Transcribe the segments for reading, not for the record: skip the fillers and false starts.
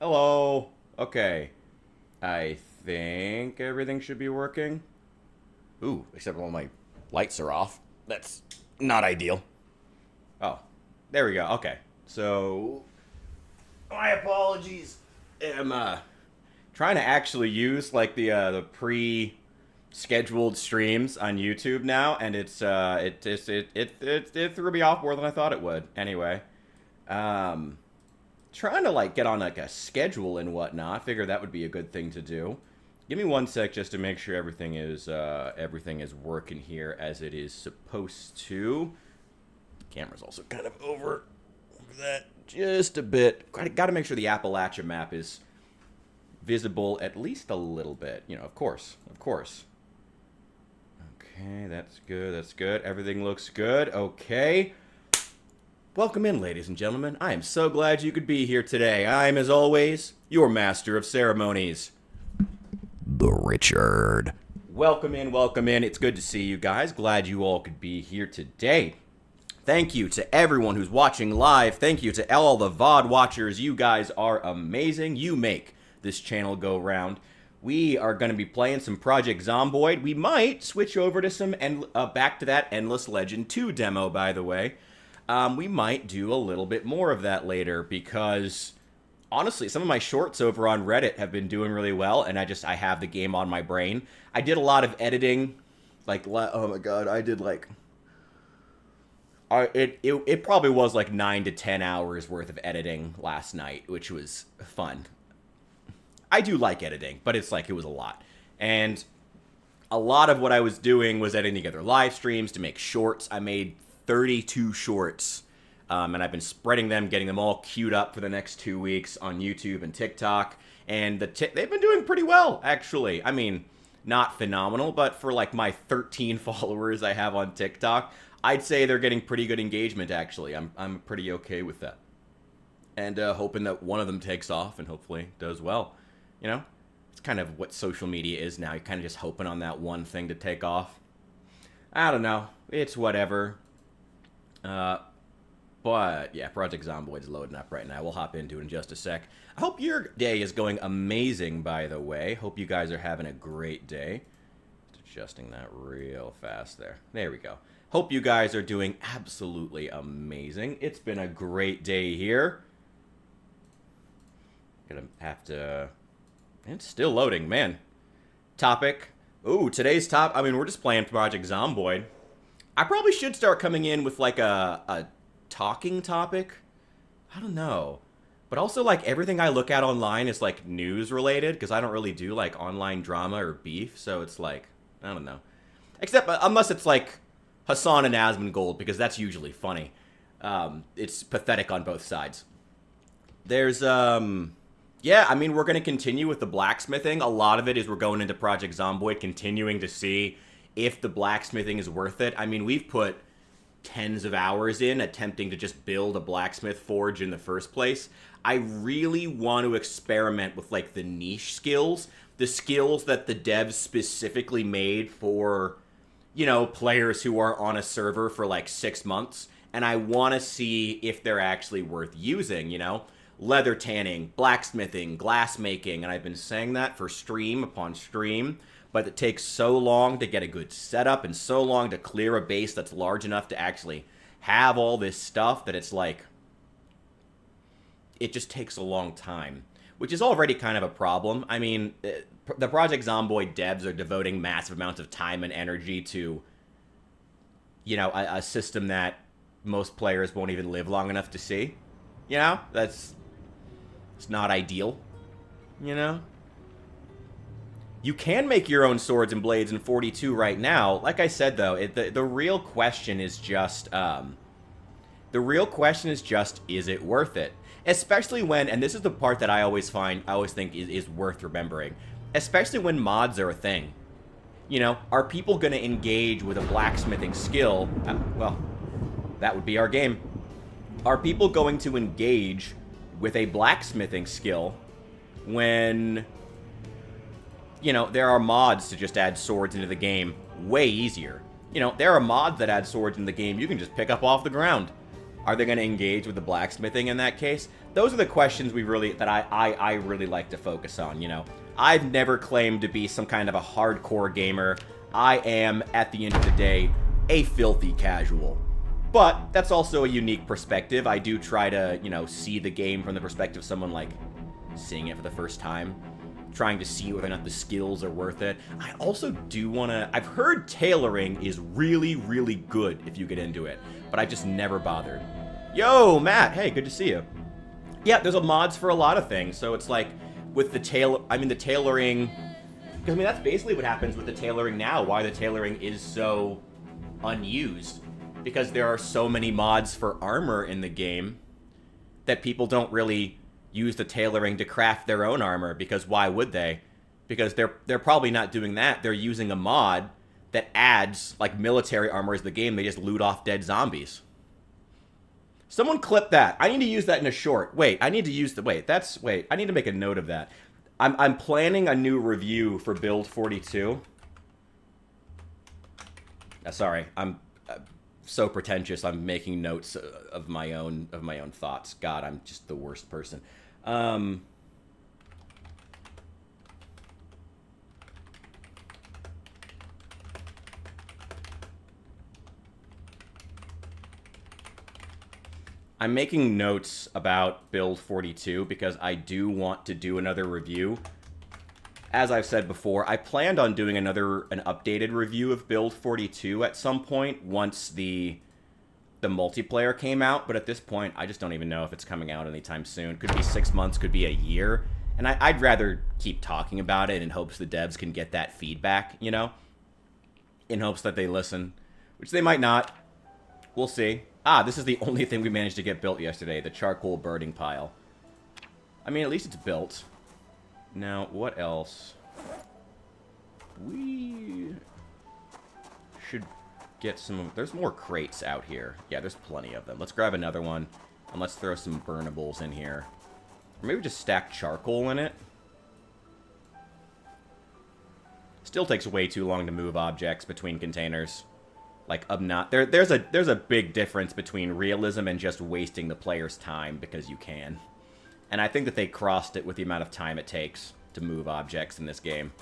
Hello. Okay. I think everything should be working. Ooh, except all my lights are off. That's not ideal. Oh, there we go. Okay. So, my apologies. I'm trying to actually use like the pre-scheduled streams on YouTube now, and it threw me off more than I thought it would. Anyway, um, trying to like get on like a schedule and whatnot. Figure that would be a good thing to do. Give me one sec just to make sure everything is working here as it is supposed to. The camera's also kind of over that just a bit. Got to make sure the Appalachia map is visible at least a little bit. You know, of course, of course. Okay, that's good. That's good. Everything looks good. Okay. Welcome in, ladies and gentlemen. I am so glad you could be here today. I'm, as always, your master of ceremonies, the Richard. Welcome in, welcome in. It's good to see you guys. Glad you all could be here today. Thank you to everyone who's watching live. Thank you to all the VOD watchers. You guys are amazing. You make this channel go round. We are going to be playing some Project Zomboid. We might switch over to some back to that Endless Legend 2 demo, by the way. We might do a little bit more of that later because, honestly, some of my shorts over on Reddit have been doing really well, and I have the game on my brain. I did a lot of editing, like, oh my god, I did like, it probably was like 9 to 10 hours worth of editing last night, which was fun. I do like editing, but it's like, it was a lot. And a lot of what I was doing was editing together live streams to make shorts. I made 32 shorts, and I've been spreading them, getting them all queued up for the next 2 weeks on YouTube and TikTok, and they've been doing pretty well, actually. I mean, not phenomenal, but for like my 13 followers I have on TikTok, I'd say they're getting pretty good engagement, actually. I'm pretty okay with that. And hoping that one of them takes off and hopefully does well. You know, it's kind of what social media is now. You're kind of just hoping on that one thing to take off. I don't know. It's whatever. But yeah, Project Zomboid's loading up right now. We'll hop into it in just a sec. I hope your day is going amazing, by the way. Hope you guys are having a great day. Just adjusting that real fast there. There we go. Hope you guys are doing absolutely amazing. It's been a great day here. Gonna have to... It's still loading, man. Topic. Ooh, today's top... I mean, we're just playing Project Zomboid. I probably should start coming in with, like, a talking topic. I don't know. But also, like, everything I look at online is, like, news-related, because I don't really do, like, online drama or beef, so it's, like, I don't know. Except, unless it's, like, Hassan and Asmongold, because that's usually funny. It's pathetic on both sides. There's, yeah, I mean, we're going to continue with the blacksmithing. A lot of it is we're going into Project Zomboid, continuing to see if the blacksmithing is worth it. I mean, we've put tens of hours in attempting to just build a blacksmith forge in the first place. I really want to experiment with, like, the niche skills. The skills that the devs specifically made for, you know, players who are on a server for, like, 6 months. And I want to see if they're actually worth using, you know? Leather tanning, blacksmithing, glass making, and I've been saying that for stream upon stream, but it takes so long to get a good setup and so long to clear a base that's large enough to actually have all this stuff that it's like, it just takes a long time, which is already kind of a problem. I mean, the Project Zomboid devs are devoting massive amounts of time and energy to, you know, a system that most players won't even live long enough to see. You know, it's not ideal, you know? You can make your own swords and blades in 42 right now. Like I said, though, the real question is just, is it worth it? Especially when, and this is the part that I always think is worth remembering, especially when mods are a thing. You know, are people going to engage with a blacksmithing skill? Well, that would be our game. Are people going to engage with a blacksmithing skill when, you know, there are mods to just add swords into the game way easier? You know, there are mods that add swords in the game you can just pick up off the ground. Are they going to engage with the blacksmithing in that case? those are the questions I really like to focus on, you know. I've never claimed to be some kind of a hardcore gamer. I am, at the end of the day, a filthy casual. But that's also a unique perspective. I do try to, you know, see the game from the perspective of someone, like, seeing it for the first time, trying to see whether or not the skills are worth it. I also do want to... I've heard tailoring is really, really good if you get into it, but I've just never bothered. Yo, Matt! Hey, good to see you. Yeah, there's a mods for a lot of things, so it's like, with the tailoring... Because, I mean, that's basically what happens with the tailoring now, why the tailoring is so unused. Because there are so many mods for armor in the game that people don't really use the tailoring to craft their own armor, because why would they? Because they're probably not doing that. They're using a mod that adds, like, military armor as the game. They just loot off dead zombies. Someone clip that. I need to use that in a short. Wait, I need to use the... Wait, that's... Wait, I need to make a note of that. I'm planning a new review for Build 42. Sorry, I'm so pretentious. I'm making notes of my own thoughts. God, I'm just the worst person. I'm making notes about Build 42 because I do want to do another review. As I've said before, I planned on doing an updated review of Build 42 at some point once the multiplayer came out, but at this point, I just don't even know if it's coming out anytime soon. Could be 6 months, could be a year, and I'd rather keep talking about it in hopes the devs can get that feedback, you know? In hopes that they listen, which they might not. We'll see. Ah, this is the only thing we managed to get built yesterday, the charcoal burning pile. I mean, at least it's built. Now, what else? We should get some... There's more crates out here. Yeah, there's plenty of them. Let's grab another one, and let's throw some burnables in here. Or maybe just stack charcoal in it. Still takes way too long to move objects between containers. Like, there's a big difference between realism and just wasting the player's time because you can. And I think that they crossed it with the amount of time it takes to move objects in this game.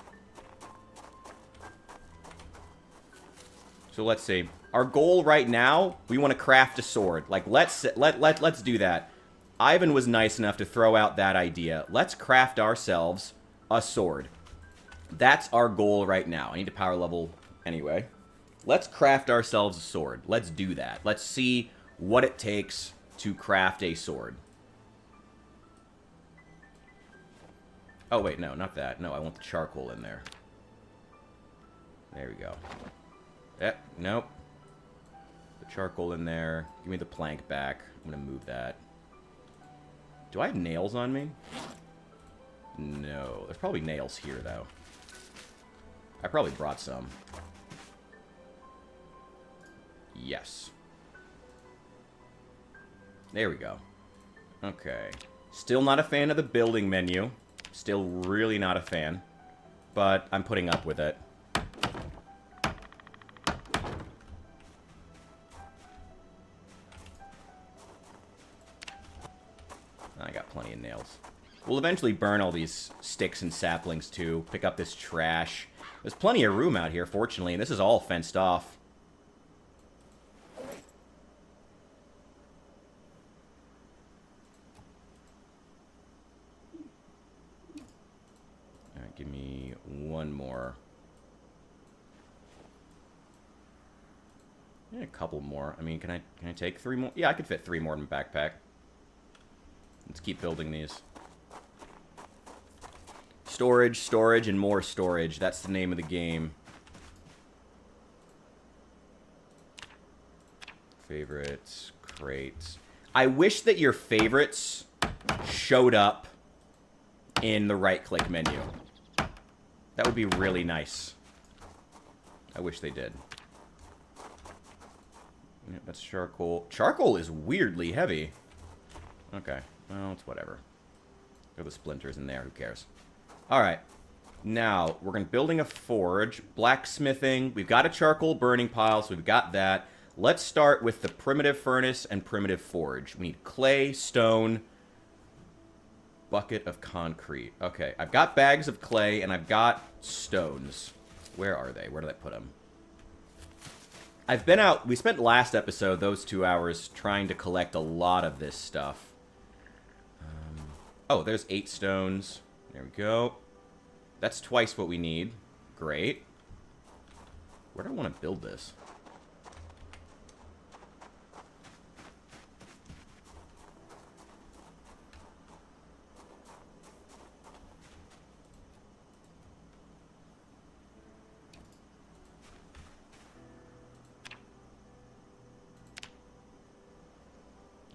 So let's see. Our goal right now, we want to craft a sword. Like, let's do that. Ivan was nice enough to throw out that idea. Let's craft ourselves a sword. That's our goal right now. I need to power level anyway. Let's craft ourselves a sword. Let's do that. Let's see what it takes to craft a sword. Oh, wait, no, not that. No, I want the charcoal in there. There we go. Nope. The charcoal in there. Give me the plank back. I'm going to move that. Do I have nails on me? No. There's probably nails here, though. I probably brought some. Yes. There we go. Okay. Still not a fan of the building menu. Still really not a fan. But I'm putting up with it. I got plenty of nails. We'll eventually burn all these sticks and saplings, too. Pick up this trash. There's plenty of room out here, fortunately, and this is all fenced off. Alright, give me one more. Yeah, a couple more. I mean, can I take 3 more? Yeah, I could fit 3 more in my backpack. Let's keep building these. Storage, storage, and more storage. That's the name of the game. Favorites, crates. I wish that your favorites showed up in the right-click menu. That would be really nice. I wish they did. Yeah, that's charcoal. Charcoal is weirdly heavy. Okay. Well, it's whatever. There are the splinters in there. Who cares? Alright. Now, we're going to building a forge. Blacksmithing. We've got a charcoal burning pile, so we've got that. Let's start with the primitive furnace and primitive forge. We need clay, stone, bucket of concrete. Okay, I've got bags of clay, and I've got stones. Where are they? Where did I put them? I've been out... We spent last episode, those 2 hours, trying to collect a lot of this stuff. Oh, there's 8 stones. There we go. That's twice what we need. Great. Where do I want to build this?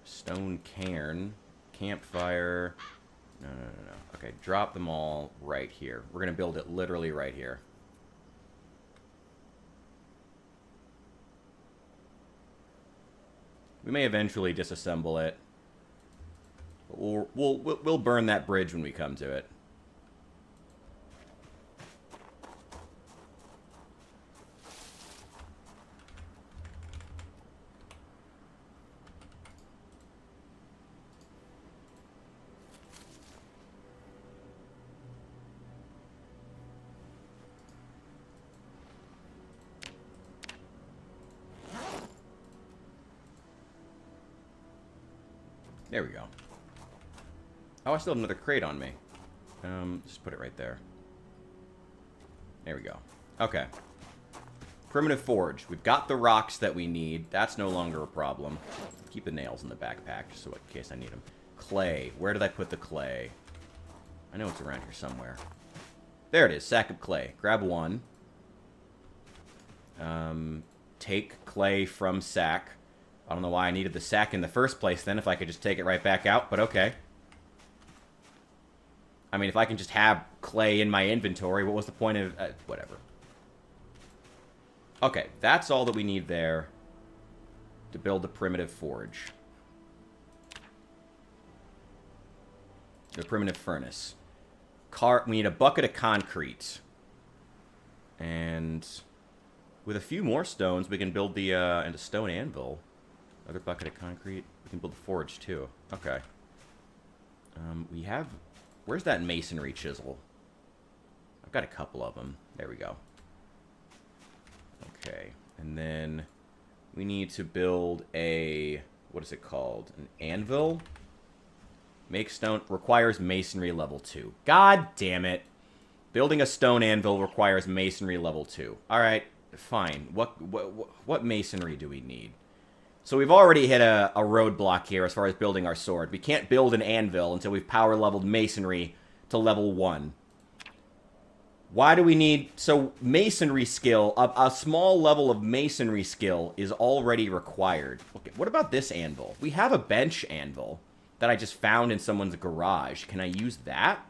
Stone cairn. Campfire. No. Okay, drop them all right here. We're going to build it literally right here. We may eventually disassemble it. But we'll burn that bridge when we come to it. There we go. Oh, I still have another crate on me. Just put it right there. There we go. Okay. Primitive forge. We've got the rocks that we need. That's no longer a problem. Keep the nails in the backpack, just so in case I need them. Clay. Where did I put the clay? I know it's around here somewhere. There it is. Sack of clay. Grab one. Take clay from sack. I don't know why I needed the sack in the first place then, if I could just take it right back out, but okay. I mean, if I can just have clay in my inventory, what was the point of... whatever. Okay, that's all that we need there to build the primitive forge. The primitive furnace. We need a bucket of concrete. And with a few more stones, we can build the and a stone anvil. Another bucket of concrete. We can build a forge, too. Okay. We have... Where's that masonry chisel? I've got a couple of them. There we go. Okay. And then we need to build a... What is it called? An anvil? Make stone... Requires masonry level 2. God damn it. Building a stone anvil requires masonry level 2. Alright. Fine. What masonry do we need? So we've already hit a roadblock here as far as building our sword. We can't build an anvil until we've power leveled masonry to level 1. Why do we need... So masonry skill, a small level of masonry skill is already required. Okay, what about this anvil? We have a bench anvil that I just found in someone's garage. Can I use that?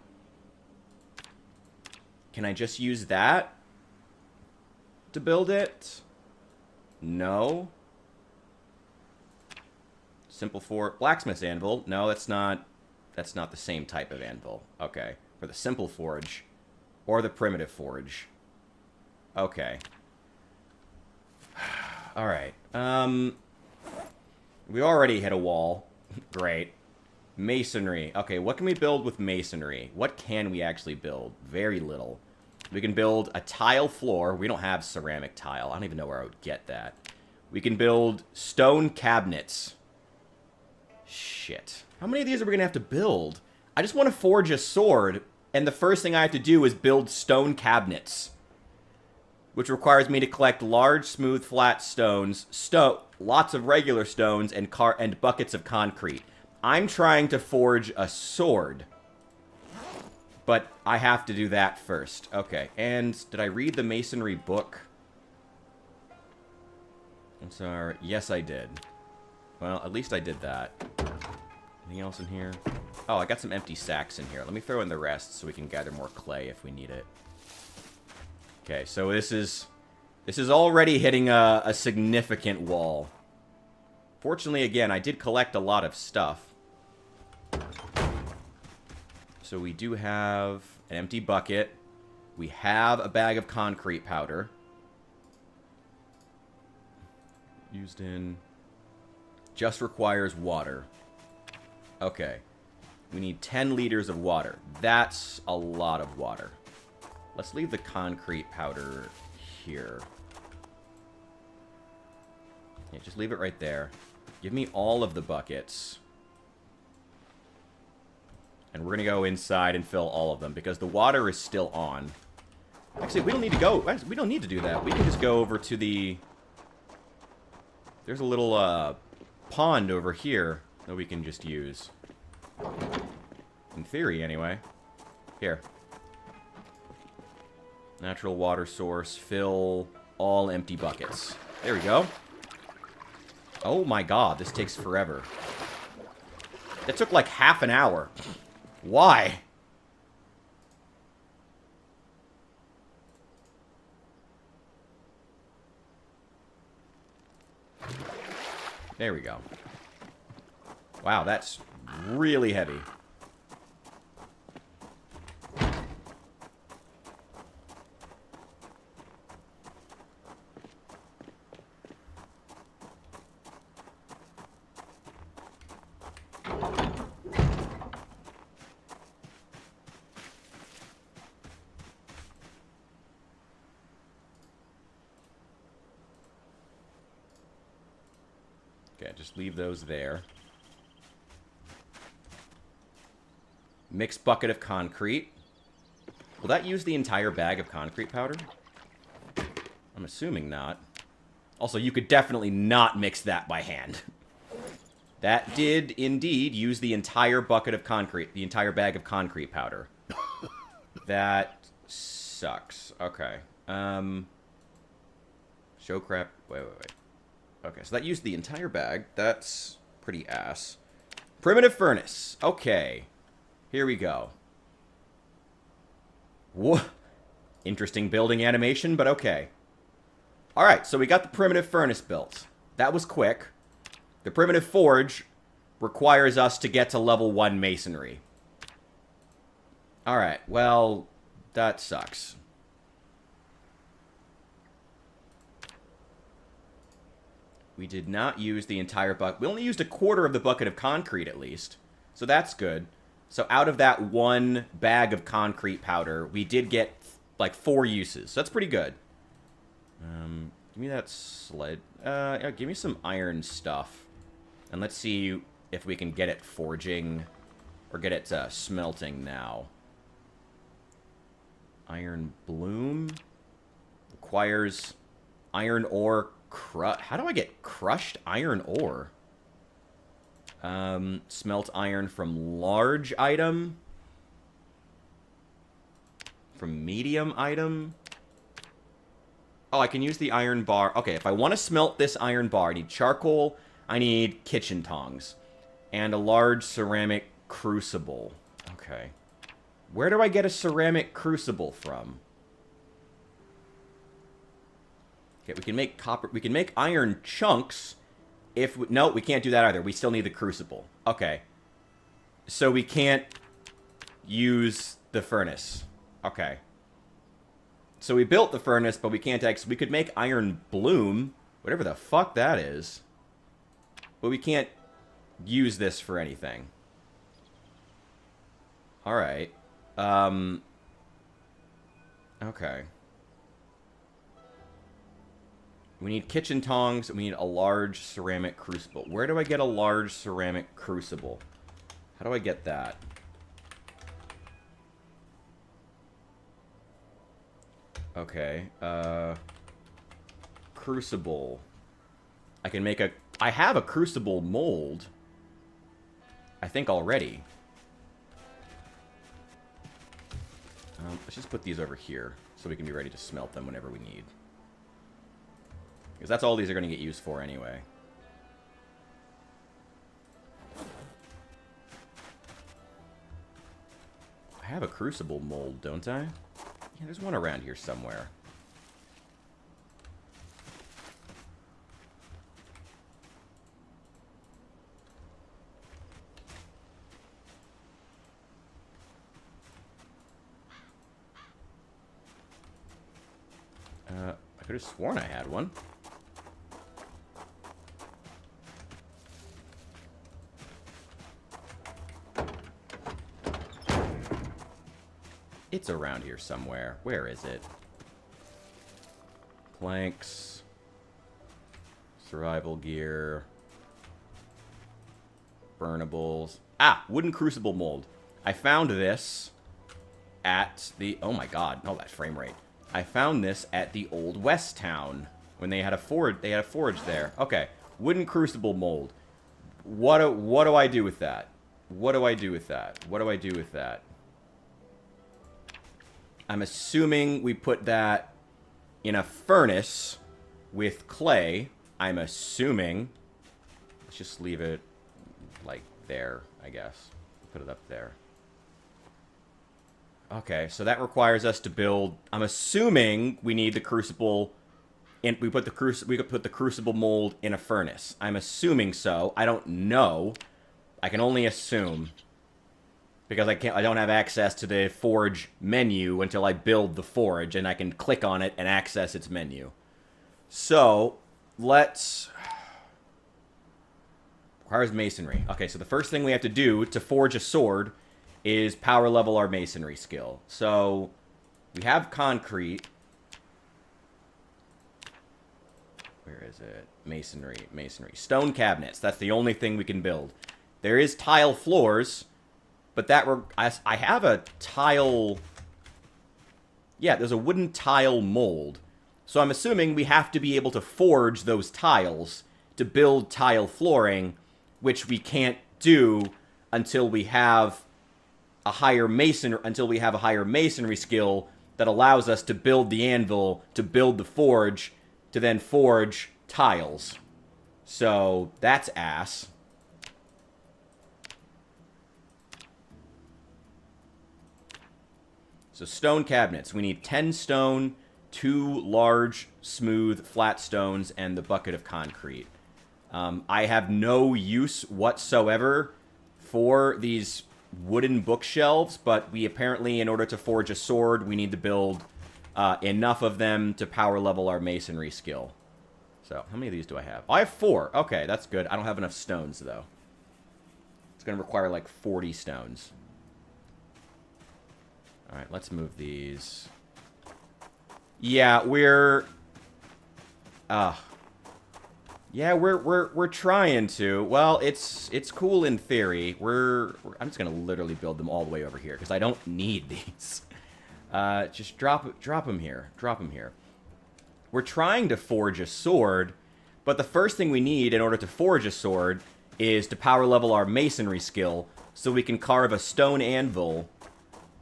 Can I just use that to build it? No. Simple blacksmith's anvil. No, that's not the same type of anvil. Okay. For the simple forge or the primitive forge. Okay. All right. We already hit a wall. Great. Masonry. Okay, what can we build with masonry? What can we actually build? Very little. We can build a tile floor. We don't have ceramic tile. I don't even know where I would get that. We can build stone cabinets. Shit. How many of these are we going to have to build? I just want to forge a sword, and the first thing I have to do is build stone cabinets. Which requires me to collect large, smooth, flat stones, lots of regular stones, and buckets of concrete. I'm trying to forge a sword. But I have to do that first. Okay, and did I read the masonry book? I'm sorry. Yes, I did. Well, at least I did that. Anything else in here? Oh, I got some empty sacks in here. Let me throw in the rest so we can gather more clay if we need it. Okay, so this is already hitting a significant wall. Fortunately, again, I did collect a lot of stuff. So we do have an empty bucket. We have a bag of concrete powder. Used in... Just requires water. Okay. We need 10 liters of water. That's a lot of water. Let's leave the concrete powder here. Yeah, just leave it right there. Give me all of the buckets. And we're going to go inside and fill all of them because the water is still on. Actually, we don't need to go. We don't need to do that. We can just go over to the... There's a little pond over here that we can just use. In theory, anyway. Here. Natural water source. Fill all empty buckets. There we go. Oh my god, this takes forever. That took like half an hour. Why? There we go. Wow, that's really heavy. Okay, just leave those there. Mixed bucket of concrete. Will that use the entire bag of concrete powder? I'm assuming not. Also, you could definitely not mix that by hand. That did indeed use the entire bucket of concrete, the entire bag of concrete powder. That sucks. Okay. Show crap. Wait. Okay, so that used the entire bag. That's pretty ass. Primitive furnace. Okay. Here we go. Whoa. Interesting building animation, but okay. Alright, so we got the primitive furnace built. That was quick. The primitive forge requires us to get to level 1 masonry. Alright, well, that sucks. We did not use the entire bucket. We only used a quarter of the bucket of concrete, at least. So that's good. So out of that one bag of concrete powder, we did get, like, 4 uses. So that's pretty good. Give me that sled. Yeah, give me some iron stuff. And let's see if we can get it forging or get it smelting now. Iron bloom. Requires iron ore. How do I get crushed iron ore? Smelt iron from large item. From medium item. Oh, I can use the iron bar. Okay, if I want to smelt this iron bar, I need charcoal, I need kitchen tongs, and a large ceramic crucible. Okay. Where do I get a ceramic crucible from? Okay, we can make copper. We can make iron chunks. No, we can't do that either. We still need the crucible. Okay. So we can't use the furnace. Okay. So we built the furnace, but we can't actually... We could make iron bloom, whatever the fuck that is. But we can't use this for anything. Alright. Okay. We need kitchen tongs, and we need a large ceramic crucible. Where do I get a large ceramic crucible? How do I get that? Okay, crucible. I can make a... I have a crucible mold, I think, already. Let's just put these over here, so we can be ready to smelt them whenever we need. Because that's all these are going to get used for anyway. I have a crucible mold, don't I? Yeah, there's one around here somewhere. I could have sworn I had one. It's around here somewhere. Where is it? Planks. Survival gear. Burnables. Ah! Wooden crucible mold. I found this at the... Oh my god. No, that frame rate. I found this at the Old West Town. When they had a forge there. Okay. Wooden crucible mold. What do I do with that? What do I do with that? What do I do with that? I'm assuming we put that in a furnace with clay. I'm assuming. Let's just leave it like there, I guess. Put it up there. Okay, so that requires us to build... I'm assuming we need the crucible... And we could put the crucible mold in a furnace. I'm assuming so. I don't know. I can only assume. Because I don't have access to the forge menu until I build the forge, and I can click on it and access its menu. So, let's... Requires masonry. Okay, so the first thing we have to do to forge a sword is power level our masonry skill. So, we have concrete. Where is it? Masonry. Stone cabinets. That's the only thing we can build. There is tile floors, but I have a tile... Yeah, there's a wooden tile mold. So I'm assuming we have to be able to forge those tiles to build tile flooring, which we can't do until we have a higher masonry skill that allows us to build the anvil, to build the forge, to then forge tiles. So, that's ass. So, stone cabinets. We need 10 stone, 2 large, smooth, flat stones, and the bucket of concrete. I have no use whatsoever for these wooden bookshelves, but we apparently, in order to forge a sword, we need to build... enough of them to power level our masonry skill. So, how many of these do I have? Oh, I have 4. Okay, that's good. I don't have enough stones, though. It's going to require, like, 40 stones. Alright, let's move these. Yeah, we're trying to. Well, it's cool in theory. I'm just going to literally build them all the way over here, because I don't need these. Just drop them here. Drop them here. We're trying to forge a sword, but the first thing we need in order to forge a sword is to power level our masonry skill so we can carve a stone anvil,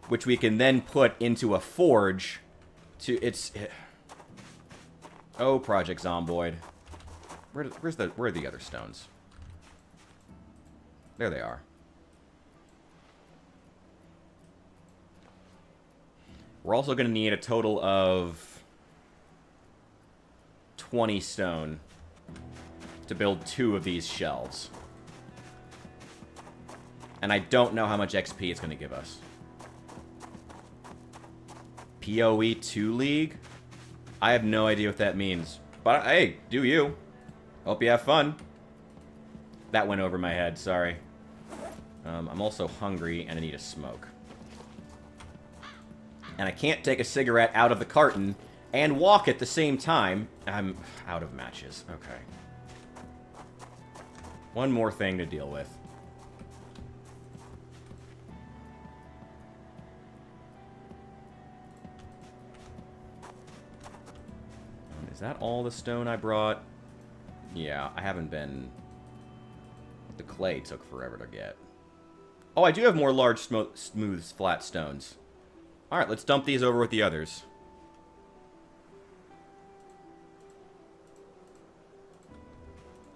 which we can then put into a forge Oh, Project Zomboid. Where are the other stones? There they are. We're also going to need a total of 20 stone to build 2 of these shelves. And I don't know how much XP it's going to give us. PoE 2 League? I have no idea what that means. But, hey, do you. Hope you have fun. That went over my head, sorry. I'm also hungry and I need a smoke. And I can't take a cigarette out of the carton and walk at the same time. I'm out of matches. Okay. One more thing to deal with. Is that all the stone I brought? Yeah, I haven't been... The clay took forever to get. Oh, I do have more large, smooth, flat stones. Alright, let's dump these over with the others.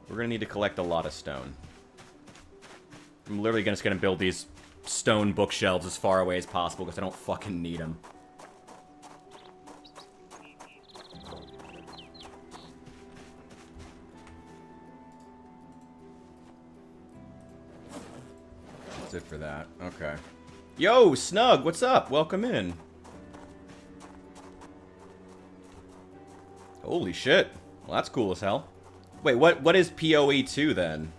We're gonna need to collect a lot of stone. I'm literally just gonna build these stone bookshelves as far away as possible because I don't fucking need them. That's it for that. Okay. Yo, Snug, what's up? Welcome in. Holy shit. Well, that's cool as hell. Wait, what is PoE 2 then?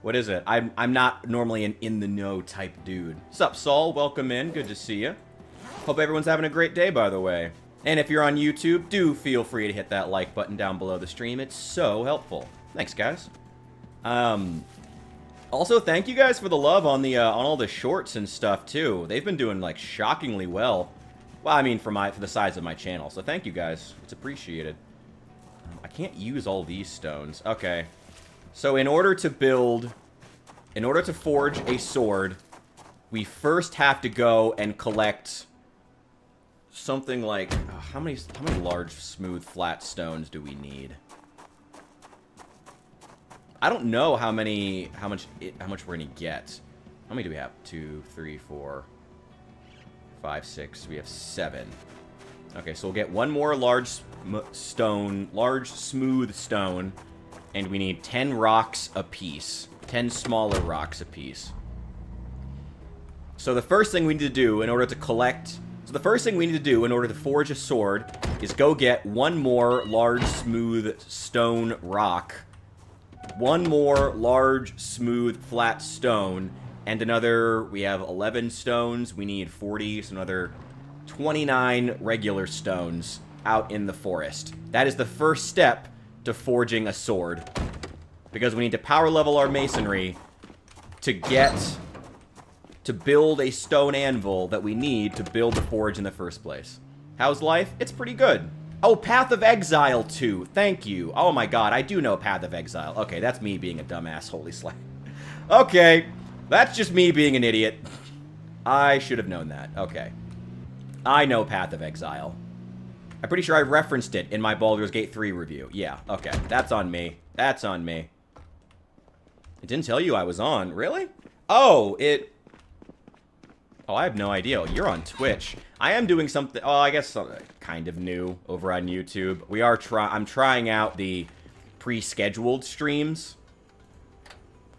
What is it? I'm not normally an in-the-know type dude. What's up, Saul? Welcome in. Good to see you. Hope everyone's having a great day, by the way. And if you're on YouTube, do feel free to hit that like button down below the stream. It's so helpful. Thanks, guys. Also, thank you guys for the love on the on all the shorts and stuff too. They've been doing like shockingly well. Well, I mean, for the size of my channel. So thank you guys. It's appreciated. I can't use all these stones. Okay. So in order to forge a sword, we first have to go and collect something like how many large, smooth, flat stones do we need? I don't know how much we're gonna get. How many do we have? 2, 3, 4, 5, 6. We have 7. Okay, so we'll get one more large smooth stone, and we need 10 rocks apiece. 10 smaller rocks apiece. So the first thing we need to do in order to forge a sword is go get one more large, smooth stone rock, one more large, smooth, flat stone, and another, we have 11 stones, we need 40, so another 29 regular stones out in the forest. That is the first step to forging a sword, because we need to power level our masonry to build a stone anvil that we need to build the forge in the first place. How's life? It's pretty good. Oh, Path of Exile 2. Thank you. Oh my god, I do know Path of Exile. Okay, that's me being a dumbass. Holy slay. Okay, that's just me being an idiot. I should have known that. Okay. I know Path of Exile. I'm pretty sure I referenced it in my Baldur's Gate 3 review. Yeah, okay. That's on me. That's on me. It didn't tell you I was on. Really? Oh, Oh, I have no idea. You're on Twitch. I am doing something, oh, I guess kind of new over on YouTube. I'm trying out the pre-scheduled streams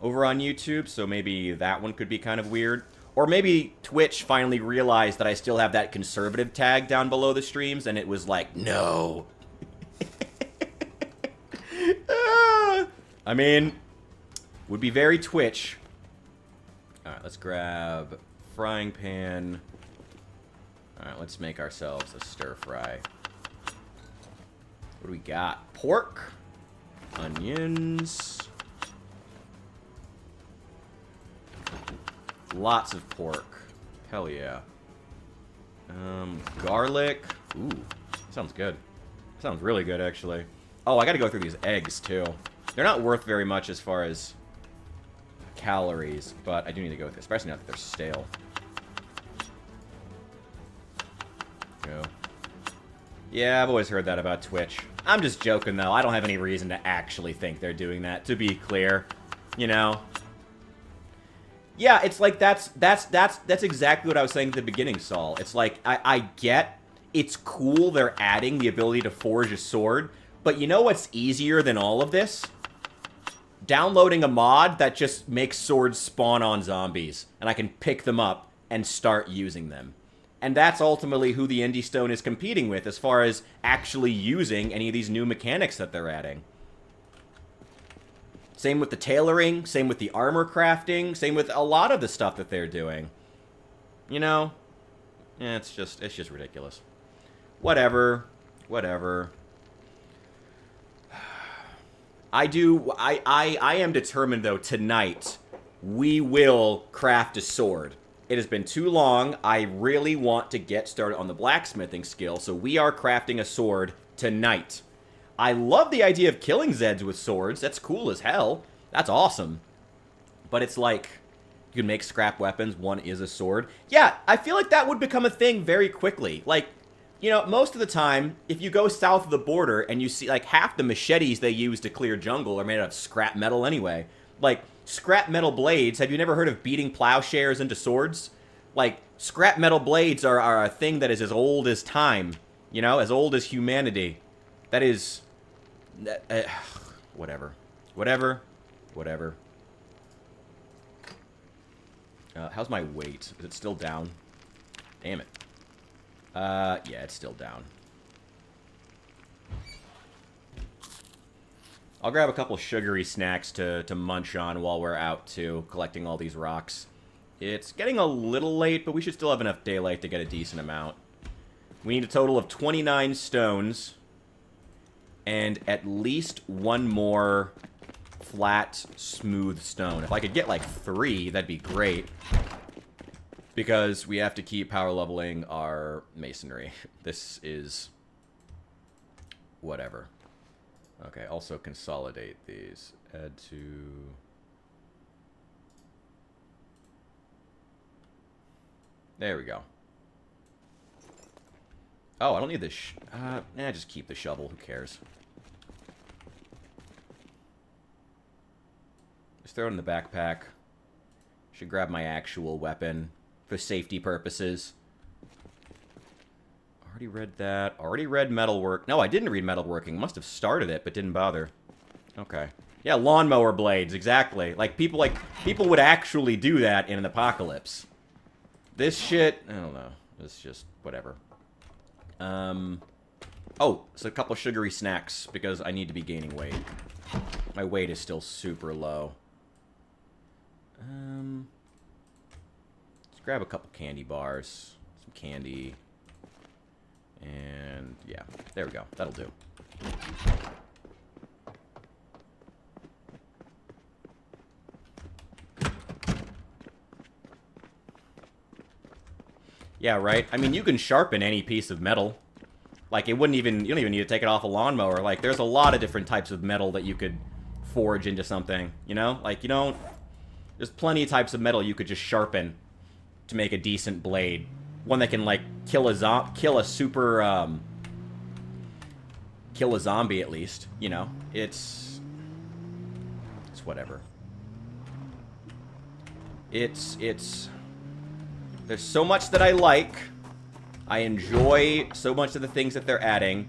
over on YouTube, so maybe that one could be kind of weird. Or maybe Twitch finally realized that I still have that conservative tag down below the streams, and it was like, no. I mean, would be very Twitch. Alright, let's grab frying pan. Alright, let's make ourselves a stir fry. What do we got? Pork. Onions. Lots of pork. Hell yeah. Garlic. Ooh, sounds good. Sounds really good, actually. Oh, I gotta go through these eggs, too. They're not worth very much as far as calories, but I do need to go with it, especially now that they're stale. Go. Yeah, I've always heard that about Twitch. I'm just joking, though. I don't have any reason to actually think they're doing that, to be clear. You know? Yeah, it's like that's exactly what I was saying at the beginning, Saul. It's like, I get it's cool they're adding the ability to forge a sword, but you know what's easier than all of this? Downloading a mod that just makes swords spawn on zombies, and I can pick them up and start using them. And that's ultimately who the Indie Stone is competing with as far as actually using any of these new mechanics that they're adding. Same with the tailoring, same with the armor crafting, same with a lot of the stuff that they're doing. You know? Yeah, it's just ridiculous. Whatever. Whatever. I am determined, though, tonight, we will craft a sword. It has been too long. I really want to get started on the blacksmithing skill, so we are crafting a sword tonight. I love the idea of killing Zeds with swords. That's cool as hell. That's awesome. But it's like, you can make scrap weapons. One is a sword. Yeah, I feel like that would become a thing very quickly. Like, you know, most of the time, if you go south of the border and you see, like, half the machetes they use to clear jungle are made out of scrap metal anyway. Like, scrap metal blades, have you never heard of beating plowshares into swords? Like, scrap metal blades are a thing that is as old as time. You know, as old as humanity. That is... whatever. Whatever. Whatever. How's my weight? Is it still down? Damn it. Yeah, it's still down. I'll grab a couple sugary snacks to munch on while we're out, too, collecting all these rocks. It's getting a little late, but we should still have enough daylight to get a decent amount. We need a total of 29 stones. And at least one more flat, smooth stone. If I could get like 3, that'd be great. Because we have to keep power leveling our masonry. This is... whatever. Okay, also consolidate these. Add to... there we go. Oh, I don't need this. Just keep the shovel. Who cares? Just throw it in the backpack. Should grab my actual weapon for safety purposes. Already read that. Already read metalwork. No, I didn't read metalworking. Must have started it, but didn't bother. Okay. Yeah, lawnmower blades. Exactly. Like people would actually do that in an apocalypse. This shit, I don't know. It's just whatever. Oh, so a couple sugary snacks because I need to be gaining weight. My weight is still super low. Let's grab a couple candy bars, some candy, and yeah, there we go. That'll do. Yeah, right? I mean, you can sharpen any piece of metal. Like, it wouldn't even... you don't even need to take it off a lawnmower. Like, there's a lot of different types of metal that you could forge into something, you know? Like, you don't... there's plenty of types of metal you could just sharpen to make a decent blade. One that can, like, kill a zombie, at least, you know? It's whatever. There's so much that I like. I enjoy so much of the things that they're adding.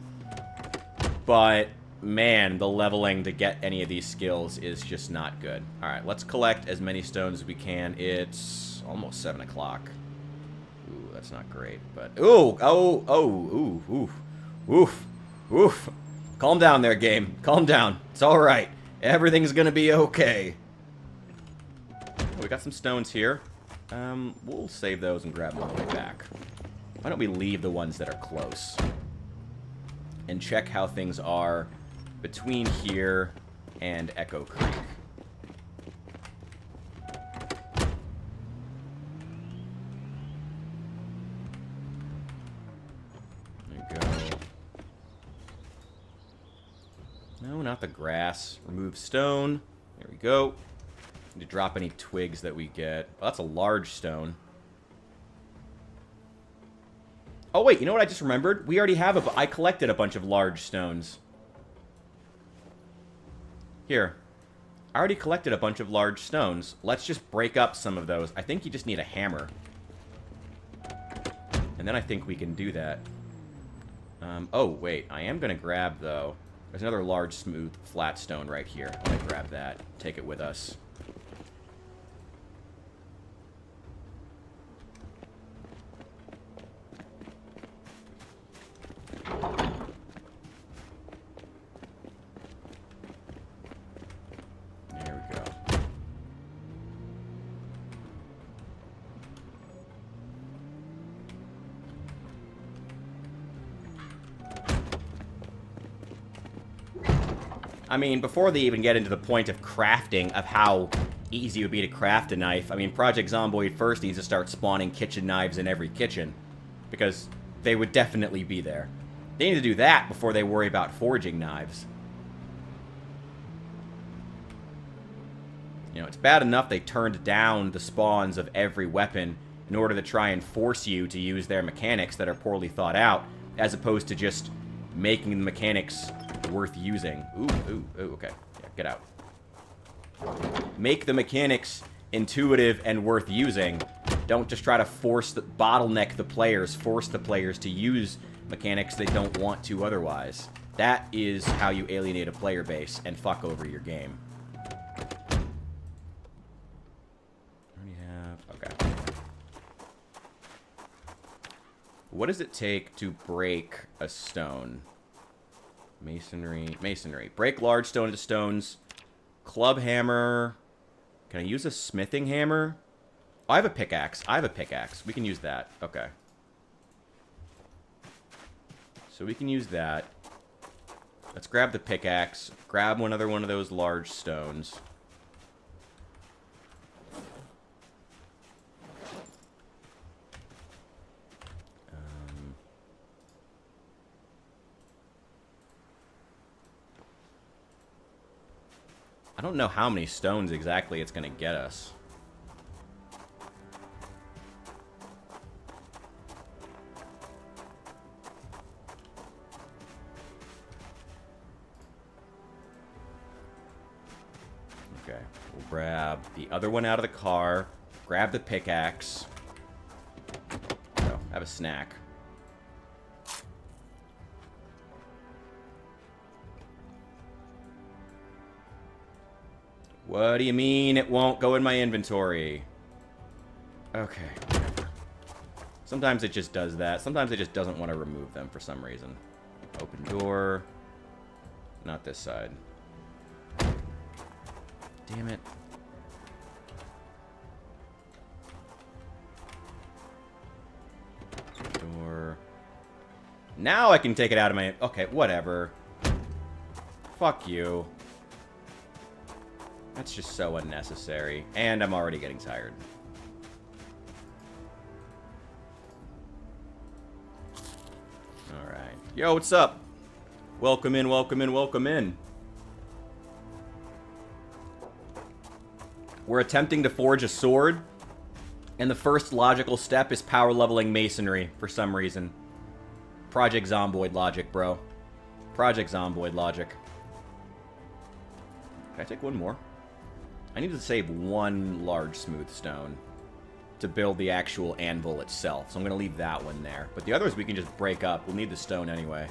But, man, the leveling to get any of these skills is just not good. Alright, let's collect as many stones as we can. It's almost 7 o'clock. Ooh, that's not great, but... oof. Calm down there, game. Calm down. It's alright. Everything's gonna be okay. We got some stones here. We'll save those and grab them on the way back. Why don't we leave the ones that are close? And check how things are between here and Echo Creek. There you go. No, not the grass. Remove stone. There we go. Need to drop any twigs that we get. Oh, that's a large stone. Oh, wait, you know what I just remembered? We already have I collected a bunch of large stones. Here. I already collected a bunch of large stones. Let's just break up some of those. I think you just need a hammer. And then I think we can do that. Oh, wait. I am going to grab, though. There's another large, smooth, flat stone right here. I'm going to grab that. Take it with us. I mean, before they even get into the point of crafting, of how easy it would be to craft a knife, I mean, Project Zomboid first needs to start spawning kitchen knives in every kitchen. Because they would definitely be there. They need to do that before they worry about forging knives. You know, it's bad enough they turned down the spawns of every weapon in order to try and force you to use their mechanics that are poorly thought out, as opposed to just making the mechanics worth using. Ooh, okay. Yeah, get out. Make the mechanics intuitive and worth using. Don't just try to bottleneck the players, force the players to use mechanics they don't want to otherwise. That is how you alienate a player base and fuck over your game. Okay. What does it take to break a stone? Masonry. Break large stone into stones. Club hammer. Can I use a smithing hammer? Oh, I have a pickaxe. I have a pickaxe. We can use that. Okay. So we can use that. Let's grab the pickaxe. Grab another one of those large stones. I don't know how many stones exactly it's going to get us. Okay, we'll grab the other one out of the car, grab the pickaxe. Oh, have a snack. What do you mean it won't go in my inventory? Okay, whatever. Sometimes it just does that. Sometimes it just doesn't want to remove them for some reason. Open door. Not this side. Damn it. Door. Now I can take it out of my... Okay, whatever. Fuck you. That's just so unnecessary. And I'm already getting tired. Alright. Yo, what's up? Welcome in, welcome in, welcome in. We're attempting to forge a sword. And the first logical step is power leveling masonry for some reason. Project Zomboid logic, bro. Project Zomboid logic. Can I take one more? I need to save one large smooth stone to build the actual anvil itself. So I'm going to leave that one there. But the others we can just break up. We'll need the stone anyway.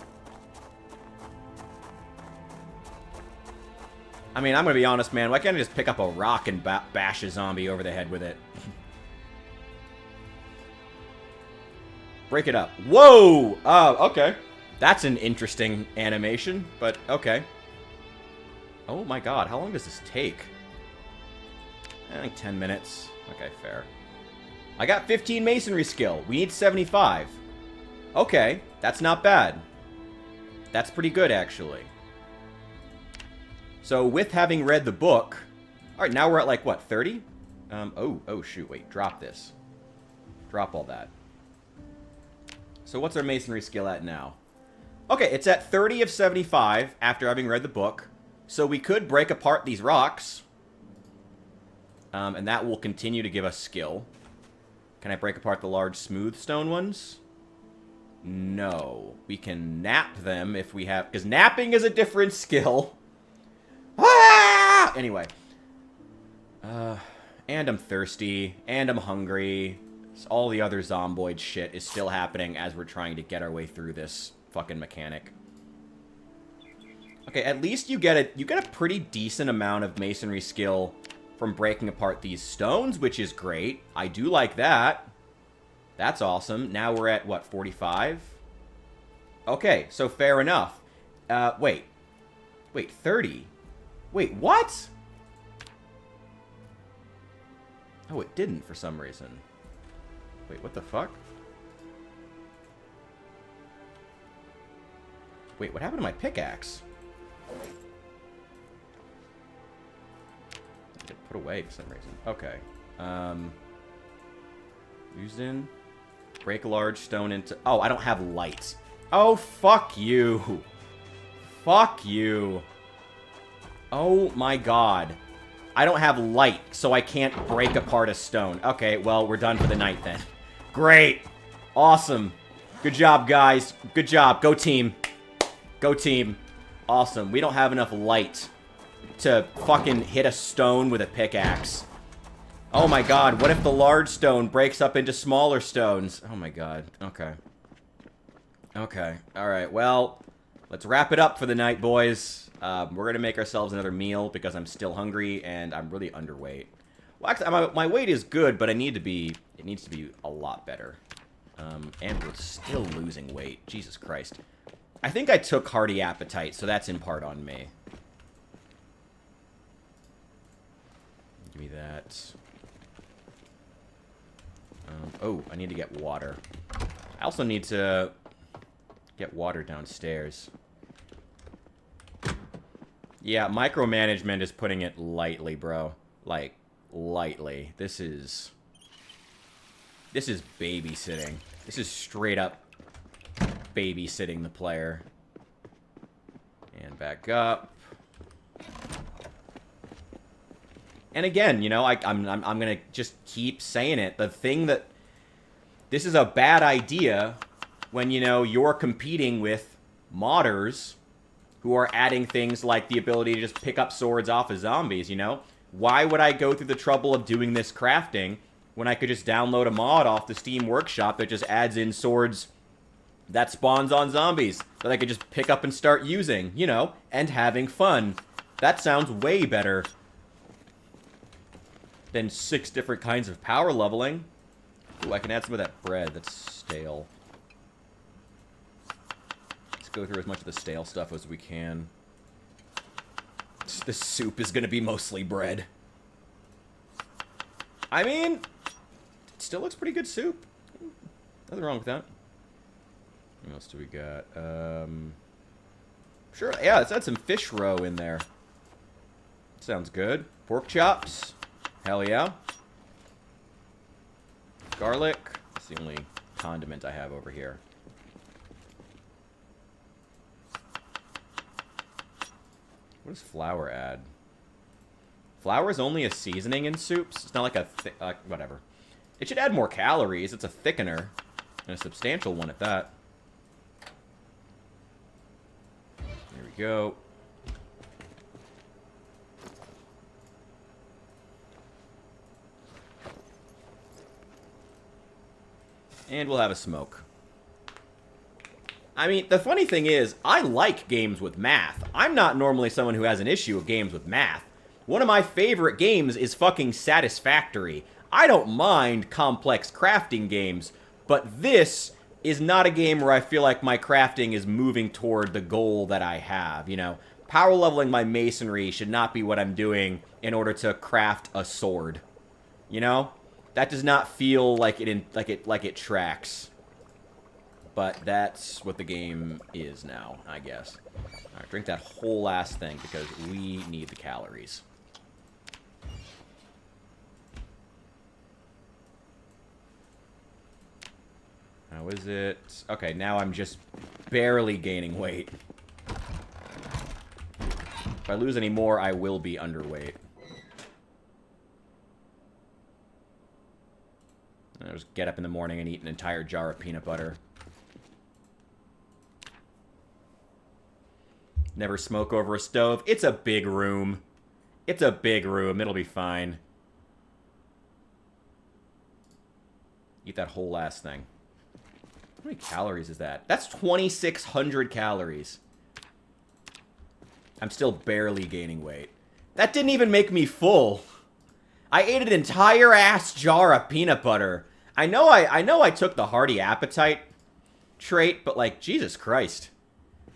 I mean, I'm going to be honest, man. Why can't I just pick up a rock and bash a zombie over the head with it? Break it up. Whoa! Oh, okay. That's an interesting animation, but okay. Oh my god, how long does this take? I think 10 minutes. Okay, fair. I got 15 masonry skill. We need 75. Okay, that's not bad. That's pretty good, actually. So, with having read the book... Alright, now we're at, like, what, 30? Oh, shoot, wait. Drop this. Drop all that. So, what's our masonry skill at now? Okay, it's at 30 of 75 after having read the book. So, we could break apart these rocks. And that will continue to give us skill. Can I break apart the large smooth stone ones? No. We can nap them if we have... Because napping is a different skill. Ah! Anyway. And I'm thirsty. And I'm hungry. So all the other zomboid shit is still happening as we're trying to get our way through this fucking mechanic. Okay, at least you get a pretty decent amount of masonry skill from breaking apart these stones, which is great. I do like that. That's awesome. Now we're at, what, 45? Okay, so fair enough. Wait. Wait, 30? Wait, what? Oh, it didn't for some reason. Wait, what the fuck? Wait, what happened to my pickaxe? It put away for some reason. Okay. Used in. Break a large stone into... Oh, I don't have light. Oh, fuck you. Fuck you. Oh my god. I don't have light, so I can't break apart a stone. Okay, well, we're done for the night then. Great. Awesome. Good job, guys. Good job. Go team. Go team. Awesome. We don't have enough light to fucking hit a stone with a pickaxe. Oh my god, what if the large stone breaks up into smaller stones? Oh my god. Okay. Okay. Alright, well, let's wrap it up for the night, boys. We're gonna make ourselves another meal because I'm still hungry and I'm really underweight. Well, actually, my weight is good, but it needs to be a lot better. And we're still losing weight. Jesus Christ. I think I took Hearty Appetite, so that's in part on me. Give me that. Oh, I need to get water. I also need to get water downstairs. Yeah, micromanagement is putting it lightly, bro. Like, lightly. This is babysitting. This is straight up babysitting the player. And back up. And again, you know, I'm gonna just keep saying it. The thing that this is a bad idea when, you know, you're competing with modders who are adding things like the ability to just pick up swords off of zombies, you know? Why would I go through the trouble of doing this crafting when I could just download a mod off the Steam Workshop that just adds in swords that spawns on zombies that I could just pick up and start using, you know, and having fun? That sounds way better than 6 different kinds of power leveling. Ooh, I can add some of that bread that's stale. Let's go through as much of the stale stuff as we can. This soup is gonna be mostly bread. I mean, it still looks pretty good soup. Nothing wrong with that. What else do we got? Sure, yeah, let's add some fish roe in there. Sounds good. Pork chops. Hell yeah. Garlic. That's the only condiment I have over here. What does flour add? Flour is only a seasoning in soups. It's not like a whatever. It should add more calories. It's a thickener. And a substantial one at that. There we go. And we'll have a smoke. I mean, the funny thing is, I like games with math. I'm not normally someone who has an issue with games with math. One of my favorite games is fucking Satisfactory. I don't mind complex crafting games, but this is not a game where I feel like my crafting is moving toward the goal that I have, you know? Power leveling my masonry should not be what I'm doing in order to craft a sword. You know? That does not feel like it tracks. But that's what the game is now, I guess. Alright, drink that whole last thing because we need the calories. How is it? Okay, now I'm just barely gaining weight. If I lose any more, I will be underweight. I'll just get up in the morning and eat an entire jar of peanut butter. Never smoke over a stove. It's a big room. It's a big room. It'll be fine. Eat that whole last thing. How many calories is that? That's 2,600 calories. I'm still barely gaining weight. That didn't even make me full. I ate an entire ass jar of peanut butter. I know I took the hearty appetite trait, but like, Jesus Christ.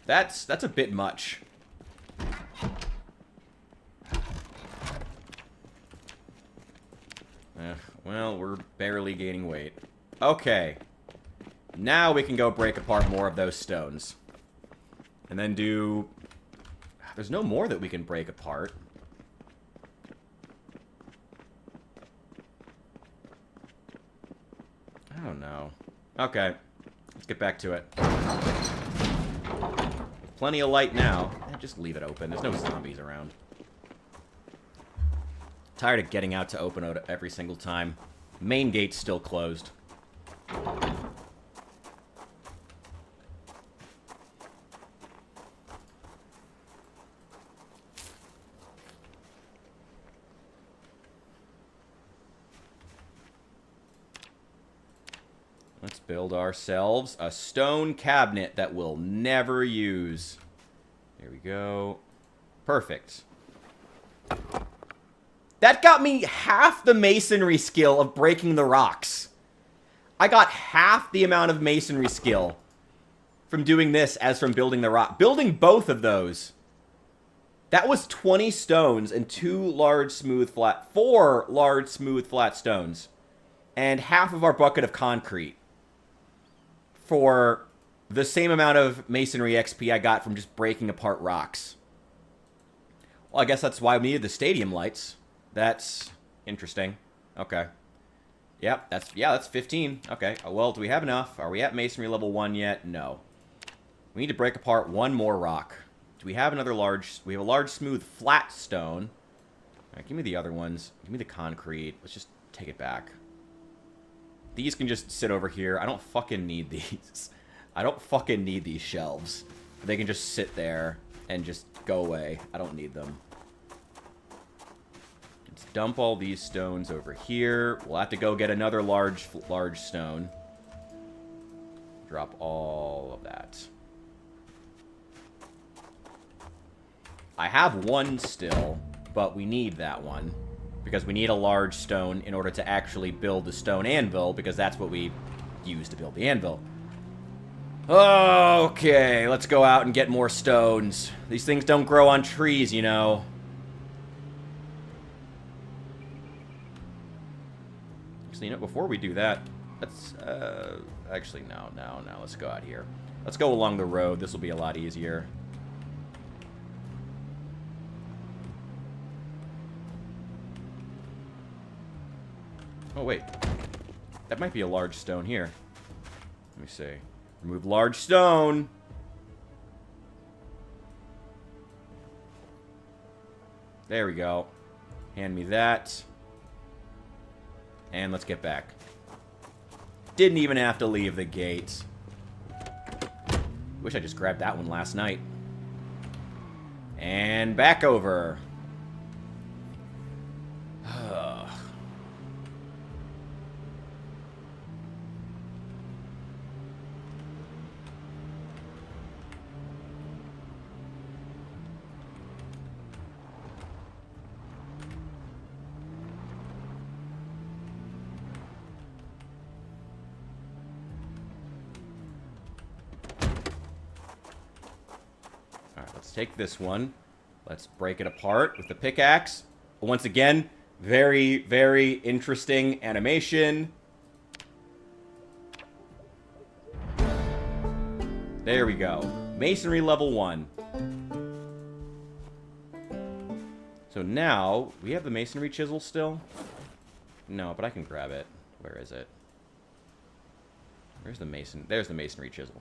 That's a bit much. Well, we're barely gaining weight. Okay. Now we can go break apart more of those stones. And then do... There's no more that we can break apart. I don't know. Okay. Let's get back to it. Plenty of light now. Just leave it open. There's no zombies around. Tired of getting out to open it every single time. Main gate's still closed. Let's build ourselves a stone cabinet that we'll never use. There we go. Perfect. That got me half the masonry skill of breaking the rocks. I got half the amount of masonry skill from doing this as from building the rock. Building both of those. That was 20 stones and 4 large, smooth, flat stones. and half of our bucket of concrete for the same amount of masonry XP I got from just breaking apart rocks. Well, I guess that's why we needed the stadium lights. That's interesting. Okay. Yep, that's 15. Okay. Well, do we have enough? Are we at masonry level 1 yet? No. We need to break apart one more rock. Do we have another large... We have a large, smooth, flat stone. Alright, give me the other ones. Give me the concrete. Let's just take it back. These can just sit over here. I don't fucking need these. I don't fucking need these shelves. They can just sit there and just go away. I don't need them. Let's dump all these stones over here. We'll have to go get another large stone. Drop all of that. I have one still, but we need that one. Because we need a large stone in order to actually build the stone anvil, because that's what we use to build the anvil. Okay, let's go out and get more stones. These things don't grow on trees, you know. So, you know, before we do that, let's, actually, no, let's go out here. Let's go along the road. This will be a lot easier. Oh, wait. That might be a large stone here. Let me see. Remove large stone. There we go. Hand me that. And let's get back. Didn't even have to leave the gate. Wish I just grabbed that one last night. And back over. Take this one. Let's break it apart with the pickaxe. Once again, very, very interesting animation. There we go. Masonry level 1. So now, we have the masonry chisel still? No, but I can grab it. Where is it? Where's the mason? There's the masonry chisel.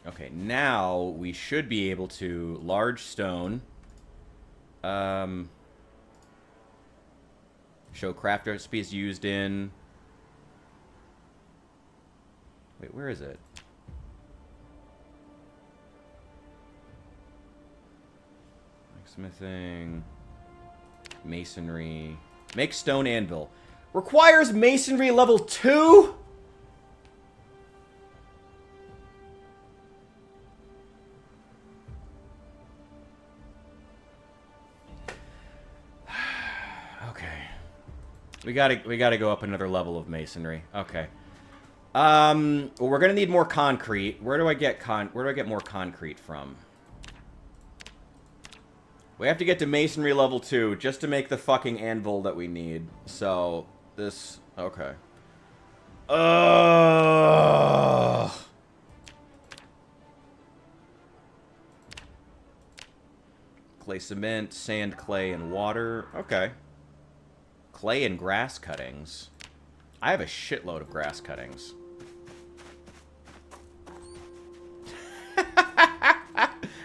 Okay, now we should be able to large stone. Show craft recipes used in. Wait, where is it? Smithing. Masonry. Make stone anvil. Requires masonry level 2? We gotta go up another level of masonry. Okay. Well, we're gonna need more concrete. Where do I get more concrete from? We have to get to masonry level 2 just to make the fucking anvil that we need. So, this... Okay. Clay cement, sand, clay, and water. Okay. Clay and grass cuttings. I have a shitload of grass cuttings.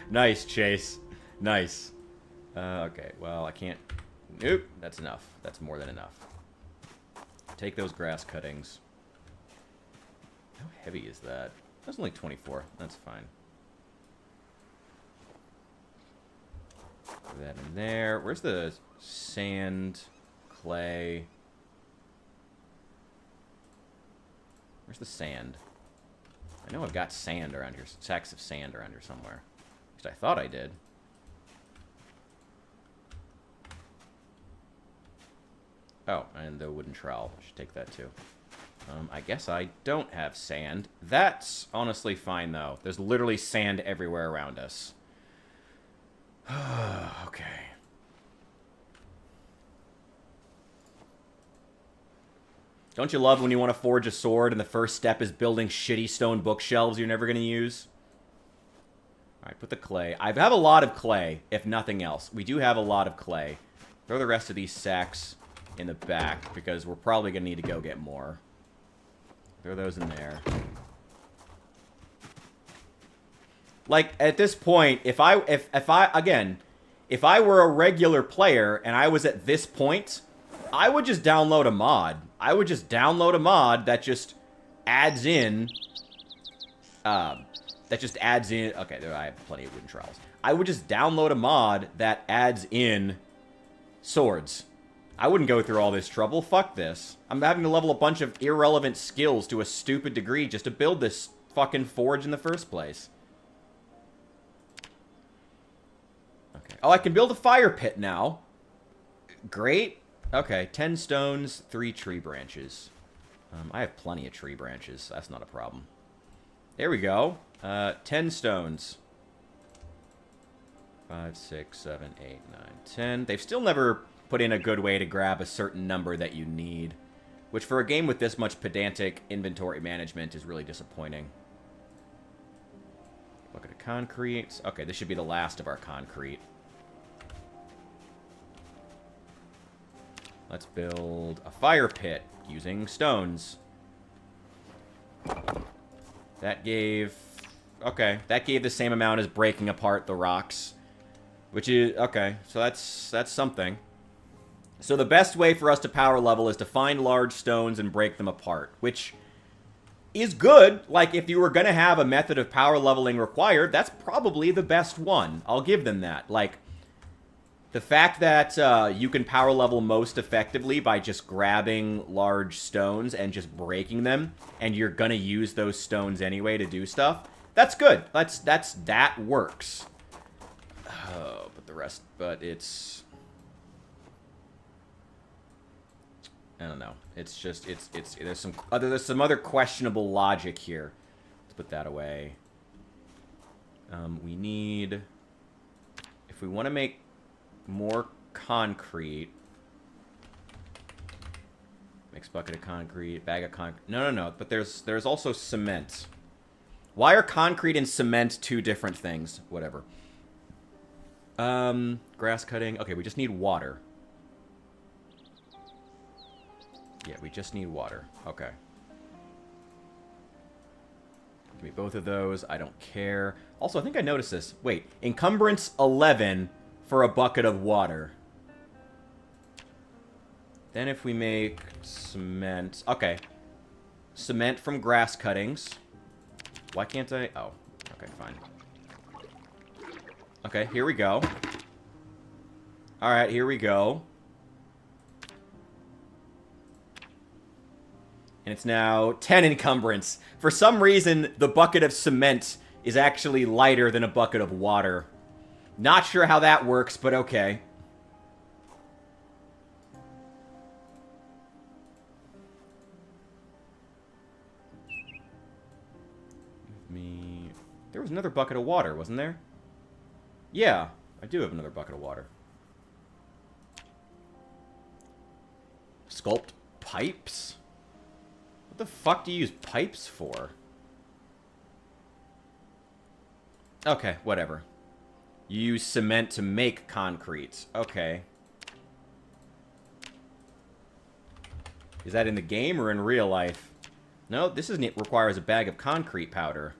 Nice, Chase. Nice. Okay, well, I can't... Nope, that's enough. That's more than enough. Take those grass cuttings. How heavy is that? That's only 24. That's fine. Put that in there. Where's the sand... Clay. Where's the sand? I know I've got sand around here. Sacks of sand around here somewhere. At least I thought I did. Oh, and the wooden trowel. I should take that too. I guess I don't have sand. That's honestly fine, though. There's literally sand everywhere around us. Okay. Don't you love when you want to forge a sword and the first step is building shitty stone bookshelves you're never going to use? Alright, put the clay. I have a lot of clay, if nothing else. We do have a lot of clay. Throw the rest of these sacks in the back, because we're probably going to need to go get more. Throw those in there. Like, at this point, if I were a regular player and I was at this point, I would just download a mod. I would just download a mod that just adds in, okay, I have plenty of wooden trowels. I would just download a mod that adds in swords. I wouldn't go through all this trouble. Fuck this. I'm having to level a bunch of irrelevant skills to a stupid degree just to build this fucking forge in the first place. Okay. Oh, I can build a fire pit now. Great. Okay, 10 stones, 3 tree branches. I have plenty of tree branches. That's not a problem. There we go. 10 stones. 5, 6, 7, 8, 9, 10. They've still never put in a good way to grab a certain number that you need, which for a game with this much pedantic inventory management is really disappointing. Bucket of concrete. Okay, this should be the last of our concrete. Let's build a fire pit using stones. That gave... Okay, that gave the same amount as breaking apart the rocks. Which is... Okay, so that's something. So the best way for us to power level is to find large stones and break them apart. Which is good. Like, if you were going to have a method of power leveling required, that's probably the best one. I'll give them that. Like, the fact that you can power level most effectively by just grabbing large stones and just breaking them, and you're going to use those stones anyway to do stuff, that's good. That works. Oh, but the rest... But it's... I don't know. It's just... There's some other questionable logic here. Let's put that away. We need... If we want to make more concrete... Mixed bucket of concrete, bag of concrete... No. But there's also cement. Why are concrete and cement two different things? Whatever. Grass cutting. Okay, we just need water. Yeah, we just need water. Okay. Give me both of those. I don't care. Also, I think I noticed this. Wait, encumbrance 11 for a bucket of water. Then if we make cement... Okay. Cement from grass cuttings. Why can't I... Oh, okay, fine. Okay, here we go. Alright, here we go. And it's now 10 encumbrance. For some reason, the bucket of cement is actually lighter than a bucket of water. Not sure how that works, but okay. There was another bucket of water, wasn't there? Yeah, I do have another bucket of water. Sculpt pipes? What the fuck do you use pipes for? Okay, whatever. You use cement to make concrete. Okay. Is that in the game or in real life? No, this requires a bag of concrete powder.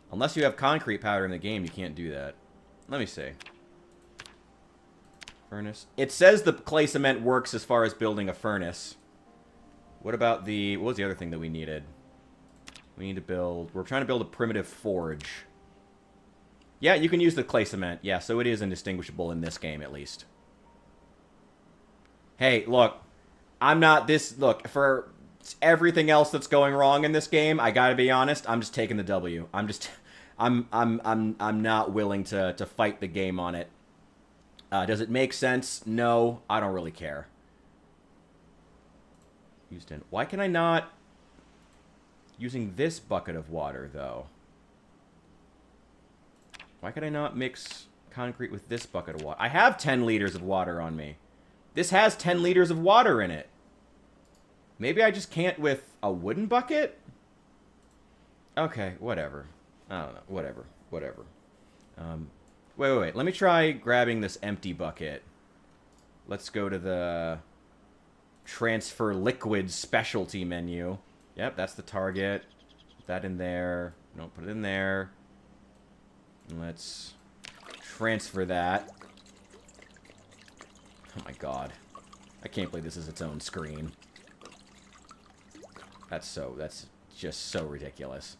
Unless you have concrete powder in the game, you can't do that. Let me see. Furnace. It says the clay cement works as far as building a furnace. What about the... What was the other thing that we needed? We need to build... We're trying to build a primitive forge. Yeah, you can use the clay cement. Yeah, so it is indistinguishable in this game, at least. Hey, look. I'm not this... Look, for everything else that's going wrong in this game, I gotta be honest, I'm just taking the W. I'm not willing to fight the game on it. Does it make sense? No, I don't really care. Houston. Why can I not... Using this bucket of water, though. Why can I not mix concrete with this bucket of water? I have 10 liters of water on me. This has 10 liters of water in it. Maybe I just can't with a wooden bucket? Okay, whatever. I don't know. Whatever. Whatever. Wait. Let me try grabbing this empty bucket. Let's go to the transfer liquid specialty menu. Yep, that's the target. Put that in there. No, put it in there. And let's transfer that. Oh my god. I can't believe this is its own screen. That's just so ridiculous.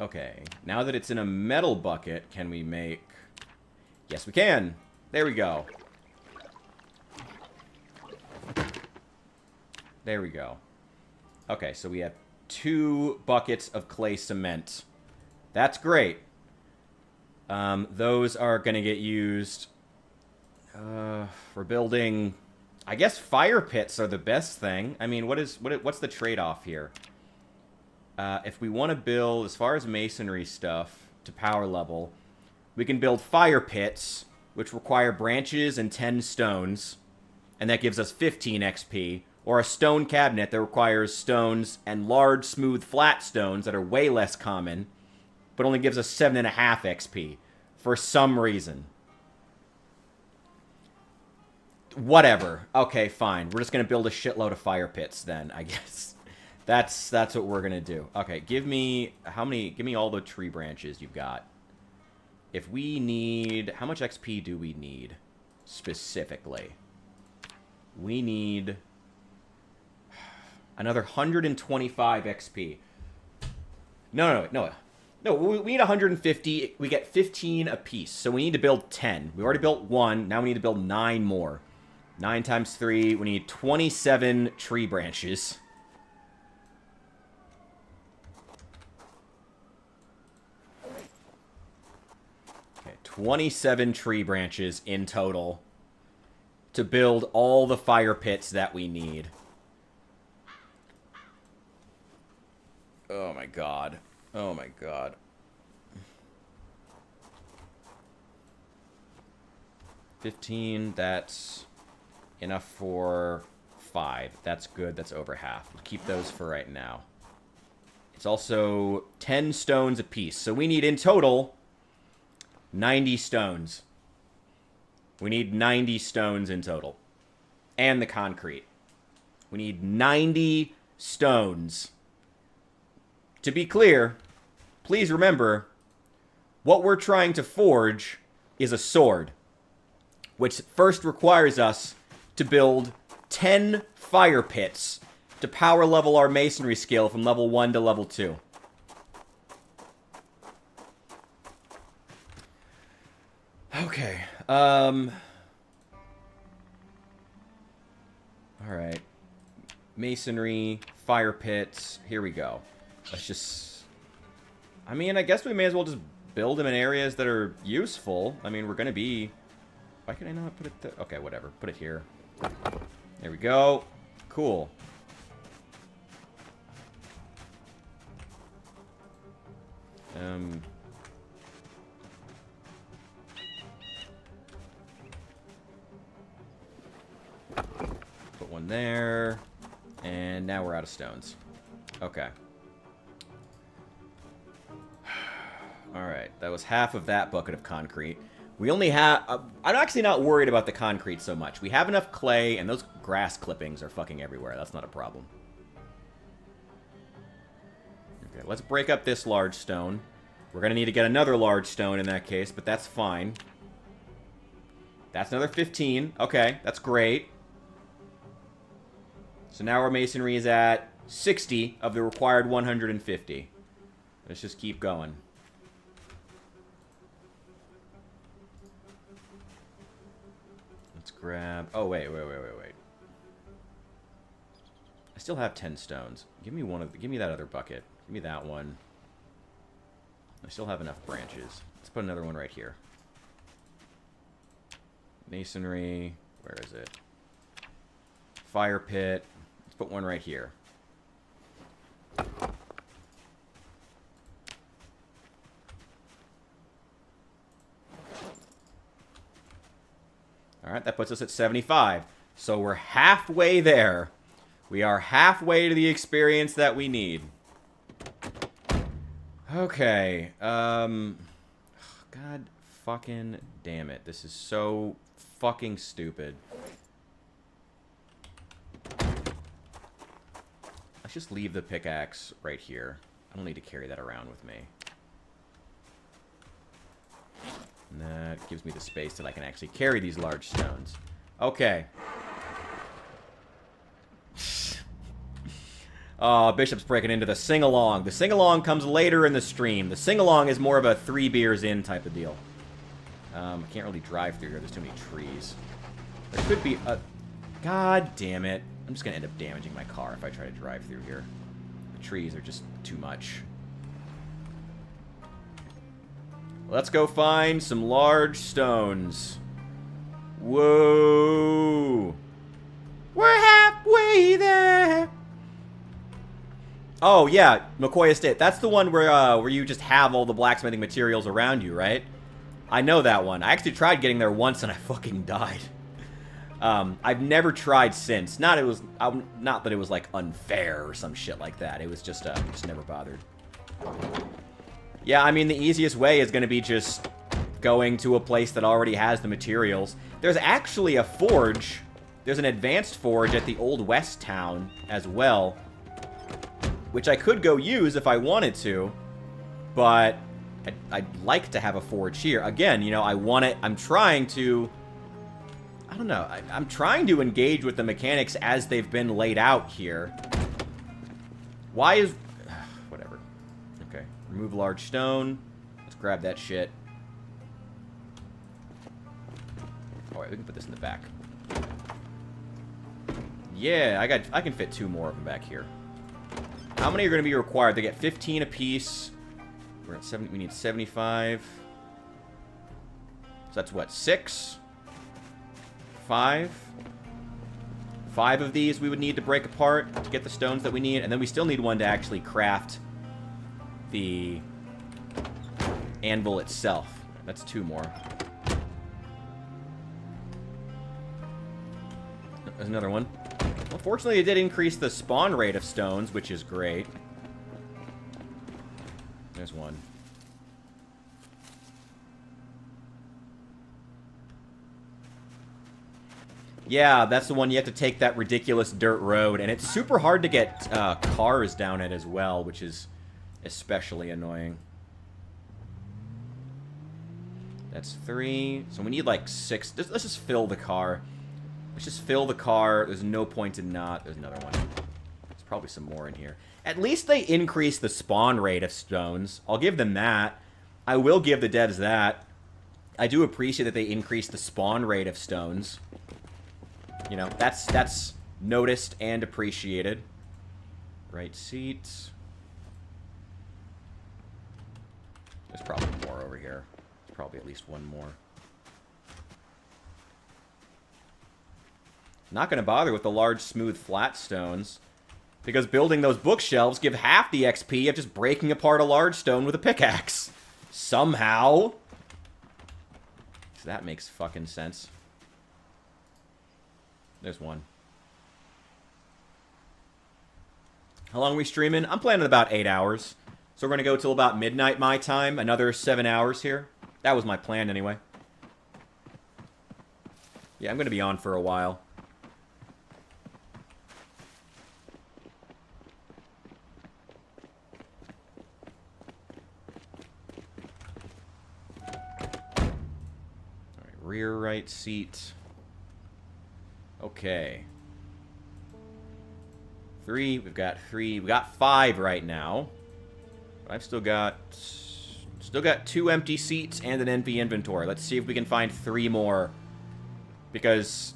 Okay, now that it's in a metal bucket, can we make... Yes, we can! There we go. There we go. Okay, so we have 2 buckets of clay cement. That's great. Those are going to get used for building... I guess fire pits are the best thing. I mean, what's the trade-off here? If we want to build, as far as masonry stuff, to power level, we can build fire pits, which require branches and 10 stones, and that gives us 15 XP, or a stone cabinet that requires stones and large, smooth, flat stones that are way less common, but only gives us 7.5 XP, for some reason. Whatever. Okay, fine. We're just going to build a shitload of fire pits, then, I guess. That's what we're gonna do. Okay, give me all the tree branches you've got. If we need, how much XP do we need specifically? We need another 125 XP. No, we need 150. We get 15 apiece, so we need to build 10. We already built 1. Now we need to build 9 more. 9 times 3. We need 27 tree branches. Okay, 27 tree branches in total to build all the fire pits that we need. Oh my god. Oh my god. $15, that's enough for 5. That's good, that's over half. We'll keep those for right now. It's also 10 stones apiece. So we need, in total, 90 stones. We need 90 stones in total. And the concrete. We need 90 stones. To be clear, please remember, what we're trying to forge is a sword, which first requires us to build 10 fire pits to power level our masonry skill from level 1 to level 2. Okay, alright. Masonry, fire pits, here we go. Let's just... I mean, I guess we may as well just build them in areas that are useful. I mean, we're gonna be... Why can I not put it there? Okay, whatever. Put it here. There we go. Cool. Put one there. And now we're out of stones. Okay. Alright, that was half of that bucket of concrete. We only have... I'm actually not worried about the concrete so much. We have enough clay, and those grass clippings are fucking everywhere. That's not a problem. Okay, let's break up this large stone. We're going to need to get another large stone in that case, but that's fine. That's another 15. Okay, that's great. So now our masonry is at 60 of the required 150. Let's just keep going. Let's grab... Oh, wait. I still have 10 stones. Give me one of... Give me that other bucket. Give me that one. I still have enough branches. Let's put another one right here. Masonry. Where is it? Fire pit. Let's put one right here. All right, that puts us at 75. So we're halfway there. We are halfway to the experience that we need. Okay. God fucking damn it. This is so fucking stupid. Let's just leave the pickaxe right here. I don't need to carry that around with me. And that gives me the space that I can actually carry these large stones. Okay. Oh, Bishop's breaking into the sing-along. The sing-along comes later in the stream. The sing-along is more of a 3 beers in type of deal. I can't really drive through here. There's too many trees. There could be a... God damn it. I'm just going to end up damaging my car if I try to drive through here. The trees are just too much. Let's go find some large stones. Whoa. We're halfway there. Oh, yeah, McCoy Estate. That's the one where you just have all the blacksmithing materials around you, right? I know that one. I actually tried getting there once and I fucking died. I've never tried since. Not that it was like unfair or some shit like that. It was just never bothered. Yeah, I mean, the easiest way is going to be just going to a place that already has the materials. There's actually a forge. There's an advanced forge at the Old West town as well, which I could go use if I wanted to, but I'd like to have a forge here. Again, you know, I'm trying to... I don't know. I'm trying to engage with the mechanics as they've been laid out here. Why is... whatever. Okay. Remove large stone. Let's grab that shit. Alright, we can put this in the back. Yeah, I can fit 2 more of them back here. How many are going to be required? They get 15 apiece. We're at 70. We need 75. So that's what? 6? 5? 5 of these we would need to break apart to get the stones that we need. And then we still need one to actually craft the anvil itself. That's 2 more. There's another one. Well, fortunately, it did increase the spawn rate of stones, which is great. There's one. Yeah, that's the one you have to take that ridiculous dirt road, and it's super hard to get cars down it as well, which is especially annoying. That's 3. So we need like 6. Let's just fill the car. Let's just fill the car. There's no point in not. There's another one. There's probably some more in here. At least they increase the spawn rate of stones. I'll give them that. I will give the devs that. I do appreciate that they increased the spawn rate of stones. You know, that's noticed and appreciated. Right seats. There's probably more over here. There's probably at least one more. Not going to bother with the large, smooth, flat stones, because building those bookshelves give half the XP of just breaking apart a large stone with a pickaxe. Somehow. So that makes fucking sense. There's one. How long are we streaming? I'm planning about 8 hours. So we're going to go till about midnight my time. Another 7 hours here. That was my plan anyway. Yeah, I'm going to be on for a while. Rear right seat. Okay. 3. We've got 3. We've got 5 right now. But I've still got 2 empty seats and an empty inventory. Let's see if we can find 3 more. Because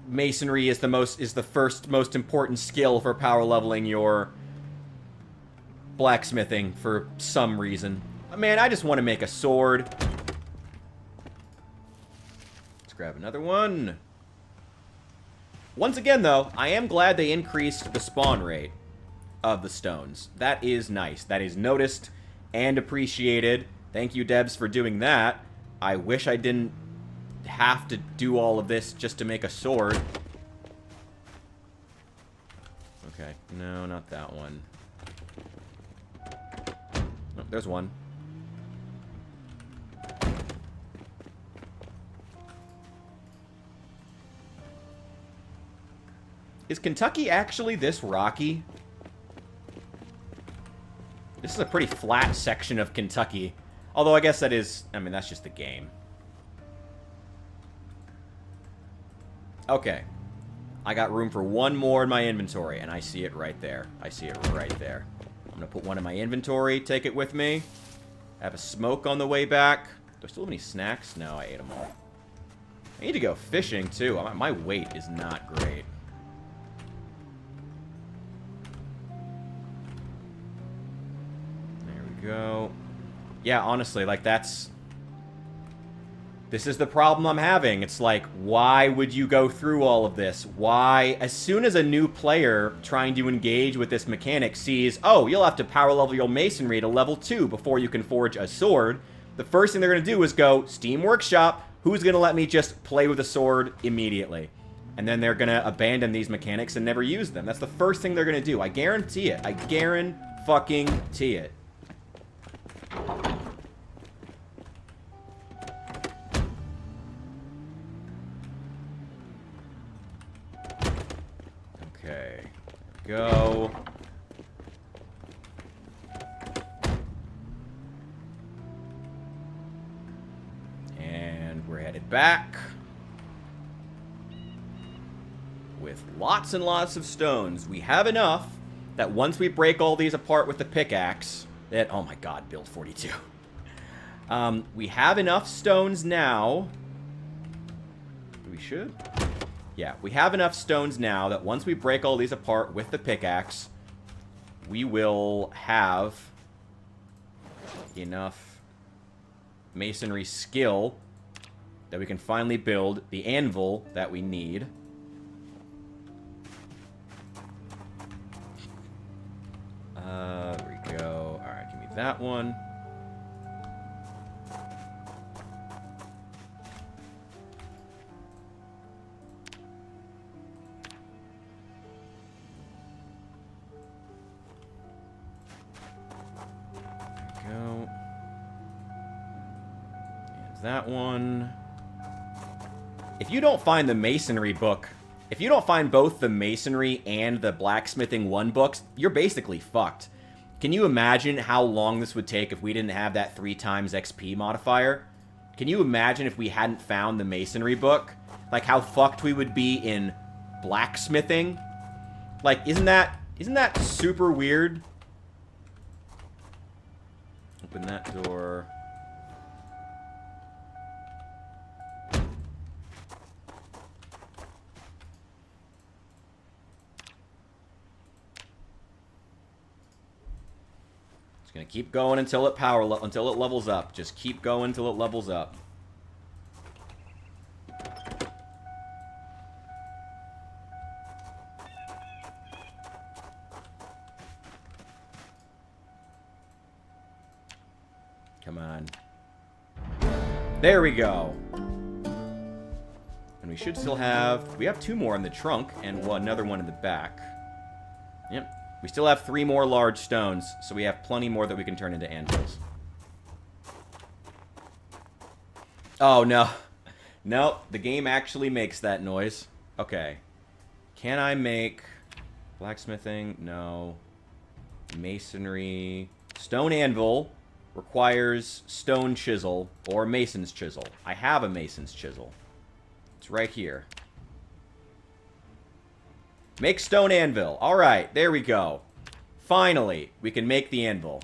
masonry is the first most important skill for power leveling your blacksmithing for some reason. Man, I just want to make a sword. Grab another one. Once again, though, I am glad they increased the spawn rate of the stones. That is nice. That is noticed and appreciated. Thank you, devs, for doing that. I wish I didn't have to do all of this just to make a sword. Okay, no, not that one. Oh, there's one. Is Kentucky actually this rocky? This is a pretty flat section of Kentucky. Although I guess that is... I mean, that's just the game. Okay. I got room for one more in my inventory, and I see it right there. I see it right there. I'm going to put one in my inventory, take it with me. Have a smoke on the way back. Do I still have any snacks? No, I ate them all. I need to go fishing, too. My weight is not great. Go. Yeah, honestly, like, this is the problem I'm having. It's like, why would you go through all of this? Why, as soon as a new player trying to engage with this mechanic sees, oh, you'll have to power level your masonry to level 2 before you can forge a sword, the first thing they're going to do is go, Steam Workshop, who's going to let me just play with a sword immediately? And then they're going to abandon these mechanics and never use them. That's the first thing they're going to do. I guarantee it. I guarantee it. Okay, go. And we're headed back with lots and lots of stones. We have enough that once we break all these apart with the pickaxe, that, oh my god, build 42. We have enough stones now. We should. Yeah, we have enough stones now that once we break all these apart with the pickaxe, we will have enough masonry skill that we can finally build the anvil that we need. There we go. Alright, give me that one. Go. And that one. If you don't find the masonry book, if you don't find both the masonry and the blacksmithing 1 books, you're basically fucked. Can you imagine how long this would take if we didn't have that 3 times XP modifier? Can you imagine if we hadn't found the masonry book? Like how fucked we would be in blacksmithing? Like, isn't that super weird? Open that door. It's gonna keep going until it until it levels up. Just keep going until it levels up. Come on. There we go. And we should still have... We have 2 more in the trunk and another one in the back. Yep. We still have 3 more large stones, so we have plenty more that we can turn into anvils. Oh, no. No, the game actually makes that noise. Okay. Can I make... Blacksmithing? No. Masonry. Stone anvil requires stone chisel or mason's chisel. I have a mason's chisel. It's right here. Make stone anvil. Alright, there we go. Finally, we can make the anvil.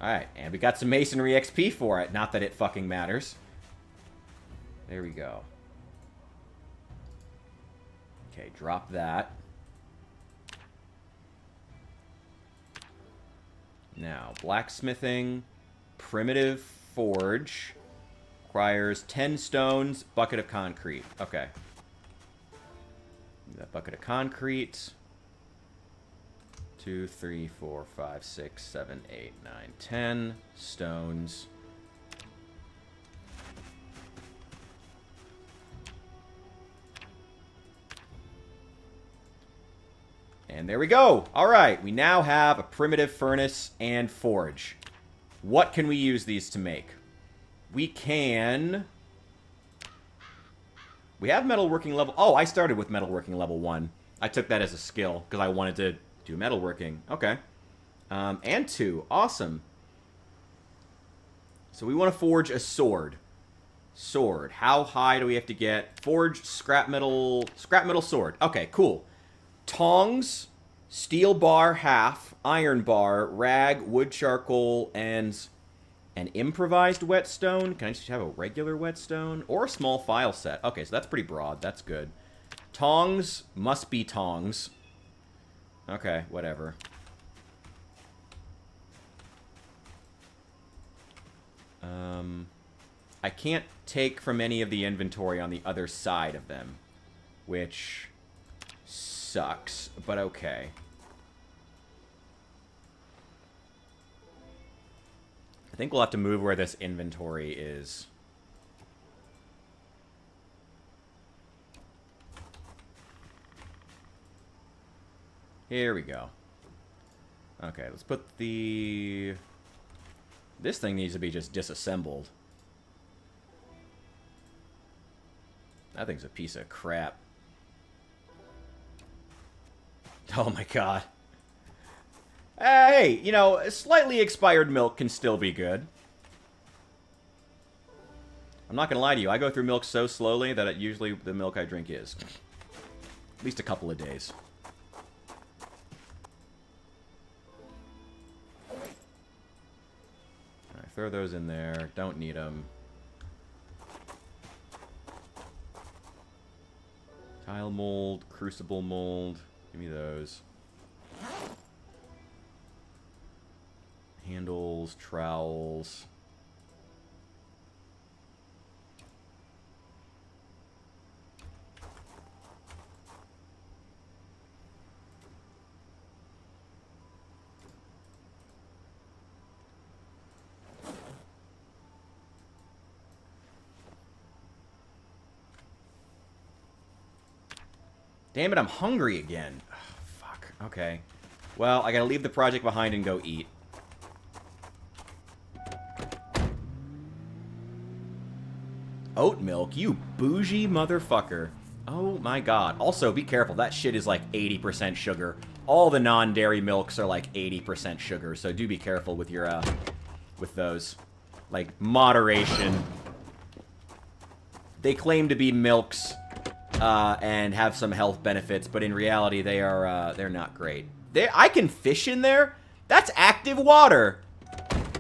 Alright, and we got some masonry XP for it. Not that it fucking matters. There we go. Okay, drop that. Now, blacksmithing, primitive forge, requires 10 stones, bucket of concrete. Okay. That bucket of concrete. 2, 3, 4, 5, 6, 7, 8, 9, 10 stones. And there we go. All right, we now have a primitive furnace and forge. What can we use these to make? We can... We have metalworking level... Oh, I started with metalworking level 1. I took that as a skill because I wanted to do metalworking. Okay. And 2. Awesome. So we want to forge a sword. Sword. How high do we have to get? Forged scrap metal sword. Okay, cool. Tongs, steel bar half, iron bar, rag, wood charcoal, and an improvised whetstone. Can I just have a regular whetstone? Or a small file set. Okay, so that's pretty broad. That's good. Tongs must be tongs. Okay, whatever. I can't take from any of the inventory on the other side of them, which sucks, but okay. I think we'll have to move where this inventory is. Here we go. Okay, let's put the... This thing needs to be just disassembled. That thing's a piece of crap. Oh my god. Hey, you know, slightly expired milk can still be good. I'm not gonna lie to you, I go through milk so slowly that usually the milk I drink is. At least a couple of days. Alright, throw those in there. Don't need them. Tile mold, crucible mold. Give me those. Handles, trowels. Damn it, I'm hungry again. Oh, fuck. Okay. Well, I gotta leave the project behind and go eat. Oat milk? You bougie motherfucker. Oh my god. Also, be careful. That shit is like 80% sugar. All the non-dairy milks are like 80% sugar, so do be careful with your, with those. Like, moderation. They claim to be milks, and have some health benefits, but in reality, they are, they're not great. I can fish in there? That's active water!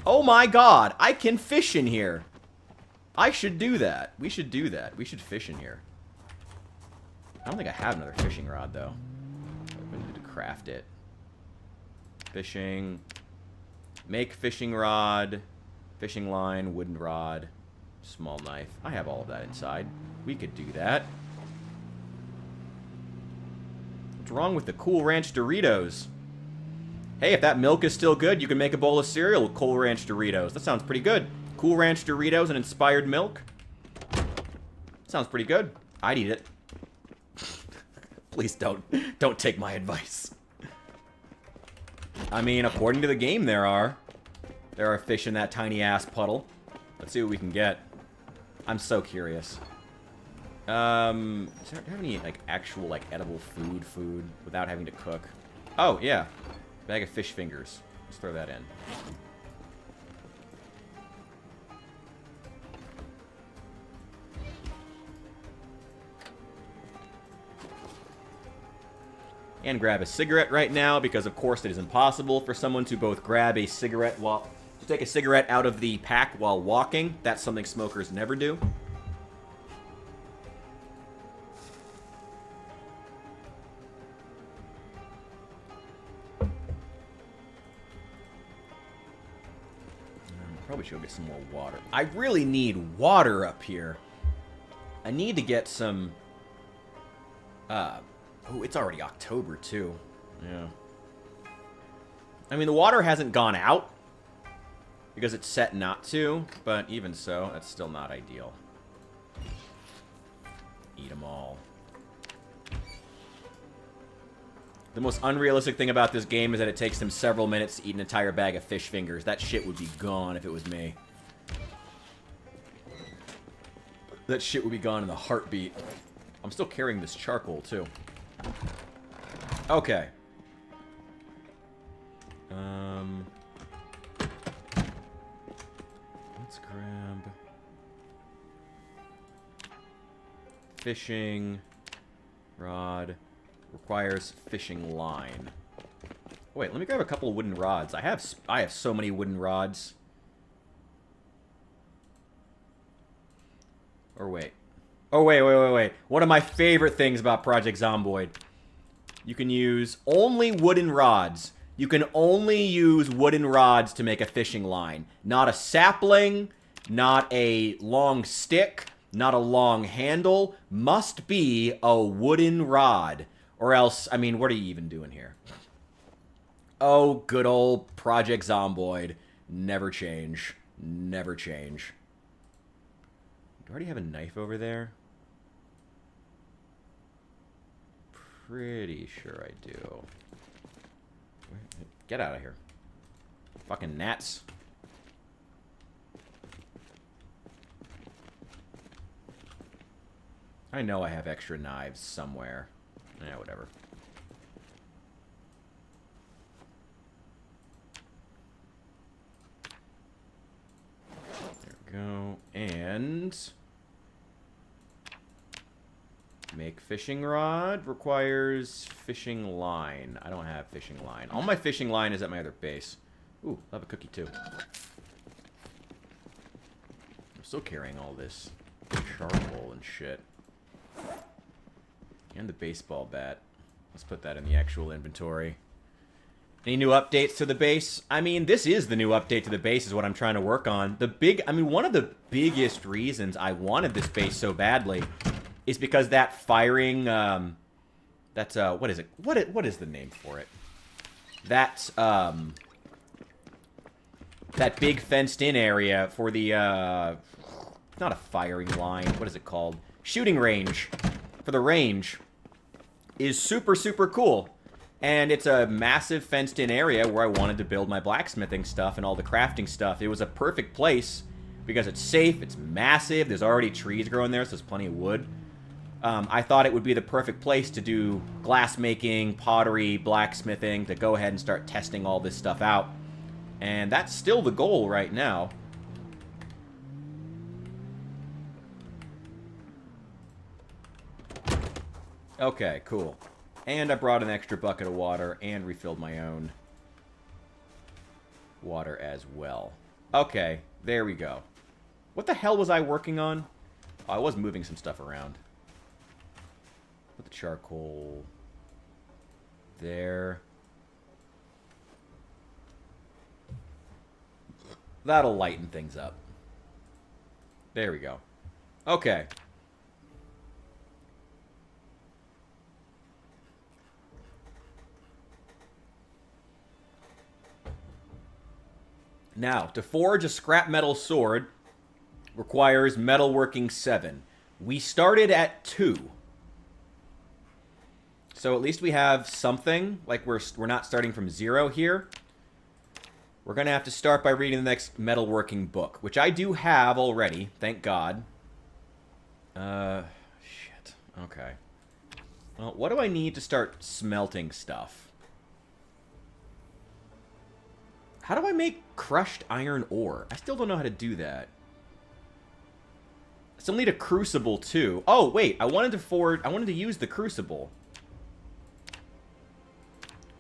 Oh my god, I can fish in here. I should do that. We should do that. We should fish in here. I don't think I have another fishing rod, though. I need to craft it. Fishing. Make fishing rod. Fishing line. Wooden rod. Small knife. I have all of that inside. We could do that. What's wrong with the Cool Ranch Doritos? Hey, if that milk is still good, you can make a bowl of cereal with Cool Ranch Doritos. That sounds pretty good. Cool Ranch Doritos and inspired milk. Sounds pretty good. I'd eat it. Please don't take my advice. I mean, according to the game, there are fish in that tiny ass puddle. Let's see what we can get. I'm so curious. Do you have any like actual like edible food without having to cook? Oh yeah, bag of fish fingers. Let's throw that in. And grab a cigarette right now, because of course it is impossible for someone to both grab a cigarette to take a cigarette out of the pack while walking. That's something smokers never do. Probably should go get some more water. I really need water up here. I need to get some... Oh, it's already October, too. Yeah. I mean, the water hasn't gone out because it's set not to, but even so, that's still not ideal. Eat them all. The most unrealistic thing about this game is that it takes them several minutes to eat an entire bag of fish fingers. That shit would be gone if it was me. That shit would be gone in a heartbeat. I'm still carrying this charcoal, too. Okay. Let's grab... Fishing... Rod... Requires fishing line. Wait, let me grab a couple of wooden rods. I have so many wooden rods. Or wait. Oh, wait. One of my favorite things about Project Zomboid. You can use only wooden rods. You can only use wooden rods to make a fishing line. Not a sapling, not a long stick, not a long handle. Must be a wooden rod. Or else, I mean, what are you even doing here? Oh, good old Project Zomboid. Never change. Never change. Do I already have a knife over there? Pretty sure I do. Get out of here. Fucking gnats. I know I have extra knives somewhere. Yeah, whatever. There we go. And... make fishing rod requires fishing line. I don't have fishing line. All my fishing line is at my other base. Ooh, I'll have a cookie too. I'm still carrying all this charcoal and shit. And the baseball bat. Let's put that in the actual inventory. Any new updates to the base? I mean, this is the new update to the base is what I'm trying to work on. One of the biggest reasons I wanted this base so badly is because that firing, what is it? What is the name for it? That's, that big fenced-in area for the, not a firing line. What is it called? Shooting range. For the range is super, super cool. And it's a massive fenced-in area where I wanted to build my blacksmithing stuff and all the crafting stuff. It was a perfect place because it's safe, it's massive, there's already trees growing there, so there's plenty of wood. I thought it would be the perfect place to do glass making, pottery, blacksmithing, to go ahead and start testing all this stuff out. And that's still the goal right now. Okay, cool. And I brought an extra bucket of water and refilled my own water as well. Okay, there we go. What the hell was I working on? Oh, I was moving some stuff around. Put the charcoal there. That'll lighten things up. There we go. Okay. Now, to forge a scrap metal sword requires metalworking 7. We started at 2. So at least we have something. Like we're not starting from 0 here. We're going to have to start by reading the next metalworking book, which I do have already, thank God. Shit. Okay. Well, what do I need to start smelting stuff? How do I make crushed iron ore? I still don't know how to do that. I still need a crucible too. Oh, wait, I wanted to use the crucible.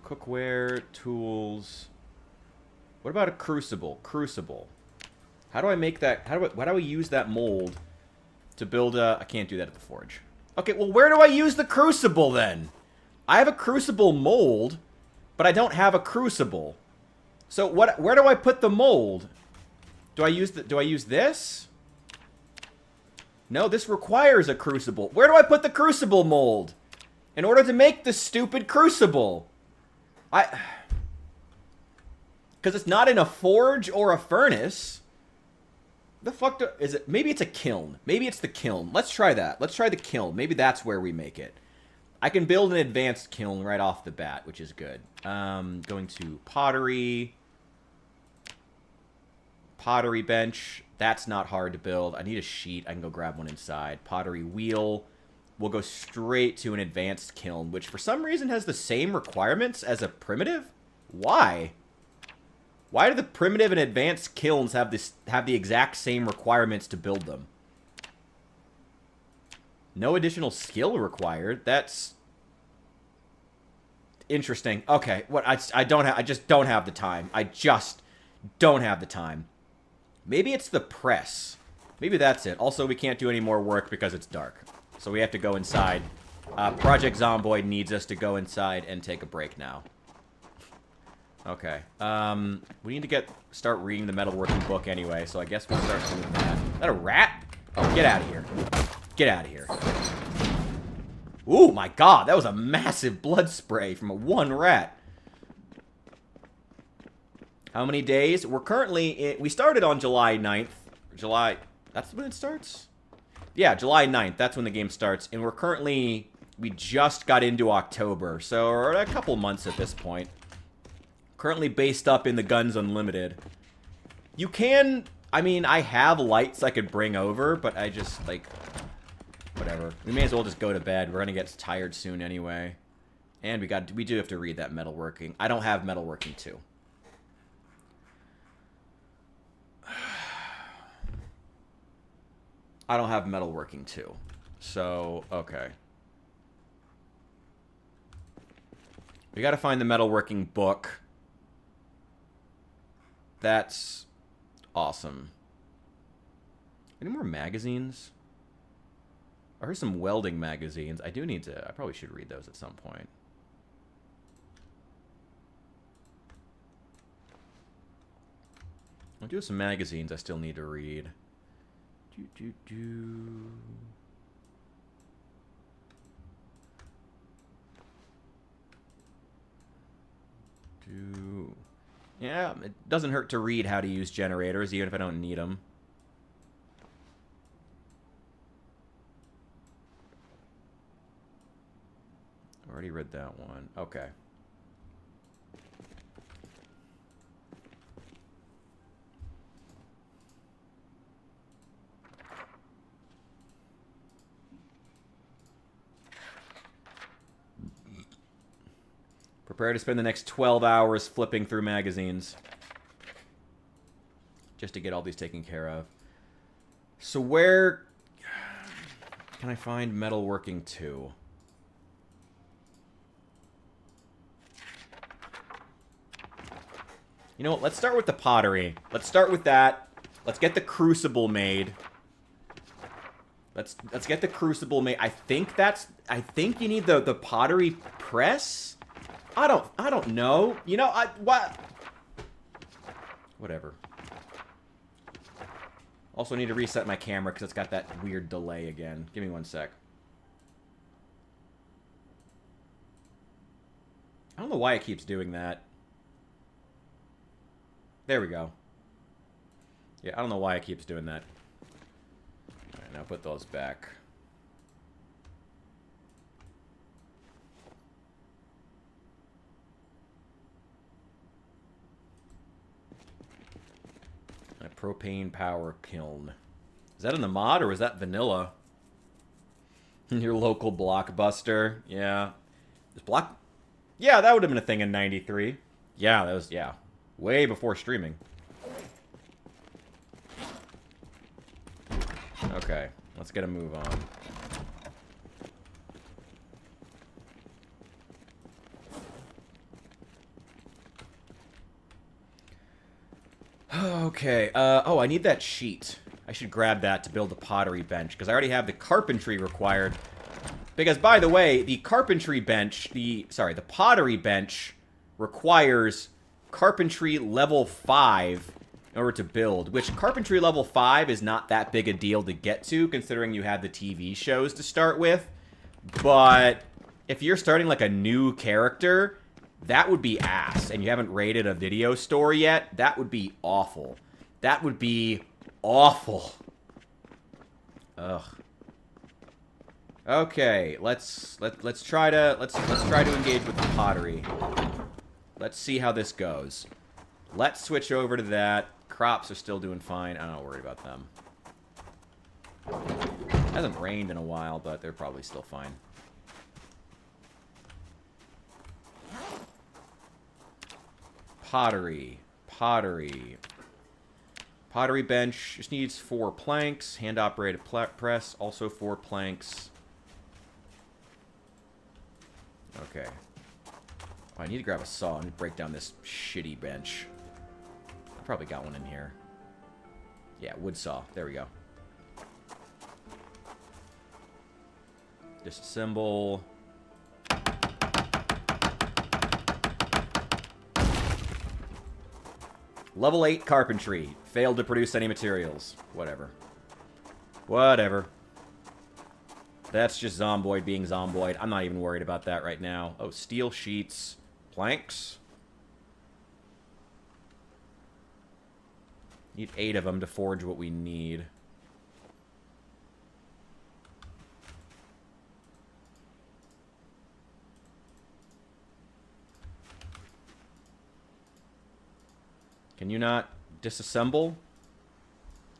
Cookware, tools. What about a crucible? Crucible. How do I make that? How do I use that mold to build a... I can't do that at the forge. Okay, well, where do I use the crucible then? I have a crucible mold, but I don't have a crucible. So where do I put the mold? Do I use this? No, this requires a crucible. Where do I put the crucible mold? In order to make the stupid crucible. Because it's not in a forge or a furnace. The fuck is it? Maybe it's a kiln. Maybe it's the kiln. Let's try that. Let's try the kiln. Maybe that's where we make it. I can build an advanced kiln right off the bat, which is good. Going to pottery. Pottery bench. That's not hard to build. I need a sheet. I can go grab one inside. Pottery wheel. We'll go straight to an advanced kiln, which for some reason has the same requirements as a primitive. Why? Why do the primitive and advanced kilns have the exact same requirements to build them? No additional skill required. That's interesting. Okay, what I just don't have the time. I just don't have the time. Maybe it's the press. Maybe that's it. Also, we can't do any more work because it's dark. So we have to go inside. Project Zomboid needs us to go inside and take a break now. Okay. We need to start reading the metalworking book anyway, so I guess we'll start doing that. Is that a rat? Oh, get out of here. Get out of here. Ooh, my god, that was a massive blood spray from one rat. How many days? We're currently... we started on July 9th. That's when it starts? Yeah, July 9th. That's when the game starts. And we're currently... We just got into October, so we're a couple months at this point. Currently based up in the Guns Unlimited. You can... I mean, I have lights I could bring over, but I just, like... Whatever. We may as well just go to bed. We're gonna get tired soon anyway. And we do have to read that metalworking. I don't have metalworking 2. I don't have metalworking 2. So, okay. We gotta find the metalworking book. That's awesome. Any more magazines? I heard some welding magazines. I probably should read those at some point. I do have some magazines I still need to read. Yeah, it doesn't hurt to read how to use generators, even if I don't need them. Already read that one. Okay. Prepare to spend the next 12 hours flipping through magazines. Just to get all these taken care of. So where can I find metalworking 2? You know what? Let's start with the pottery. Let's start with that. Let's get the crucible made. Let's get the crucible made. I think you need the pottery press. I don't know. You know, whatever. Also need to reset my camera because it's got that weird delay again. Give me one sec. I don't know why it keeps doing that. There we go. Yeah, I don't know why it keeps doing that. Alright, now put those back. A propane power kiln. Is that in the mod, or was that vanilla? Your local Blockbuster. Yeah. Yeah, that would have been a thing in 93. Yeah, that was... Yeah. Way before streaming. Okay, let's get a move on. Okay, oh, I need that sheet. I should grab that to build the pottery bench, because I already have the carpentry required. Because, by the way, the carpentry bench, the pottery bench requires carpentry level 5 in order to build, which carpentry level 5 is not that big a deal to get to, considering you have the TV shows to start with. But if you're starting like a new character, That would be ass. And you haven't raided a video store yet? That would be awful. That would be awful. Ugh. Okay, let's try to engage with the pottery. Let's see how this goes. Let's switch over to that. Crops are still doing fine. I'm not worried about them. It hasn't rained in a while, but they're probably still fine. Pottery. Pottery. Pottery bench just needs 4 planks. Hand-operated press, also 4 planks. Okay. Oh, I need to grab a saw and break down this shitty bench. I probably got one in here. Yeah, wood saw. There we go. Disassemble. Level 8 carpentry. Failed to produce any materials. Whatever. Whatever. That's just Zomboid being Zomboid. I'm not even worried about that right now. Oh, steel sheets. Planks. Need 8 of them to forge what we need. Can you not disassemble?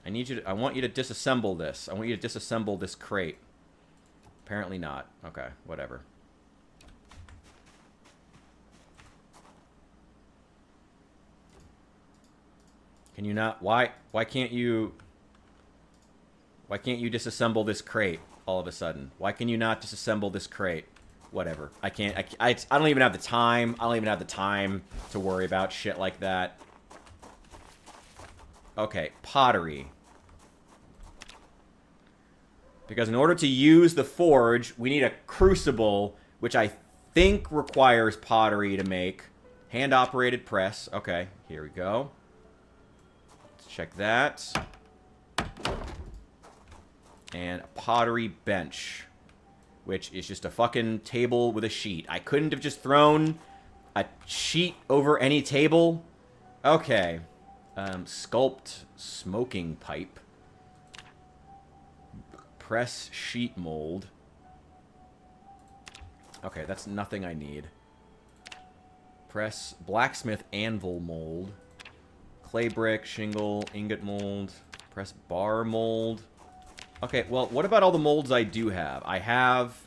I want you to disassemble this. I want you to disassemble this crate. Apparently not. Okay, whatever. Can you not? Why can't you disassemble this crate all of a sudden? Why can you not disassemble this crate? Whatever. I can't. I don't even have the time. I don't even have the time to worry about shit like that. Okay, pottery. Because in order to use the forge, we need a crucible, which I think requires pottery to make. Hand-operated press. Okay, here we go. Let's check that. And a pottery bench, which is just a fucking table with a sheet. I couldn't have just thrown a sheet over any table? Okay. Sculpt smoking pipe. Press sheet mold. Okay, that's nothing I need. Press blacksmith anvil mold. Clay brick, shingle, ingot mold. Press bar mold. Okay, well, what about all the molds I do have? I have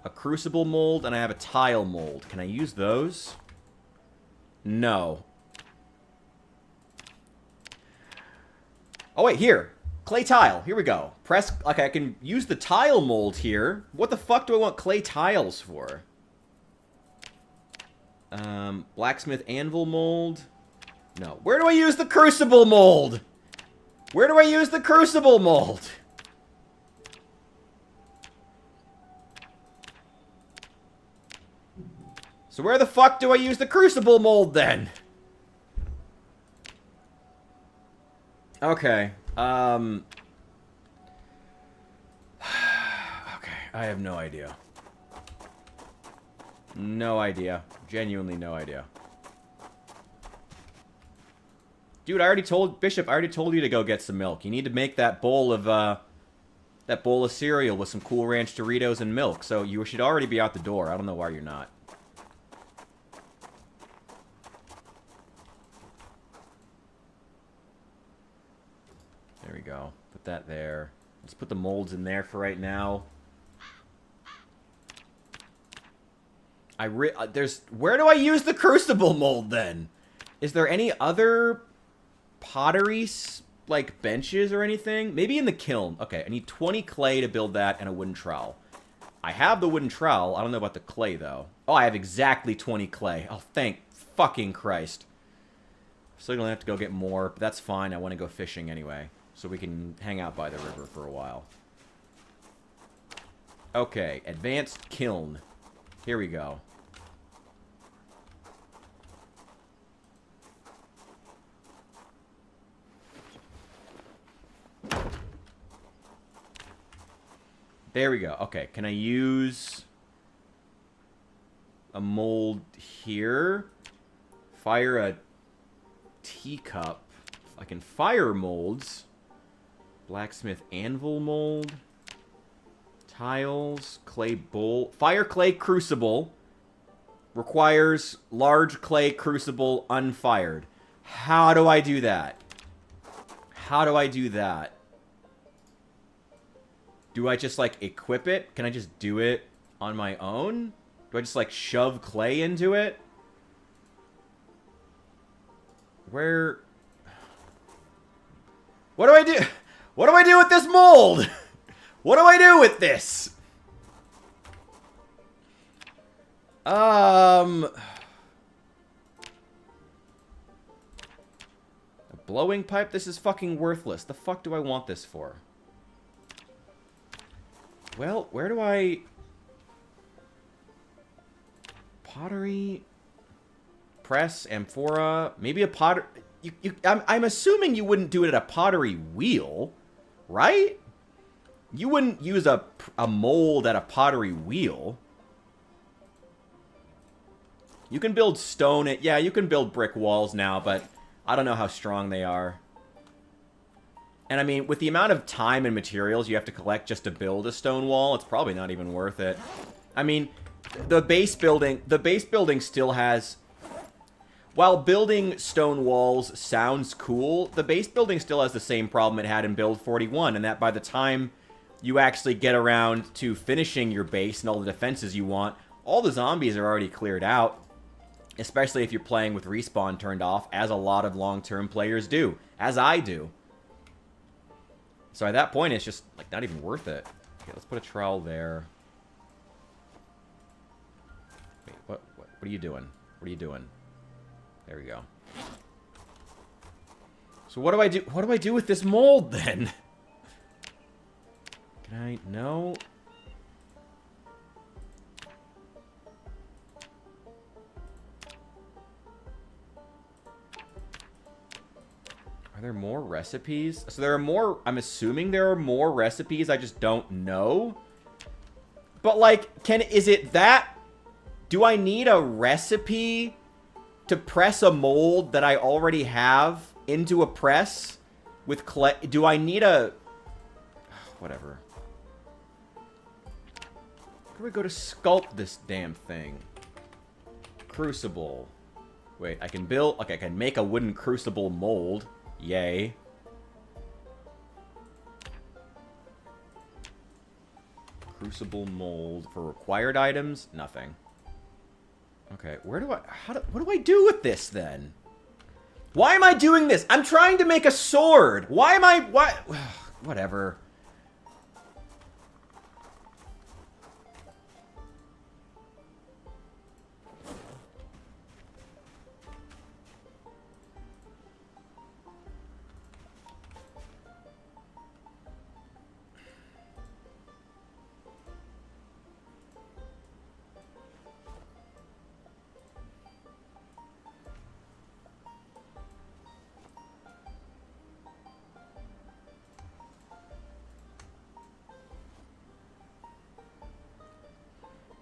a crucible mold and I have a tile mold. Can I use those? No. Oh, wait, here. Clay tile. Here we go. Press... Okay, I can use the tile mold here. What the fuck do I want clay tiles for? Blacksmith anvil mold. No. Where do I use the crucible mold? Where do I use the crucible mold? So where the fuck do I use the crucible mold then? Okay. Okay, I have no idea. No idea. Genuinely no idea. Dude, I already told Bishop, I already told you to go get some milk. You need to make that bowl of cereal with some Cool Ranch Doritos and milk. So you should already be out the door. I don't know why you're not. There we go. Put that there. Let's put the molds in there for right now. Where do I use the crucible mold then? Is there any other pottery like benches or anything? Maybe in the kiln. Okay, I need 20 clay to build that and a wooden trowel. I have the wooden trowel. I don't know about the clay though. Oh, I have exactly 20 clay. Oh, thank fucking Christ. Still gonna have to go get more, but that's fine. I want to go fishing anyway, so we can hang out by the river for a while. Okay, advanced kiln. Here we go. There we go. Okay, can I use... a mold here. Fire a teacup. I can fire molds. Blacksmith anvil mold. Tiles. Clay bowl. Fire clay crucible. Requires large clay crucible unfired. How do I do that? How do I do that? Do I just, like, equip it? Can I just do it on my own? Do I just, like, shove clay into it? Where... What do I do? What do I do with this mold? What do I do with this? A blowing pipe? This is fucking worthless. The fuck do I want this for? Well, where do I... Pottery... Press, amphora... Maybe a potter... I'm assuming you wouldn't do it at a pottery wheel, right? You wouldn't use a mold at a pottery wheel. You can build stone... Yeah, you can build brick walls now, but I don't know how strong they are. And I mean, with the amount of time and materials you have to collect just to build a stone wall, it's probably not even worth it. I mean, the base building still has... While building stone walls sounds cool, the base building still has the same problem it had in Build 41, and that by the time you actually get around to finishing your base and all the defenses you want, all the zombies are already cleared out. Especially if you're playing with respawn turned off, as a lot of long-term players do. As I do. So at that point, it's just, like, not even worth it. Okay, let's put a trowel there. Wait, what are you doing? What are you doing? There we go. So what do I do? What do I do with this mold, then? Can I... No... Are there more recipes? So there are more... I'm assuming there are more recipes. I just don't know. But, like, is it that... Do I need a recipe to press a mold that I already have into a press with clay? Do I need a... Whatever. Where do we go to sculpt this damn thing? Crucible. Wait, I can build... Okay, I can make a wooden crucible mold. Yay. Crucible mold for required items? Nothing. Okay, where do I... what do I do with this, then? Why am I doing this? I'm trying to make a sword! Why am I... Whatever.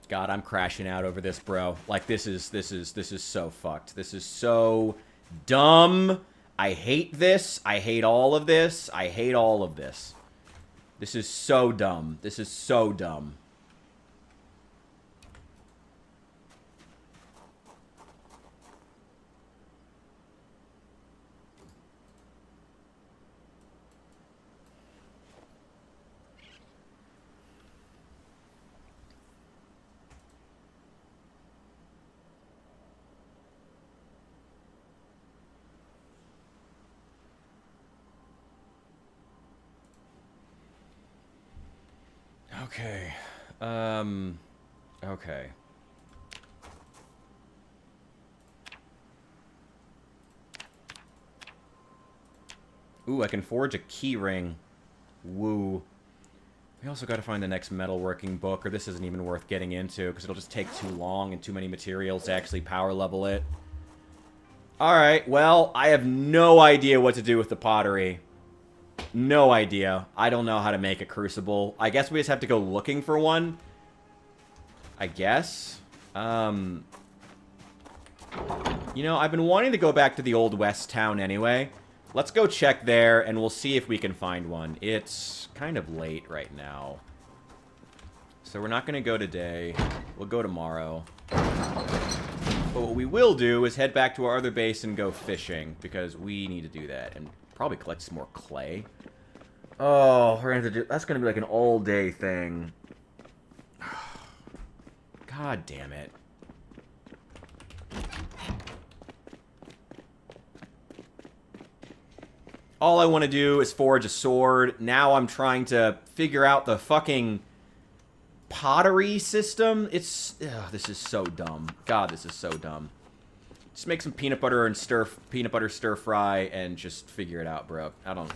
God, I'm crashing out over this, bro. Like, this is so fucked. This is so dumb. I hate this. I hate all of this. I hate all of this. This is so dumb. This is so dumb. Okay. Okay. Ooh, I can forge a key ring. Woo. We also got to find the next metalworking book, or this isn't even worth getting into, because it'll just take too long and too many materials to actually power level it. Alright, well, I have no idea what to do with the pottery. No idea. I don't know how to make a crucible. I guess we just have to go looking for one. I guess. Um, you know, I've been wanting to go back to the old West town anyway. Let's go check there, and we'll see if we can find one. It's kind of late right now. So we're not going to go today. We'll go tomorrow. But what we will do is head back to our other base and go fishing, because we need to do that. And probably collect some more clay. Oh, we're going to have to do... That's going to be like an all-day thing. God damn it. All I want to do is forge a sword. Now I'm trying to figure out the fucking pottery system. It's... Ugh, this is so dumb. God, this is so dumb. Just make some peanut butter and peanut butter stir fry and just figure it out, bro. I don't...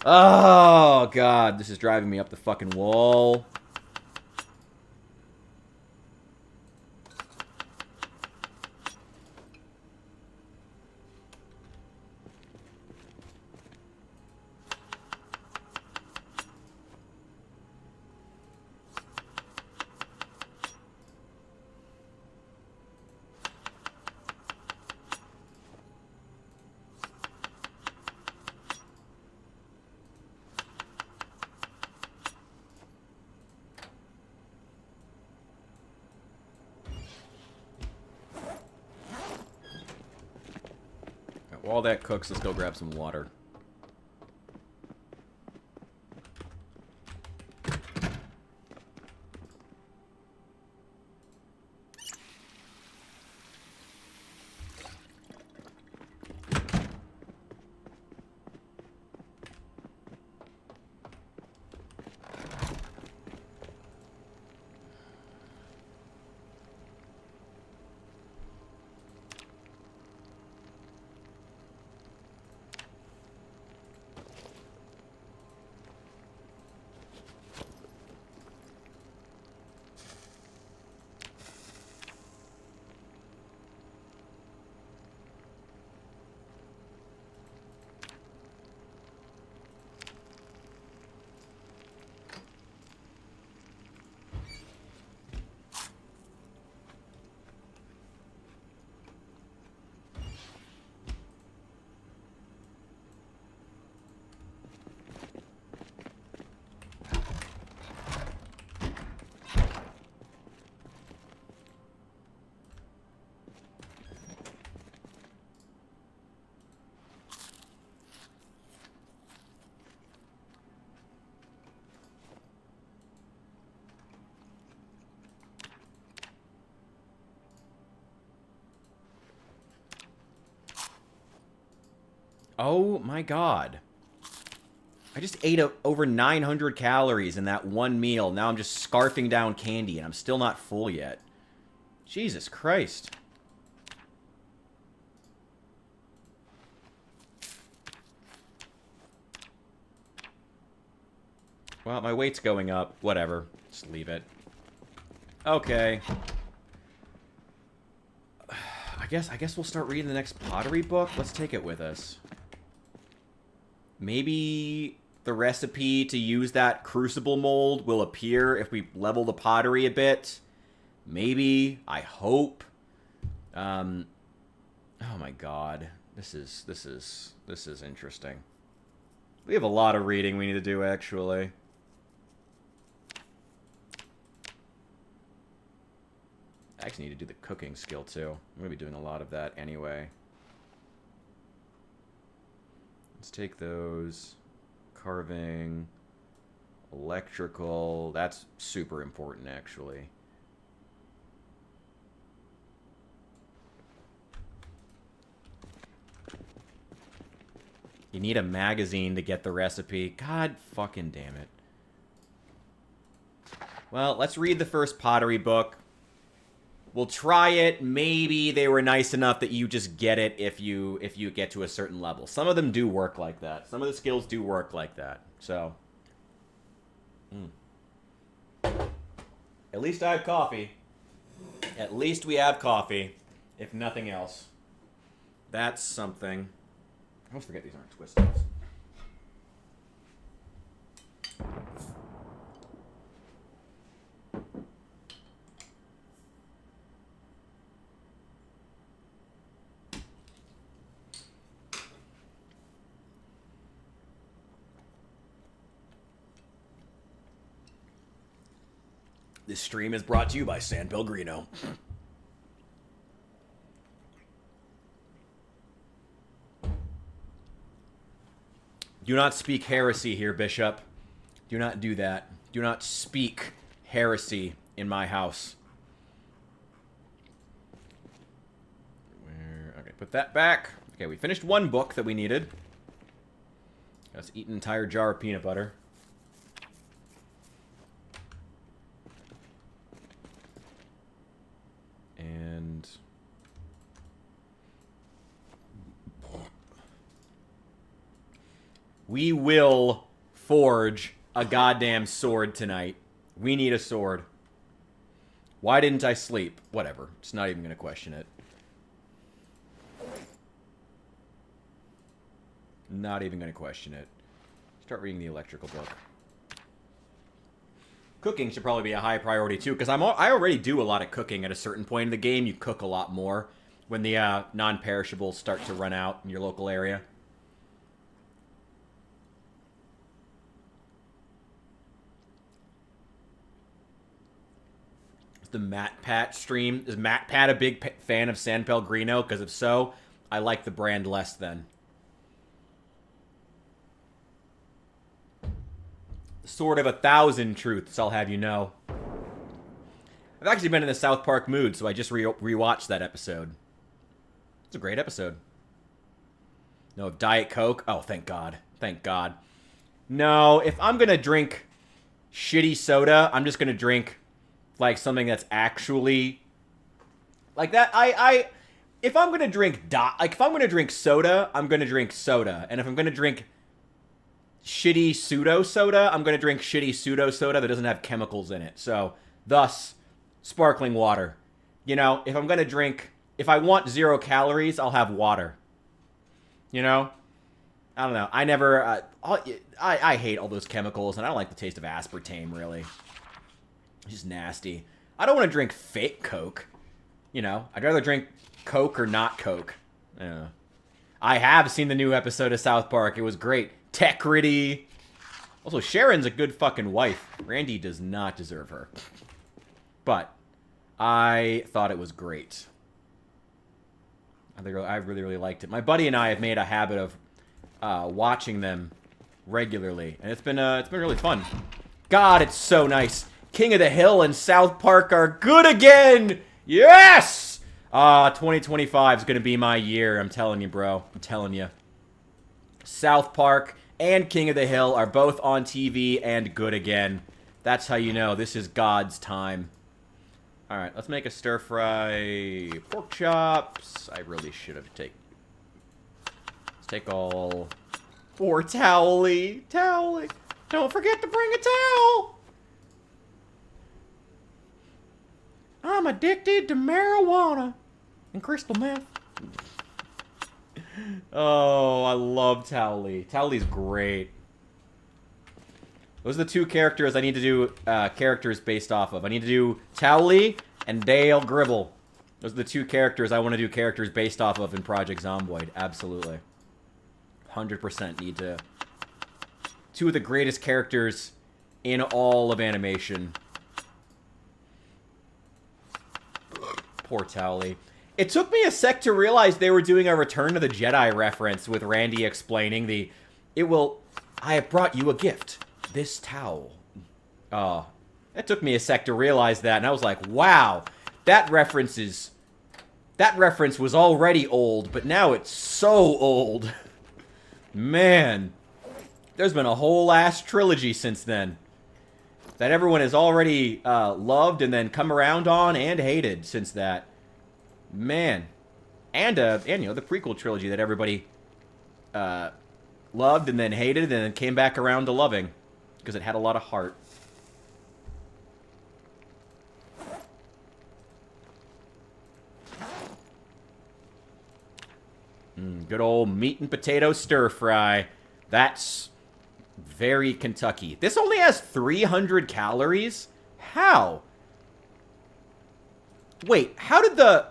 Oh, God. This is driving me up the fucking wall. While that cooks, let's go grab some water. Oh my god. I just ate over 900 calories in that one meal. Now I'm just scarfing down candy and I'm still not full yet. Jesus Christ. Well, my weight's going up. Whatever. Just leave it. Okay. I guess we'll start reading the next pottery book. Let's take it with us. Maybe the recipe to use that crucible mold will appear if we level the pottery a bit. Maybe. I hope. Oh my god. This is interesting. We have a lot of reading we need to do, actually. I actually need to do the cooking skill, too. I'm going to be doing a lot of that anyway. Let's take those. Carving. Electrical. That's super important, actually. You need a magazine to get the recipe. God fucking damn it. Well, let's read the first pottery book. We'll try it. Maybe they were nice enough that you just get it if you get to a certain level. Some of them do work like that. Some of the skills do work like that. So, at least I have coffee. At least we have coffee, if nothing else. That's something. I always forget these aren't Twistos. This stream is brought to you by San Pellegrino. Do not speak heresy here, Bishop. Do not do that. Do not speak heresy in my house. Okay, put that back. Okay, we finished one book that we needed. Let's eat an entire jar of peanut butter. And... we will forge a goddamn sword tonight. We need a sword. Why didn't I sleep? Whatever. Just not even going to question it. Not even going to question it. Start reading the electrical book. Cooking should probably be a high priority too, because I already do a lot of cooking at a certain point in the game. You cook a lot more when the non-perishables start to run out in your local area. The Matt Pat stream. Is Matt Pat a big fan of San Pellegrino? Because if so, I like the brand less then. Sword of 1,000 truths, I'll have you know. I've actually been in the South Park mood, so I just rewatched that episode. It's a great episode. No, Diet Coke? Oh, thank God. Thank God. No, if I'm going to drink shitty soda, I'm just going to drink... like something that's actually like that. If I'm gonna drink if I'm gonna drink soda, I'm gonna drink soda. And if I'm gonna drink shitty pseudo soda, I'm gonna drink shitty pseudo soda that doesn't have chemicals in it. So, thus, sparkling water. You know, if I'm gonna drink, if I want 0 calories, I'll have water. You know, I don't know. I never. I hate all those chemicals, and I don't like the taste of aspartame really. Just nasty. I don't want to drink fake Coke. You know, I'd rather drink Coke or not Coke. Yeah. I have seen the new episode of South Park. It was great. Tecrity. Also, Sharon's a good fucking wife. Randy does not deserve her. But I thought it was great. I really, really liked it. My buddy and I have made a habit of watching them regularly, and it's been really fun. God, it's so nice. King of the Hill and South Park are good again! Yes! 2025 is going to be my year. I'm telling you, bro. I'm telling you. South Park and King of the Hill are both on TV and good again. That's how you know this is God's time. Alright, let's make a stir-fry pork chops. I really should have taken... let's take all... 4 Towel-y. Towel-y. Don't forget to bring a towel! I'm addicted to marijuana and crystal meth. Oh, I love Towley. Towley's great. Those are the 2 characters I need to do characters based off of. I need to do Towley and Dale Gribble. Those are the 2 characters I want to do characters based off of in Project Zomboid. Absolutely. 100% need to... 2 of the greatest characters in all of animation. Poor Towley. It took me a sec to realize they were doing a Return to the Jedi reference with Randy explaining I have brought you a gift. This towel. Oh. It took me a sec to realize that, and I was like, wow. That reference was already old, but now it's so old. Man. There's been a whole ass trilogy since then. That everyone has already loved and then come around on and hated since that. Man. And you know, the prequel trilogy that everybody loved and then hated and then came back around to loving. Because it had a lot of heart. Good old meat and potato stir fry. That's... very Kentucky. This only has 300 calories? How? Wait, how did the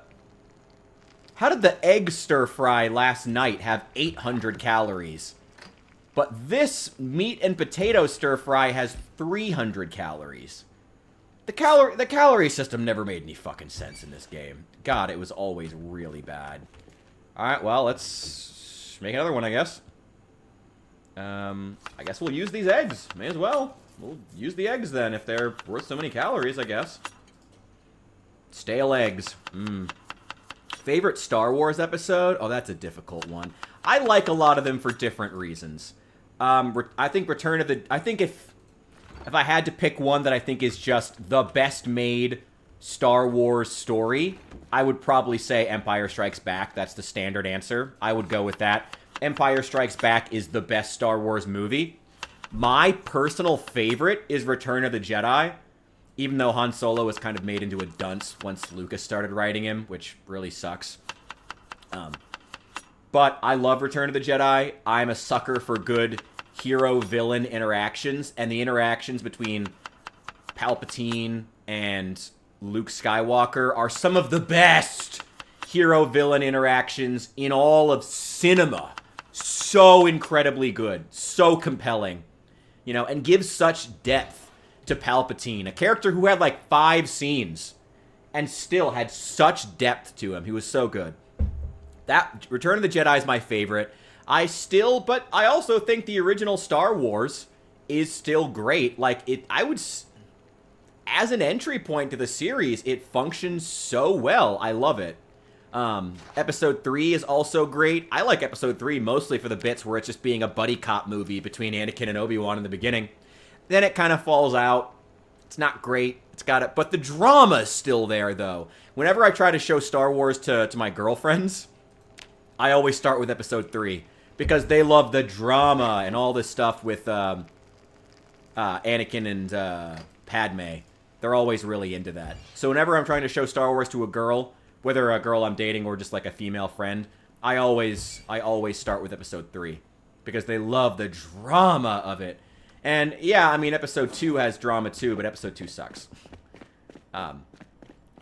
egg stir fry last night have 800 calories? But this meat and potato stir fry has 300 calories. The calorie system never made any fucking sense in this game. God, it was always really bad. Alright, well, let's make another one, I guess. I guess we'll use these eggs. May as well. We'll use the eggs then, if they're worth so many calories, I guess. Stale eggs. Favorite Star Wars episode? Oh, that's a difficult one. I like a lot of them for different reasons. I think Return of the... I think if I had to pick one that I think is just the best made Star Wars story, I would probably say Empire Strikes Back. That's the standard answer. I would go with that. Empire Strikes Back is the best Star Wars movie. My personal favorite is Return of the Jedi, even though Han Solo was kind of made into a dunce once Lucas started writing him, which really sucks. But I love Return of the Jedi. I'm a sucker for good hero-villain interactions, and the interactions between Palpatine and Luke Skywalker are some of the best hero-villain interactions in all of cinema. So incredibly good. So compelling. You know, and gives such depth to Palpatine, a character who had like 5 scenes and still had such depth to him. He was so good. That Return of the Jedi is my favorite. But I also think the original Star Wars is still great. Like, as an entry point to the series, it functions so well. I love it. Episode 3 is also great. I like Episode 3 mostly for the bits where it's just being a buddy cop movie between Anakin and Obi-Wan in the beginning. Then it kind of falls out. It's not great. But the drama's still there, though. Whenever I try to show Star Wars to my girlfriends, I always start with Episode 3. Because they love the drama and all this stuff with Anakin and Padme. They're always really into that. So whenever I'm trying to show Star Wars to a girl, whether a girl I'm dating or just like a female friend, I always start with Episode 3. Because they love the drama of it. And yeah, I mean, Episode 2 has drama too, but Episode 2 sucks.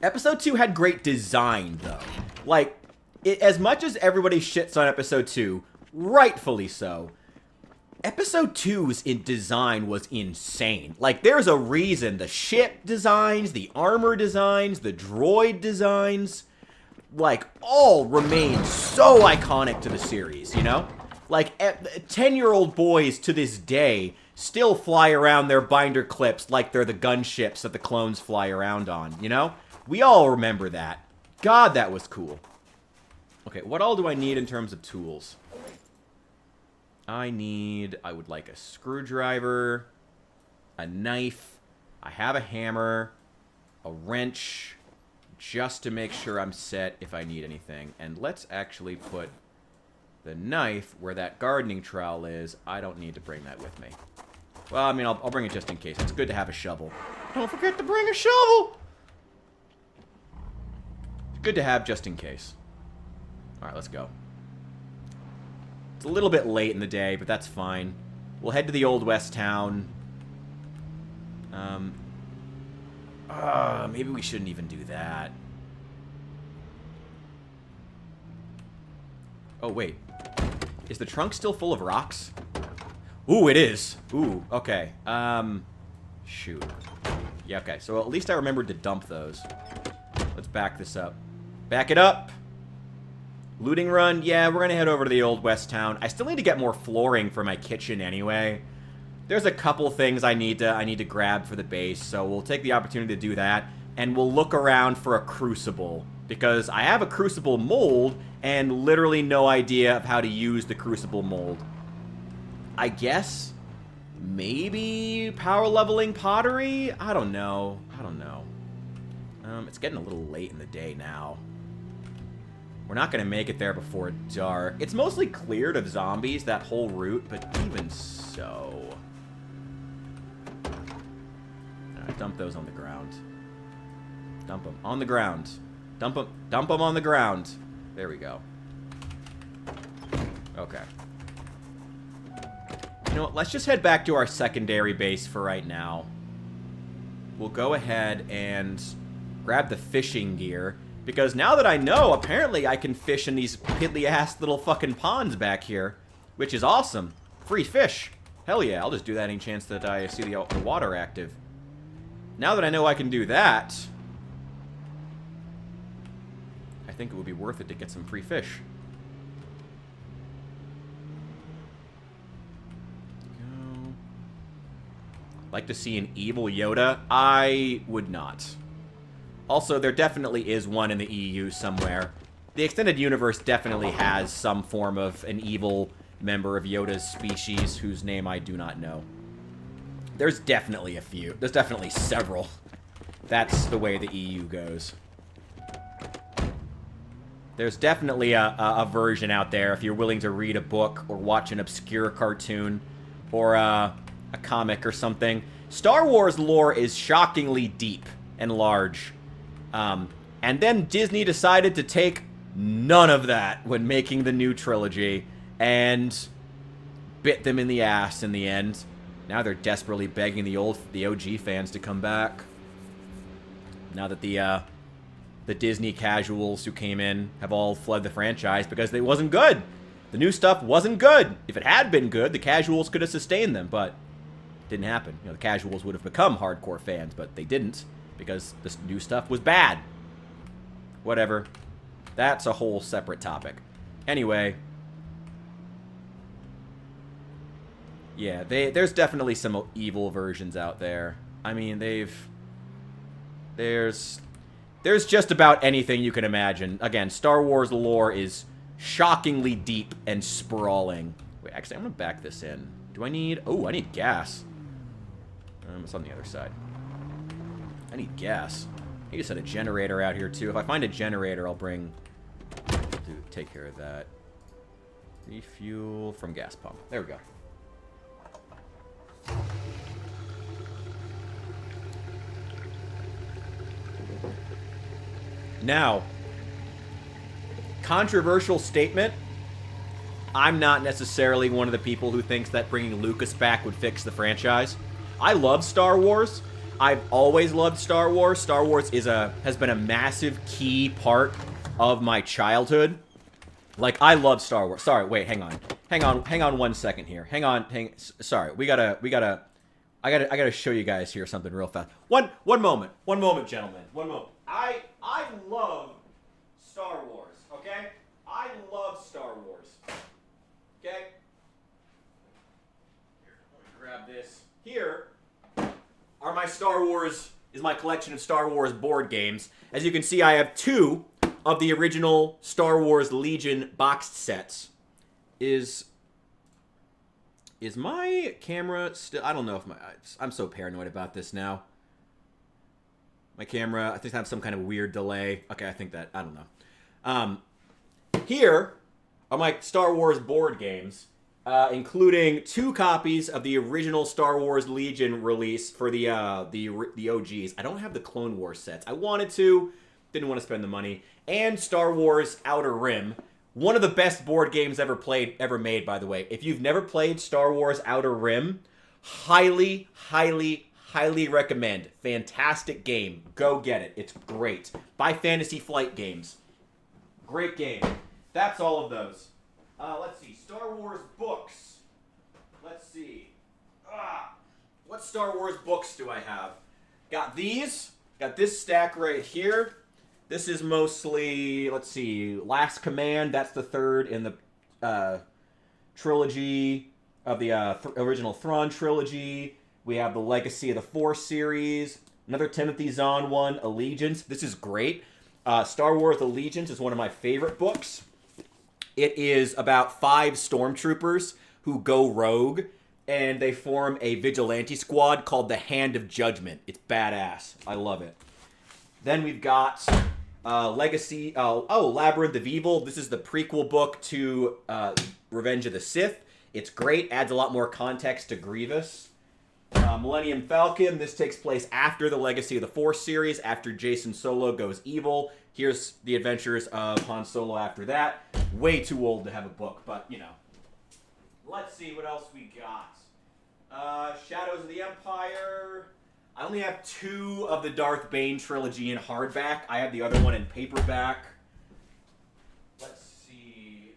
Episode 2 had great design, though. Like, as much as everybody shits on Episode 2, rightfully so, Episode 2's design was insane. Like, there's a reason the ship designs, the armor designs, the droid designs, like, all remain so iconic to the series, you know? Like, 10-year-old boys to this day still fly around their binder clips like they're the gunships that the clones fly around on, you know? We all remember that. God, that was cool. Okay, what all do I need in terms of tools? I would like a screwdriver, a knife, I have a hammer, a wrench, just to make sure I'm set if I need anything. And let's actually put the knife where that gardening trowel is. I don't need to bring that with me. Well, I mean, I'll bring it just in case. It's good to have a shovel. Don't forget to bring a shovel! It's good to have just in case. Alright, let's go. It's a little bit late in the day, but that's fine. We'll head to the Old West town. Maybe we shouldn't even do that. Oh, wait. Is the trunk still full of rocks? Ooh, it is. Ooh, okay. Shoot. Yeah, okay. So at least I remembered to dump those. Let's back this up. Back it up! Looting run? Yeah, we're gonna head over to the Old West town. I still need to get more flooring for my kitchen anyway. There's a couple things I need to grab for the base, so we'll take the opportunity to do that. And we'll look around for a crucible. Because I have a crucible mold, and literally no idea of how to use the crucible mold. I guess maybe power leveling pottery? I don't know. It's getting a little late in the day now. We're not going to make it there before dark. It's mostly cleared of zombies, that whole route, but even so. Alright, dump those on the ground. Dump them on the ground. Dump them on the ground. There we go. Okay. You know what, let's just head back to our secondary base for right now. We'll go ahead and grab the fishing gear. Because now that I know, apparently I can fish in these piddly-ass little fucking ponds back here. Which is awesome. Free fish. Hell yeah, I'll just do that any chance that I see the water active. Now that I know I can do that, I think it would be worth it to get some free fish. Like to see an evil Yoda? I would not. Also, there definitely is one in the EU somewhere. The Extended Universe definitely has some form of an evil member of Yoda's species whose name I do not know. There's definitely a few. There's definitely several. That's the way the EU goes. There's definitely a version out there if you're willing to read a book or watch an obscure cartoon or a comic or something. Star Wars lore is shockingly deep and large. And then Disney decided to take none of that when making the new trilogy and bit them in the ass in the end. Now they're desperately begging the OG fans to come back. Now that the Disney casuals who came in have all fled the franchise because it wasn't good. The new stuff wasn't good. If it had been good, the casuals could have sustained them, but it didn't happen. You know, the casuals would have become hardcore fans, but they didn't because this new stuff was bad. Whatever. That's a whole separate topic. Anyway. Yeah, there's definitely some evil versions out there. I mean, there's just about anything you can imagine. Again, Star Wars lore is shockingly deep and sprawling. Wait, actually, I'm gonna back this in. Do I need... Oh, I need gas. It's on the other side. I need gas. I need to set a generator out here, too. If I find a generator, I'll bring... take care of that. Refuel from gas pump. There we go. Now, controversial statement. I'm not necessarily one of the people who thinks that bringing Lucas back would fix the franchise. I love Star Wars. I've always loved Star Wars. Star Wars has been a massive key part of my childhood. Like, I love Star Wars. Sorry, wait, hang on 1 second here. Sorry, I gotta show you guys here something real fast. One moment, gentlemen. One moment. I love Star Wars, okay? I love Star Wars. Okay? Here, let me grab this. Here are my is my collection of Star Wars board games. As you can see, I have 2 of the original Star Wars Legion boxed sets. Is my camera still... I don't know if I'm so paranoid about this now. My camera, I think I have some kind of weird delay. Okay, I think that... I don't know. Here are my Star Wars board games, including 2 copies of the original Star Wars Legion release for the OGs. I don't have the Clone Wars sets. I wanted to, didn't want to spend the money. And Star Wars Outer Rim. One of the best board games ever made, by the way. If you've never played Star Wars Outer Rim, highly, highly, highly recommend. Fantastic game. Go get it. It's great. Buy Fantasy Flight Games. Great game. That's all of those. Let's see. Star Wars books. Let's see. What Star Wars books do I have? Got these. Got this stack right here. This is mostly, let's see, Last Command. That's the 3rd in the trilogy of the original Thrawn trilogy. We have the Legacy of the Force series. Another Timothy Zahn one, Allegiance. This is great. Star Wars Allegiance is one of my favorite books. It is about 5 stormtroopers who go rogue, and they form a vigilante squad called the Hand of Judgment. It's badass. I love it. Then we've got Legacy... Labyrinth of Evil. This is the prequel book to Revenge of the Sith. It's great. Adds a lot more context to Grievous. Millennium Falcon. This takes place after the Legacy of the Force series, after Jason Solo goes evil. Here's the adventures of Han Solo after that. Way too old to have a book, but, you know. Let's see what else we got. Shadows of the Empire. I only have 2 of the Darth Bane trilogy in hardback. I have the other one in paperback. Let's see.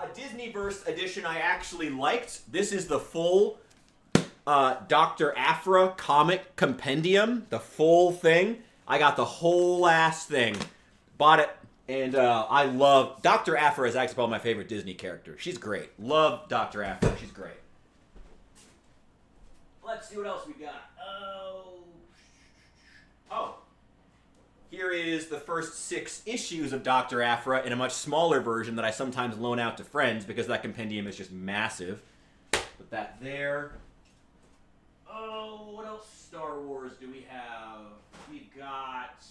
A Disneyverse edition I actually liked. This is the full Dr. Aphra comic compendium, the full thing. I got the whole ass thing. Bought it, and I love... Dr. Aphra is actually probably my favorite Disney character. She's great. Love Dr. Aphra. She's great. Let's see what else we got. Oh. Here is the first 6 issues of Dr. Aphra in a much smaller version that I sometimes loan out to friends because that compendium is just massive. Put that there. Oh, what else Star Wars do we have? We've got...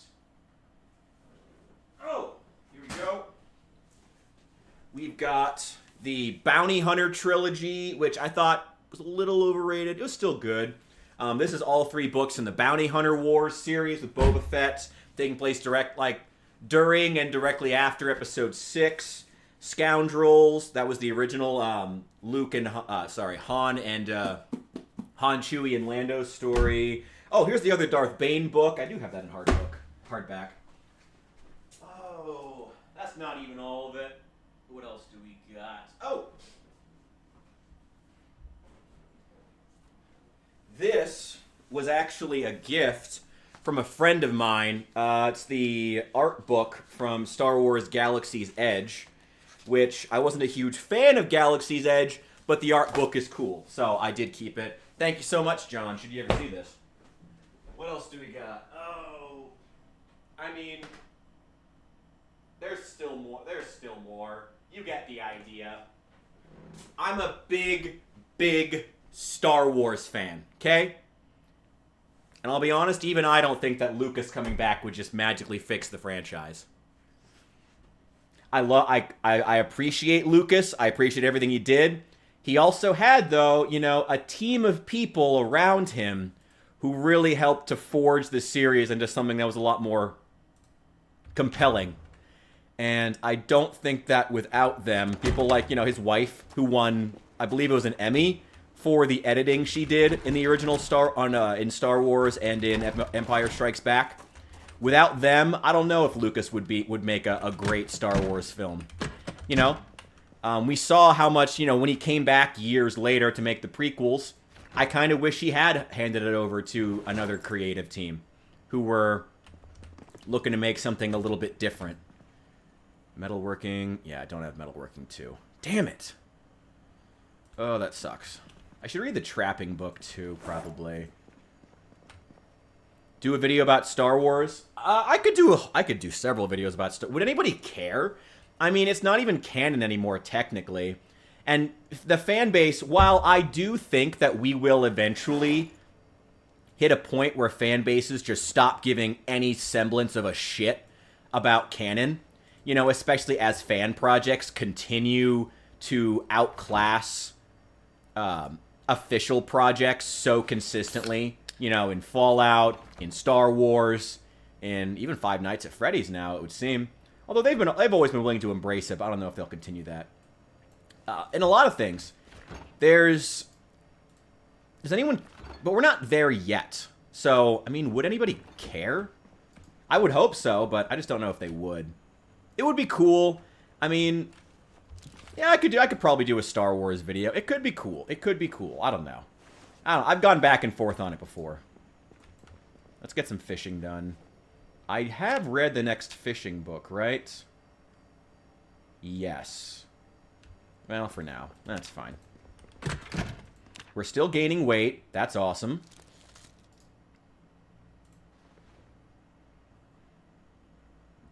Oh, here we go. We've got the Bounty Hunter trilogy, which I thought was a little overrated. It was still good. This is all 3 books in the Bounty Hunter Wars series with Boba Fett taking place during and directly after Episode 6. Scoundrels, that was the original Han and Han, Chewie, and Lando's story. Oh, here's the other Darth Bane book. I do have that in hardback. Oh, that's not even all of it. What else do we got? Oh! This was actually a gift from a friend of mine. It's the art book from Star Wars Galaxy's Edge, which I wasn't a huge fan of Galaxy's Edge, but the art book is cool, so I did keep it. Thank you so much, John. Should you ever see this? What else do we got? Oh, I mean, there's still more. You get the idea. I'm a big Star Wars fan, okay? And I'll be honest, even I don't think that Lucas coming back would just magically fix the franchise. I appreciate Lucas. I appreciate everything he did. He also had, though, a team of people around him who really helped to forge the series into something that was a lot more compelling. And I don't think that without them, people like, his wife, who won, I believe it was an Emmy, for the editing she did in the original in Star Wars and in Empire Strikes Back. Without them, I don't know if Lucas would make a great Star Wars film. We saw how much, when he came back years later to make the prequels, I kind of wish he had handed it over to another creative team who were looking to make something a little bit different. Metalworking. Yeah, I don't have metalworking too. Damn it. Oh, that sucks. I should read the trapping book too, probably. Do a video about Star Wars? I could do several videos about Star Wars. Would anybody care? I mean, it's not even canon anymore, technically. And the fan base, while I do think that we will eventually hit a point where fan bases just stop giving any semblance of a shit about canon, especially as fan projects continue to outclass official projects so consistently, in Fallout, in Star Wars, and even Five Nights at Freddy's now, it would seem. Although they've always been willing to embrace it, but I don't know if they'll continue that. In a lot of things, does anyone, but we're not there yet. So, I mean, would anybody care? I would hope so, but I just don't know if they would. It would be cool. I mean, yeah, I could probably do a Star Wars video. It could be cool. I don't know. I've gone back and forth on it before. Let's get some fishing done. I have read the next fishing book, right? Yes. Well, for now. That's fine. We're still gaining weight. That's awesome.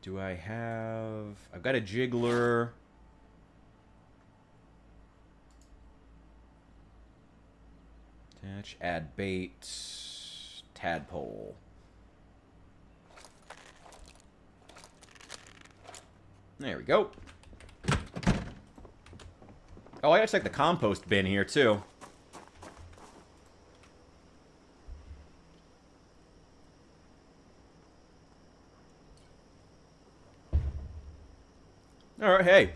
Do I have... I've got a jiggler. Attach, add bait, tadpole. There we go. Oh, I gotta check the compost bin here, too. Alright, hey.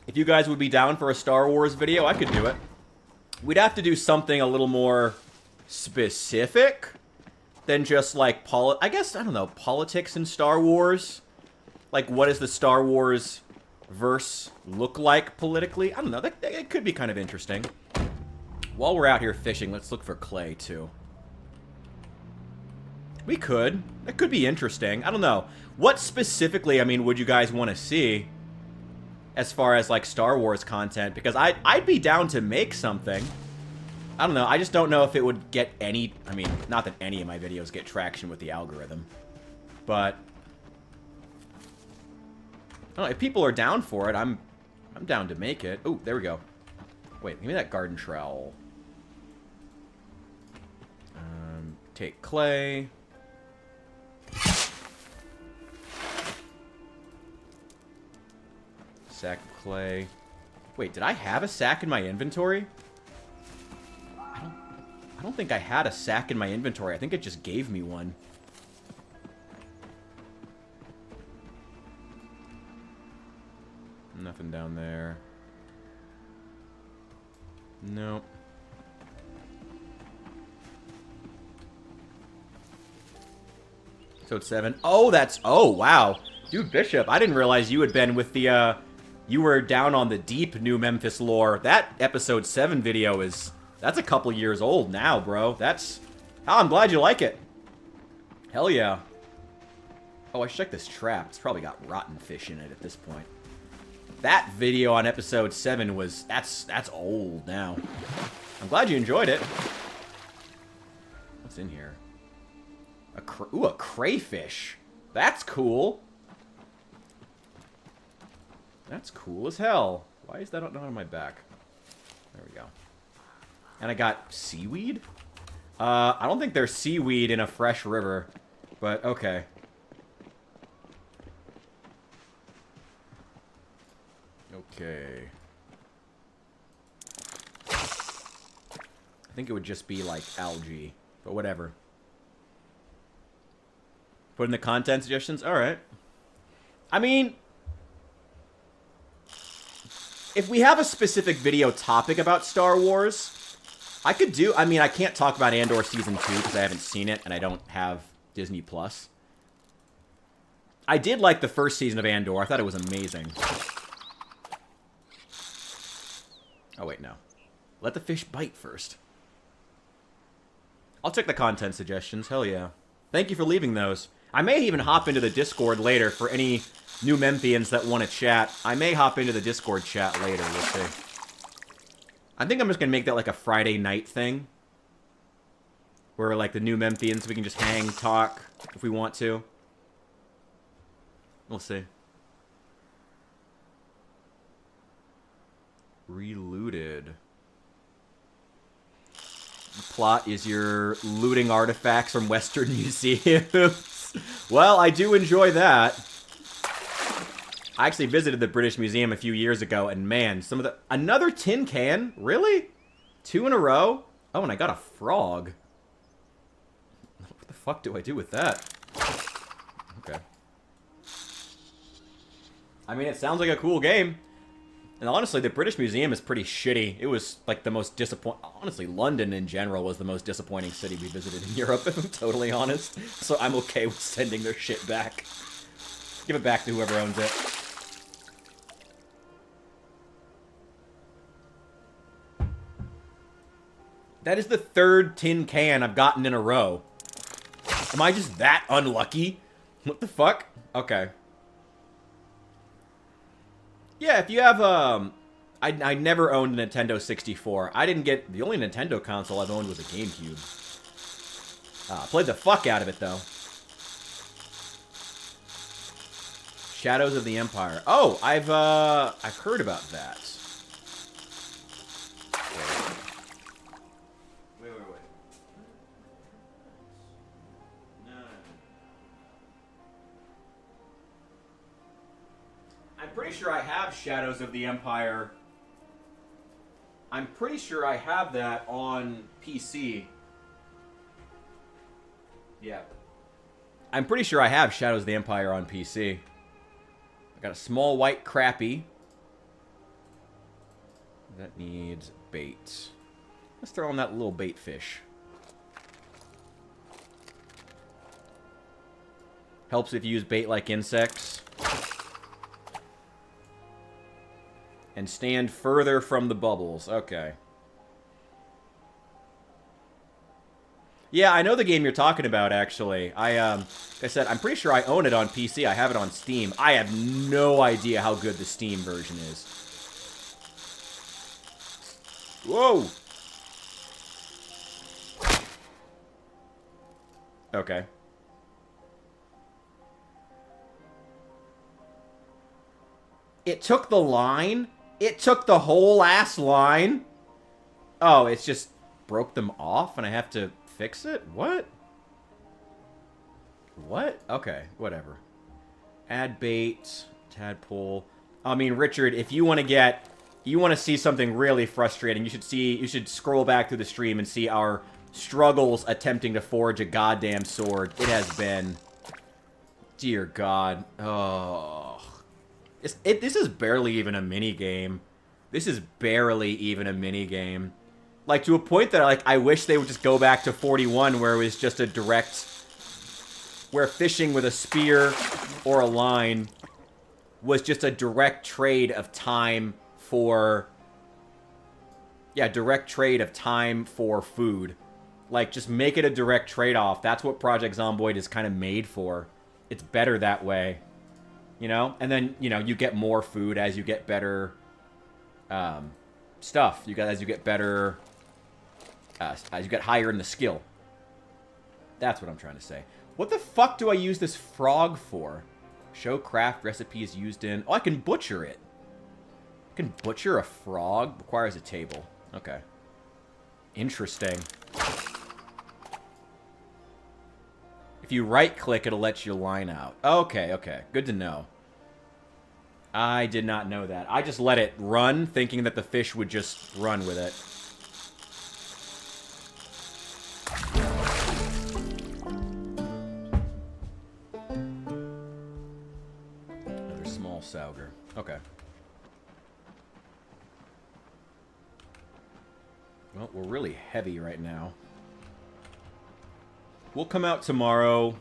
If you guys would be down for a Star Wars video, I could do it. We'd have to do something a little more specific than just, like, I guess, I don't know, politics in Star Wars. Like, what does the Star Wars verse look like politically? I don't know. It could be kind of interesting. While we're out here fishing, let's look for clay, too. We could. That could be interesting. I don't know. What specifically, I mean, would you guys want to see as far as, like, Star Wars content? Because I'd be down to make something. I don't know. I just don't know if it would get any... I mean, not that any of my videos get traction with the algorithm. But... I don't know, if people are down for it, I'm down to make it. Oh, there we go. Wait, give me that garden trowel. Take clay. Sack of clay. Wait, did I have a sack in my inventory? I don't think I had a sack in my inventory. I think it just gave me one. Nothing down there. Nope. So it's 7. Oh, that's... Oh, wow. Dude, Bishop, I didn't realize you had been with the, You were down on the deep New Memphis lore. That episode 7 video is... That's a couple years old now, bro. That's... Oh, I'm glad you like it. Hell yeah. Oh, I should check this trap. It's probably got rotten fish in it at this point. That video on episode 7 was... That's old now. I'm glad you enjoyed it. What's in here? Ooh, a crayfish. That's cool. That's cool as hell. Why is that not on my back? There we go. And I got seaweed? I don't think there's seaweed in a fresh river, but okay. Okay. I think it would just be like algae, but whatever. Put in the content suggestions? Alright. I mean, if we have a specific video topic about Star Wars, I could do... I mean, I can't talk about Andor Season 2 because I haven't seen it and I don't have Disney+. I did like the first season of Andor. I thought it was amazing. Oh, wait, no. Let the fish bite first. I'll check the content suggestions. Hell yeah. Thank you for leaving those. I may even hop into the Discord later for any new Memphians that want to chat. I may hop into the Discord chat later. We'll see. I think I'm just going to make that like a Friday night thing. Where like the new Memphians, we can just hang, talk, if we want to. We'll see. Relooted. The plot is you're looting artifacts from Western museums. Well, I do enjoy that. I actually visited the British Museum a few years ago, and man, some of the... Another tin can? Really? 2 in a row? Oh, and I got a frog. What the fuck do I do with that? Okay. I mean, it sounds like a cool game. And honestly, the British Museum is pretty shitty. It was, like, the most disappointing... Honestly, London in general was the most disappointing city we visited in Europe, if I'm totally honest. So I'm okay with sending their shit back. Give it back to whoever owns it. That is the 3rd tin can I've gotten in a row. Am I just that unlucky? What the fuck? Okay. Yeah, if you have, I never owned a Nintendo 64. I didn't get... The only Nintendo console I've owned was a GameCube. Played the fuck out of it, though. Shadows of the Empire. Oh, I've heard about that. Wait. No. I'm pretty sure I have Shadows of the Empire. I'm pretty sure I have that on PC. Yeah. I'm pretty sure I have Shadows of the Empire on PC. I got a small white crappie. That needs bait. Let's throw on that little bait fish. Helps if you use bait like insects. And stand further from the bubbles. Okay. Yeah, I know the game you're talking about, actually. Like I said, I'm pretty sure I own it on PC. I have it on Steam. I have no idea how good the Steam version is. Whoa! Okay. It took the line? It took the whole ass line? Oh, it's just broke them off and I have to fix it? What? What? Okay, whatever. Add bait, tadpole. I mean, Richard, if you want to see something really frustrating, you should scroll back through the stream and see our struggles attempting to forge a goddamn sword. It has been, dear God. Oh. This is barely even a mini game. This is barely even a mini game. Like, to a point that, like, I wish they would just go back to 41 where it was just a direct... Where fishing with a spear or a line was just a direct trade of time for... Yeah, direct trade of time for food. Like, just make it a direct trade-off. That's what Project Zomboid is kind of made for. It's better that way. You know? And then, you know, you get more food as you get better stuff. As you get better... as you get higher in the skill. That's what I'm trying to say. What the fuck do I use this frog for? Show craft recipes used in... Oh, I can butcher it. I can butcher a frog? Requires a table. Okay. Interesting. If you right-click, it'll let your line out. Okay, okay. Good to know. I did not know that. I just let it run, thinking that the fish would just run with it. Another small sauger. Okay. Well, we're really heavy right now. We'll come out tomorrow,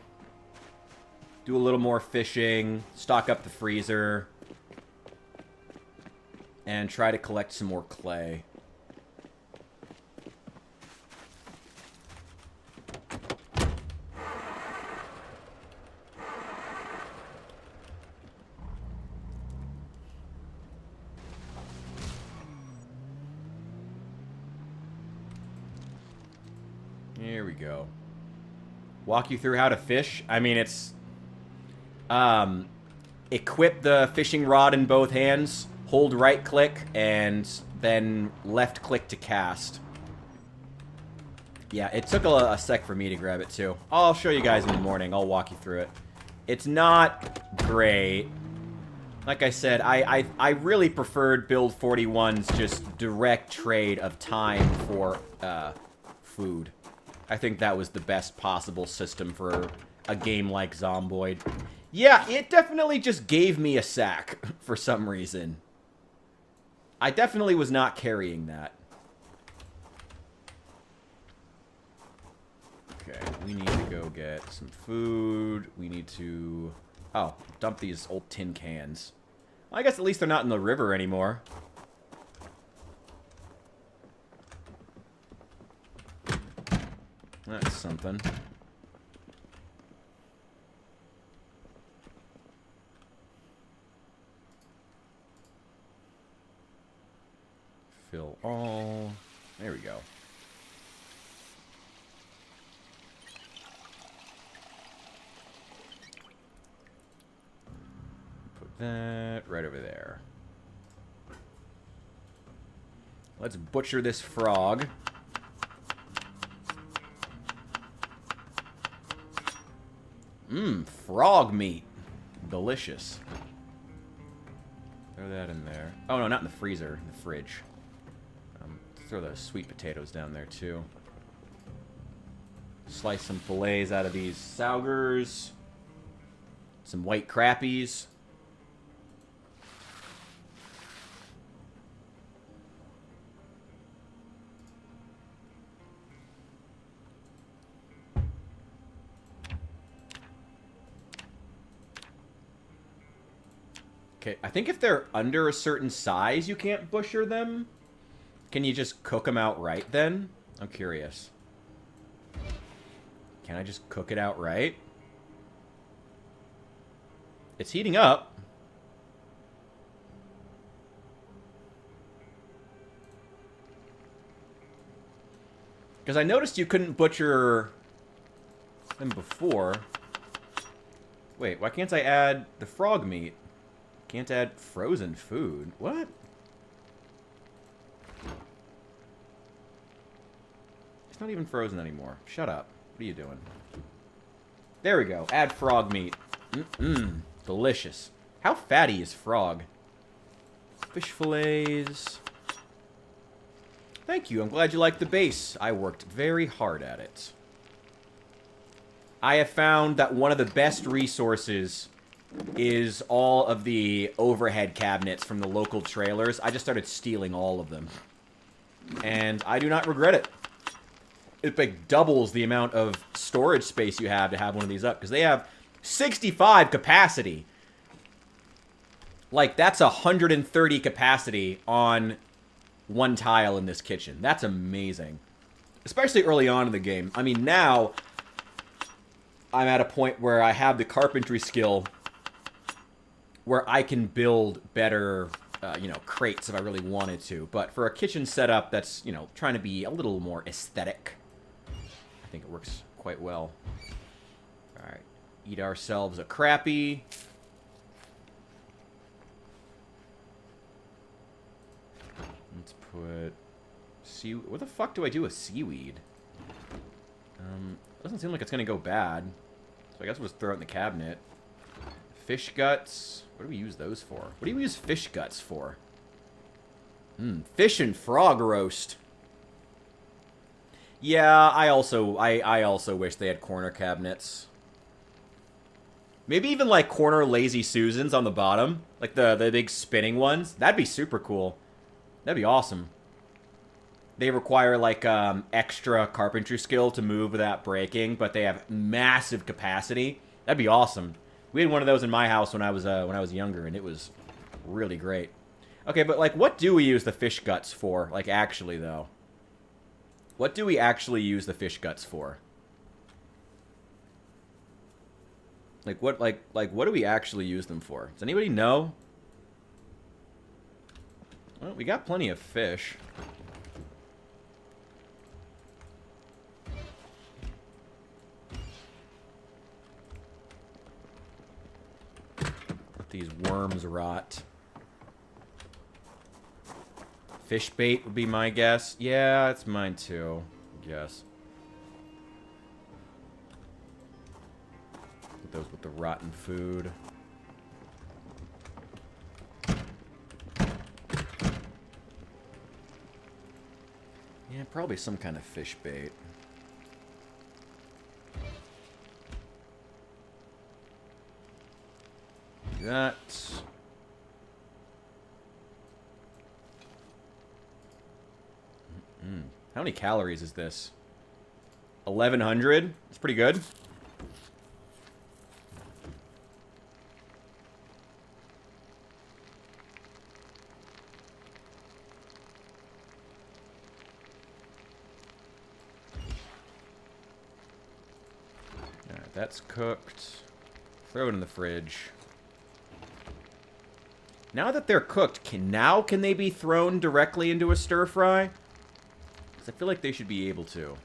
do a little more fishing, stock up the freezer, and try to collect some more clay. Here we go. Walk you through how to fish. I mean, it's... equip the fishing rod in both hands, hold right-click, and then left-click to cast. Yeah, it took a sec for me to grab it, too. I'll show you guys in the morning. I'll walk you through it. It's not great. Like I said, I really preferred Build 41's just direct trade of time for food. I think that was the best possible system for a game like Zomboid. Yeah, it definitely just gave me a sack for some reason. I definitely was not carrying that. Okay, we need to go get some food. We need to... Oh, dump these old tin cans. Well, I guess at least they're not in the river anymore. That's something. Fill all. There we go. Put that right over there. Let's butcher this frog. Mmm, frog meat. Delicious. Throw that in there. Oh, no, not in the freezer. In the fridge. Throw those sweet potatoes down there, too. Slice some fillets out of these saugers. Some white crappies. Okay, I think if they're under a certain size, you can't butcher them. Can you just cook them outright then? I'm curious. Can I just cook it outright? It's heating up. Because I noticed you couldn't butcher them before. Wait, why can't I add the frog meat? Can't add frozen food. What? It's not even frozen anymore. Shut up. What are you doing? There we go. Add frog meat. Mmm. Delicious. How fatty is frog? Fish fillets. Thank you. I'm glad you liked the base. I worked very hard at it. I have found that one of the best resources is all of the overhead cabinets from the local trailers. I just started stealing all of them. And I do not regret it. It like doubles the amount of storage space you have to have one of these up. Because they have 65 capacity. Like, that's 130 capacity on one tile in this kitchen. That's amazing. Especially early on in the game. I mean, now I'm at a point where I have the carpentry skill where I can build better, you know, crates if I really wanted to. But for a kitchen setup that's, you know, trying to be a little more aesthetic, I think it works quite well. Alright. Eat ourselves a crappie. Let's put... What the fuck do I do with seaweed? Doesn't seem like it's gonna go bad. So I guess we'll just throw it in the cabinet. Fish guts. What do we use those for? What do you use fish guts for? Fish and frog roast. Yeah, I also wish they had corner cabinets. Maybe even like corner Lazy Susans on the bottom. Like the big spinning ones. That'd be super cool. That'd be awesome. They require like extra carpentry skill to move without breaking, but they have massive capacity. That'd be awesome. We had one of those in my house when I was younger, and it was really great. Okay, but like, what do we use the fish guts for? Like, actually, though, what do we actually use the fish guts for? Like, what do we actually use them for? Does anybody know? Well, we got plenty of fish. Let these worms rot. Fish bait would be my guess. Yeah, it's mine too, I guess. Put those with the rotten food. Yeah, probably some kind of fish bait. Do that. How many calories is this? 1,100? That's pretty good. Alright, that's cooked. Throw it in the fridge. Now that they're cooked, can they be thrown directly into a stir fry? Because I feel like they should be able to.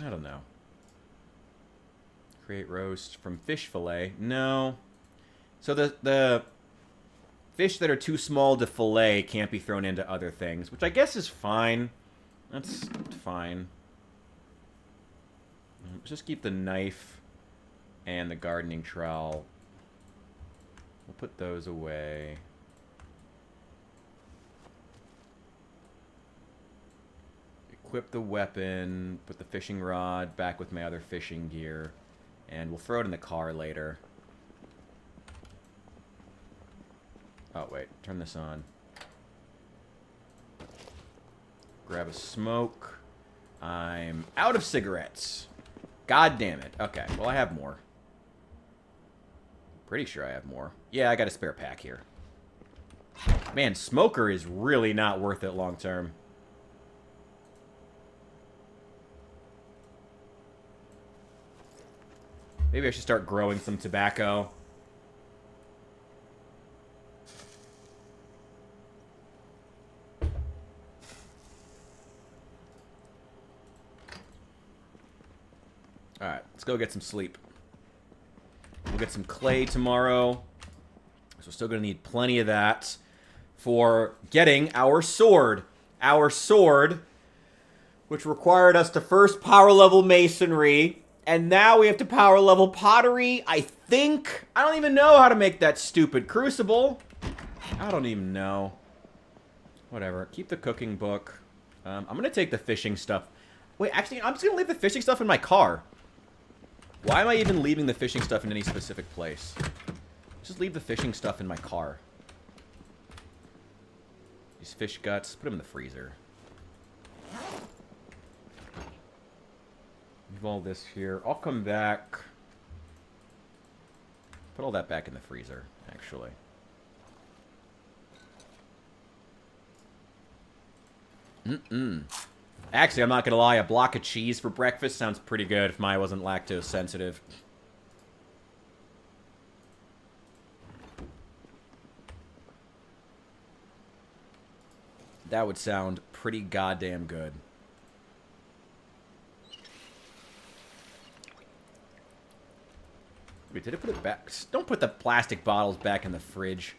I don't know. Create roast from fish fillet. No. So the fish that are too small to fillet can't be thrown into other things, which I guess is fine. That's fine. Let's just keep the knife and the gardening trowel. We'll put those away. Equip the weapon, put the fishing rod back with my other fishing gear, and we'll throw it in the car later. Oh, wait. Turn this on. Grab a smoke. I'm out of cigarettes. God damn it. Okay, well, I have more. Pretty sure I have more. Yeah, I got a spare pack here. Man, smoker is really not worth it long term. Maybe I should start growing some tobacco. Alright, let's go get some sleep. We'll get some clay tomorrow. So we're still going to need plenty of that for getting our sword. Our sword, which required us to first power level masonry, and now we have to power level pottery, I think. I don't even know how to make that stupid crucible. I don't even know. Whatever. Keep the cooking book. I'm going to take the fishing stuff. Wait, actually, I'm just going to leave the fishing stuff in my car. Why am I even leaving the fishing stuff in any specific place? Just leave the fishing stuff in my car. These fish guts, put them in the freezer. Leave all this here. I'll come back. Put all that back in the freezer, actually. Actually, I'm not gonna lie, a block of cheese for breakfast sounds pretty good if Maya wasn't lactose sensitive. That would sound pretty goddamn good. Wait, did I put it back? Don't put the plastic bottles back in the fridge.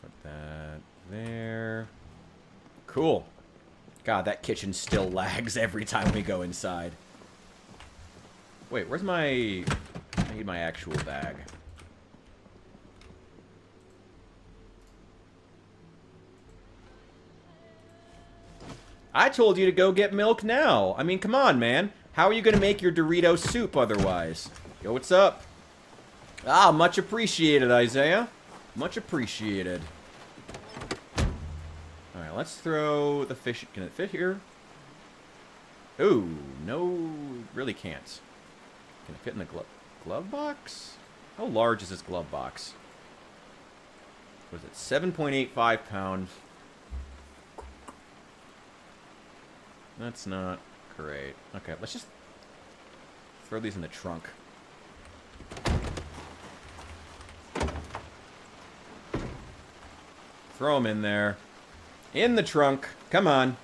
Put that there. Cool. God, that kitchen still lags every time we go inside. Wait, where's my... I need my actual bag. I told you to go get milk now. I mean, come on, man. How are you going to make your Dorito soup otherwise? Yo, what's up? Ah, much appreciated, Isaiah. Much appreciated. Alright, let's throw the fish... Can it fit here? Ooh, no, really can't. Can it fit in the glove box? How large is this glove box? What is it? 7.85 pounds. That's not great. Okay, let's just throw these in the trunk. Throw them in there. In the trunk. Come on.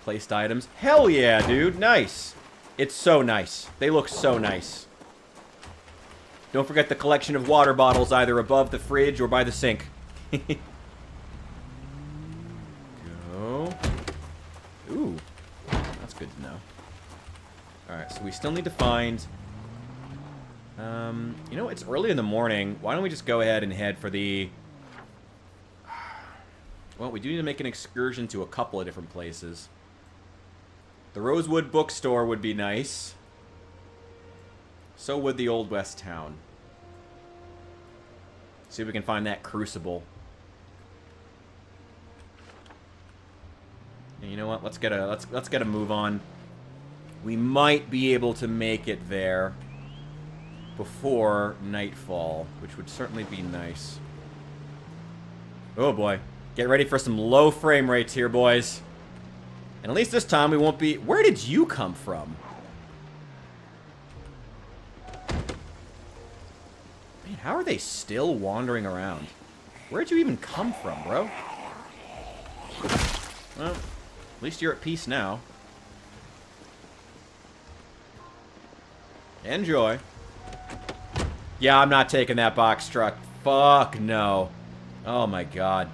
Placed items. Hell yeah, dude. Nice. It's so nice. They look so nice. Don't forget the collection of water bottles either above the fridge or by the sink. Go. Ooh. That's good to know. Alright, so we still need to find... you know, it's early in the morning. Why don't we just go ahead and head for the... Well, we do need to make an excursion to a couple of different places. The Rosewood Bookstore would be nice. So would the Old West Town. See if we can find that crucible. And you know what? Let's get a move on. We might be able to make it there before nightfall, which would certainly be nice. Oh boy. Get ready for some low frame rates here, boys. And at least this time we won't be... Where did you come from? Man, how are they still wandering around? Where'd you even come from, bro? Well, at least you're at peace now. Enjoy. Yeah, I'm not taking that box truck. Fuck no. Oh my god.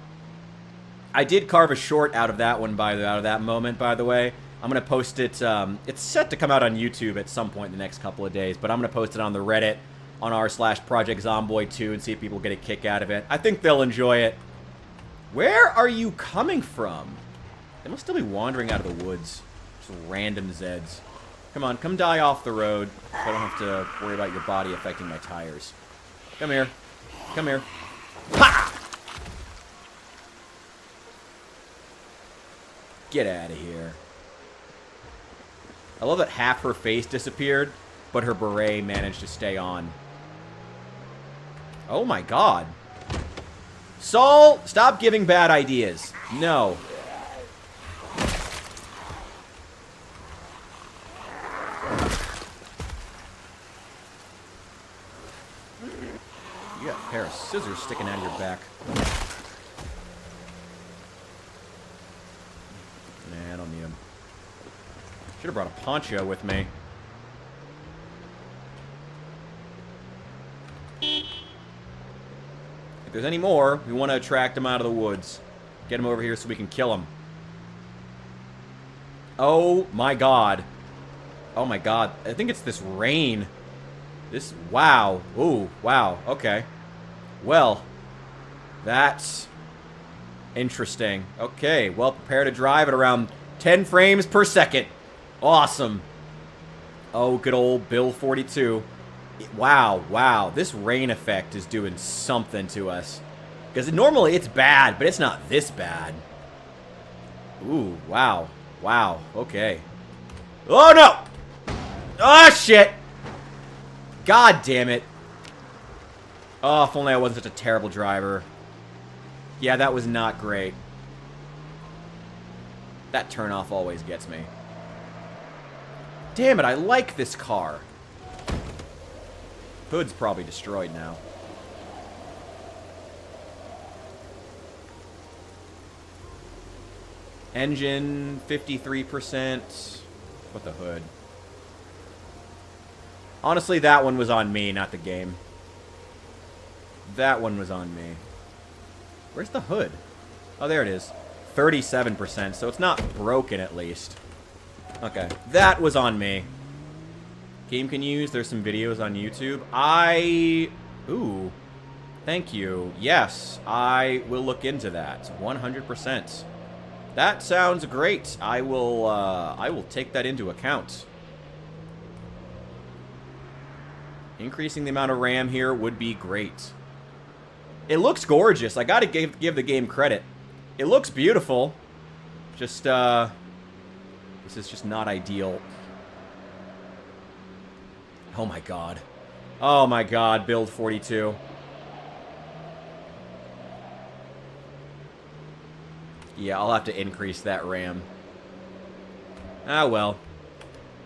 I did carve a short out of that one, out of that moment, by the way. I'm going to post it. It's set to come out on YouTube at some point in the next couple of days, but I'm going to post it on the Reddit on r/Project Zomboid 2 and see if people get a kick out of it. I think they'll enjoy it. Where are you coming from? They must still be wandering out of the woods. Just random Zeds. Come on, come die off the road so I don't have to worry about your body affecting my tires. Come here. Come here. Ha! Get out of here. I love that half her face disappeared, but her beret managed to stay on. Oh my god. Saul, stop giving bad ideas. No. You got a pair of scissors sticking out of your back. Nah, I don't need them. Should have brought a poncho with me. If there's any more, we want to attract them out of the woods. Get them over here so we can kill them. Oh my god. Oh my god. I think it's this rain. This, wow. Ooh, wow. Okay. Well, that's interesting. Okay, well, prepare to drive at around 10 frames per second. Awesome. Oh, good old Bill 42. Wow, wow. This rain effect is doing something to us. Because normally it's bad, but it's not this bad. Ooh, wow. Wow, okay. Oh, no! Oh, shit! God damn it. Oh, if only I wasn't such a terrible driver. Yeah, that was not great. That turnoff always gets me. Damn it, I like this car. Hood's probably destroyed now. Engine, 53%. What the hood? Honestly, that one was on me, not the game. That one was on me. Where's the hood? Oh, there it is. 37%, so it's not broken at least. Okay, that was on me. Game can use, there's some videos on YouTube. Ooh. Thank you. Yes, I will look into that. 100%. That sounds great. I will take that into account. Increasing the amount of RAM here would be great. It looks gorgeous. I gotta give the game credit. It looks beautiful. Just, this is just not ideal. Oh my god. Oh my god, build 42. Yeah, I'll have to increase that RAM. Ah, well.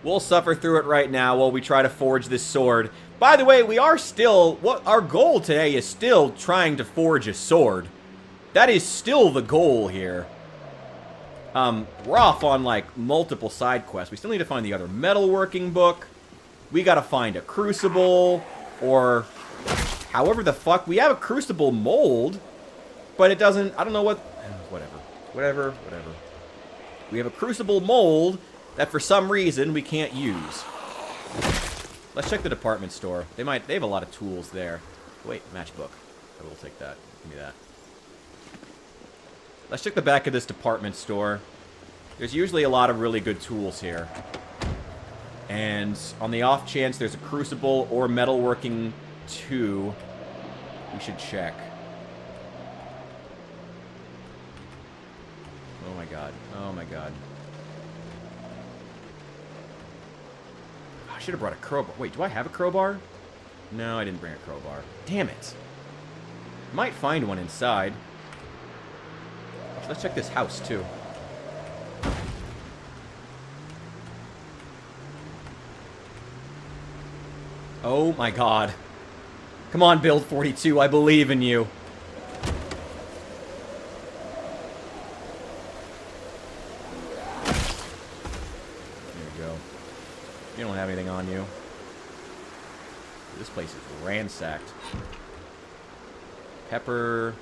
We'll suffer through it right now while we try to forge this sword. By the way, we are still... our goal today is still trying to forge a sword. That is still the goal here. We're off on, like, multiple side quests. We still need to find the other metalworking book. We gotta find a crucible. Or... however the fuck... we have a crucible mold. But it doesn't... I don't know what... whatever. We have a crucible mold that for some reason we can't use. Let's check the department store. They have a lot of tools there. Wait, matchbook. I will take that. Give me that. Let's check the back of this department store. There's usually a lot of really good tools here. And on the off chance there's a crucible or metalworking 2, we should check. Oh my god. Oh my god. I should have brought a crowbar. Wait, do I have a crowbar? No, I didn't bring a crowbar. Damn it. Might find one inside. Let's check this house, too. Oh my god. Come on, Build 42, I believe in you. You don't have anything on you. This place is ransacked. Pepper.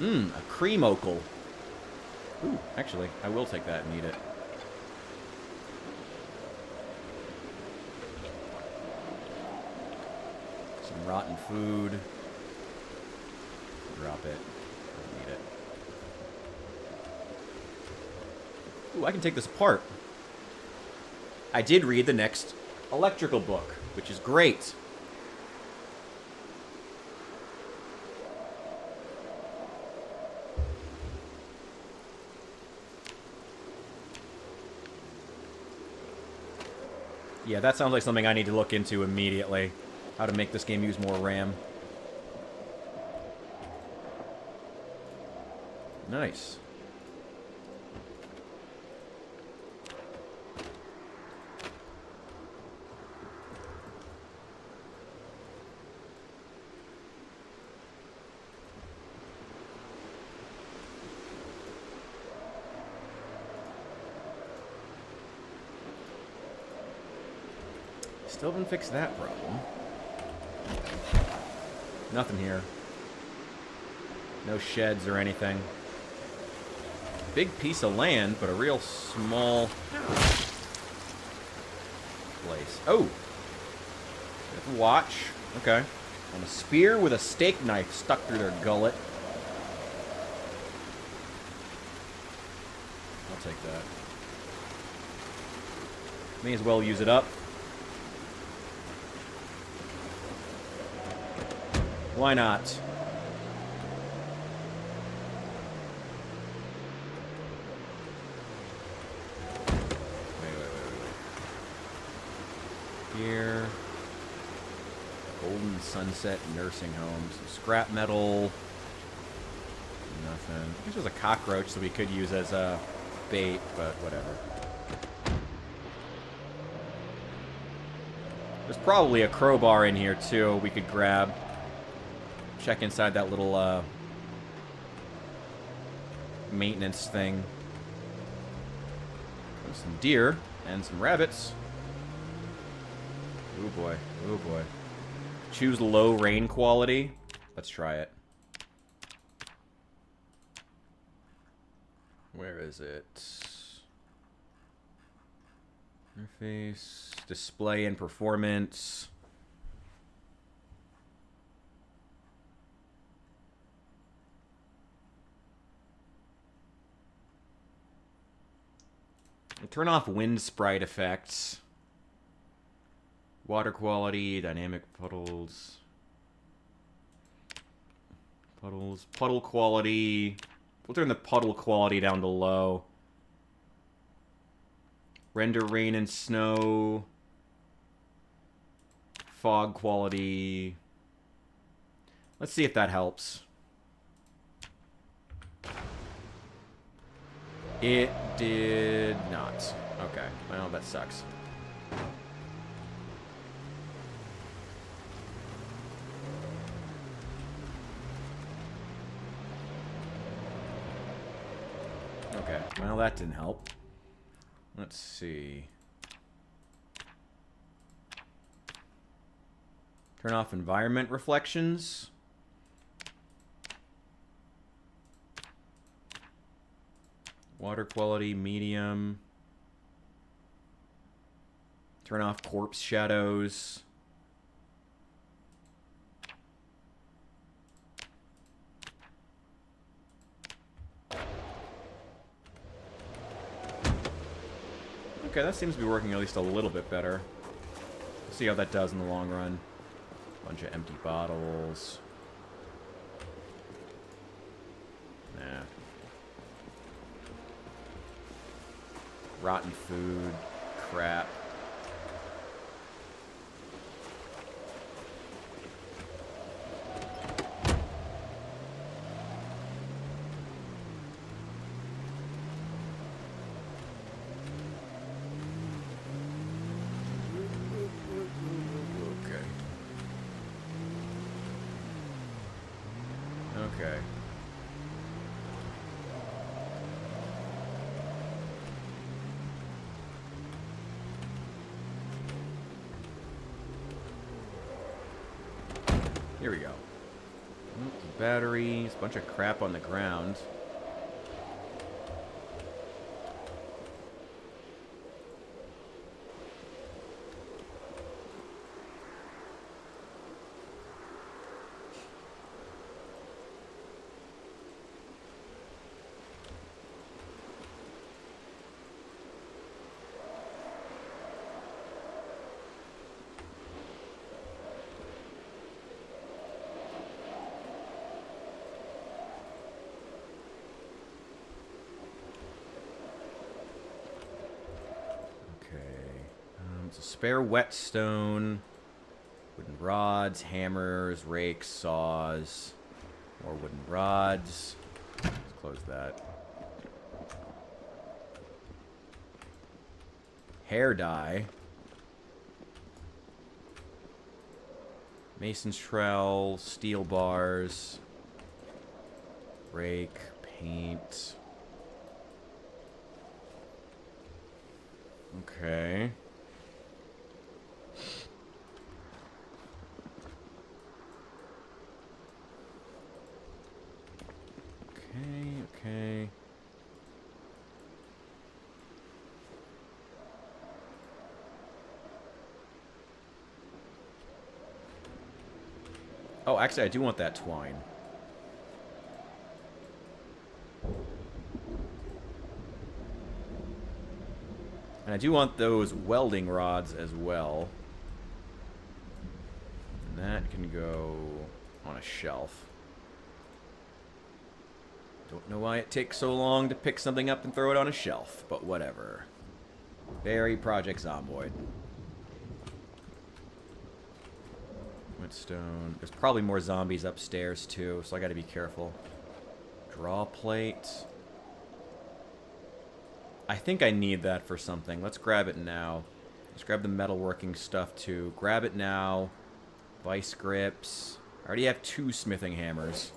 A cream okle. Ooh, actually, I will take that and eat it. Some rotten food. Drop it. Don't need it. Ooh, I can take this apart. I did read the next electrical book, which is great. Yeah, that sounds like something I need to look into immediately. How to make this game use more RAM. Nice. Still haven't fixed that problem. Nothing here. No sheds or anything. Big piece of land, but a real small place. Oh! Watch. Okay. On a spear with a steak knife stuck through their gullet. I'll take that. May as well use it up. Why not? Wait. Here. Golden Sunset Nursing Home. Some scrap metal. Nothing. I guess there's a cockroach that we could use as a bait, but whatever. There's probably a crowbar in here, too, we could grab. Check inside that little, maintenance thing. There's some deer and some rabbits. Oh boy, oh boy. Choose low rain quality. Let's try it. Where is it? Interface, display and performance. Turn off wind sprite effects. Water quality, dynamic puddles. Puddle quality. We'll turn the puddle quality down to low. Render rain and snow. Fog quality. Let's see if that helps. It did not. Okay. Well, that sucks. Okay. Well, that didn't help. Let's see. Turn off environment reflections. Water quality, medium. Turn off corpse shadows. Okay, that seems to be working at least a little bit better. We'll see how that does in the long run. Bunch of empty bottles. Nah. Rotten food. Crap. Okay. Here we go. Batteries, bunch of crap on the ground. So spare whetstone, wooden rods, hammers, rakes, saws, more wooden rods. Let's close that. Hair dye. Mason's trowel, steel bars, rake, paint. Okay. Okay. Oh, actually, I do want that twine. And I do want those welding rods as well. And that can go on a shelf. Don't know why it takes so long to pick something up and throw it on a shelf, but whatever. Very Project Zomboid. Whetstone. There's probably more zombies upstairs too, so I gotta be careful. Draw plate. I think I need that for something. Let's grab it now. Let's grab the metalworking stuff too. Grab it now. Vice grips. I already have 2 smithing hammers.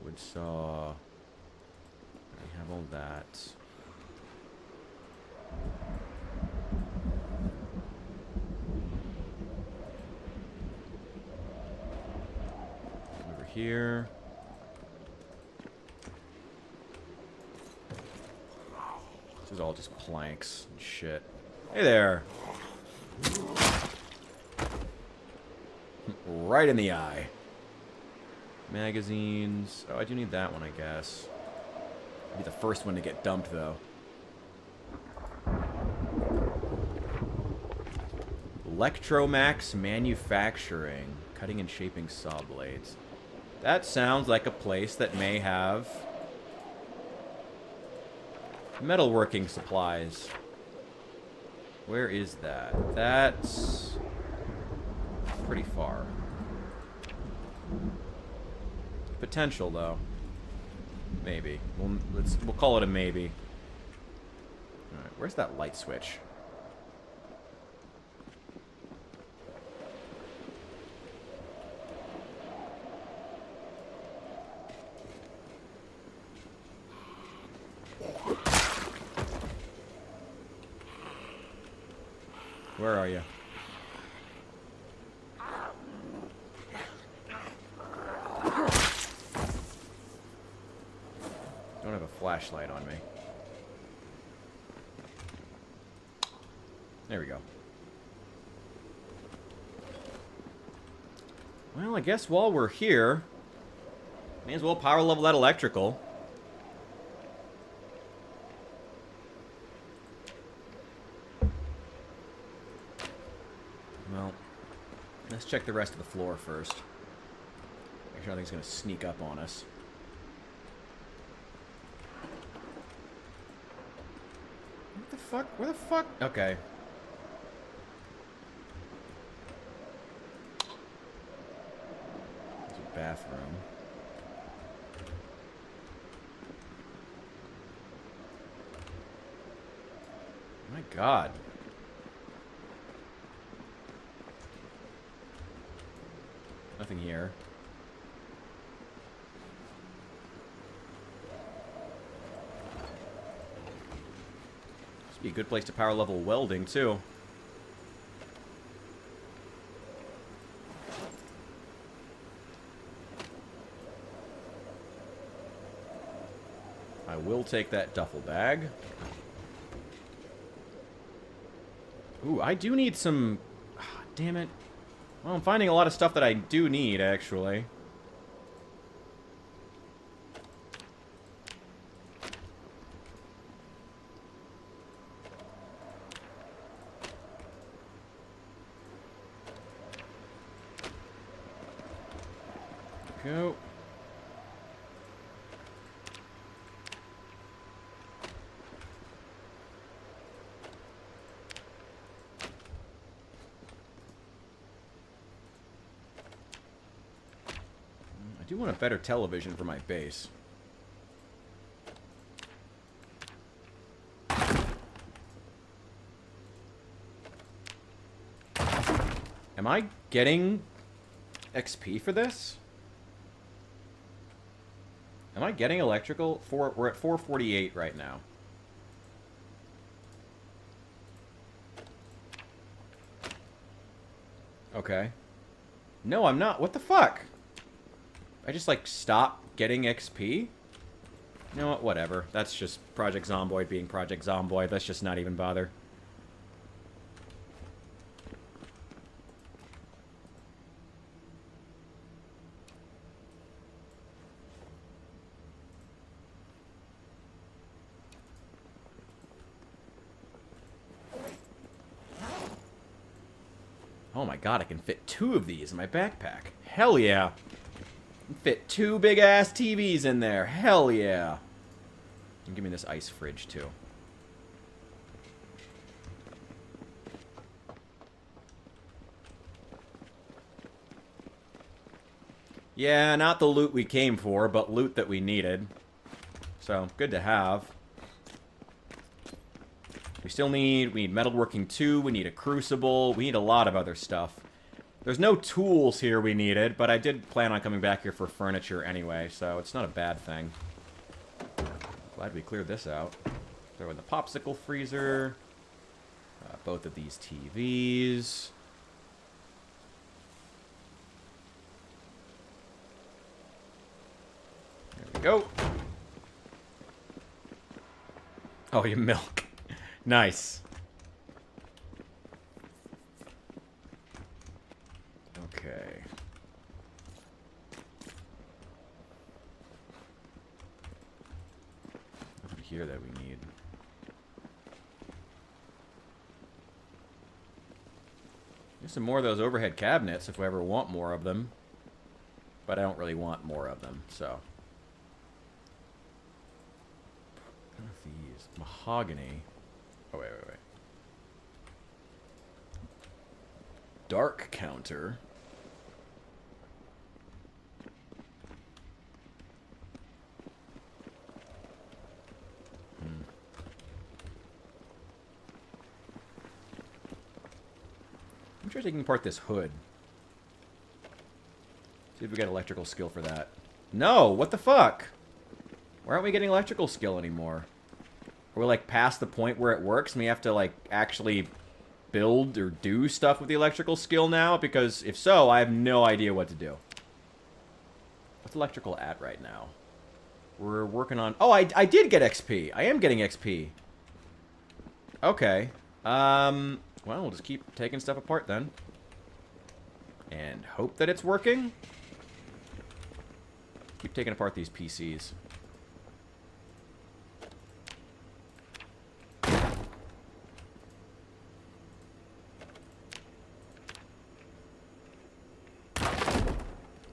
Wood saw. I have all that. Over here. This is all just planks and shit. Hey there. Right in the eye. Magazines. Oh, I do need that one, I guess. I'll be the first one to get dumped, though. Electromax Manufacturing. Cutting and shaping saw blades. That sounds like a place that may have metalworking supplies. Where is that? That's pretty far. Potential, though. Maybe. We'll call it a maybe. All right, where's that light switch? Where are you? Don't have a flashlight on me. There we go. Well, I guess while we're here, may as well power level that electrical. Well, let's check the rest of the floor first. Make sure nothing's gonna sneak up on us. What the fuck? Where the fuck? Okay. There's a bathroom. My God. Nothing here. This would be a good place to power level welding, too. I will take that duffel bag. Ooh, I do need some... Ah, damn it. Well, I'm finding a lot of stuff that I do need, actually. Go. I do want a better television for my base. Am I getting XP for this? Am I getting electrical? We're at 448 right now. Okay. No, I'm not. What the fuck? I just, like, stop getting XP? You know what? Whatever. That's just Project Zomboid being Project Zomboid. Let's just not even bother. Oh my god, I can fit 2 of these in my backpack. Hell yeah. I can fit 2 big-ass TVs in there. Hell yeah. And give me this ice fridge, too. Yeah, not the loot we came for, but loot that we needed. So, good to have. We need metalworking 2, we need a crucible, we need a lot of other stuff. There's no tools here we needed, but I did plan on coming back here for furniture anyway, so it's not a bad thing. Glad we cleared this out. Throw in the popsicle freezer. Both of these TVs. There we go. Oh, you milk. Nice. Okay. Nothing here that we need. There's some more of those overhead cabinets if we ever want more of them. But I don't really want more of them, so. What are these? Mahogany. Oh, wait. Dark counter. I'm sure taking apart this hood. See if we get electrical skill for that. No! What the fuck? Why aren't we getting electrical skill anymore? Are we, like, past the point where it works and we have to, like, actually build or do stuff with the electrical skill now? Because if so, I have no idea what to do. What's electrical at right now? We're working on... Oh, I did get XP. I am getting XP. Okay. Well, we'll just keep taking stuff apart then. And hope that it's working. Keep taking apart these PCs.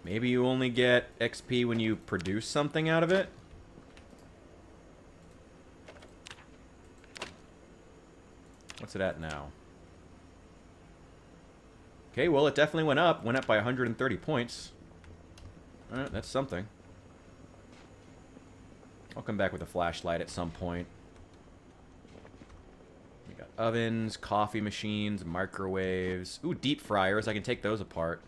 Maybe you only get XP when you produce something out of it? What's it at now? Okay, well, it definitely went up. Went up by 130 points. Alright, that's something. I'll come back with a flashlight at some point. We got ovens, coffee machines, microwaves. Ooh, deep fryers. I can take those apart.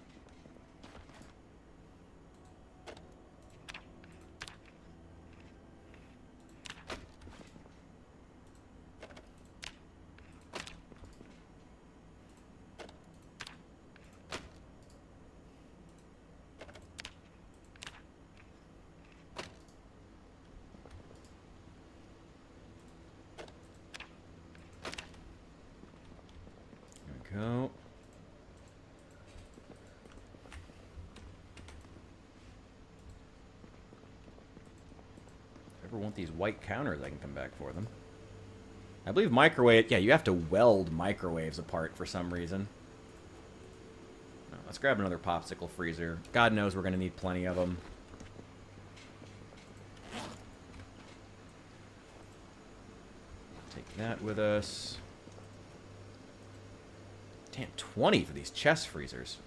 Go. If I ever want these white counters, I can come back for them. I believe microwave... Yeah, you have to weld microwaves apart for some reason. Let's grab another popsicle freezer. God knows we're going to need plenty of them. Take that with us. Damn, 20 for these chest freezers.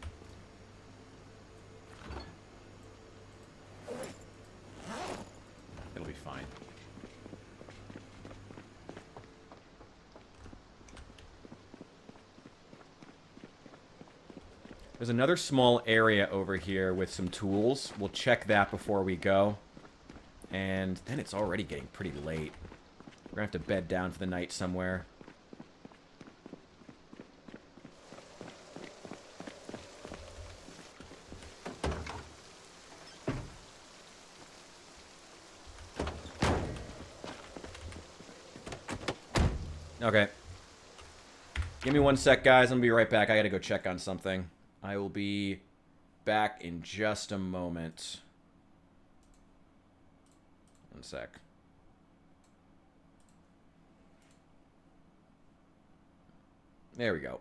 There's another small area over here with some tools. We'll check that before we go. And then it's already getting pretty late. We're gonna have to bed down for the night somewhere. Okay. Give me 1 sec, guys. I'm gonna be right back. I gotta go check on something. I will be back in just a moment. 1 sec. There we go.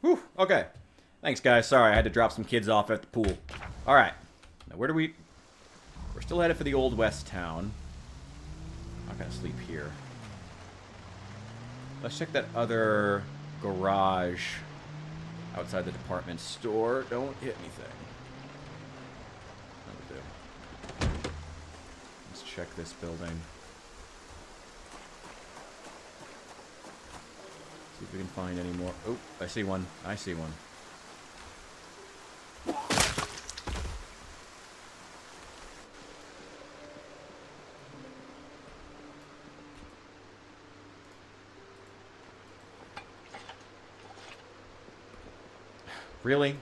Whew, okay. Thanks, guys. Sorry, I had to drop some kids off at the pool. Alright. Now, where do we... We're still headed for the Old West town. I'm not gonna sleep here. Let's check that other garage outside the department store. Don't hit anything. That'll do. Let's check this building. See if we can find any more. Oh, I see one. I see one. Really?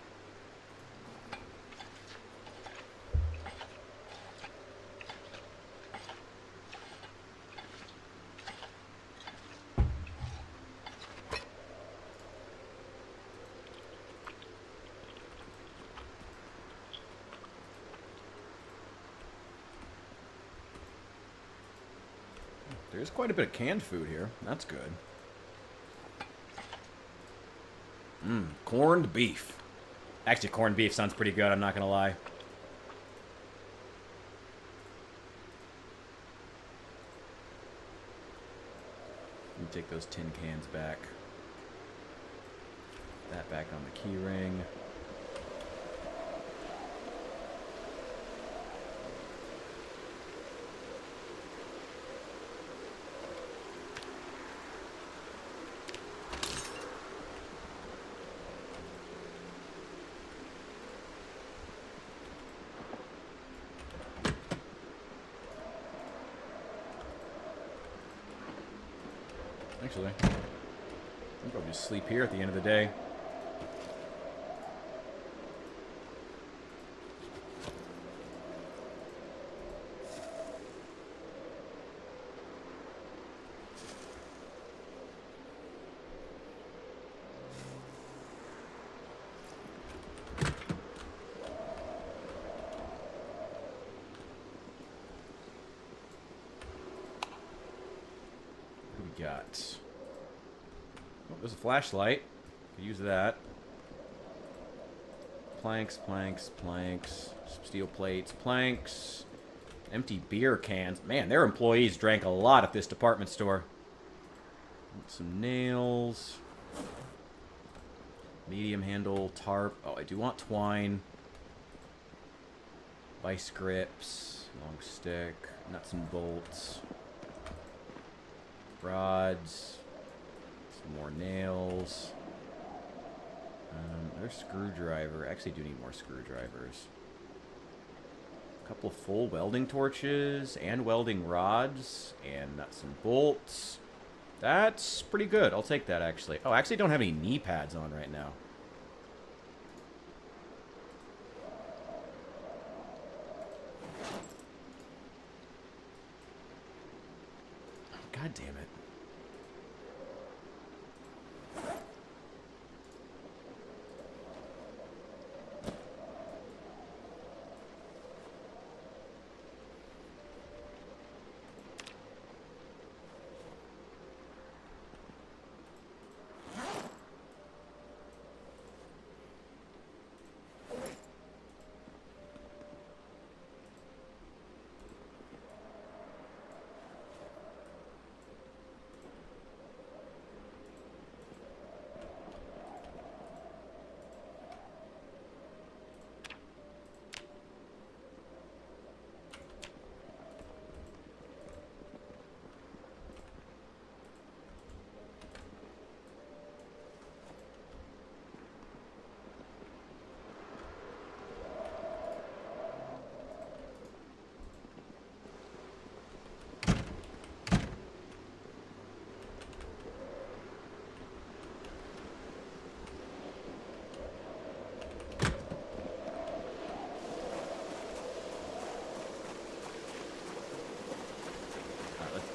There's quite a bit of canned food here. That's good. Corned beef. Actually, corned beef sounds pretty good, I'm not gonna lie. Let me take those tin cans back. That back on the key ring. Actually, I'll probably just sleep here at the end of the day. What do we got? Oh, there's a flashlight. Could use that. Planks, planks, planks. Some steel plates, planks. Empty beer cans. Man, their employees drank a lot at this department store. Some nails. Medium handle, tarp. Oh, I do want twine. Vice grips. Long stick. Nuts and bolts. Rods. Some more nails. There's screwdriver. Actually, do need more screwdrivers. A couple of full welding torches and welding rods and nuts and bolts. That's pretty good. I'll take that, actually. Oh, I actually don't have any knee pads on right now. God damn it.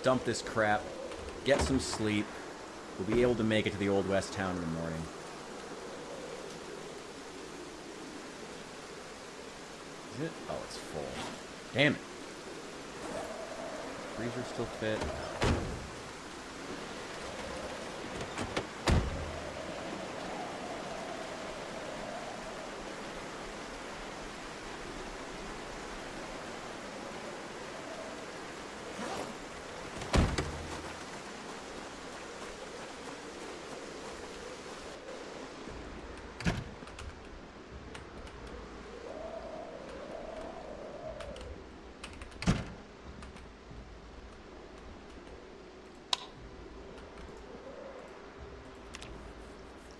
Dump this crap, get some sleep. We'll be able to make it to the Old West town in the morning. Is it? Oh, it's full. Damn it. Freezer still fit.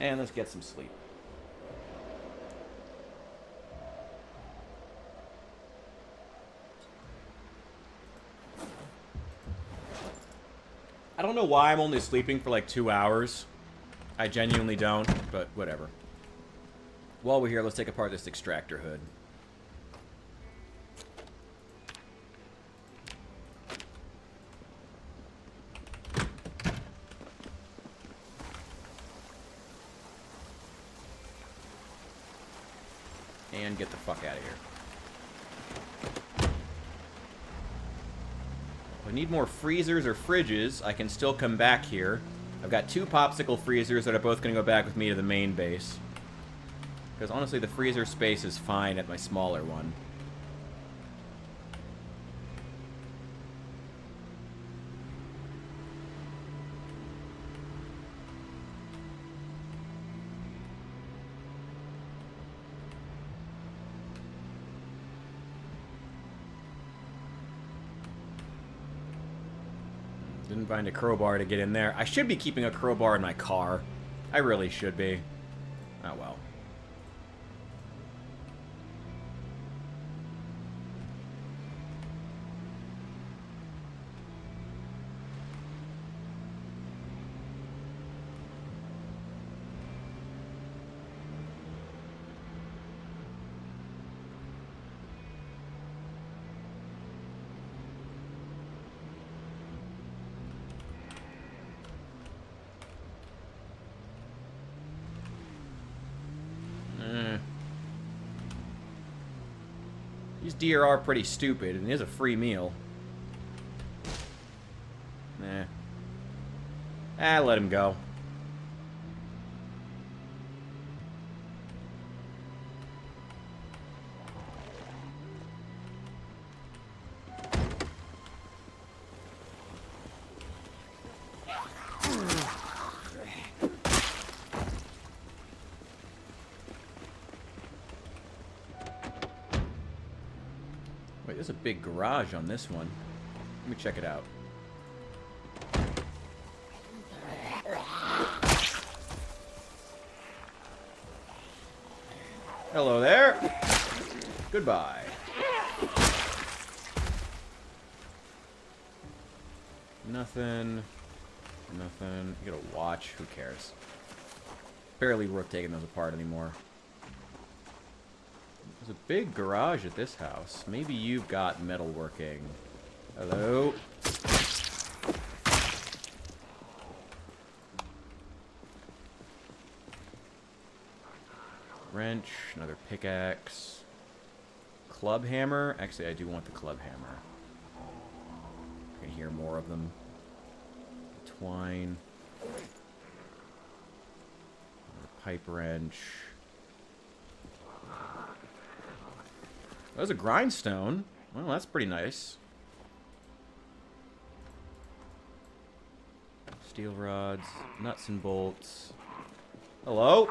And let's get some sleep. I don't know why I'm only sleeping for like 2 hours. I genuinely don't, but whatever. While we're here, let's take apart this extractor hood. And get the fuck out of here. If I need more freezers or fridges, I can still come back here. I've got 2 popsicle freezers that are both going to go back with me to the main base. Because honestly, the freezer space is fine at my smaller one. Didn't find a crowbar to get in there. I should be keeping a crowbar in my car. I really should be. Oh well. These deer are pretty stupid, and it is a free meal. Nah. Let him go. Wait, there's a big garage on this one. Let me check it out. Hello there. Goodbye. Nothing. Nothing. You got a watch. Who cares? Barely worth taking those apart anymore. There's a big garage at this house. Maybe you've got metalworking. Hello? Wrench, another pickaxe. Club hammer. Actually, I do want the club hammer. I can hear more of them. Twine. Another pipe wrench. That was a grindstone. Well, that's pretty nice. Steel rods, nuts and bolts. Hello?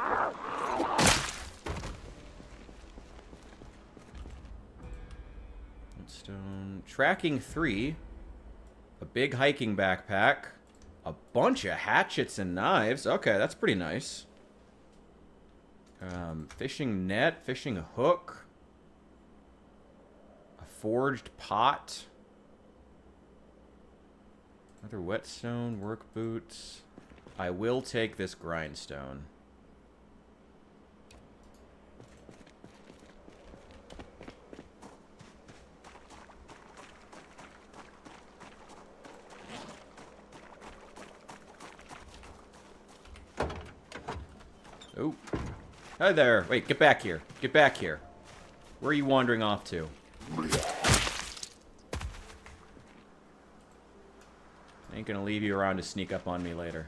Stone. Tracking 3. A big hiking backpack. A bunch of hatchets and knives. Okay, that's pretty nice. Fishing net, fishing hook. A forged pot. Another whetstone, work boots. I will take this grindstone. Oh. Hi there. Wait, get back here. Get back here. Where are you wandering off to? I ain't gonna leave you around to sneak up on me later.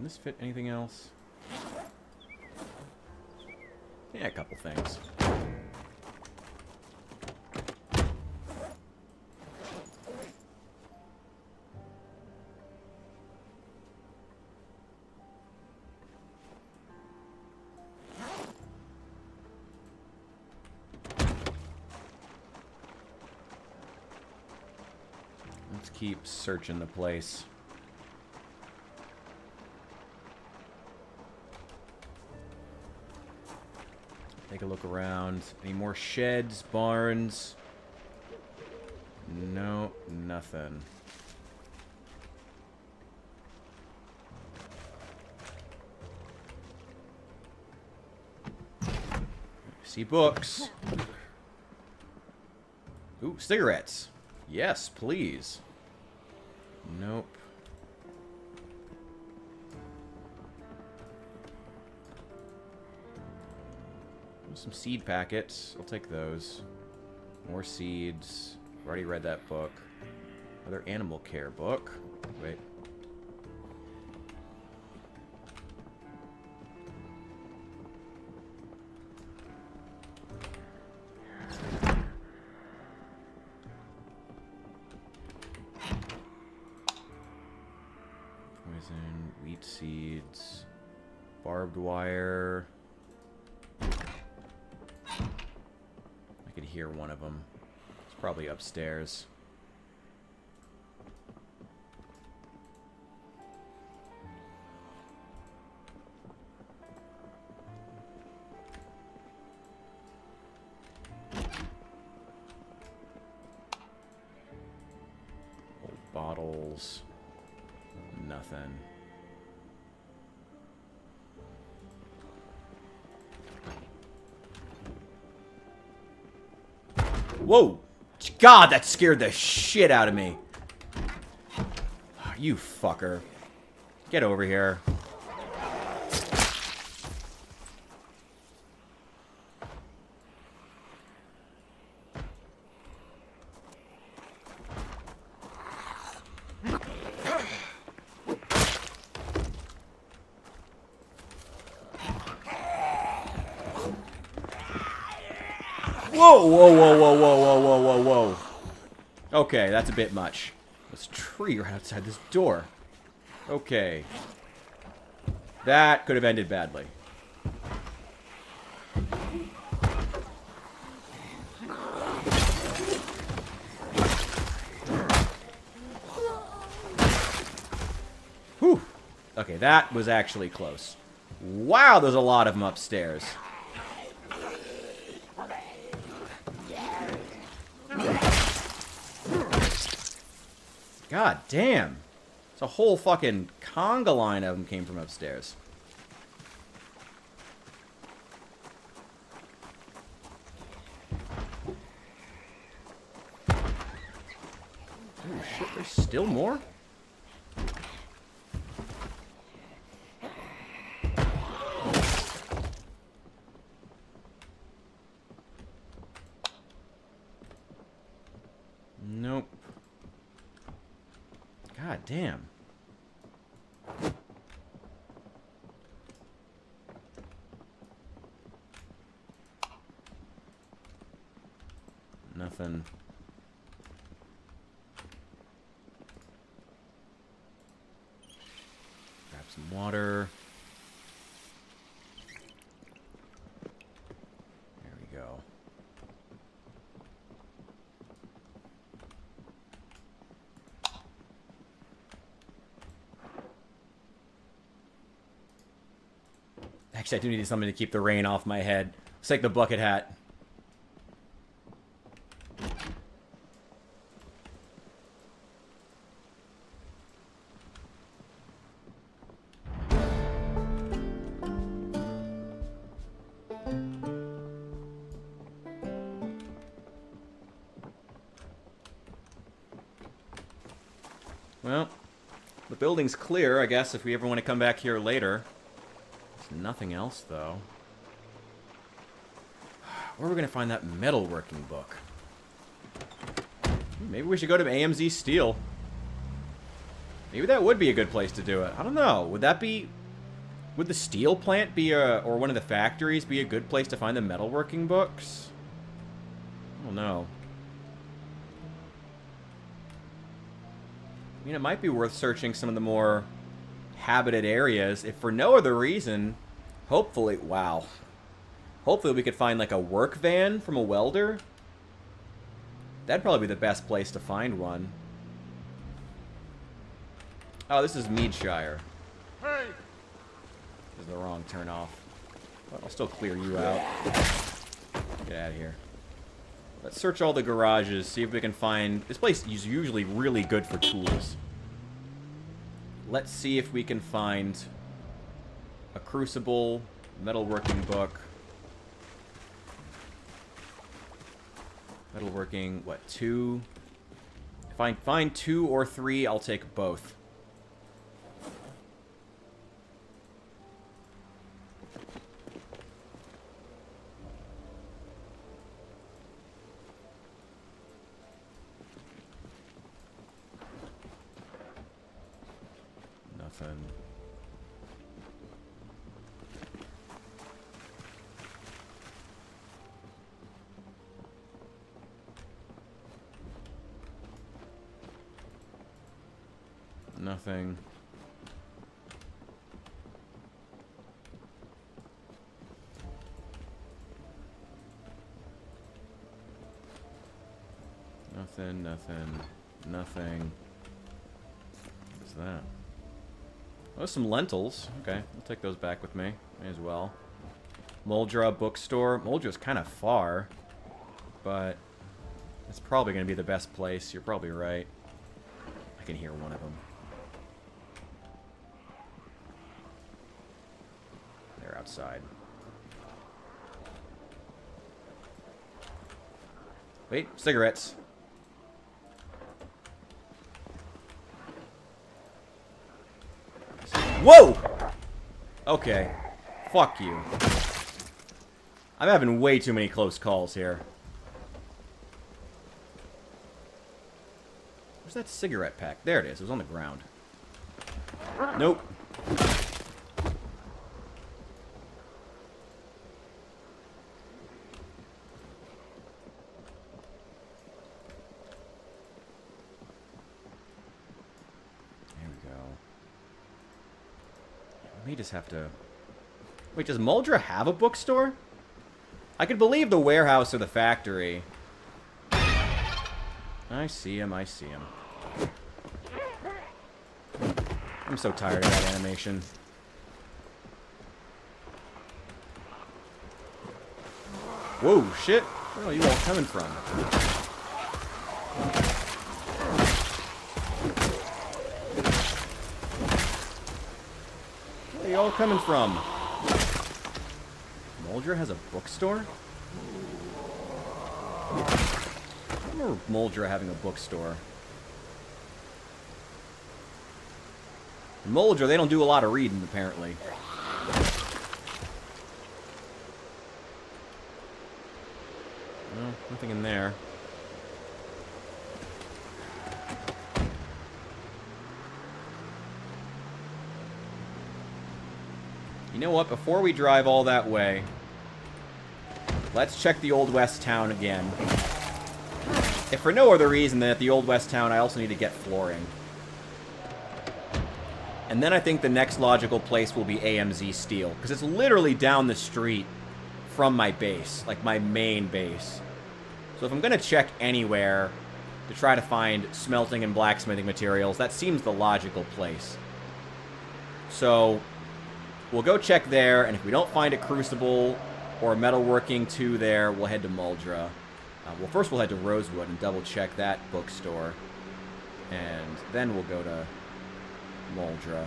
this fit anything else? Yeah, a couple things. Let's keep searching the place. Take a look around. Any more sheds, barns? No, nothing. See books. Ooh, cigarettes. Yes, please. Nope. Some seed packets. I'll take those. More seeds. I've already read that book. Another animal care book. Wait. Poison, wheat seeds, barbed wire. I could hear one of them. It's probably upstairs. Old bottles. Nothing. Whoa! God, that scared the shit out of me. You fucker. Get over here. Whoa, whoa, whoa, whoa, whoa, whoa, whoa, whoa, whoa. Okay, that's a bit much. This tree right outside this door. Okay. That could have ended badly. Whew. Okay, that was actually close. Wow, there's a lot of them upstairs. God damn. It's a whole fucking conga line of them came from upstairs. Oh shit, there's still more? Nope. God damn. Nothing. Grab some water. There we go. Actually, I do need something to keep the rain off my head. Let's take the bucket hat. Well, the building's clear, I guess, if we ever want to come back here later. There's nothing else, though. Where are we going to find that metalworking book? Maybe we should go to AMZ Steel. Maybe that would be a good place to do it. I don't know. Would that be... Would the steel plant be a... Or one of the factories be a good place to find the metalworking books? I don't know. I mean, it might be worth searching some of the more habited areas, if for no other reason. Hopefully... Wow. Hopefully we could find, like, a work van from a welder. That'd probably be the best place to find one. Oh, this is Meadshire. Hey! This is the wrong turn off. But I'll still clear you out. Get out of here. Let's search all the garages, see if we can find... This place is usually really good for tools. Let's see if we can find a crucible, metalworking book. Metalworking, what, 2? If I find 2 or 3, I'll take both. Nothing. Nothing. Nothing, nothing, nothing. What's that? Oh, some lentils. Okay, I'll take those back with me. May as well. Moldra bookstore. Moldra's kind of far, but it's probably going to be the best place. You're probably right. I can hear one of them. They're outside. Wait, cigarettes. Whoa! Okay. Fuck you. I'm having way too many close calls here. Where's that cigarette pack? There it is. It was on the ground. Nope. We just have to... Wait, does Moldra have a bookstore? I could believe the warehouse or the factory. I see him, I see him. I'm so tired of that animation. Whoa, shit. Where are you all coming from? Where are you all coming from? Moldra has a bookstore? I remember Moldra having a bookstore. In Moldra, they don't do a lot of reading, apparently. No, nothing in there. You know what? Before we drive all that way, let's check the Old West Town again. If for no other reason than at the Old West Town, I also need to get flooring. And then I think the next logical place will be AMZ Steel, because it's literally down the street from my base, like my main base. So if I'm going to check anywhere to try to find smelting and blacksmithing materials, that seems the logical place. So we'll go check there, and if we don't find a Crucible or a Metalworking 2 there, we'll head to Moldra. Well, first we'll head to Rosewood and double-check that bookstore. And then we'll go to Moldra.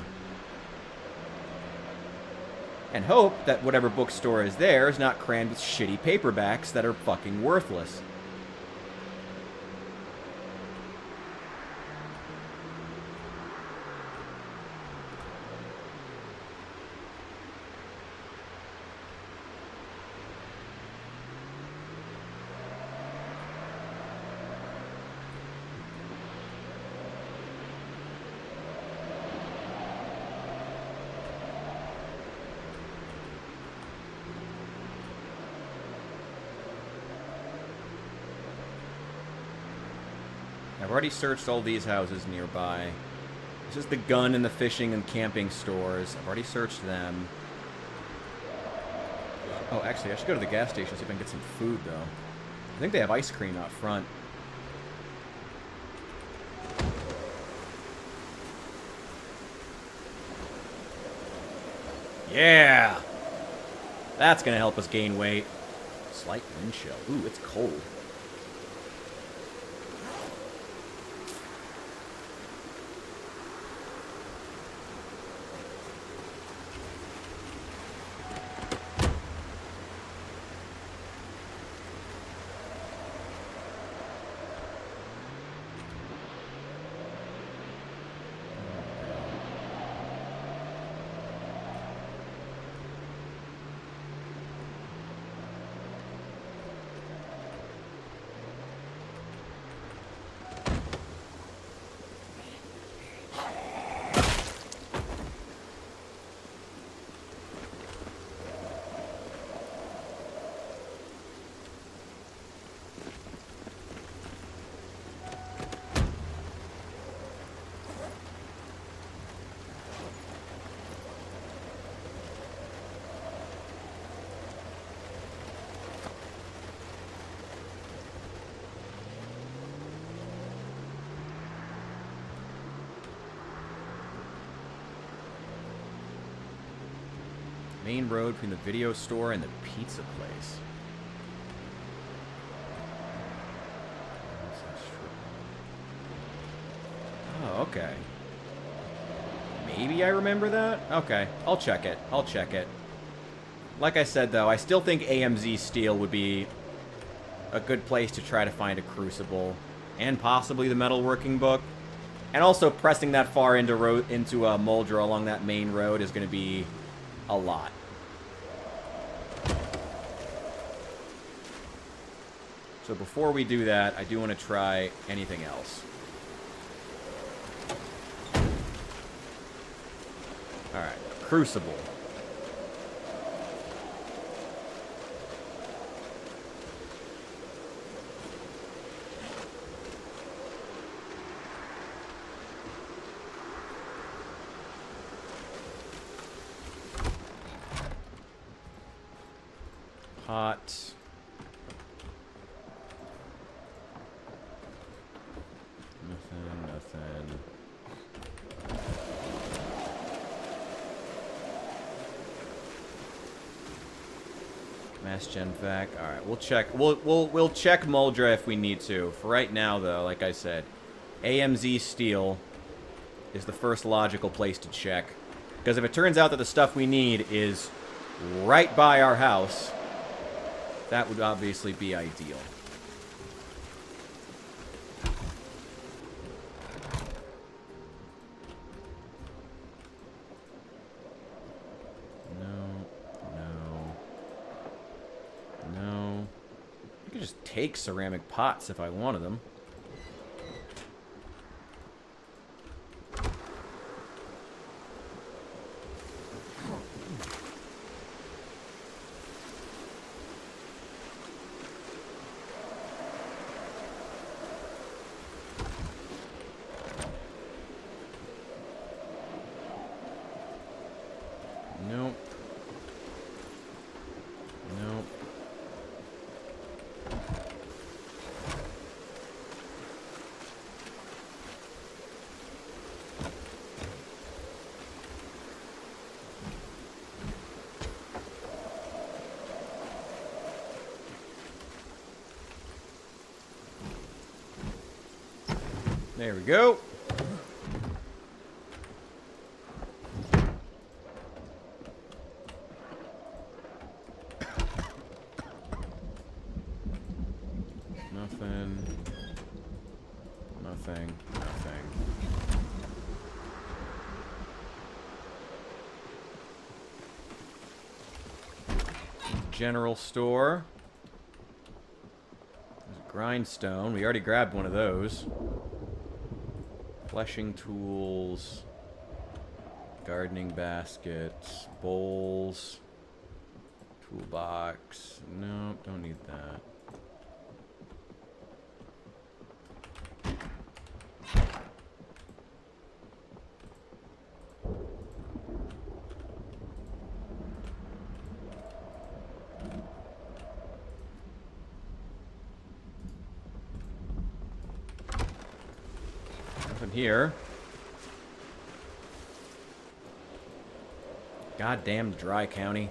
And hope that whatever bookstore is there is not crammed with shitty paperbacks that are fucking worthless. I've already searched all these houses nearby. This is the gun and the fishing and camping stores. I've already searched them. Oh, actually, I should go to the gas station, see if I can get some food, though. I think they have ice cream out front. Yeah! That's gonna help us gain weight. Slight wind chill. Ooh, it's cold. Main road between the video store and the pizza place. Oh, okay. Maybe I remember that? Okay, I'll check it. I'll check it. Like I said, though, I still think AMZ Steel would be a good place to try to find a Crucible. And possibly the metalworking book. And also pressing that far into Moldra along that main road is going to be a lot. So before we do that, I do want to try anything else. Alright, Crucible. Pot. Nothing. Mass Gen Vac. All right, we'll check. We'll check Moldra if we need to. For right now, though, like I said, AMZ Steel is the first logical place to check. Because if it turns out that the stuff we need is right by our house, that would obviously be ideal. No. I could just take ceramic pots if I wanted them. Nope. Nope. There we go. Nothing. General store. There's a grindstone. We already grabbed one of those. Fleshing tools. Gardening baskets. Bowls. Toolbox. Nope, don't need that. here. Goddamn dry county.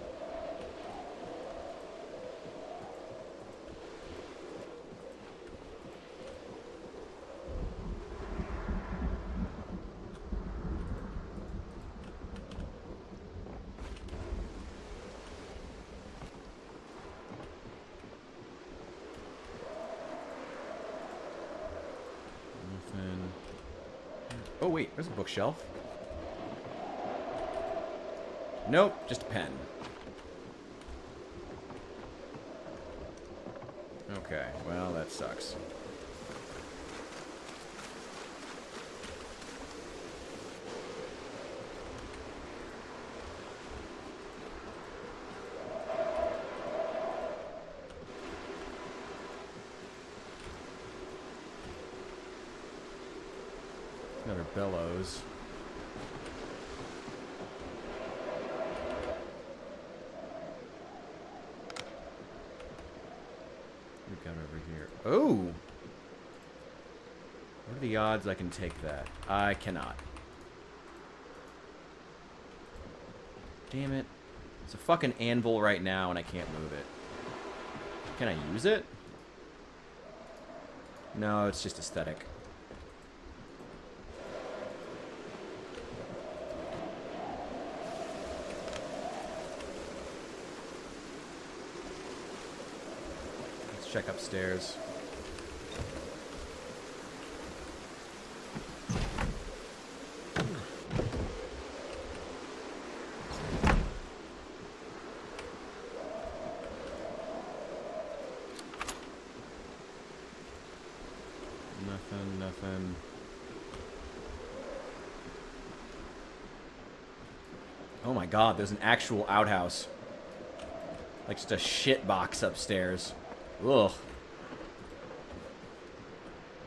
Nothing. Oh wait, there's a bookshelf. Nope, just a pen. Okay, well, that sucks. Another bellows. We've got over here. Oh! What are the odds I can take that? I cannot. Damn it. It's a fucking anvil right now and I can't move it. Can I use it? No, it's just aesthetic. Let's check upstairs. Nothing. Oh my god, there's an actual outhouse. Like just a shit box upstairs. Ugh.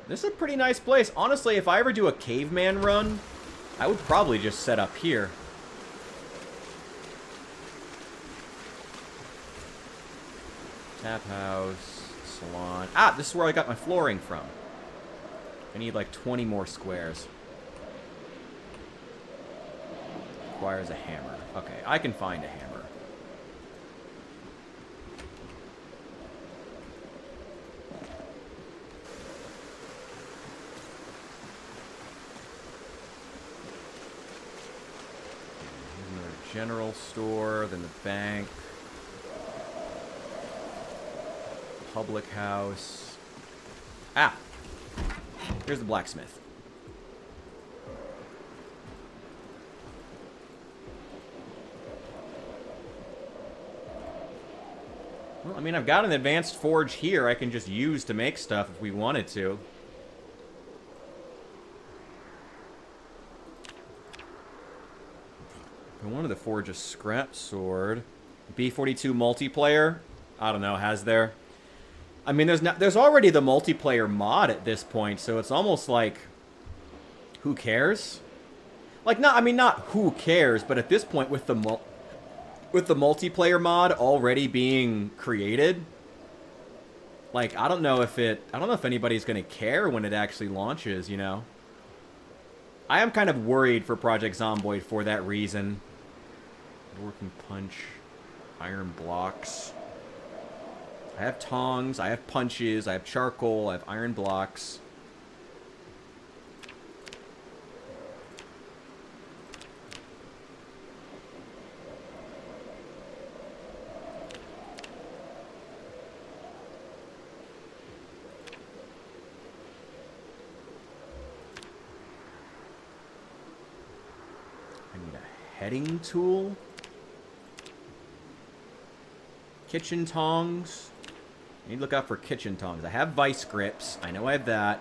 This is a pretty nice place. Honestly, if I ever do a caveman run, I would probably just set up here. Tap house, salon. Ah, this is where I got my flooring from. I need like 20 more squares. Requires a hammer. Okay, I can find a hammer. Here's another general store, then the bank. Public house. Ah! Here's the blacksmith. Well, I mean, I've got an advanced forge here I can just use to make stuff if we wanted to. I wanted to forge a scrap sword. B42 multiplayer? I don't know, has there? I mean, there's already the multiplayer mod at this point, so it's almost like, who cares? Like, not who cares, but at this point, with the multiplayer mod already being created, like, I don't know if anybody's gonna care when it actually launches, you know? I am kind of worried for Project Zomboid for that reason. Working punch, iron blocks. I have tongs, I have punches, I have charcoal, I have iron blocks. I need a heading tool. Kitchen tongs. I need to look out for kitchen tongs. I have vice grips. I know I have that.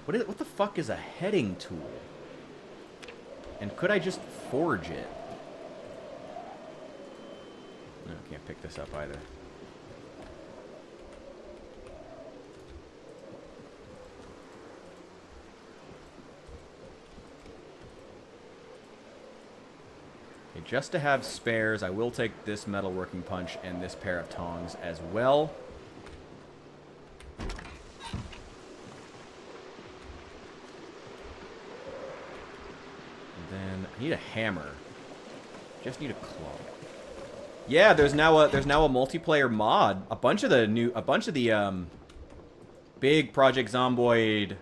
What the fuck is a heading tool? And could I just forge it? No, I can't pick this up either. Okay, just to have spares, I will take this metalworking punch and this pair of tongs as well. Then I need a hammer. Just need a claw. Yeah, there's now a multiplayer mod. A bunch of the big Project Zomboid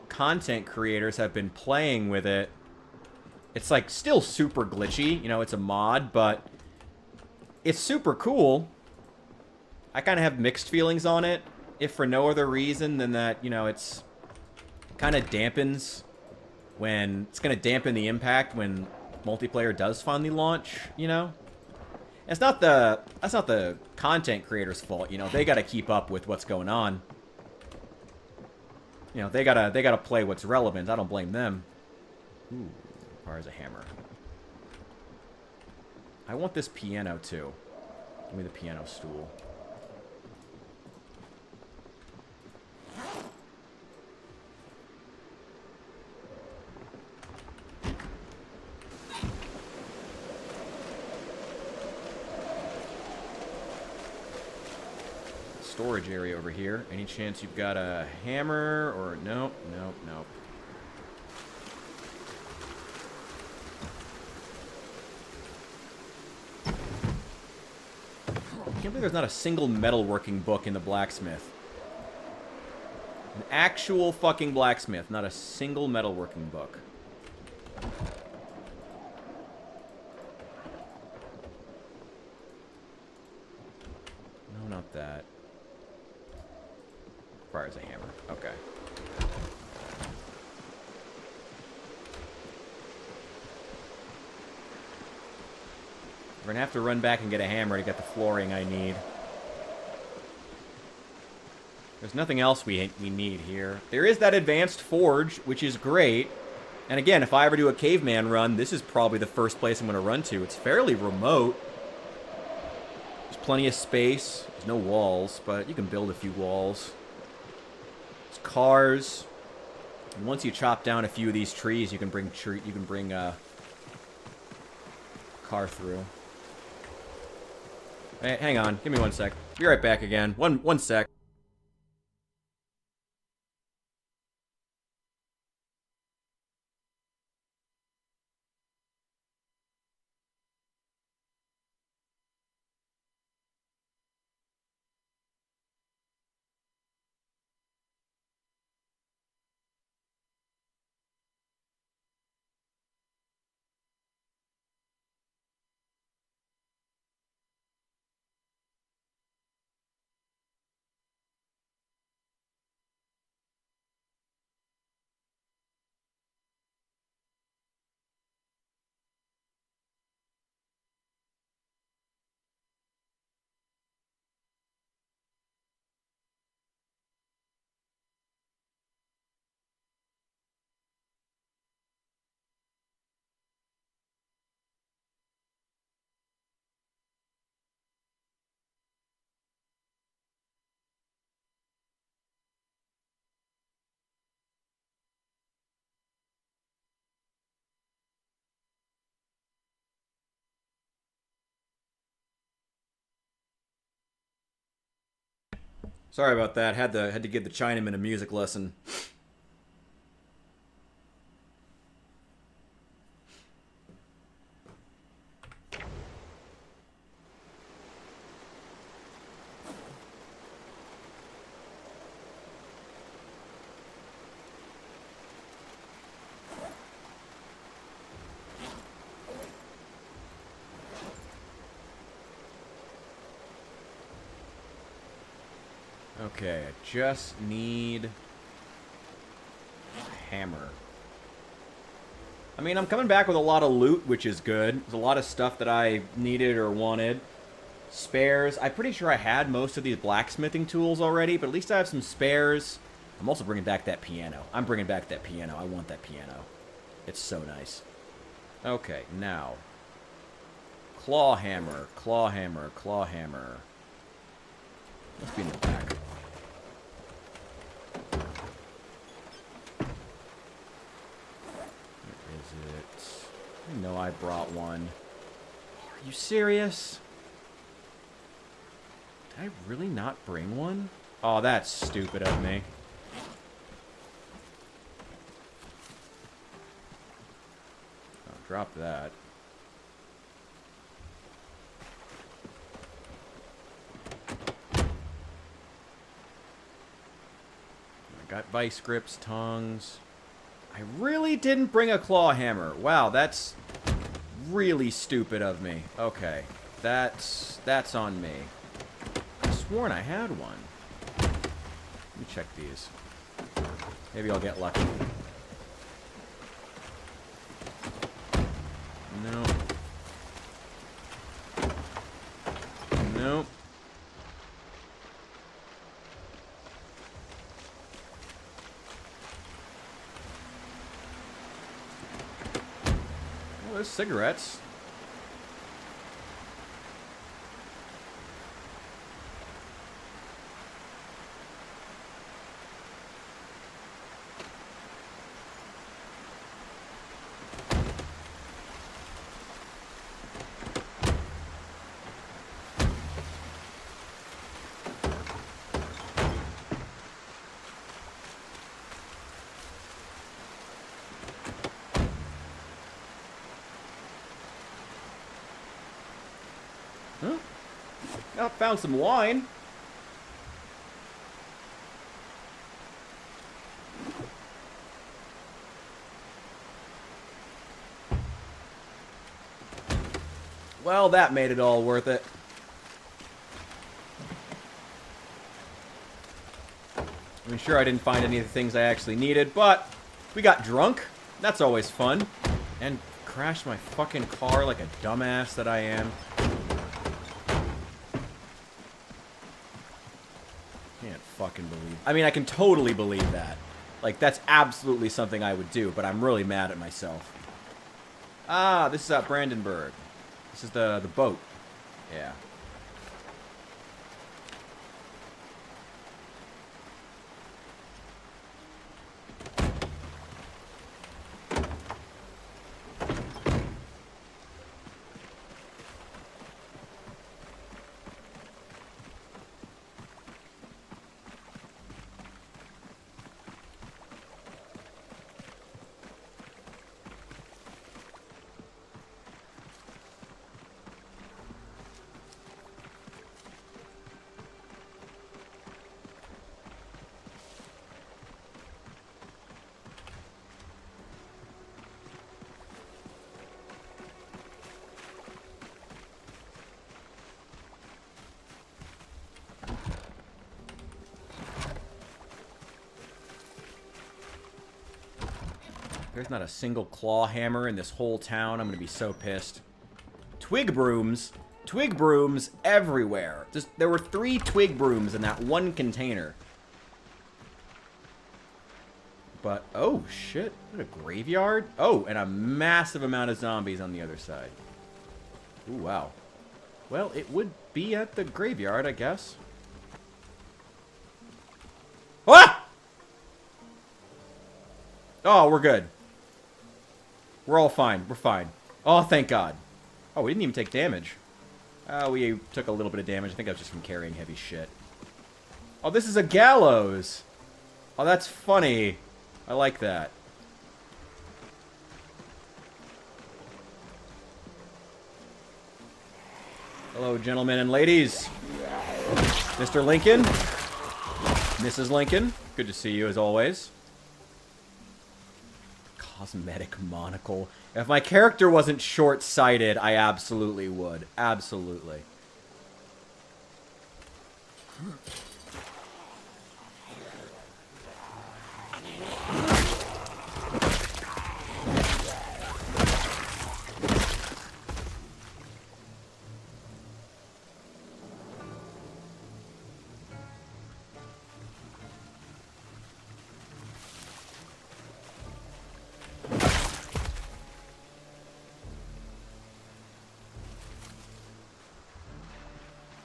content creators have been playing with it. It's like still super glitchy, you know, it's a mod, but it's super cool. I kind of have mixed feelings on it, if for no other reason than that, you know, it's kind of dampens when it's going to dampen the impact when multiplayer does finally launch, you know? That's not the content creators' fault, you know. They got to keep up with what's going on. You know, they got to play what's relevant. I don't blame them. Ooh, requires a hammer. I want this piano too. Give me the piano stool. Storage area over here. Any chance you've got a hammer or nope, nope, nope. I can't believe there's not a single metalworking book in the blacksmith. An actual fucking blacksmith, not a single metalworking book. No, not that. Requires a hammer. Okay. We're gonna have to run back and get a hammer to get the flooring I need. There's nothing else we need here. There is that advanced forge, which is great. And again, if I ever do a caveman run, this is probably the first place I'm gonna run to. It's fairly remote. There's plenty of space. There's no walls, but you can build a few walls. There's cars. And once you chop down a few of these trees, you can bring a car through. Hey, hang on, give me 1 sec. Be right back again. One sec. Sorry about that. Had to give the Chinaman a music lesson. Okay, I just need a hammer. I mean, I'm coming back with a lot of loot, which is good. There's a lot of stuff that I needed or wanted. Spares. I'm pretty sure I had most of these blacksmithing tools already, but at least I have some spares. I'm also bringing back that piano. I'm bringing back that piano. I want that piano. It's so nice. Okay, now. Claw hammer, claw hammer, claw hammer. Must be in the back. I know I brought one. Are you serious? Did I really not bring one? Oh, that's stupid of me. drop that. I got vice grips, tongs. I really didn't bring a claw hammer. Wow, that's really stupid of me. Okay, that's on me. I sworn I had one. Let me check these. Maybe I'll get lucky. No. Nope. Oh, there's cigarettes. Huh? Oh, found some wine. Well, that made it all worth it. I mean, sure, I didn't find any of the things I actually needed, but we got drunk. That's always fun. And crashed my fucking car like a dumbass that I am. Can't fucking believe... I mean, I can totally believe that. Like, that's absolutely something I would do, but I'm really mad at myself. Ah, this is at Brandenburg. This is the boat. Yeah. There's not a single claw hammer in this whole town. I'm gonna be so pissed. Twig brooms. Twig brooms everywhere. There were 3 twig brooms in that one container. But, oh shit. What a graveyard? Oh, and a massive amount of zombies on the other side. Ooh, wow. Well, it would be at the graveyard, I guess. Ah! Oh, we're good. We're all fine. We're fine. Oh, thank God. Oh, we didn't even take damage. We took a little bit of damage. I think that was just from carrying heavy shit. Oh, this is a gallows. Oh, that's funny. I like that. Hello, gentlemen and ladies. Mr. Lincoln. Mrs. Lincoln. Good to see you, as always. Cosmetic monocle. If my character wasn't short-sighted, I absolutely would. Absolutely.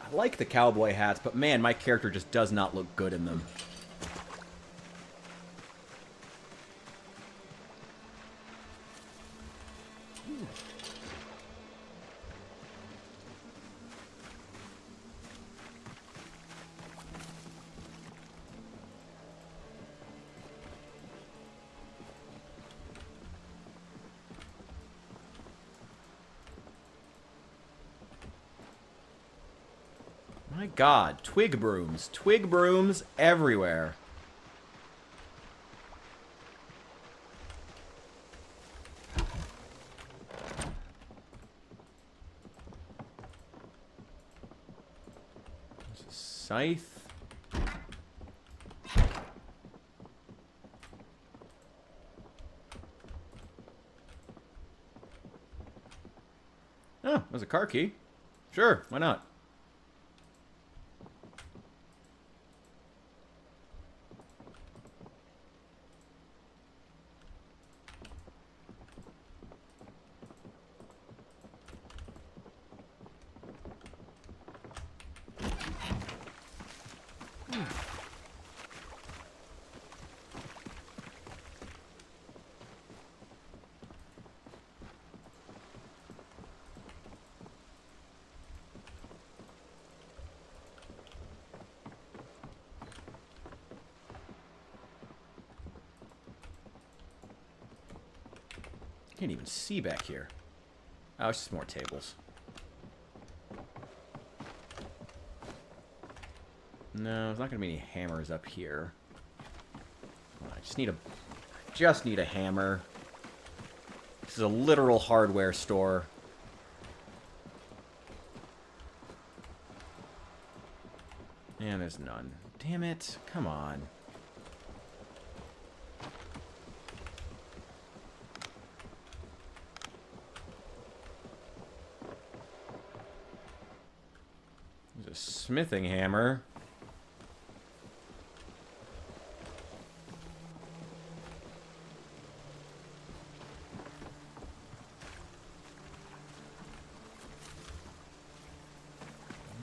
I like the cowboy hats, but man, my character just does not look good in them. My god, twig brooms. Twig brooms everywhere. There's a scythe. Oh, there's a car key. Sure, why not? Can't even see back here. Oh, it's just more tables. No, there's not gonna be any hammers up here. I just need a hammer. This is a literal hardware store. And there's none. Damn it. Come on. There's a smithing hammer.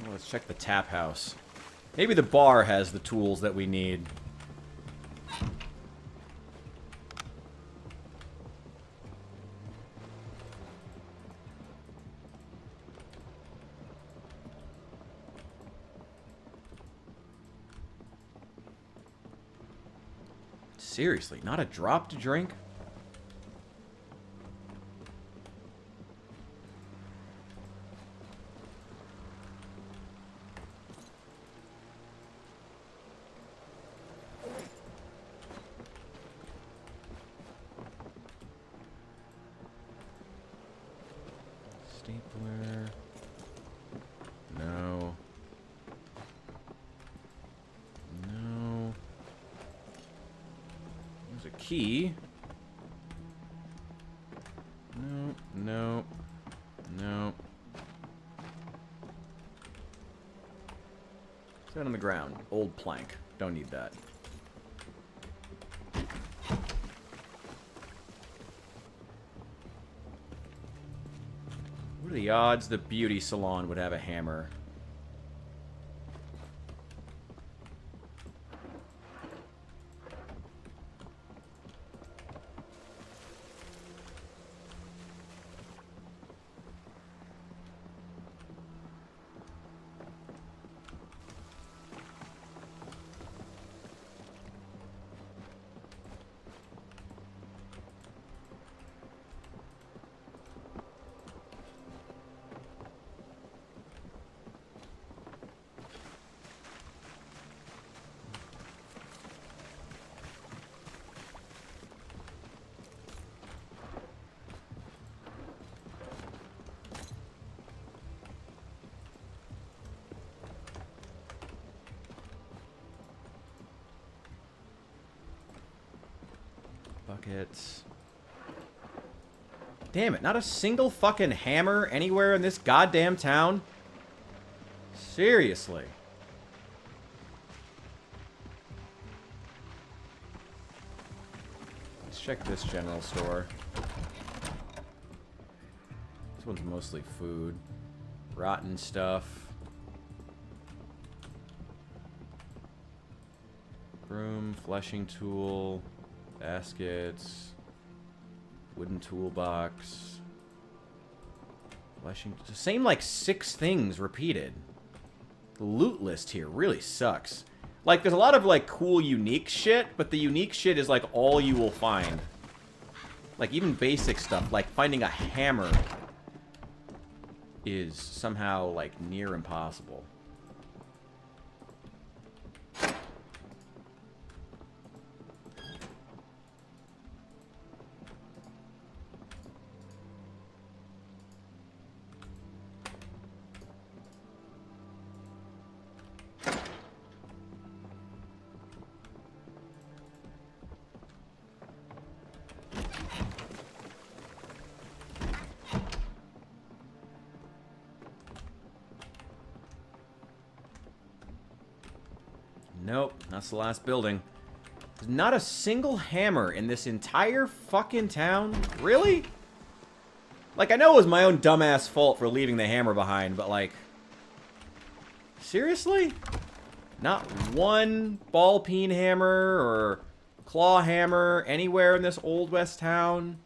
Well, let's check the tap house. Maybe the bar has the tools that we need. Seriously, not a drop to drink? Stapler. No. No. There's a key. No, no, no. Sit on the ground. Old plank. Don't need that. What are the odds the beauty salon would have a hammer? Buckets. Damn it, not a single fucking hammer anywhere in this goddamn town? Seriously. Let's check this general store. This one's mostly food. Rotten stuff. Broom, fleshing tool. Baskets, wooden toolbox, fleshing. Same like 6 things repeated. The loot list here really sucks. Like, there's a lot of like cool, unique shit, but the unique shit is like all you will find. Like even basic stuff, like finding a hammer, is somehow like near impossible. Nope, that's the last building. There's not a single hammer in this entire fucking town. Really? Like, I know it was my own dumbass fault for leaving the hammer behind, but like... Seriously? Not one ball peen hammer or claw hammer anywhere in this Old West town?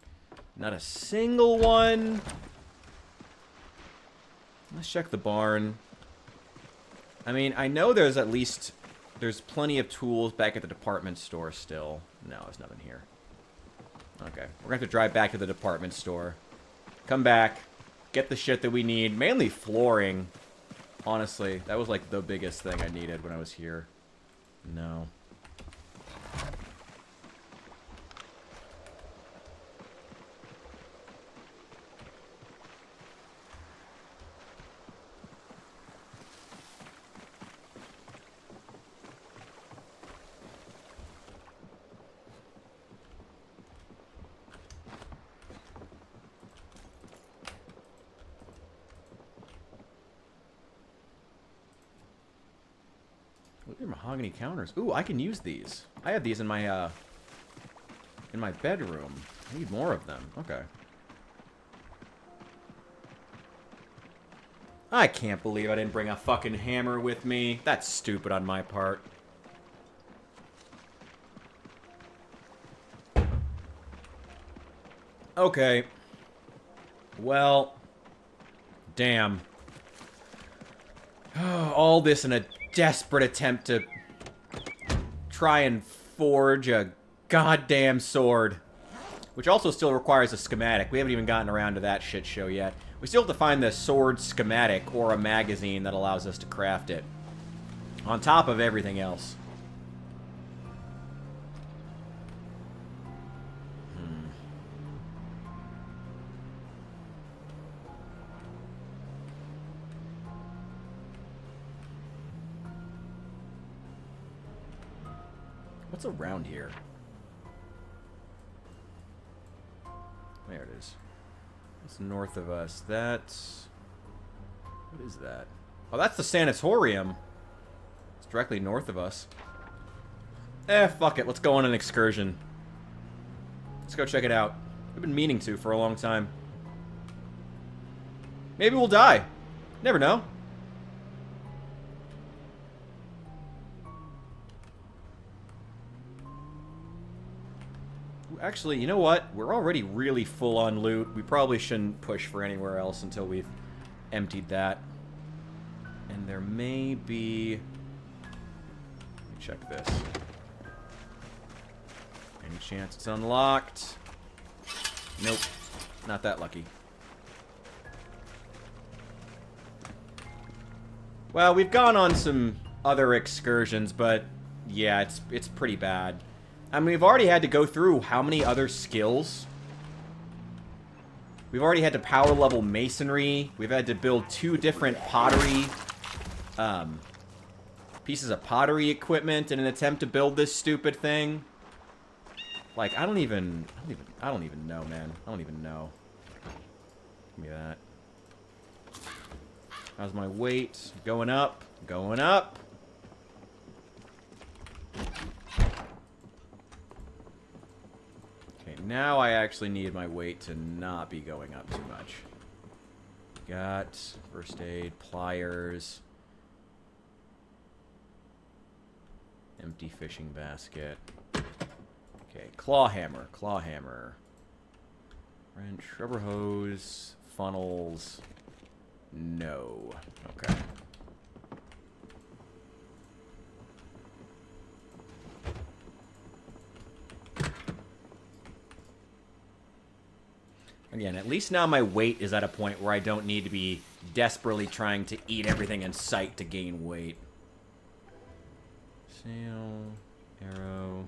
Not a single one? Let's check the barn. I mean, I know there's at least... There's plenty of tools back at the department store still. No, there's nothing here. Okay. We're gonna have to drive back to the department store. Come back. Get the shit that we need. Mainly flooring. Honestly, that was like the biggest thing I needed when I was here. No. Look at mahogany counters. Ooh, I can use these. I have these in my bedroom. I need more of them. Okay. I can't believe I didn't bring a fucking hammer with me. That's stupid on my part. Okay. Well. Damn. All this in a desperate attempt to try and forge a goddamn sword. Which also still requires a schematic. We haven't even gotten around to that shit show yet. We still have to find the sword schematic or a magazine that allows us to craft it. On top of everything else. What's around here? There it is. It's north of us. That's... What is that? Oh, that's the sanatorium. It's directly north of us. Fuck it. Let's go on an excursion. Let's go check it out. We've been meaning to for a long time. Maybe we'll die. Never know. Actually, you know what? We're already really full on loot. We probably shouldn't push for anywhere else until we've emptied that. And there may be... Let me check this. Any chance it's unlocked? Nope. Not that lucky. Well, we've gone on some other excursions, but yeah, it's pretty bad. I mean, we've already had to go through how many other skills? We've already had to power level masonry. We've had to build 2 different pottery, pieces of pottery equipment in an attempt to build this stupid thing. Like, I don't even know, man. I don't even know. Give me that. How's my weight? Going up. Going up. Now I actually need my weight to not be going up too much. Got first aid, pliers, empty fishing basket. Okay, claw hammer, wrench, rubber hose, funnels. No. Okay. Again, at least now my weight is at a point where I don't need to be desperately trying to eat everything in sight to gain weight. Sail, arrow.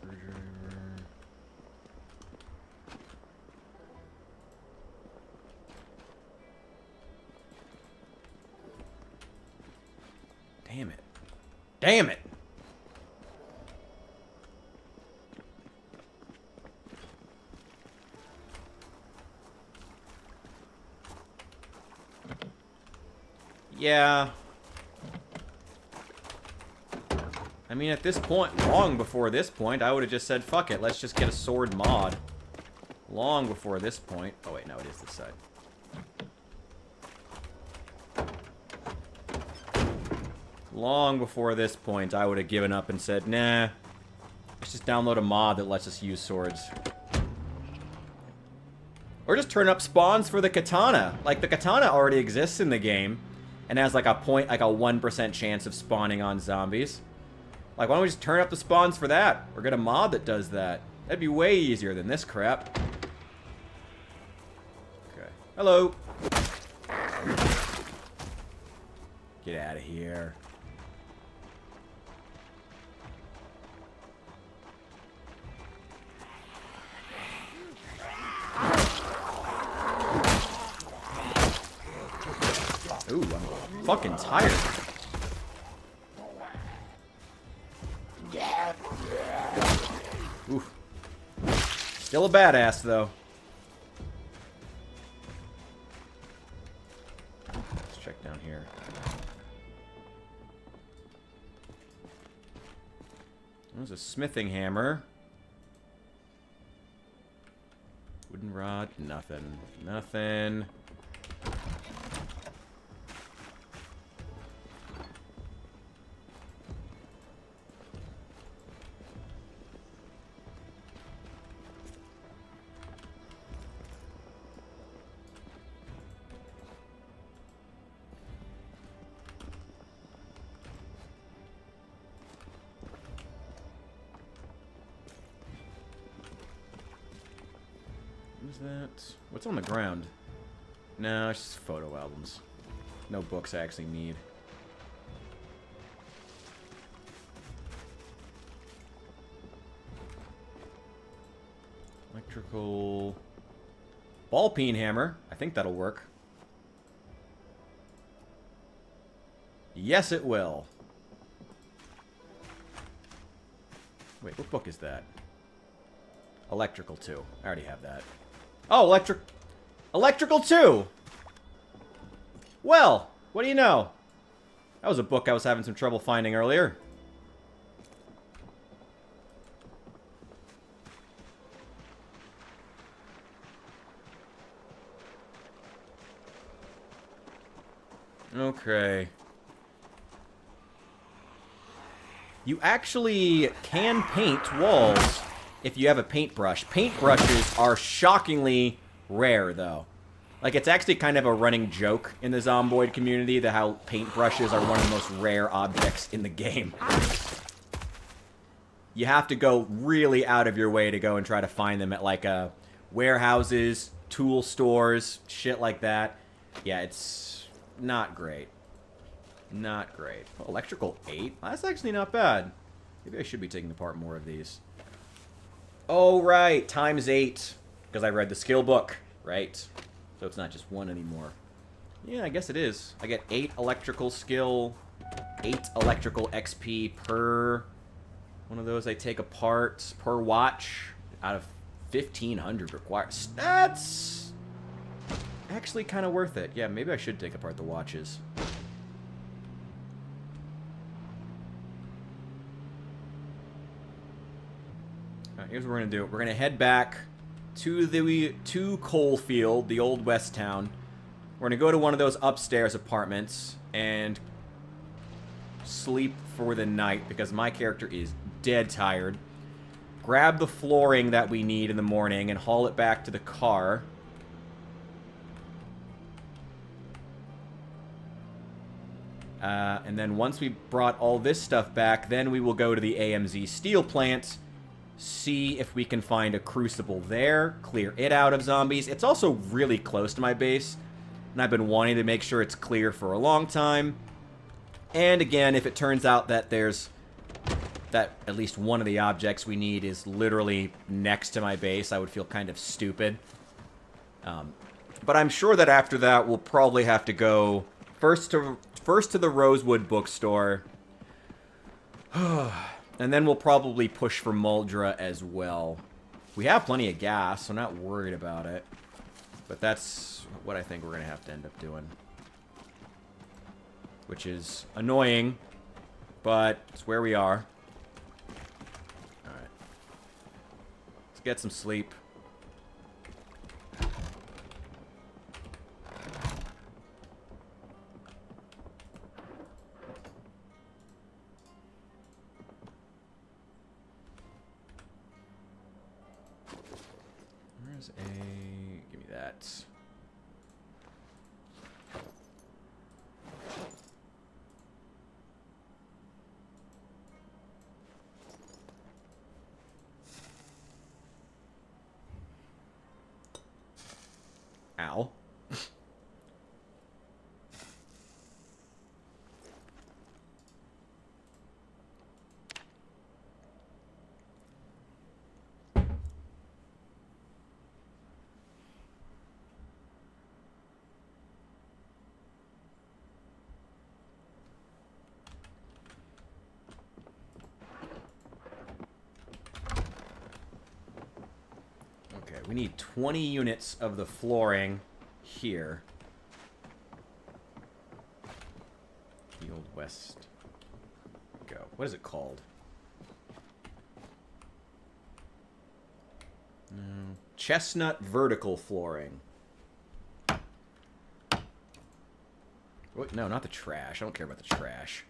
Screwdriver. Damn it. Damn it! Yeah. I mean, at this point, long before this point, I would have just said, fuck it, let's just get a sword mod. Long before this point. Oh, wait, no, it is this side. Long before this point, I would have given up and said, nah, let's just download a mod that lets us use swords. Or just turn up spawns for the katana. Like, the katana already exists in the game and has like a 1% chance of spawning on zombies. Like, why don't we just turn up the spawns for that? Or get a mod that does that. That'd be way easier than this crap. Okay. Hello. Get out of here. Ooh, I'm fucking tired. Ooh. Still a badass, though. Let's check down here. There's a smithing hammer. Wooden rod, nothing. Nothing. What's that? What's on the ground? No, it's just photo albums. No books I actually need. Electrical... Ball peen hammer. I think that'll work. Yes, it will. Wait, what book is that? Electrical 2. I already have that. Oh, Electrical 2! Well, what do you know? That was a book I was having some trouble finding earlier. Okay. You actually can paint walls if you have a paintbrush. Paintbrushes are shockingly rare, though. Like, it's actually kind of a running joke in the Zomboid community that how paintbrushes are one of the most rare objects in the game. You have to go really out of your way to go and try to find them at, like, warehouses, tool stores, shit like that. Yeah, it's not great. Not great. Oh, electrical 8? That's actually not bad. Maybe I should be taking apart more of these. Oh, right. Times 8. Because I read the skill book, right? So it's not just 1 anymore. Yeah, I guess it is. I get 8 electrical skill, 8 electrical XP per one of those I take apart per watch out of 1,500 required. That's actually kind of worth it. Yeah, maybe I should take apart the watches. Alright, here's what we're going to do. We're going to head back to Coalfield, the old West Town. We're going to go to one of those upstairs apartments and sleep for the night because my character is dead tired. Grab the flooring that we need in the morning and haul it back to the car. And then once we brought all this stuff back, then we will go to the AMZ steel plant, see if we can find a crucible there, clear it out of zombies. It's also really close to my base, and I've been wanting to make sure it's clear for a long time. And again, if it turns out that there's that at least one of the objects we need is literally next to my base, I would feel kind of stupid. But I'm sure that after that, we'll probably have to go first to the Rosewood bookstore. And then we'll probably push for Muldra as well. We have plenty of gas, so I'm not worried about it. But that's what I think we're going to have to end up doing. Which is annoying, but it's where we are. Alright. Let's get some sleep. Where's a... Give me that. Ow. Okay, we need 20 units of the flooring here. The Old West. Go. What is it called? No. Chestnut vertical flooring. What? No, not the trash. I don't care about the trash.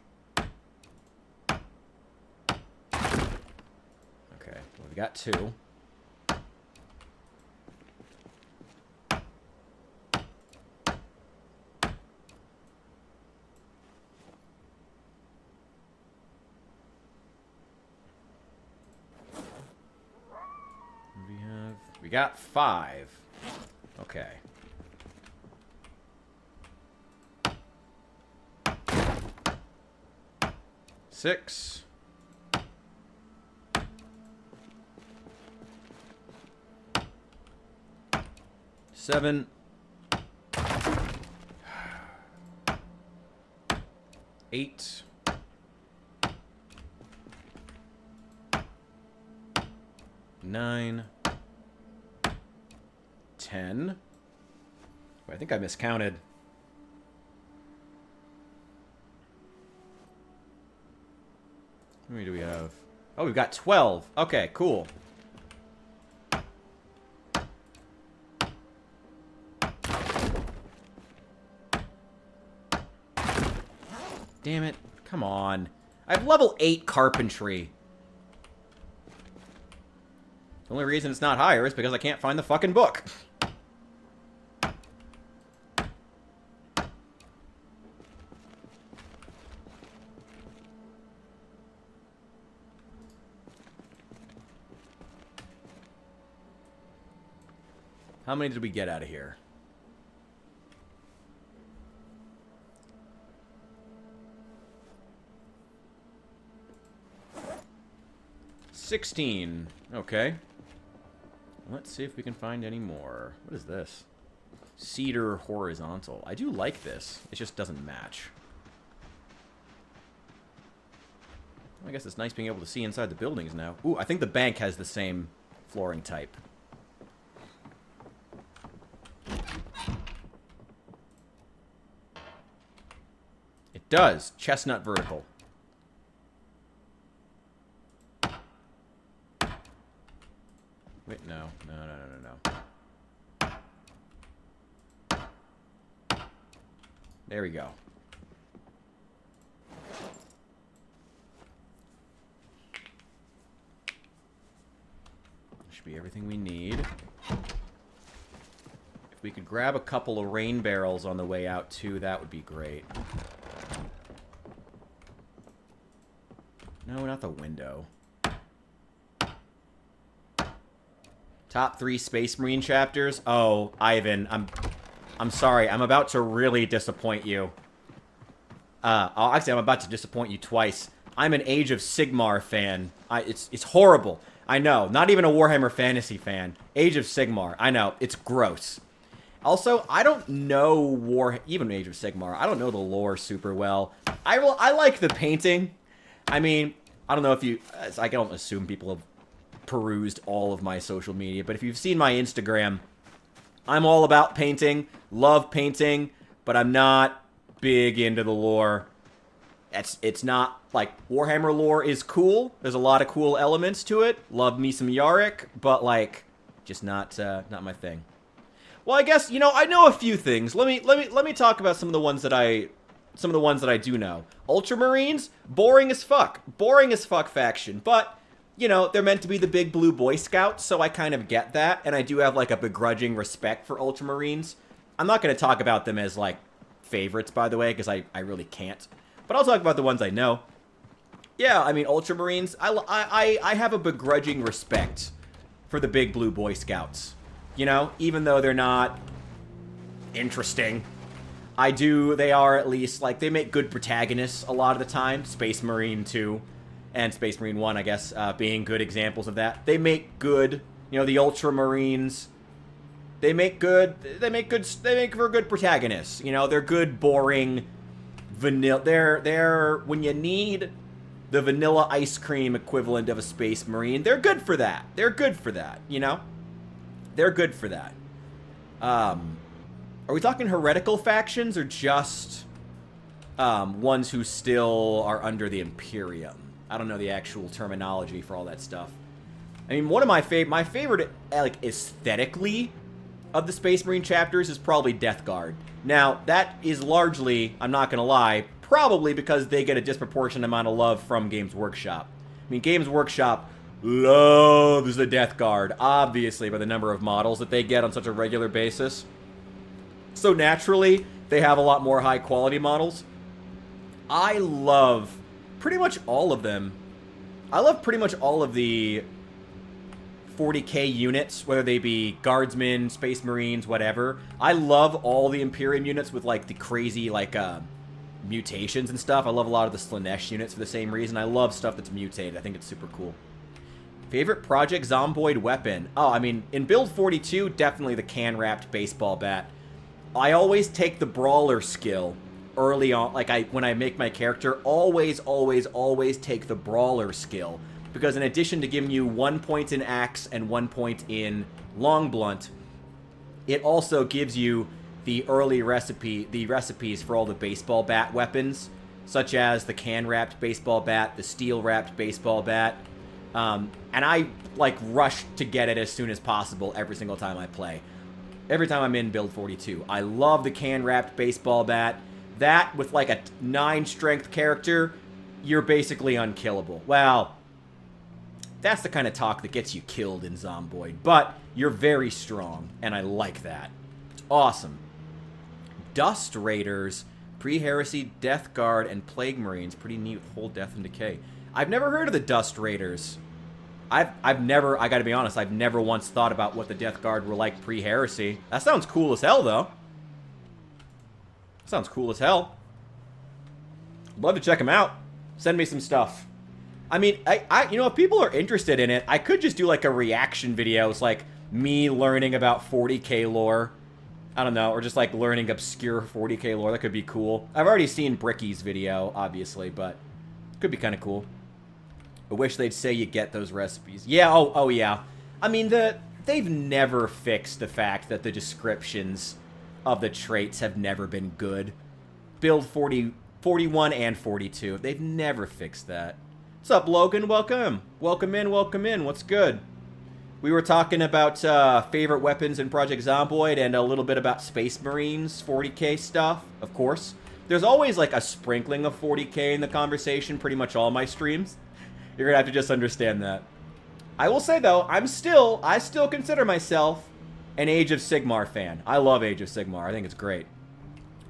Okay, well, we got 2. We got 5. Okay. Six. 7. 8. 9. 10. I think I miscounted. How many do we have? Oh, we've got 12. Okay, cool. Damn it. Come on. I have level 8 carpentry. The only reason it's not higher is because I can't find the fucking book. How many did we get out of here? $16. Okay. Let's see if we can find any more. What is this? Cedar horizontal. I do like this. It just doesn't match. I guess it's nice being able to see inside the buildings now. Ooh, I think the bank has the same flooring type. It does. Chestnut vertical. Wait, no. No. There we go. Should be everything we need. If we could grab a couple of rain barrels on the way out, too, that would be great. No, not the window. Top 3 Space Marine chapters? Oh, Ivan, I'm sorry. I'm about to really disappoint you. Actually, I'm about to disappoint you twice. I'm an Age of Sigmar fan. It's horrible. I know. Not even a Warhammer Fantasy fan. Age of Sigmar. I know. It's gross. Also, I don't know even Age of Sigmar. I don't know the lore super well. I like the painting. I mean, I don't know if you... I don't assume people have perused all of my social media, but if you've seen my Instagram, I'm all about painting, love painting, but I'm not big into the lore. It's not, like, Warhammer lore is cool. There's a lot of cool elements to it. Love me some Yarick, but, like, just not my thing. Well, I guess, you know, I know a few things. Let me talk about some of the ones that I do know. Ultramarines, boring as fuck. Boring as fuck faction, but, you know, they're meant to be the big blue Boy Scouts, so I kind of get that, and I do have, like, a begrudging respect for Ultramarines. I'm not going to talk about them as, like, favorites, by the way, because I really can't. But I'll talk about the ones I know. Yeah, I mean, Ultramarines, I have a begrudging respect for the big blue Boy Scouts. You know, even though they're not interesting, they are at least, like, they make good protagonists a lot of the time. Space Marine 2 and Space Marine 1, I guess, being good examples of that. They make good, you know, the Ultramarines, they make for good protagonists. You know, they're good, boring, vanilla, they're, when you need the vanilla ice cream equivalent of a Space Marine, they're good for that. They're good for that, you know? They're good for that. Are we talking heretical factions or just ones who still are under the Imperium? I don't know the actual terminology for all that stuff. I mean, one of my favorite, like, aesthetically of the Space Marine chapters is probably Death Guard. Now, that is largely, I'm not going to lie, probably because they get a disproportionate amount of love from Games Workshop. I mean, Games Workshop loves the Death Guard, obviously, by the number of models that they get on such a regular basis. So naturally, they have a lot more high-quality models. I love pretty much all of them. I love pretty much all of the 40k units, whether they be Guardsmen, Space Marines, whatever. I love all the Imperium units with, like, the crazy, like, mutations and stuff. I love a lot of the Slaanesh units for the same reason. I love stuff that's mutated. I think it's super cool. Favorite Project Zomboid weapon? Oh, I mean, in Build 42, definitely the can-wrapped baseball bat. I always take the Brawler skill early on. Like, when I make my character, always take the Brawler skill. Because in addition to giving you 1 point in Axe and 1 point in Long Blunt, it also gives you the recipes for all the baseball bat weapons, such as the can-wrapped baseball bat, the steel-wrapped baseball bat. And I, like, rush to get it as soon as possible every single time I play. Every time I'm in Build 42. I love the can-wrapped baseball bat. That, with, like, a 9-strength character, you're basically unkillable. Well, that's the kind of talk that gets you killed in Zomboid. But you're very strong, and I like that. Awesome. Dust Raiders, Pre-Heresy, Death Guard, and Plague Marines. Pretty neat, whole Death and Decay. I've never heard of the Dust Raiders. I've never, I gotta be honest, I've never once thought about what the Death Guard were like pre-Heresy. That sounds cool as hell, though. Sounds cool as hell. Love to check them out. Send me some stuff. I mean, you know, if people are interested in it, I could just do, like, a reaction video. It's like me learning about 40k lore. I don't know, or just, like, learning obscure 40k lore. That could be cool. I've already seen Bricky's video, obviously, but could be kind of cool. I wish they'd say you get those recipes. Yeah, oh yeah. I mean, they've never fixed the fact that the descriptions of the traits have never been good. Build 41 and 42. They've never fixed that. What's up, Logan? Welcome. Welcome in, welcome in. What's good? We were talking about favorite weapons in Project Zomboid and a little bit about Space Marines 40k stuff, of course. There's always, like, a sprinkling of 40k in the conversation, pretty much all my streams. You're gonna have to just understand that. I will say, though, I still consider myself an Age of Sigmar fan. I love Age of Sigmar. I think it's great.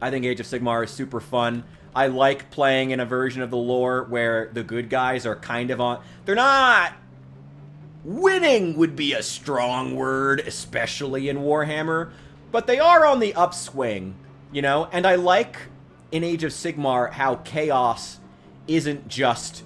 I think Age of Sigmar is super fun. I like playing in a version of the lore where the good guys are kind of on... They're not... Winning would be a strong word, especially in Warhammer. But they are on the upswing, you know? And I like, in Age of Sigmar, how chaos isn't just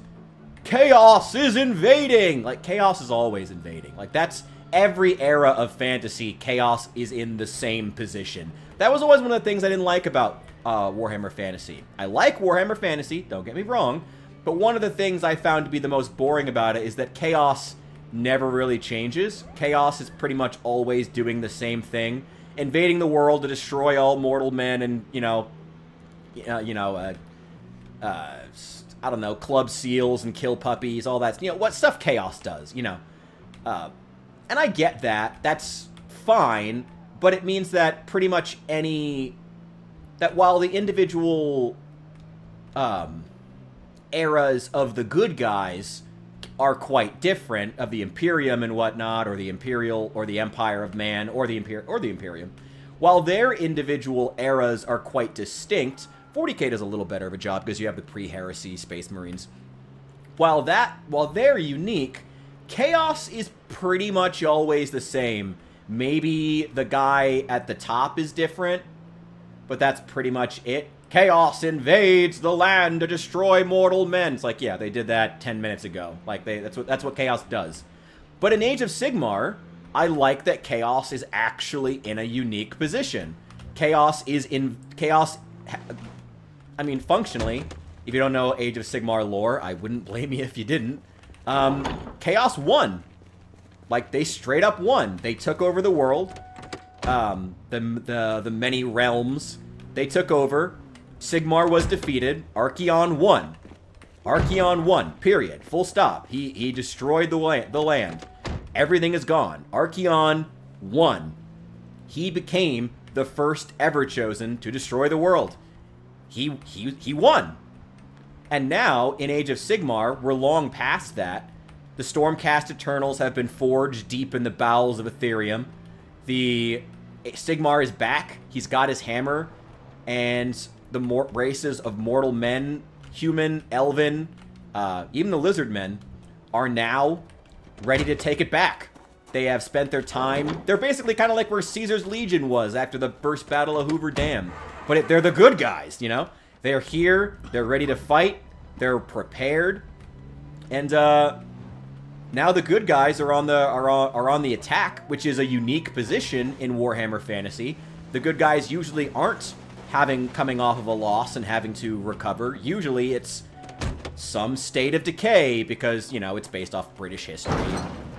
Chaos is invading! Like, Chaos is always invading. Like, that's every era of fantasy, Chaos is in the same position. That was always one of the things I didn't like about Warhammer Fantasy. I like Warhammer Fantasy, don't get me wrong, but one of the things I found to be the most boring about it is that Chaos never really changes. Chaos is pretty much always doing the same thing. Invading the world to destroy all mortal men and, I don't know, club seals and kill puppies, all that. What stuff Chaos does, And I get that. That's fine. But it means that pretty much that while the individual eras of the good guys are quite different, of the Imperium and whatnot, or the Imperial, or the Empire of Man, or the Imperium, while their individual eras are quite distinct, 40k does a little better of a job because you have the pre-heresy Space Marines. While they're unique, Chaos is pretty much always the same. Maybe the guy at the top is different, but that's pretty much it. Chaos invades the land to destroy mortal men. It's like, yeah, they did that 10 minutes ago. Like, that's what Chaos does. But in Age of Sigmar, I like that Chaos is actually in a unique position. Functionally, if you don't know Age of Sigmar lore, I wouldn't blame you if you didn't. Chaos won. Like, they straight up won. They took over the world. The many realms. They took over. Sigmar was defeated. Archaon won. Archaon won. Period. Full stop. He destroyed the land. Everything is gone. Archaon won. He became the first ever chosen to destroy the world. He won. And now, in Age of Sigmar, we're long past that. The Stormcast Eternals have been forged deep in the bowels of Ethereum. Sigmar is back. He's got his hammer. And the races of mortal men, human, elven, even the lizard men, are now ready to take it back. They have spent their time. They're basically kind of like where Caesar's Legion was after the first Battle of Hoover Dam. But they're the good guys, They're here. They're ready to fight. They're prepared. And now the good guys are on the attack, which is a unique position in Warhammer Fantasy. The good guys usually aren't coming off of a loss and having to recover. Usually it's some state of decay because, it's based off British history.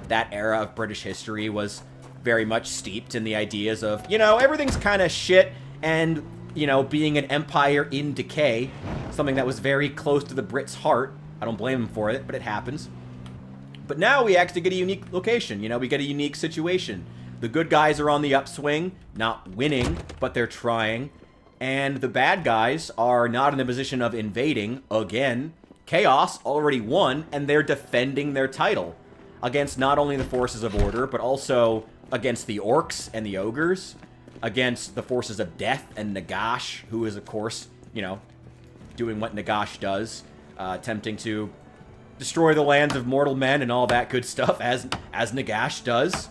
That era of British history was very much steeped in the ideas of, everything's kind of shit and, being an empire in decay, something that was very close to the Brits' heart. I don't blame them for it, but it happens. But now we actually get a unique location, we get a unique situation. The good guys are on the upswing, not winning, but they're trying. And the bad guys are not in the position of invading again. Chaos already won, and they're defending their title against not only the forces of order, but also against the orcs and the ogres, against the forces of death and Nagash, who is, of course, doing what Nagash does, attempting to destroy the lands of mortal men and all that good stuff, as Nagash does.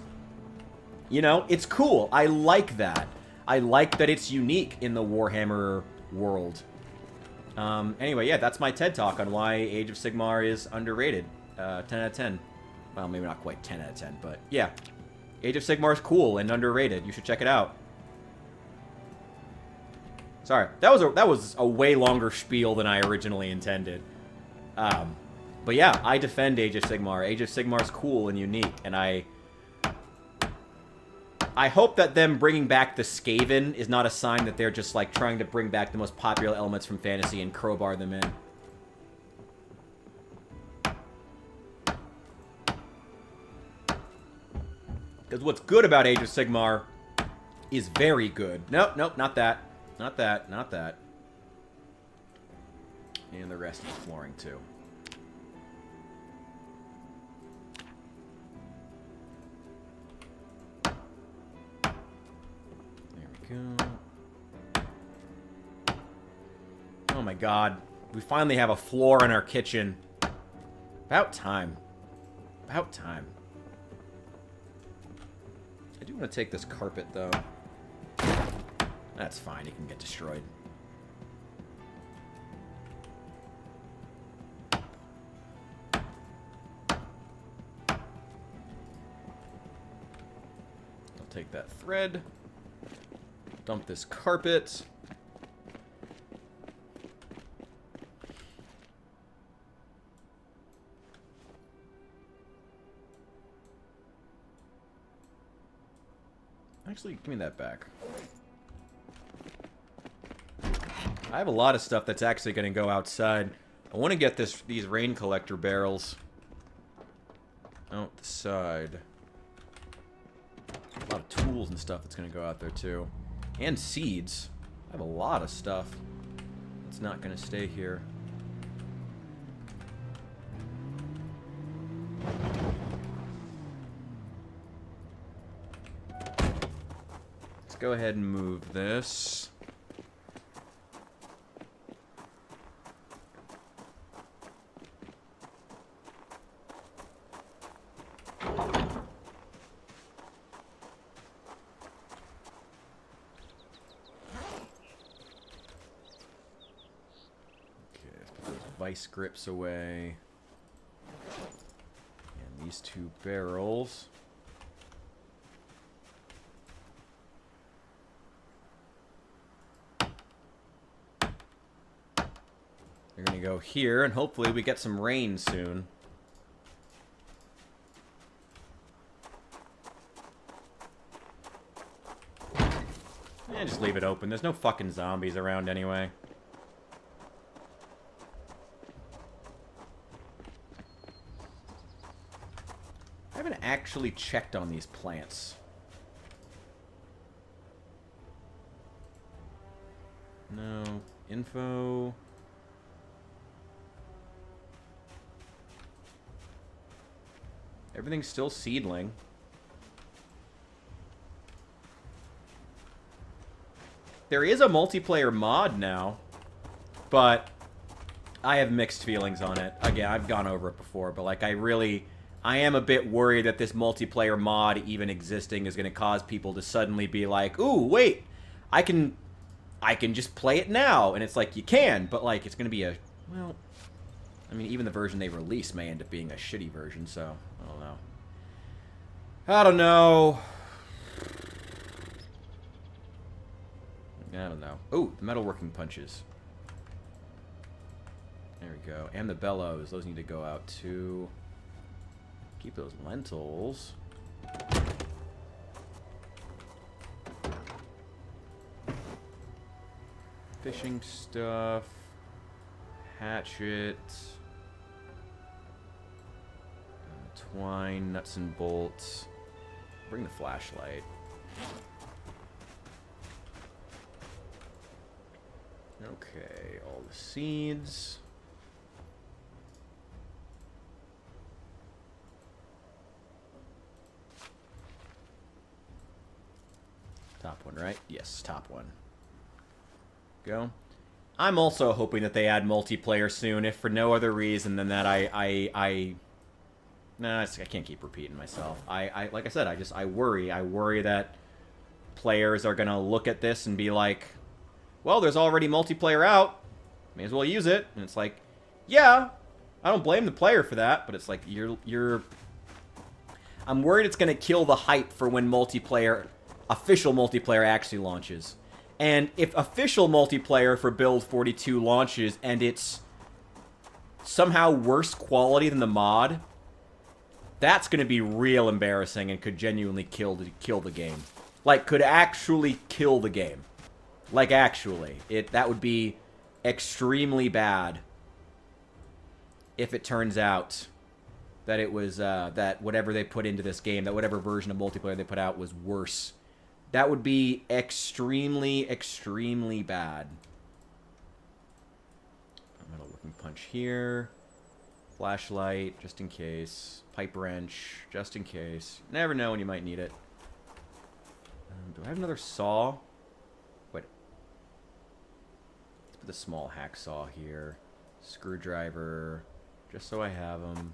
It's cool. I like that. I like that it's unique in the Warhammer world. Anyway, yeah, that's my TED Talk on why Age of Sigmar is underrated. 10 out of 10. Well, maybe not quite 10 out of 10, but yeah. Age of Sigmar is cool and underrated. You should check it out. Sorry, that was a way longer spiel than I originally intended. But yeah, I defend Age of Sigmar. Age of Sigmar is cool and unique, and I hope that them bringing back the Skaven is not a sign that they're just, like, trying to bring back the most popular elements from fantasy and crowbar them in. Because what's good about Age of Sigmar is very good. Nope, not that. Not that. And the rest of the flooring, too. Go. Oh my god. We finally have a floor in our kitchen. About time. About time. I do want to take this carpet, though. That's fine. It can get destroyed. There take that thread. Dump this carpet. Actually, give me that back. I have a lot of stuff that's actually going to go outside. I want to get these rain collector barrels out the side. A lot of tools and stuff that's going to go out there, too. And seeds. I have a lot of stuff that's not going to stay here. Let's go ahead and move this. Vice grips away. And these two barrels. They're gonna go here, and hopefully we get some rain soon. And just leave it open. There's no fucking zombies around anyway. I haven't actually checked on these plants. No. Info. Everything's still seedling. There is a multiplayer mod now, but I have mixed feelings on it. Again, I've gone over it before, but like I am a bit worried that this multiplayer mod even existing is going to cause people to suddenly be like, "Ooh, wait, I can just play it now." And it's like, you can, but like it's going to be a, well, I mean, even the version they release may end up being a shitty version, so I don't know. I don't know. I don't know. Ooh, the metalworking punches. There we go. And the bellows. Those need to go out too. Keep those lentils. Fishing stuff. Hatchet. Twine, nuts and bolts. Bring the flashlight. Okay, all the seeds. Top one, right? Yes, top one. Go. I'm also hoping that they add multiplayer soon, if for no other reason than that I can't keep repeating myself. Like I said, I worry. I worry that players are gonna look at this and be like, well, there's already multiplayer out. May as well use it. And it's like, yeah, I don't blame the player for that, but it's like, I'm worried it's gonna kill the hype for when official multiplayer actually launches. And if official multiplayer for Build 42 launches and it's somehow worse quality than the mod, that's going to be real embarrassing and could genuinely kill the game. Like, could actually kill the game. Like, actually. That would be extremely bad if it turns out that it was, that whatever they put into this game, that whatever version of multiplayer they put out was worse. That would be extremely, extremely bad. Metalworking punch here. Flashlight, just in case. Pipe wrench, just in case. Never know when you might need it. Do I have another saw? Wait. Let's put the small hacksaw here. Screwdriver, just so I have them.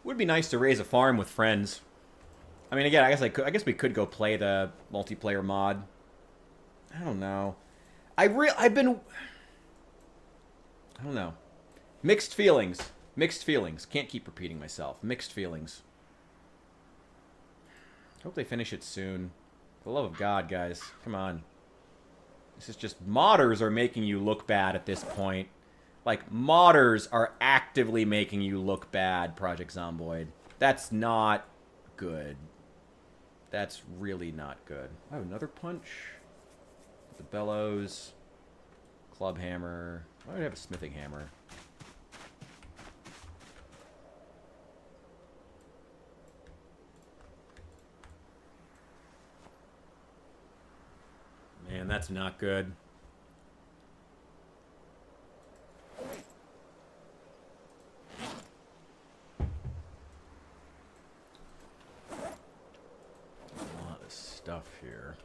Would be nice to raise a farm with friends. I mean, again, I guess we could go play the multiplayer mod. I don't know. I don't know. Mixed feelings. Mixed feelings. Can't keep repeating myself. Mixed feelings. Hope they finish it soon. For the love of God, guys. Come on. This is just... Modders are making you look bad at this point. Like, modders are actively making you look bad, Project Zomboid. That's not good. That's really not good. Oh, another punch. The bellows. Club hammer. Why do I have a smithing hammer? Man, that's not good. A lot of stuff here.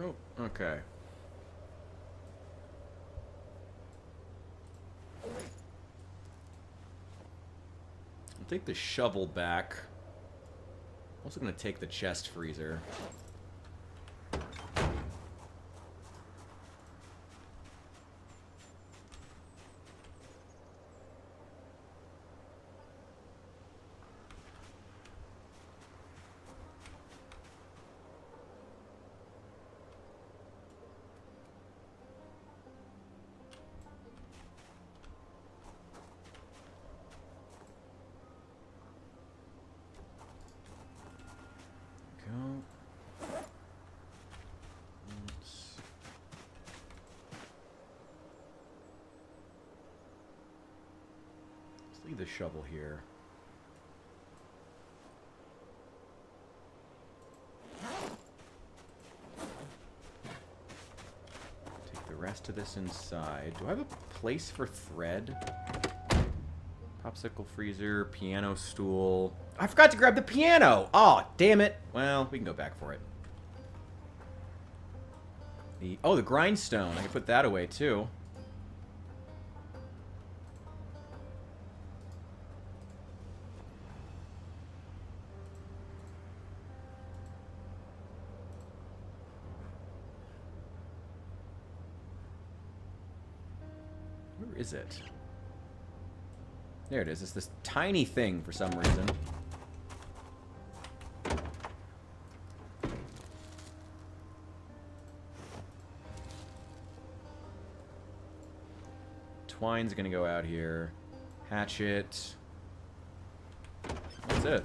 Oh, okay. I'll take the shovel back. I'm also going to take the chest freezer. Leave the shovel here. Take the rest of this inside. Do I have a place for thread? Popsicle freezer, piano stool. I forgot to grab the piano! Oh, damn it! Well, we can go back for it. Oh, the grindstone. I can put that away, too. Where is it? There it is. It's this tiny thing for some reason. Twine's gonna go out here. Hatchet. That's it.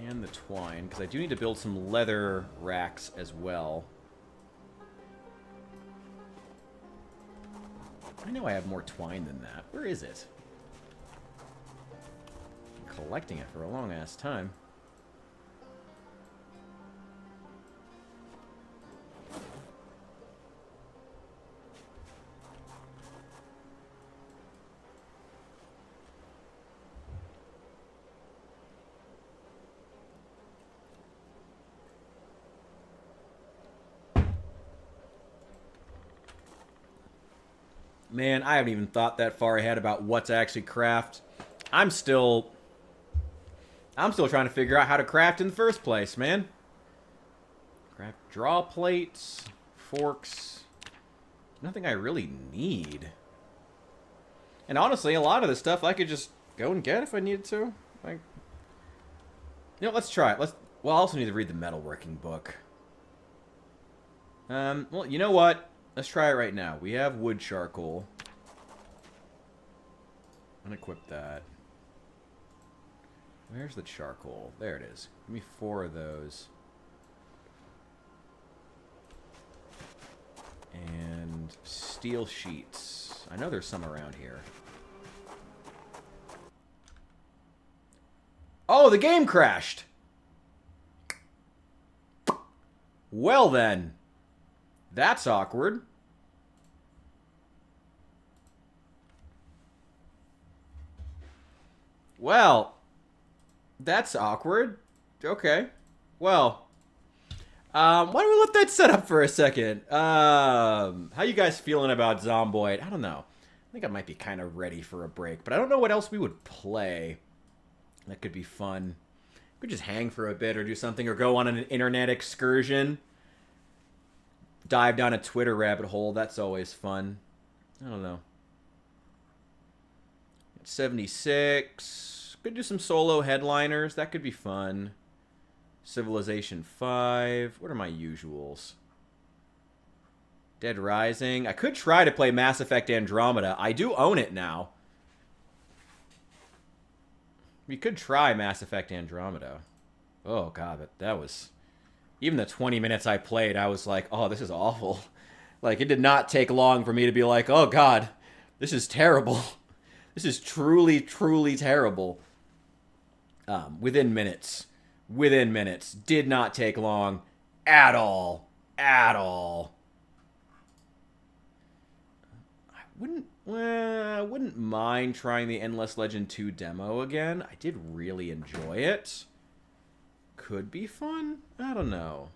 And the twine, because I do need to build some leather racks as well. I know I have more twine than that. Where is it? Been collecting it for a long-ass time. Man, I haven't even thought that far ahead about what to actually craft. I'm still trying to figure out how to craft in the first place, man. Craft draw plates, forks. Nothing I really need. And honestly, a lot of this stuff I could just go and get if I needed to. Like, let's try it. Well, I also need to read the metalworking book. Well, you know what? Let's try it right now. We have wood charcoal. Unequip that. Where's the charcoal? There it is. Give me 4 of those. And steel sheets. I know there's some around here. Oh, the game crashed! Well then. That's awkward. Well, that's awkward. Okay. Well, why don't we let that set up for a second? How you guys feeling about Zomboid? I don't know. I think I might be kind of ready for a break, but I don't know what else we would play. That could be fun. We could just hang for a bit or do something, or go on an internet excursion. Dive down a Twitter rabbit hole. That's always fun. I don't know. 76. Could do some solo headliners. That could be fun. Civilization 5. What are my usuals? Dead Rising. I could try to play Mass Effect Andromeda. I do own it now. We could try Mass Effect Andromeda. Oh, God, but that was... Even the 20 minutes I played, I was like, oh, this is awful. Like, it did not take long for me to be like, oh, God, this is terrible. This is truly, truly terrible. Within minutes. Within minutes. Did not take long at all. At all. I wouldn't mind trying the Endless Legend 2 demo again. I did really enjoy it. Could be fun? I don't know.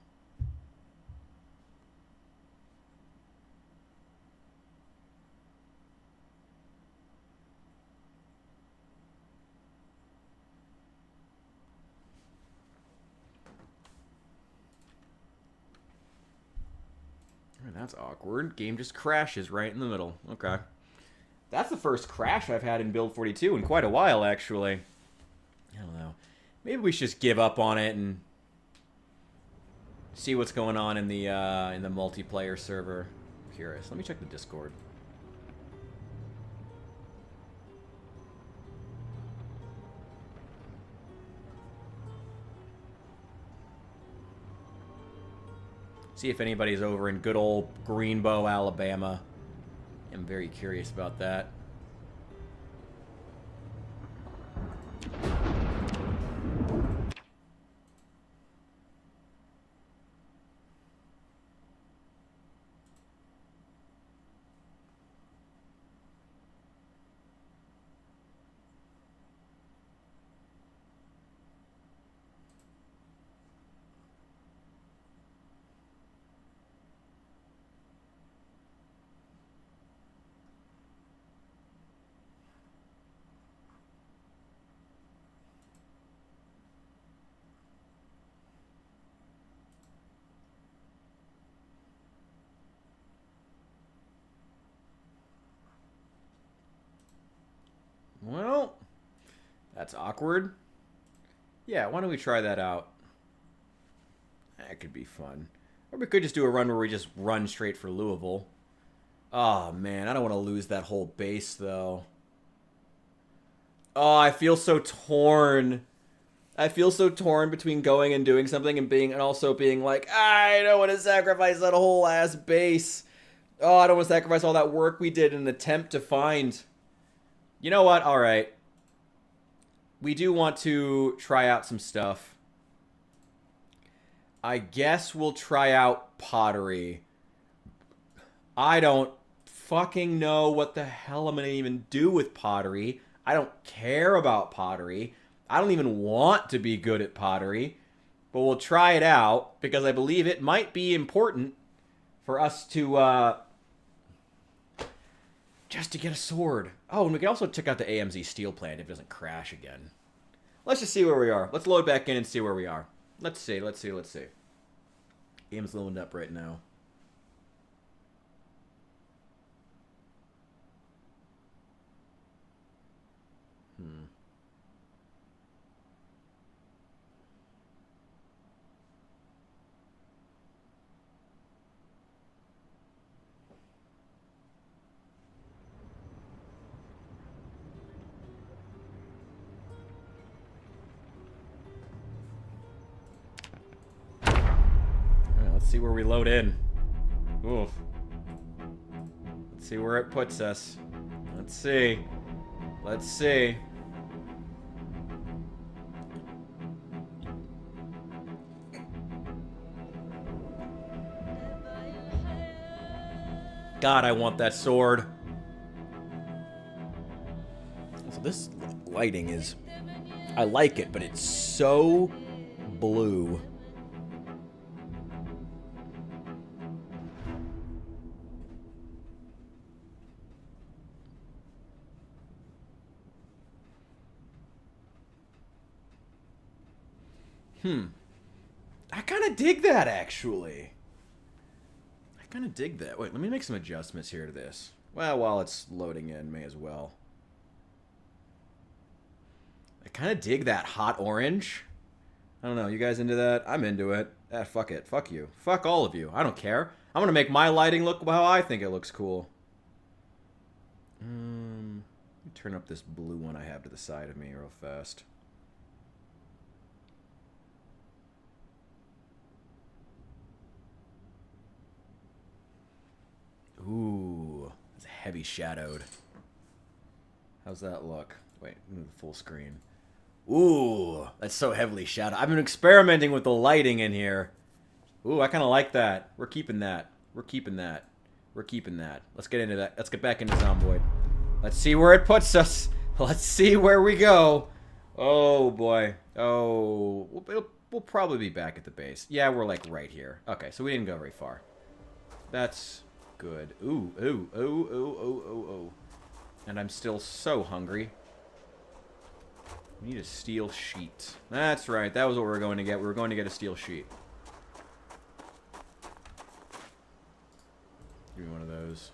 That's awkward. Game just crashes right in the middle. Okay. That's the first crash I've had in Build 42 in quite a while, actually. I don't know. Maybe we should just give up on it and see what's going on in the multiplayer server. I'm curious. Let me check the Discord. See if anybody's over in good old Greenbow, Alabama. I'm very curious about that. Well, that's awkward. Yeah, why don't we try that out? That could be fun. Or we could just do a run where we just run straight for Louisville. Oh, man, I don't want to lose that whole base, though. Oh, I feel so torn. I feel so torn between going and doing something and also being like, I don't want to sacrifice that whole ass base. Oh, I don't want to sacrifice all that work we did in an attempt to find... You know what? All right. We do want to try out some stuff. I guess we'll try out pottery. I don't fucking know what the hell I'm going to even do with pottery. I don't care about pottery. I don't even want to be good at pottery. But we'll try it out because I believe it might be important for us to... just to get a sword. Oh, and we can also check out the AMZ steel plant if it doesn't crash again. Let's just see where we are. Let's load back in and see where we are. Let's see. Game's loading up right now. see where we load in. Oof. Let's see where it puts us. Let's see. Let's see. God, I want that sword. So this lighting is... I like it, but it's so blue. I kind of dig that, actually. I kind of dig that. Wait, let me make some adjustments here to this. Well, while it's loading in, may as well. I kind of dig that hot orange. I don't know, you guys into that? I'm into it. Ah, fuck it. Fuck you. Fuck all of you. I don't care. I'm gonna make my lighting look how I think it looks cool. Let me turn up this blue one I have to the side of me real fast. Ooh, it's heavy shadowed. How's that look? Wait, move the full screen. Ooh, that's so heavily shadowed. I've been experimenting with the lighting in here. Ooh, I kind of like that. We're keeping that. We're keeping that. We're keeping that. Let's get into that. Let's get back into Zomboid. Let's see where it puts us. Let's see where we go. Oh, boy. Oh, we'll probably be back at the base. Yeah, we're like right here. Okay, so we didn't go very far. That's... good. Ooh, ooh, ooh, ooh, ooh, ooh, ooh. And I'm still so hungry. We need a steel sheet. That's right. That was what we were going to get. We were going to get a steel sheet. Give me one of those.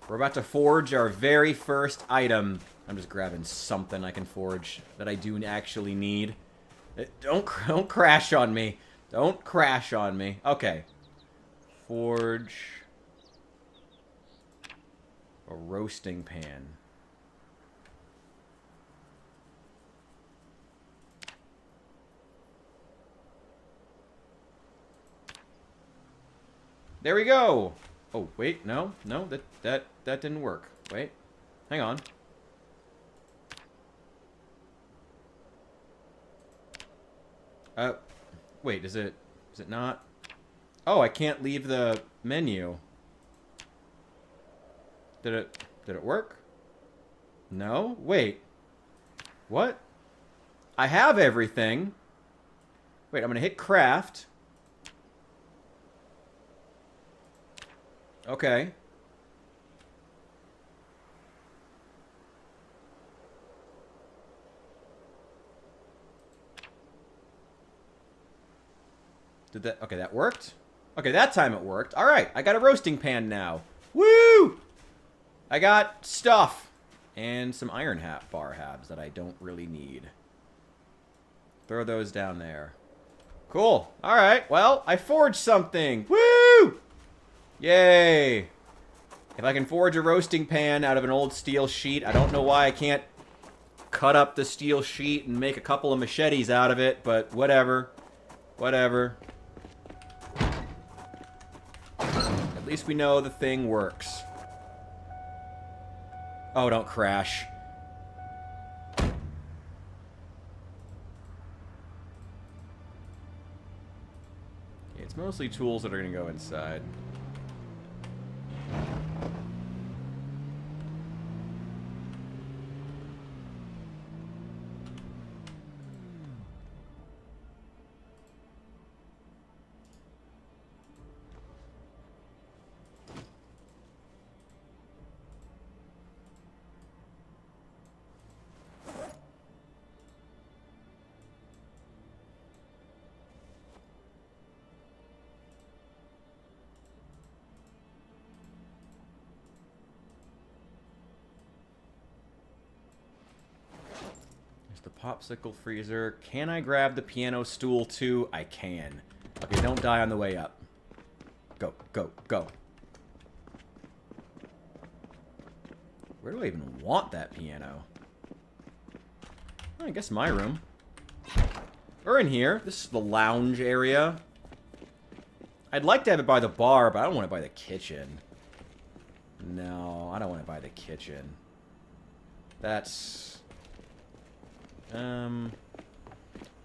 We're about to forge our very first item. I'm just grabbing something I can forge that I do actually need. Don't crash on me. Don't crash on me. Okay. Forge a roasting pan. There we go. Oh, wait, no, that didn't work. Wait, hang on. Wait, is it not? Oh, I can't leave the menu. Did it work? No? Wait. What? I have everything. Wait, I'm gonna hit craft. Okay. Did that... okay, that worked? Okay, that time it worked. Alright, I got a roasting pan now. Woo! I got stuff. And some iron bar halves that I don't really need. Throw those down there. Cool. Alright, well, I forged something. Woo! Yay! If I can forge a roasting pan out of an old steel sheet, I don't know why I can't cut up the steel sheet and make a couple of machetes out of it, but whatever. Whatever. At least we know the thing works. Oh, don't crash. It's mostly tools that are going to go inside. The popsicle freezer. Can I grab the piano stool too? I can. Okay, don't die on the way up. Go, go, go. Where do I even want that piano? Oh, I guess my room. Or in here. This is the lounge area. I'd like to have it by the bar, but I don't want it by the kitchen. No, I don't want it by the kitchen. That's... You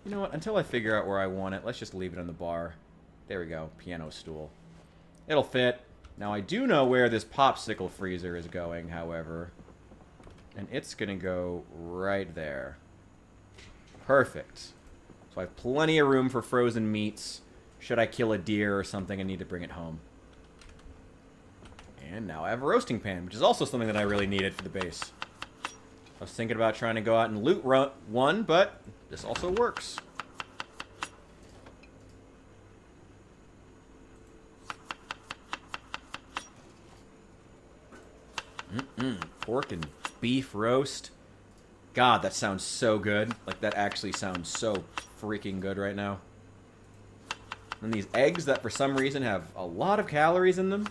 know what? Until I figure out where I want it, let's just leave it on the bar. There we go. Piano stool. It'll fit. Now, I do know where this popsicle freezer is going, however. And it's going to go right there. Perfect. So I have plenty of room for frozen meats. Should I kill a deer or something, I need to bring it home. And now I have a roasting pan, which is also something that I really needed for the base. I was thinking about trying to go out and loot one, but this also works. Pork and beef roast. God, that sounds so good. Like, that actually sounds so freaking good right now. And these eggs that for some reason have a lot of calories in them.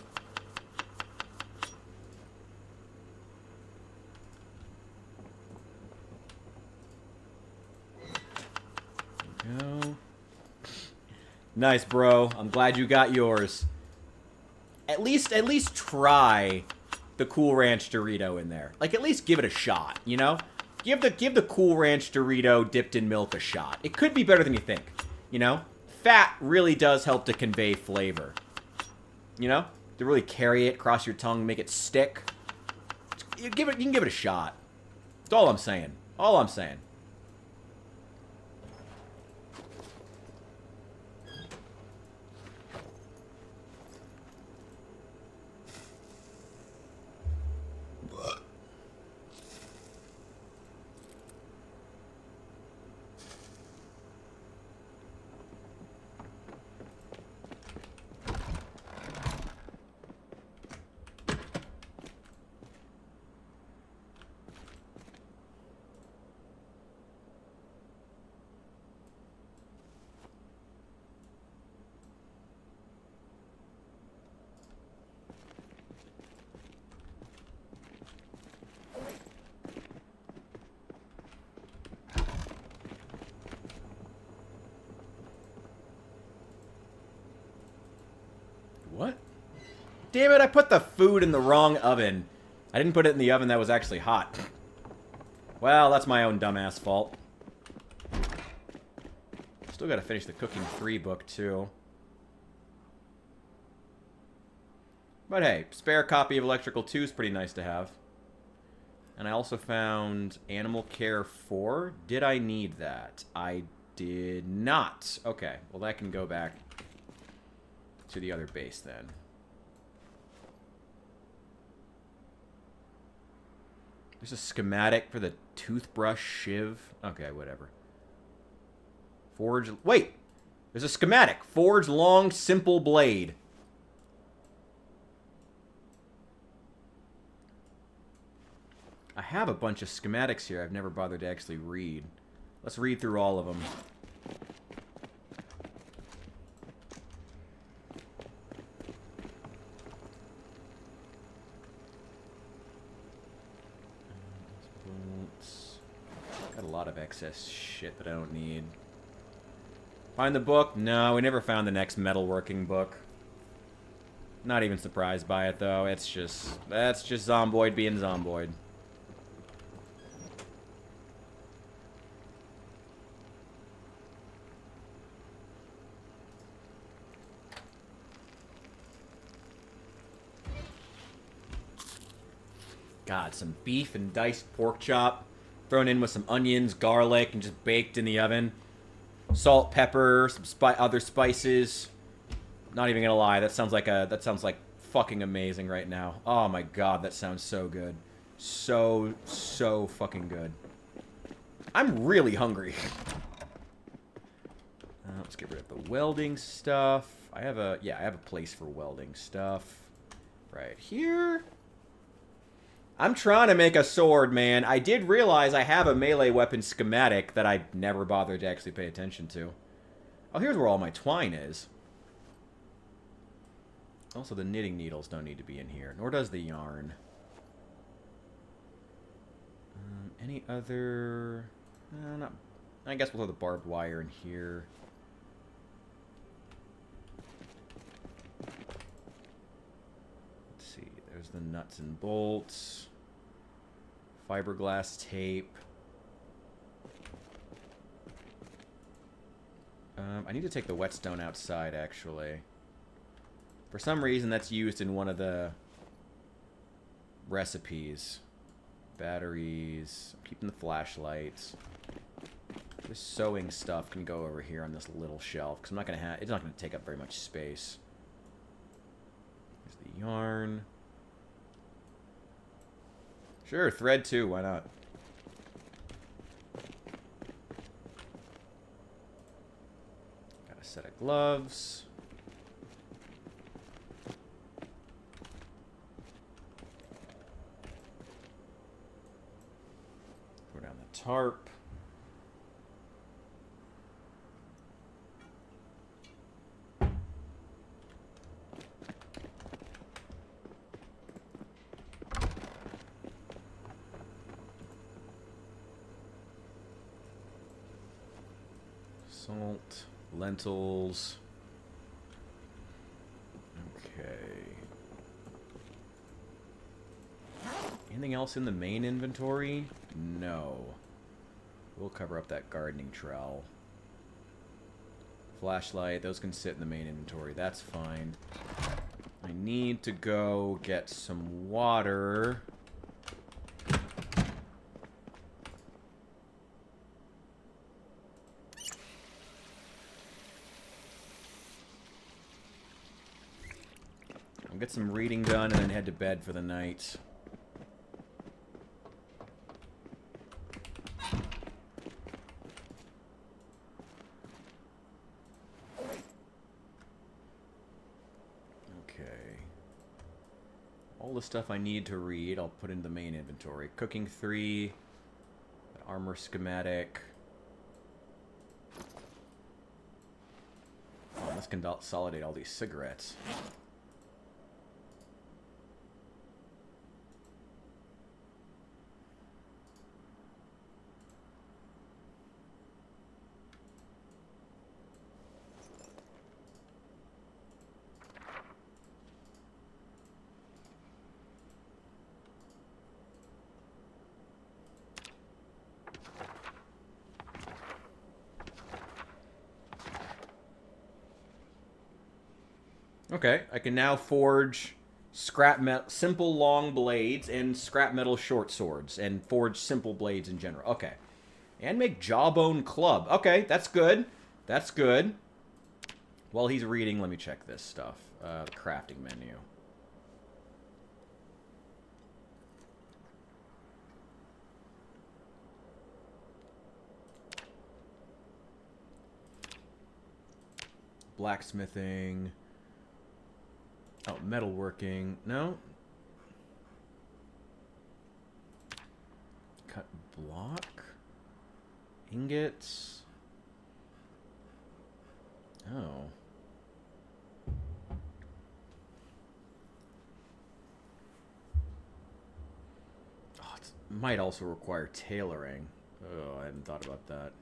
There we go. Nice, bro. I'm glad you got yours. At least try the Cool Ranch Dorito in there. Like, at least give it a shot, you know? Give the Cool Ranch Dorito dipped in milk a shot. It could be better than you think, you know? Fat really does help to convey flavor. You know? To really carry it across your tongue, make it stick. You can give it a shot. That's all I'm saying. All I'm saying. What? Damn it, I put the food in the wrong oven. I didn't put it in the oven that was actually hot. Well, that's my own dumbass fault. Still gotta finish the Cooking 3 book, too. But hey, spare copy of Electrical 2 is pretty nice to have. And I also found Animal Care 4. Did I need that? I did not. Okay, well that can go back to the other base then. There's a schematic for the toothbrush shiv. Okay, whatever. Forge... Wait! There's a schematic. Forge long, simple blade. I have a bunch of schematics here I've never bothered to actually read. Let's read through all of them. Got a lot of excess shit that I don't need. Find the book? No, we never found the next metalworking book. Not even surprised by it, though. It's just... That's just Zomboid being Zomboid. God, some beef and diced pork chop. Thrown in with some onions, garlic, and just baked in the oven. Salt, pepper, some other spices. Not even gonna lie, that sounds like fucking amazing right now. Oh my god, that sounds so good. So fucking good. I'm really hungry. Let's get rid of the welding stuff. I have a place for welding stuff. Right here. I'm trying to make a sword, man. I did realize I have a melee weapon schematic that I never bothered to actually pay attention to. Oh, here's where all my twine is. Also, the knitting needles don't need to be in here, nor does the yarn. Any other... not I guess we'll throw the barbed wire in here. Let's see. There's the nuts and bolts. Fiberglass tape. I need to take the whetstone outside, actually. For some reason, that's used in one of the recipes. Batteries. I'm keeping the flashlights. This sewing stuff can go over here on this little shelf, because I'm not going to have... It's not going to take up very much space. There's the yarn. Sure, thread too, why not? Got a set of gloves. Throw down the tarp. Salt, lentils. Okay. Anything else in the main inventory? No. We'll cover up that gardening trowel. Flashlight, those can sit in the main inventory. That's fine. I need to go get some water. I'll get some reading done and then head to bed for the night. Okay. All the stuff I need to read, I'll put into the main inventory. Cooking 3, the armor schematic. Oh, let's consolidate all these cigarettes. Okay, I can now forge scrap metal, simple long blades and scrap metal short swords, and forge simple blades in general. Okay, and make jawbone club. Okay, that's good. That's good. While he's reading, let me check this stuff. The crafting menu. Blacksmithing. Oh, metalworking. No. Cut block. Ingots. Oh. Oh, it might also require tailoring. Oh, I hadn't thought about that.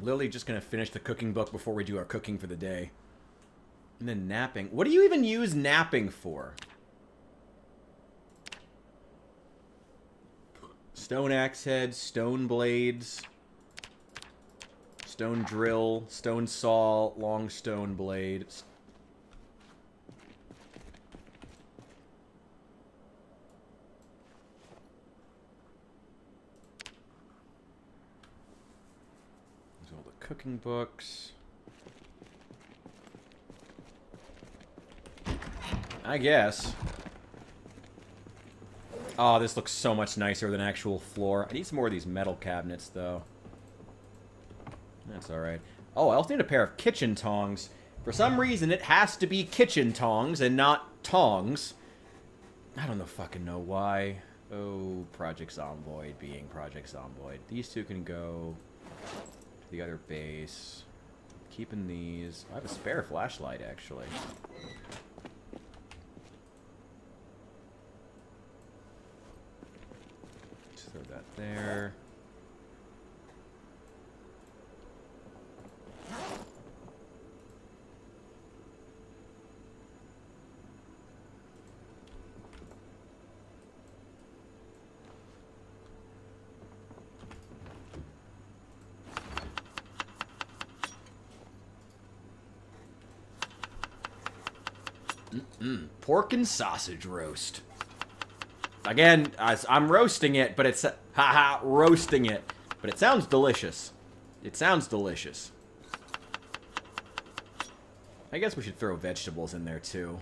Lily just gonna finish the cooking book before we do our cooking for the day. And then napping. What do you even use napping for? Stone axe head, stone blades, stone drill, stone saw, long stone blade. There's all the cooking books. I guess. Oh, this looks so much nicer than actual floor. I need some more of these metal cabinets, though. That's alright. Oh, I also need a pair of kitchen tongs. For some reason, it has to be kitchen tongs and not tongs. I don't know fucking know why. Oh, Project Zomboid being Project Zomboid. These two can go to the other base. Keeping these. I have a spare flashlight, actually. Throw that there. Pork and sausage roast. Again, I'm roasting it, but it's... Haha, roasting it. But it sounds delicious. It sounds delicious. I guess we should throw vegetables in there, too.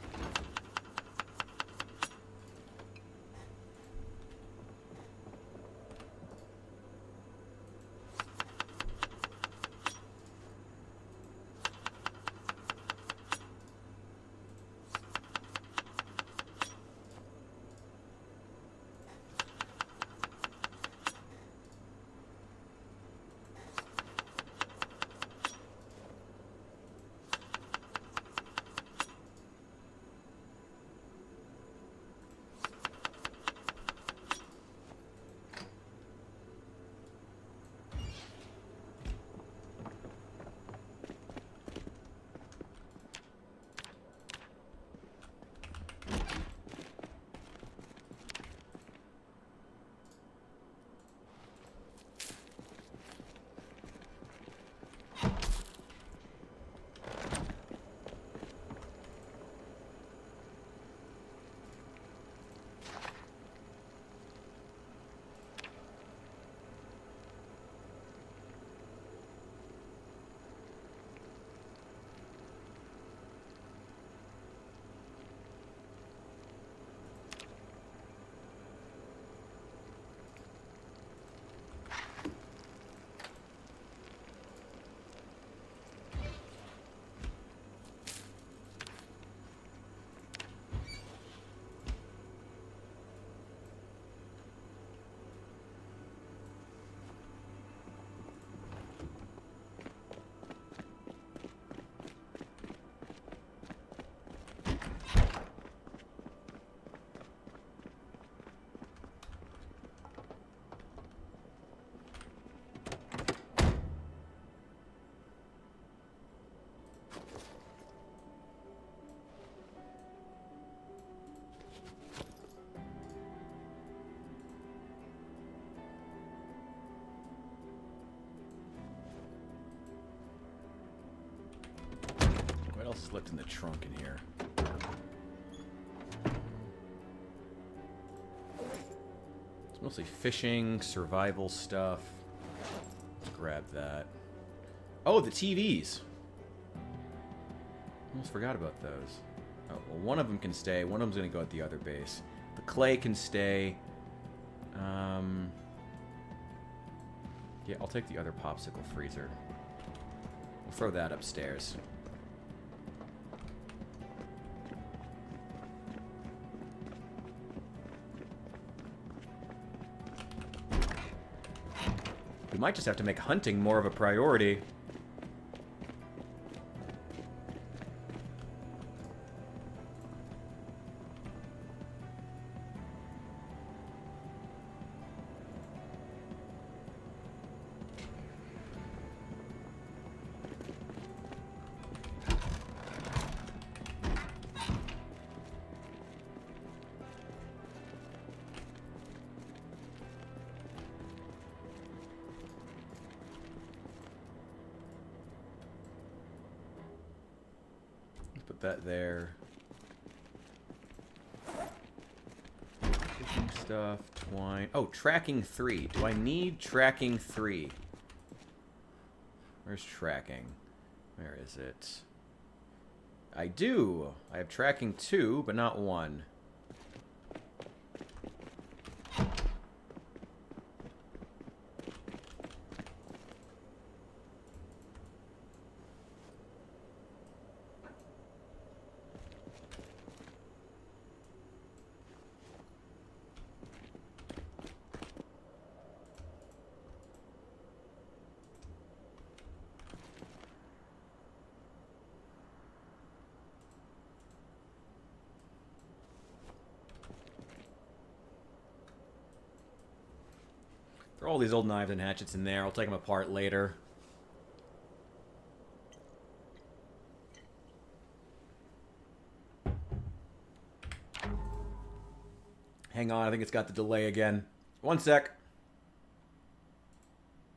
What else slipped in the trunk in here? It's mostly fishing, survival stuff. Let's grab that. Oh, the TVs. Almost forgot about those. Oh, well, one of them can stay. One of them's going to go at the other base. The clay can stay. Yeah, I'll take the other popsicle freezer. We'll throw that upstairs. We might just have to make hunting more of a priority. Let's put that there. Fishing stuff, twine. Oh, tracking 3. Do I need tracking 3? Where's tracking? Where is it? I do. I have tracking 2, but not 1. Throw all these old knives and hatchets in there. I'll take them apart later. Hang on, I think it's got the delay again. One sec.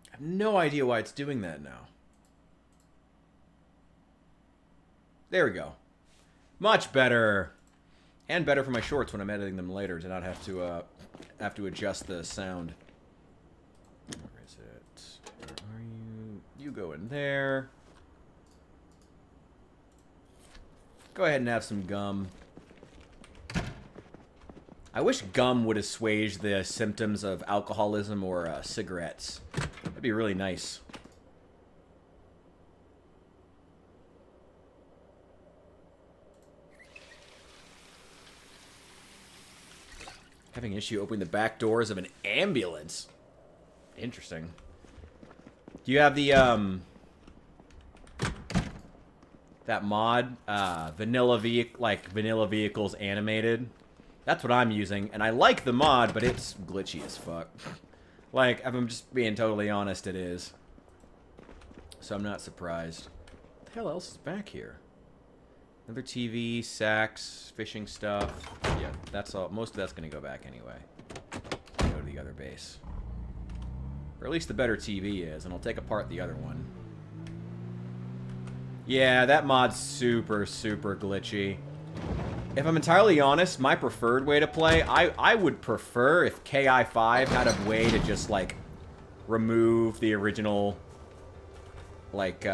I have no idea why it's doing that now. There we go. Much better. And better for my shorts when I'm editing them later to not have to adjust the sound. Where is it? Where are you? You go in there. Go ahead and have some gum. I wish gum would assuage the symptoms of alcoholism or cigarettes. That'd be really nice. Having an issue opening the back doors of an ambulance. Interesting. Do you have the, that mod, Vanilla Vehicles Animated? That's what I'm using, and I like the mod, but it's glitchy as fuck. Like, if I'm just being totally honest, it is. So I'm not surprised. What the hell else is back here? Another TV, sacks, fishing stuff. Yeah, that's all. Most of that's going to go back anyway. Go to the other base. Or at least the better TV is, and I'll take apart the other one. Yeah, that mod's super, super glitchy. If I'm entirely honest, my preferred way to play, I would prefer if KI5 had a way to just, like, remove the original, like,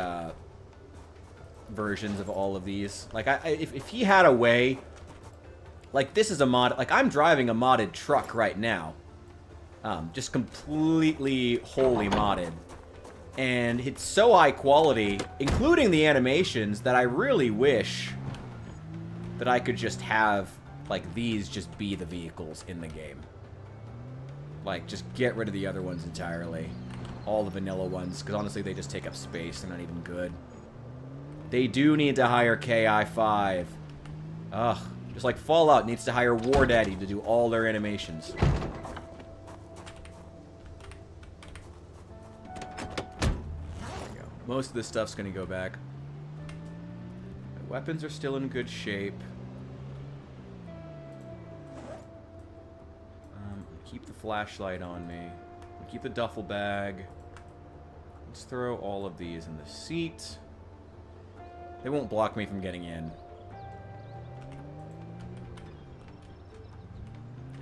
versions of all of these. Like, if he had a way, like, this is a mod, like, I'm driving a modded truck right now. Just completely wholly modded. And it's so high quality, including the animations, that I really wish that I could just have, like, these just be the vehicles in the game. Like, just get rid of the other ones entirely. All the vanilla ones, because honestly, they just take up space. They're not even good. They do need to hire KI5. Ugh. Just like Fallout needs to hire War Daddy to do all their animations. There we go. Most of this stuff's going to go back. Weapons are still in good shape. Keep the flashlight on me. Keep the duffel bag. Let's throw all of these in the seat. They won't block me from getting in.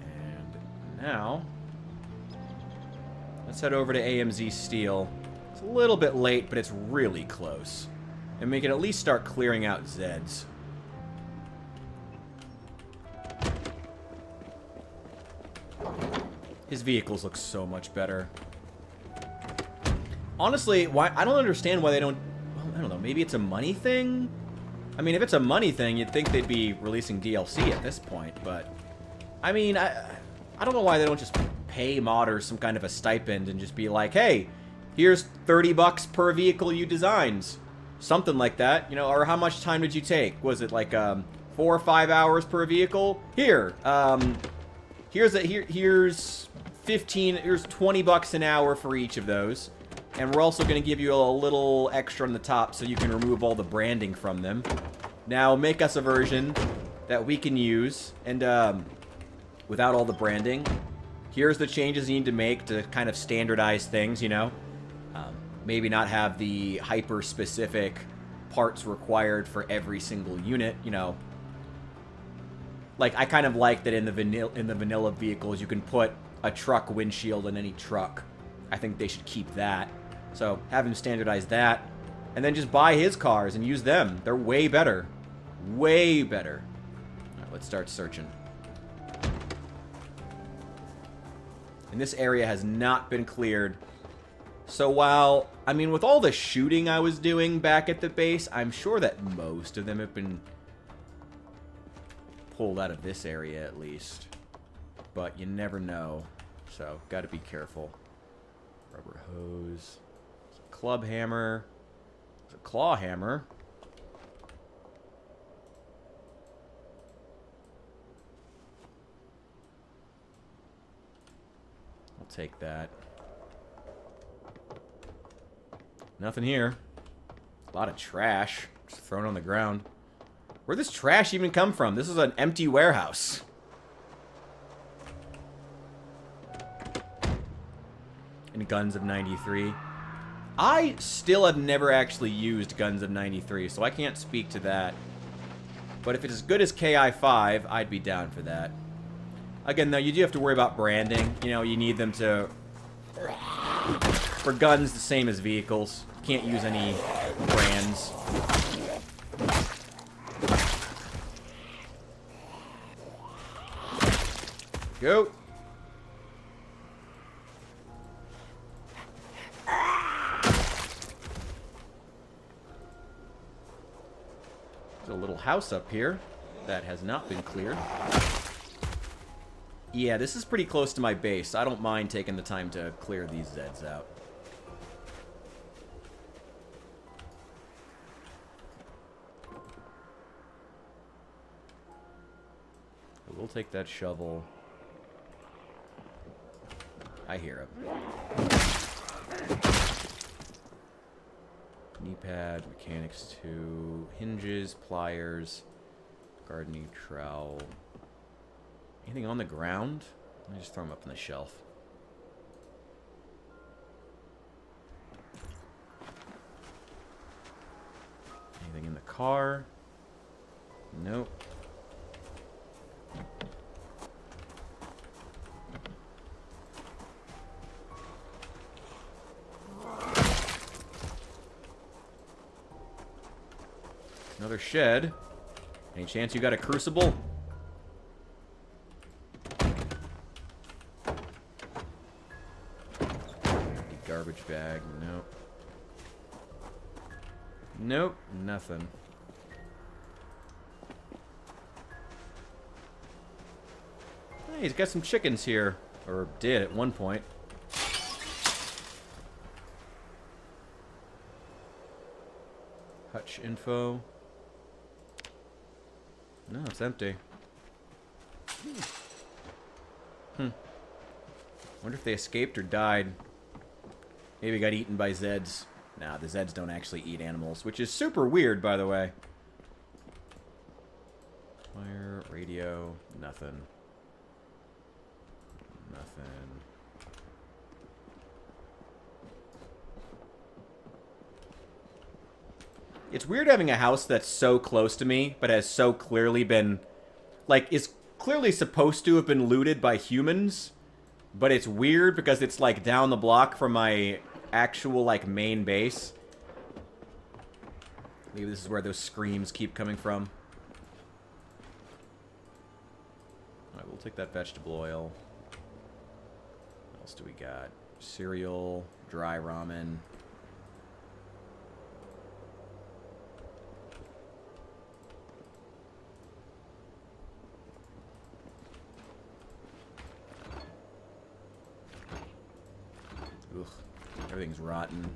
And now, let's head over to AMZ Steel. It's a little bit late, but it's really close. And we can at least start clearing out Zeds. His vehicles look so much better. Honestly, I don't understand why they don't... Well, I don't know. Maybe it's a money thing? I mean, if it's a money thing, you'd think they'd be releasing DLC at this point, but... I mean, I don't know why they don't just pay modders some kind of a stipend and just be like, hey, here's $30 per vehicle you designed. Something like that, you know, or how much time did you take? Was it like 4 or 5 hours per vehicle? Here, here's 15, here's $20 an hour for each of those. And we're also going to give you a little extra on the top so you can remove all the branding from them. Now, make us a version that we can use, and without all the branding. Here's the changes you need to make to kind of standardize things, you know. Maybe not have the hyper-specific parts required for every single unit, you know. Like, I kind of like that in the vanilla vehicles, you can put a truck windshield in any truck. I think they should keep that. So, have him standardize that. And then just buy his cars and use them. They're way better. Way better. All right, let's start searching. And this area has not been cleared. So while, I mean, with all the shooting I was doing back at the base, I'm sure that most of them have been pulled out of this area at least. But you never know. So, gotta be careful. Rubber hose. There's a club hammer. There's a claw hammer. I'll take that. Nothing here. A lot of trash just thrown on the ground. Where'd this trash even come from? This is an empty warehouse. And Guns of 93. I still have never actually used Guns of 93, so I can't speak to that. But if it's as good as KI-5, I'd be down for that. Again, though, you do have to worry about branding. You know, you need them to... For guns, the same as vehicles. You can't use any brands. Go. There's a little house up here that has not been cleared. Yeah, this is pretty close to my base. I don't mind taking the time to clear these Zeds out. We'll take that shovel. I hear him. Knee pad, mechanics 2, hinges, pliers, gardening trowel. Anything on the ground? Let me just throw them up on the shelf. Anything in the car? Nope. Another shed. Any chance you got a crucible? Garbage bag. Nope. Nope. Nothing. Hey, he's got some chickens here. Or did at one point. Hutch info. No, it's empty. Wonder if they escaped or died. Maybe got eaten by Zeds. Nah, the Zeds don't actually eat animals, which is super weird, by the way. Wire, radio, nothing. Nothing. It's weird having a house that's so close to me, but has so clearly been... Like, is clearly supposed to have been looted by humans, but it's weird because it's, like, down the block from my actual, like, main base. Maybe this is where those screams keep coming from. Alright, we'll take that vegetable oil. What else do we got? Cereal, dry ramen. Ugh, everything's rotten.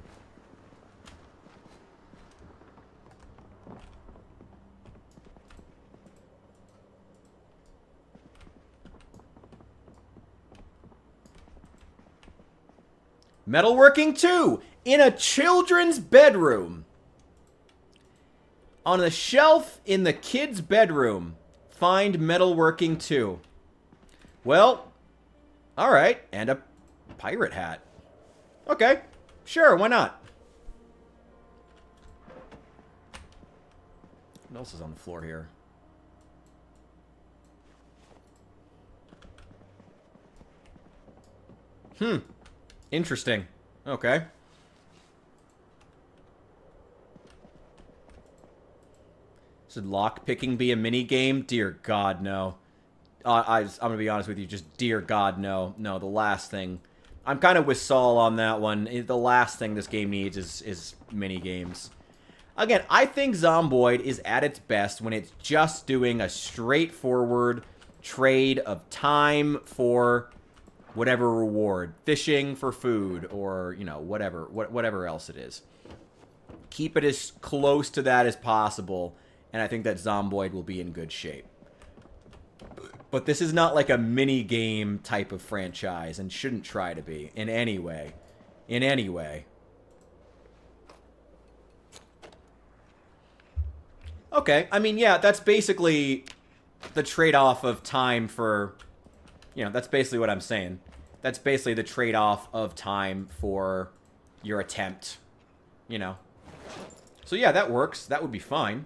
Metalworking 2 in a children's bedroom. On the shelf in the kid's bedroom, find Metalworking 2. Well, alright, and a pirate hat. Okay, sure, why not? What else is on the floor here? Interesting. Okay. Should lockpicking be a mini game? Dear God, no. I'm gonna be honest with you. Just dear God, no. No, the last thing. I'm kind of with Saul on that one. The last thing this game needs is mini games. Again, I think Zomboid is at its best when it's just doing a straightforward trade of time for whatever reward. Fishing for food or, you know, whatever else it is. Keep it as close to that as possible, and I think that Zomboid will be in good shape. But this is not like a mini game type of franchise and shouldn't try to be in any way. In any way. Okay, I mean, yeah, that's basically the trade-off of time for... You know, that's basically what I'm saying. That's basically the trade-off of time for your attempt. You know. So yeah, that works. That would be fine.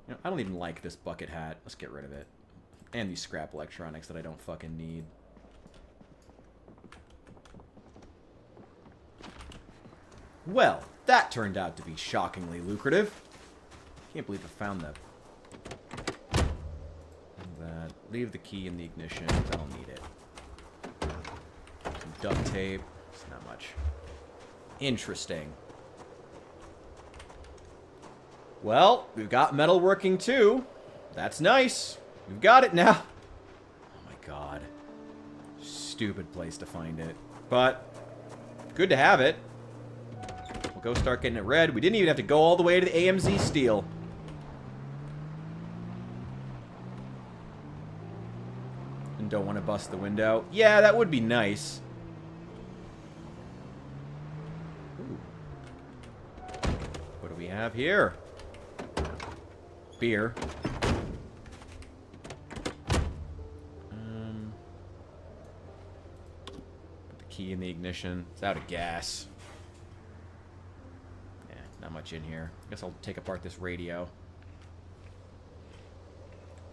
You know, I don't even like this bucket hat. Let's get rid of it. And these scrap electronics that I don't fucking need. Well, that turned out to be shockingly lucrative. Can't believe I found that. That. Leave the key in the ignition. I don't need it. Some duct tape. It's not much. Interesting. Well, we've got metalworking too. That's nice. We've got it now. Oh my god. Stupid place to find it. But, good to have it. We'll go start getting it read. We didn't even have to go all the way to the AMZ steel. And don't want to bust the window. Yeah, that would be nice. Ooh. What do we have here? Beer. Put the key in the ignition. It's out of gas. Yeah, not much in here. Guess I'll take apart this radio.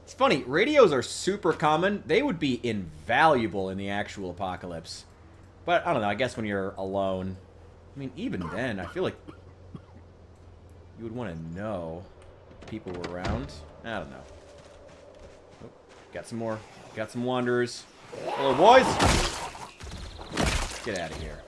It's funny, radios are super common. They would be invaluable in the actual apocalypse. But, I don't know, I guess when you're alone... I mean, even then, I feel like... you would want to know if people were around. I don't know. Oh, got some more. Got some wanderers. Hello, boys! Get out of here.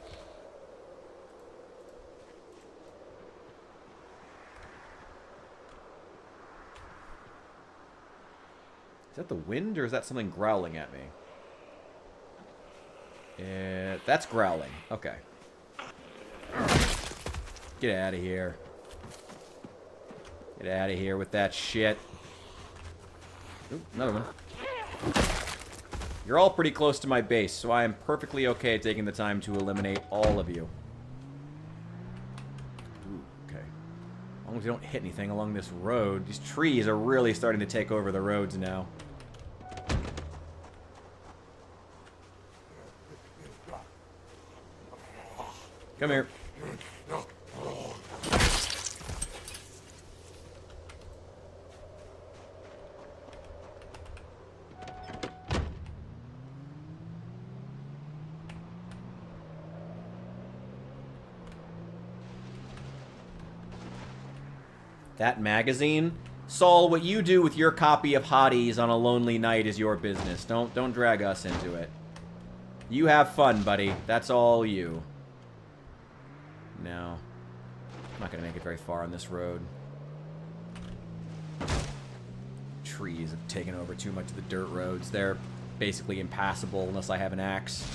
Is that the wind, or is that something growling at me? That's growling. Okay. Get out of here. Get out of here with that shit. Ooh, another one. You're all pretty close to my base, so I am perfectly okay taking the time to eliminate all of you. Ooh, okay. As long as we don't hit anything along this road. These trees are really starting to take over the roads now. Come here. That magazine? Saul, what you do with your copy of Hotties on a lonely night is your business. Don't drag us into it. You have fun, buddy. That's all you. No. I'm not going to make it very far on this road. Trees have taken over too much of the dirt roads. They're basically impassable unless I have an axe.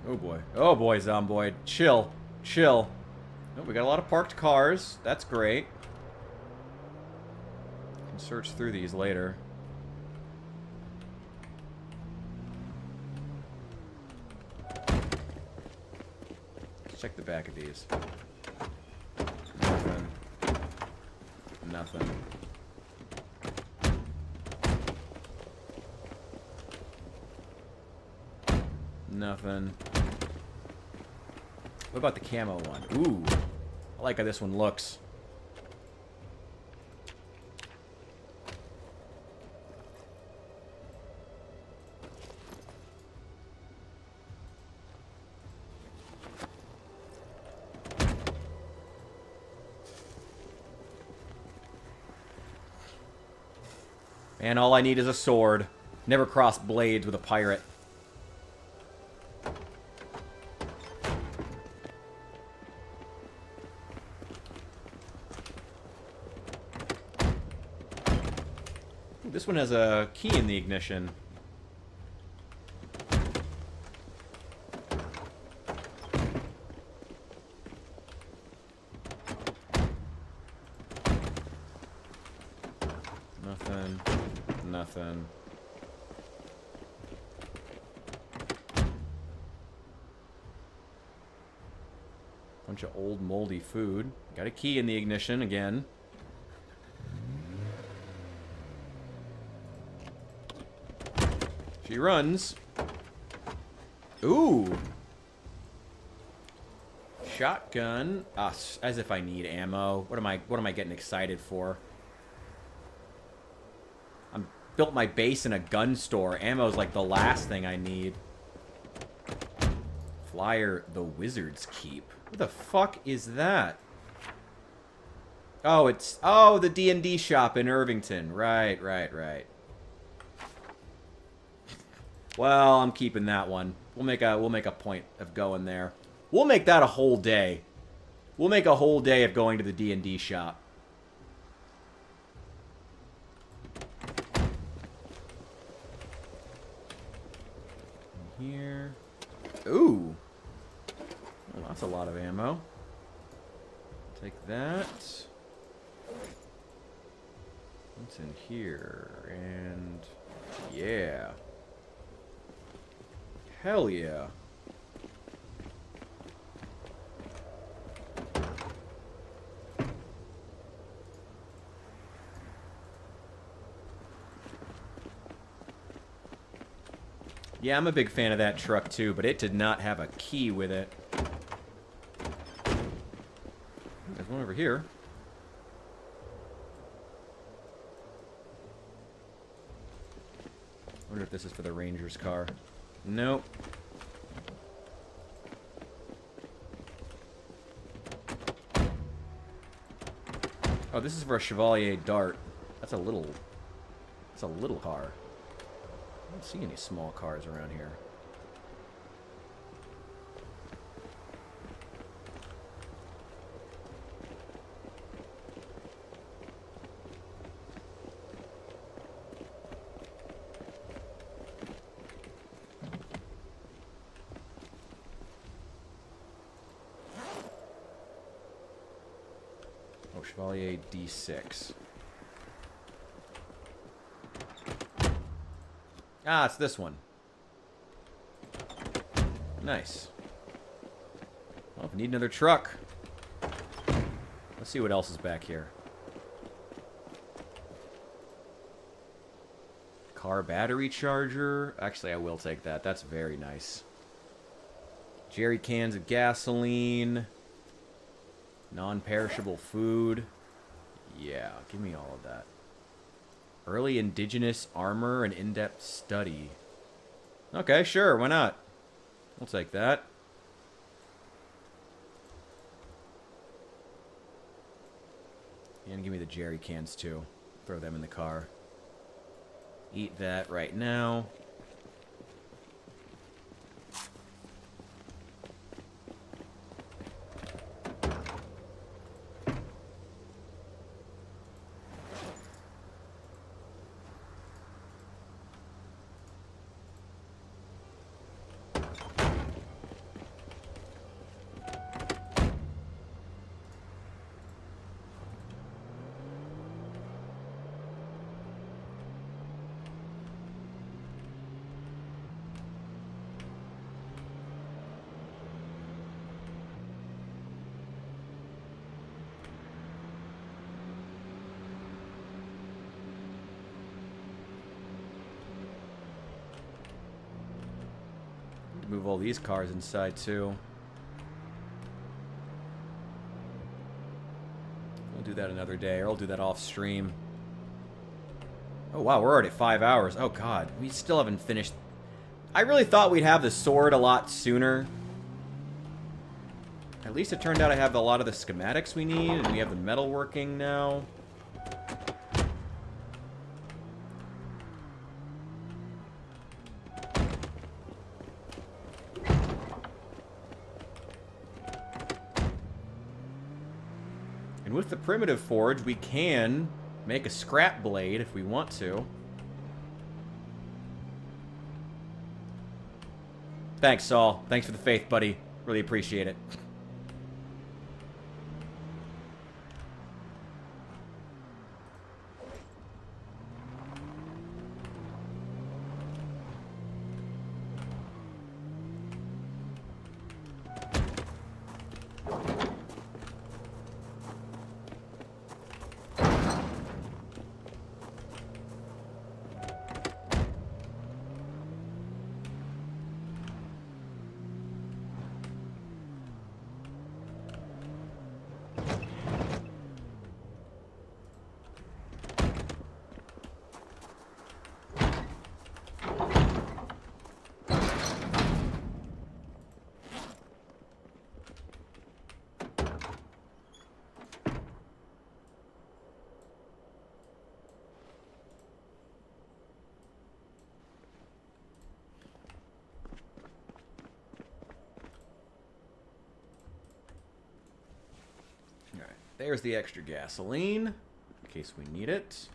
Oh boy. Oh boy, Zomboid. Chill. Chill. Oh, we got a lot of parked cars. That's great. Can search through these later. Let's check the back of these. Nothing. Nothing. Nothing. What about the camo one? Ooh. I like how this one looks. And all I need is a sword. Never cross blades with a pirate. Ooh, this one has a key in the ignition. Nothing. Nothing. Bunch of old moldy food. Got a key in the ignition again. She runs. Ooh. Shotgun. Ah, as if I need ammo. What am I getting excited for? I'm built my base in a gun store. Ammo's like the last thing I need. Flyer, the Wizard's Keep. What the fuck is that? Oh, it's... Oh, the D&D shop in Irvington. Right, right, right. Well, I'm keeping that one. We'll make a point of going there. We'll make that a whole day. We'll make a whole day of going to the D&D shop. Here. Ooh. Oh, that's a lot of ammo. Take that. What's in here? And yeah. Hell yeah. Yeah, I'm a big fan of that truck too, but it did not have a key with it. There's one over here. Wonder if this is for the Ranger's car. Nope. Oh, this is for a Chevalier Dart. That's a little car. I don't see any small cars around here. Oh, Chevalier D6. Ah, it's this one. Nice. Well, we need another truck. Let's see what else is back here. Car battery charger. Actually, I will take that. That's very nice. Jerry cans of gasoline. Non-perishable food. Yeah, give me all of that. Early indigenous armor and in-depth study. Okay, sure, why not? We'll take that. And give me the jerry cans too. Throw them in the car. Eat that right now. Move all these cars inside, too. We'll do that another day, or I'll do that off stream. Oh, wow, we're already at 5 hours. Oh, God. We still haven't finished. I really thought we'd have the sword a lot sooner. At least it turned out I have a lot of the schematics we need, and we have the metalworking now. And with the primitive forge, we can make a scrap blade if we want to. Thanks, Saul. Thanks for the faith, buddy. Really appreciate it. There's the extra gasoline, in case we need it.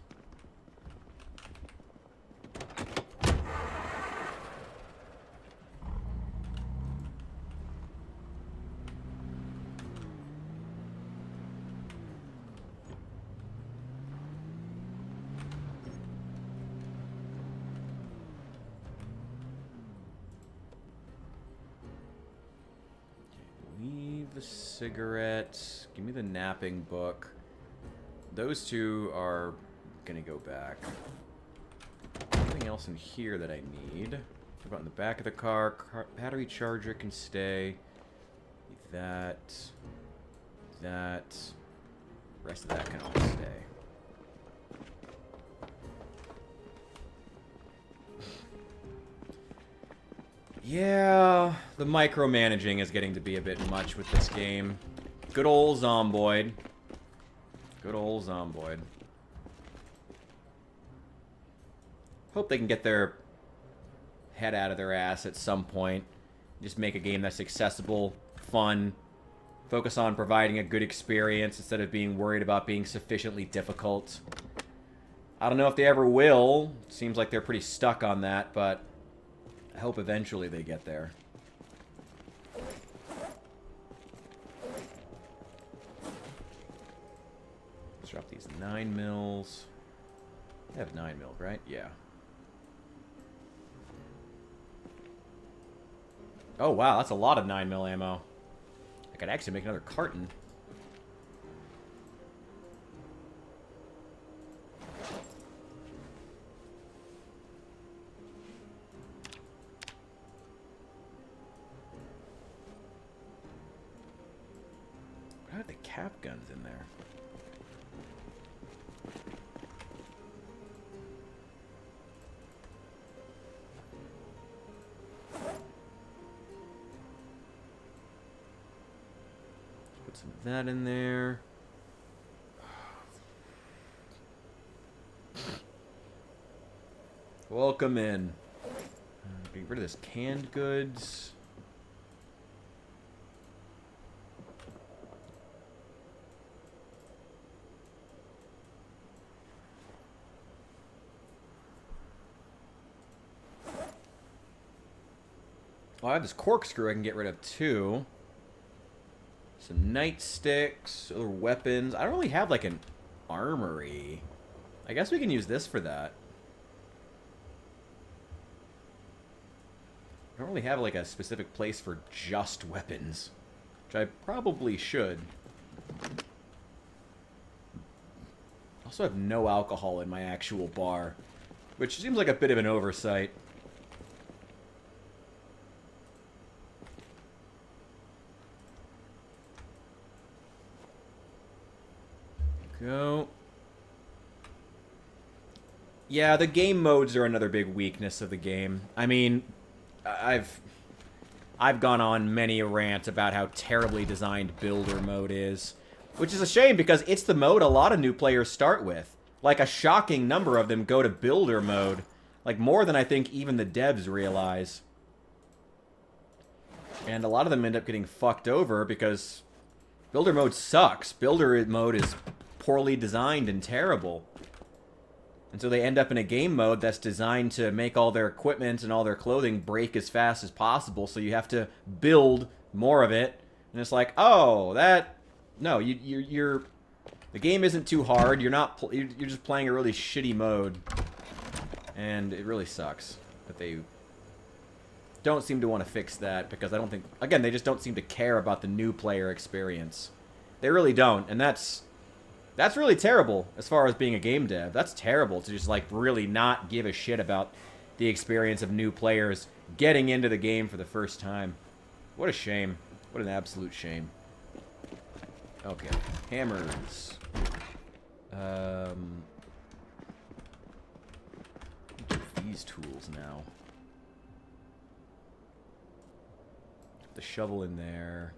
Leave the cigarettes. Give me the napping book. Those two are gonna go back. Anything else in here that I need? What about in the back of the car? Battery charger can stay. That. Rest of that can all stay. Yeah, the micromanaging is getting to be a bit much with this game. Good old Zomboid. Good old Zomboid. Hope they can get their head out of their ass at some point. Just make a game that's accessible, fun, focus on providing a good experience instead of being worried about being sufficiently difficult. I don't know if they ever will. Seems like they're pretty stuck on that, but I hope eventually they get there. Let's drop these 9 mils. I have 9 mil, right? Yeah. Oh, wow, that's a lot of 9 mil ammo. I could actually make another carton. How are the cap guns in there? Put some of that in there. Welcome in. Get rid of this canned goods. Oh, I have this corkscrew I can get rid of too. Some nightsticks, other weapons. I don't really have like an armory. I guess we can use this for that. I don't really have like a specific place for just weapons, which I probably should. I also have no alcohol in my actual bar, which seems like a bit of an oversight. Go. Yeah, the game modes are another big weakness of the game. I mean, I've gone on many a rant about how terribly designed builder mode is, which is a shame because it's the mode a lot of new players start with. Like, a shocking number of them go to builder mode. Like, more than I think even the devs realize. And a lot of them end up getting fucked over because builder mode sucks. Builder mode is poorly designed and terrible. And so they end up in a game mode that's designed to make all their equipment and all their clothing break as fast as possible, so you have to build more of it. And it's like, oh, that... No, you're... The game isn't too hard. You're not... You're just playing a really shitty mode. And it really sucks that they don't seem to want to fix that, because I don't think... Again, they just don't seem to care about the new player experience. They really don't, and that's really terrible as far as being a game dev. That's terrible to just, like, really not give a shit about the experience of new players getting into the game for the first time. What a shame. What an absolute shame. Okay. Hammers. These tools now. The shovel in there.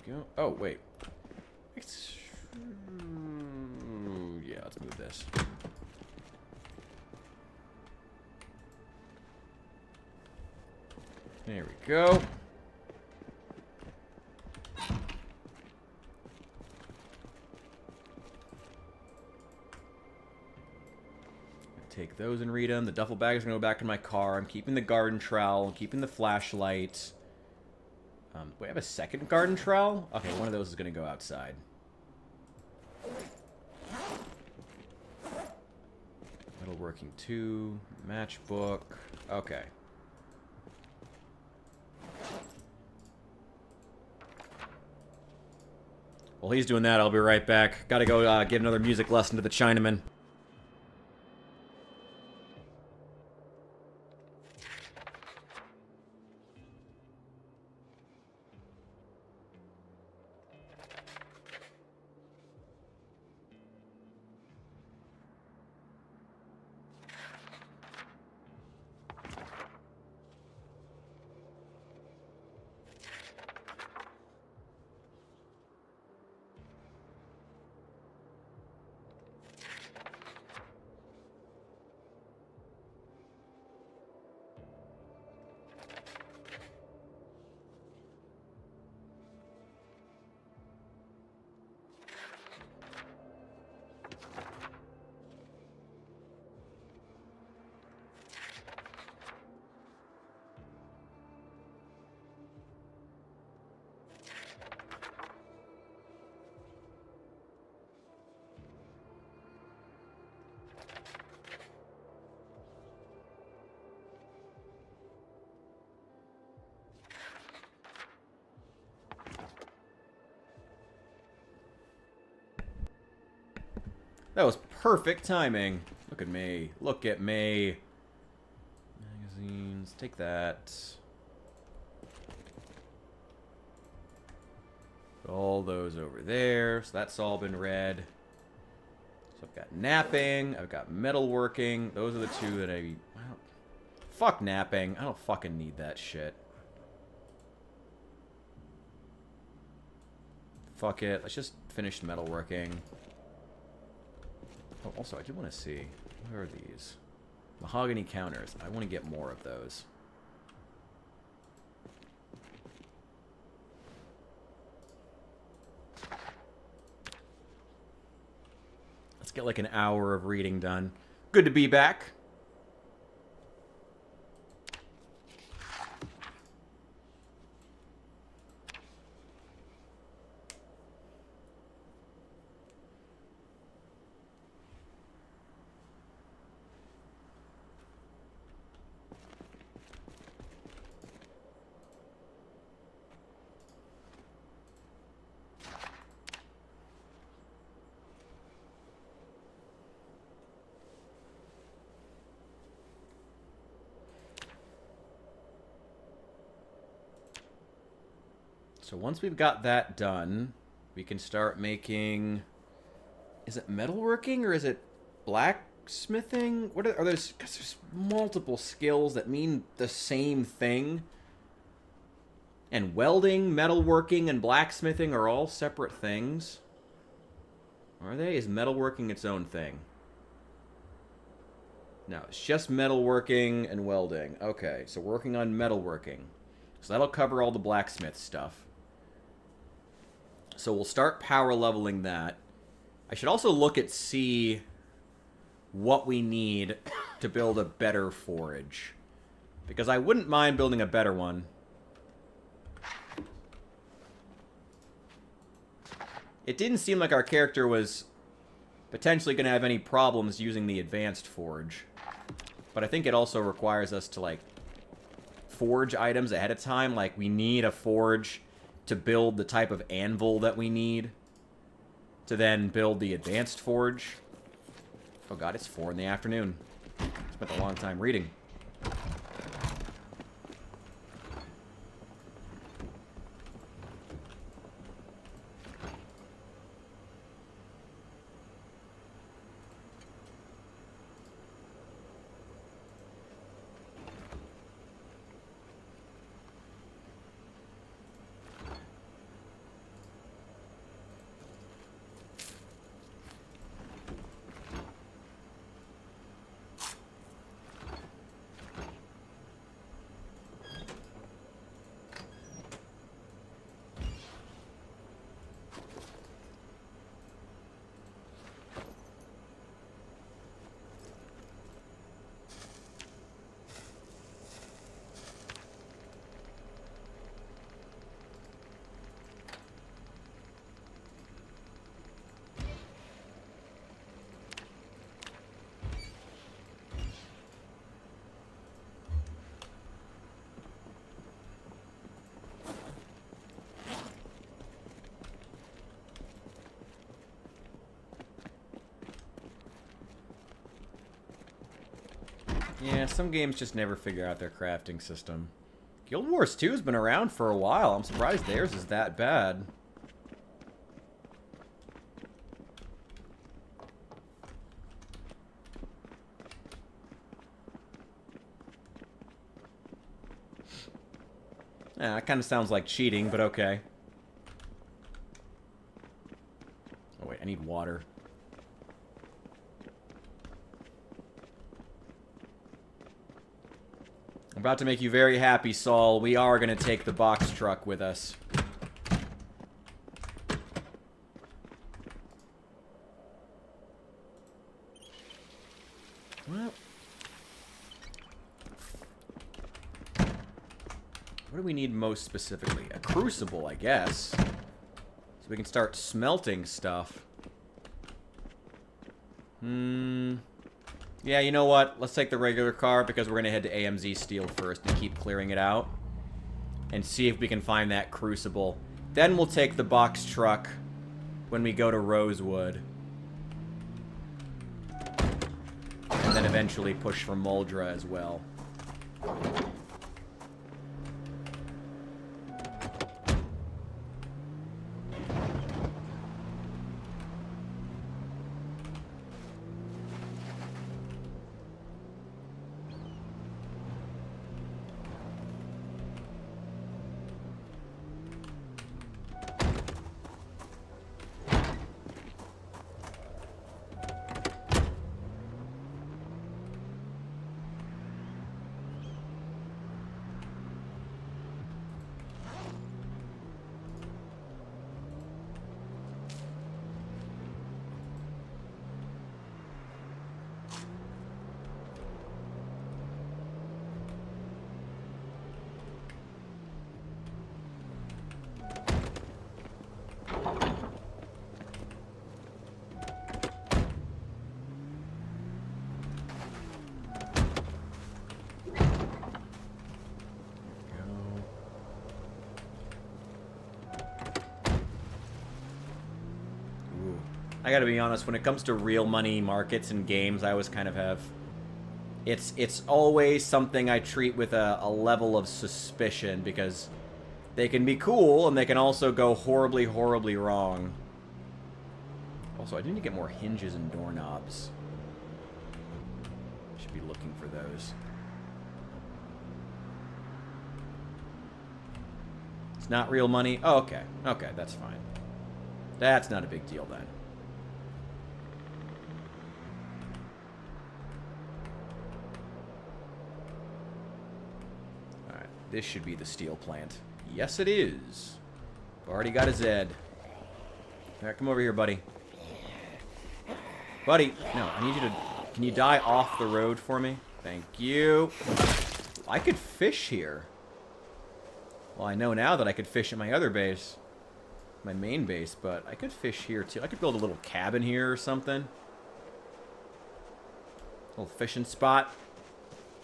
Go. Oh, wait. Yeah, let's move this. There we go. Take those and read them. The duffel bag is going to go back in my car. I'm keeping the garden trowel. I'm keeping the flashlight. Wait, I have a second garden trowel? Okay, one of those is going to go outside. Metalworking 2. Matchbook. Okay. While he's doing that, I'll be right back. Gotta go give another music lesson to the Chinaman. That was perfect timing. Look at me. Look at me. Magazines. Take that. Put all those over there. So that's all been read. So I've got napping. I've got metalworking. Those are the two that I don't, fuck napping. I don't fucking need that shit. Fuck it. Let's just finish metalworking. Oh, also, I do want to see. Where are these? Mahogany counters. I want to get more of those. Let's get like an hour of reading done. Good to be back. So once we've got that done, we can start making... Is it metalworking or is it blacksmithing? What are those? Because there's multiple skills that mean the same thing. And welding, metalworking, and blacksmithing are all separate things. Are they? Is metalworking its own thing? No, it's just metalworking and welding. Okay, so working on metalworking. So that'll cover all the blacksmith stuff. So we'll start power leveling that. I should also look at see what we need to build a better forge. Because I wouldn't mind building a better one. It didn't seem like our character was potentially going to have any problems using the advanced forge. But I think it also requires us to, like, forge items ahead of time. Like, we need a forge to build the type of anvil that we need to then build the advanced forge. Oh god, it's 4 in the afternoon. Spent a long time reading. Yeah, some games just never figure out their crafting system. Guild Wars 2 has been around for a while. I'm surprised theirs is that bad. Yeah, that kind of sounds like cheating, but okay. Oh wait, I need water. I'm about to make you very happy, Saul. We are going to take the box truck with us. Well, what do we need most specifically? A crucible, I guess. So we can start smelting stuff. Yeah, you know what? Let's take the regular car because we're going to head to AMZ Steel first and keep clearing it out. And see if we can find that crucible. Then we'll take the box truck when we go to Rosewood. And then eventually push for Muldra as well. I gotta be honest, when it comes to real money markets and games, I always kind of have... It's always something I treat with a level of suspicion, because They can be cool, and they can also go horribly, horribly wrong. Also, I need to get more hinges and doorknobs. Should be looking for those. It's not real money? Oh, okay. Okay, that's fine. That's not a big deal then. Alright, this should be the steel plant. Yes, it is. Already got a Zed. Alright, come over here, buddy. Buddy! No, I need you to... Can you die off the road for me? Thank you. I could fish here. Well, I know now that I could fish at my other base. My main base, but I could fish here too. I could build a little cabin here or something. A little fishing spot.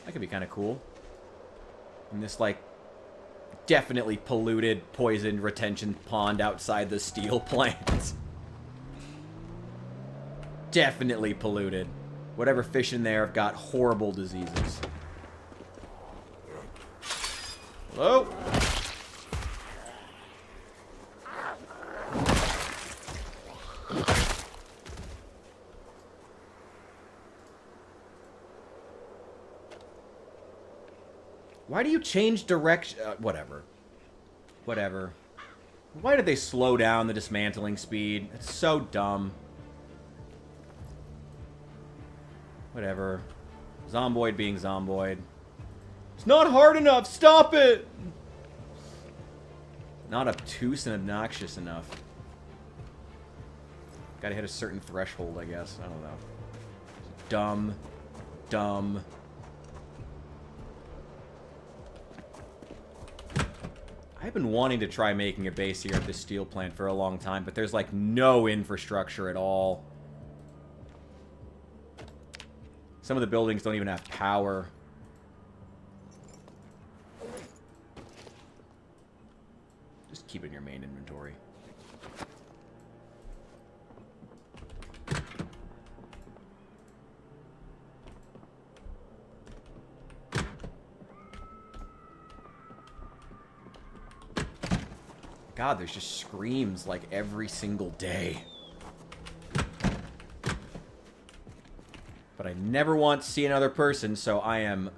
That could be kind of cool. In this, like, definitely polluted, poisoned retention pond outside the steel plant. Definitely polluted. Whatever fish in there have got horrible diseases. Hello? Why do you change direction? Whatever. Whatever. Why did they slow down the dismantling speed? It's so dumb. Whatever. Zomboid being Zomboid. It's not hard enough! Stop it! Not obtuse and obnoxious enough. Gotta hit a certain threshold, I guess. I don't know. Dumb. Dumb. I've been wanting to try making a base here at this steel plant for a long time, but there's like no infrastructure at all. Some of the buildings don't even have power. Just keep it in your main inventory. God, there's just screams like every single day. But I never want to see another person, so I am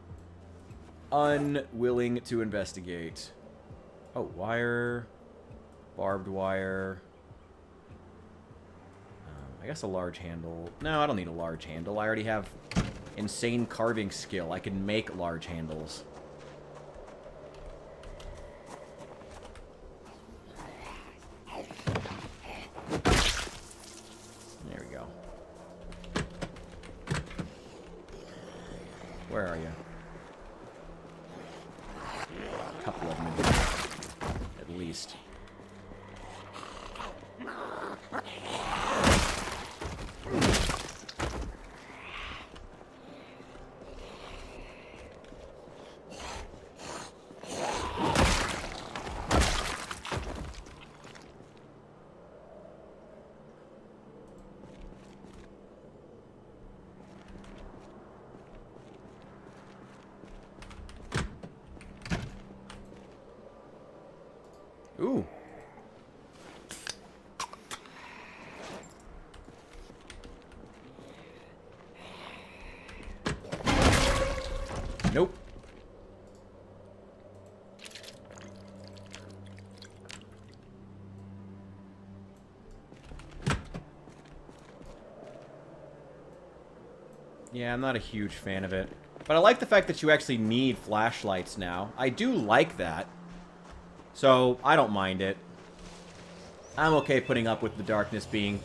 unwilling to investigate. Oh, wire. Barbed wire. I guess a large handle. No, I don't need a large handle. I already have insane carving skill. I can make large handles. There we go. Where are you? A couple of them in here, at least. Ooh. Nope. Yeah, I'm not a huge fan of it. But I like the fact that you actually need flashlights now. I do like that. So, I don't mind it. I'm okay putting up with the darkness being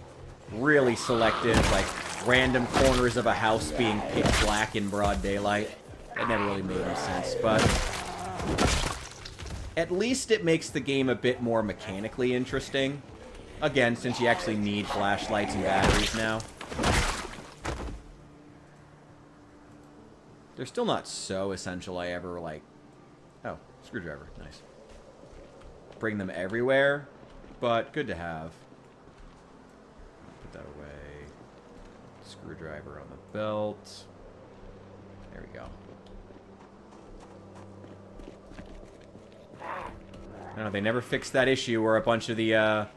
really selective, like random corners of a house being pitch black in broad daylight. That never really made any sense, but at least it makes the game a bit more mechanically interesting. Again, since you actually need flashlights and batteries now. They're still not so essential I ever, like... Oh, screwdriver. Nice. Bring them everywhere, but good to have. Put that away. Screwdriver on the belt. There we go. No, they never fixed that issue where a bunch of the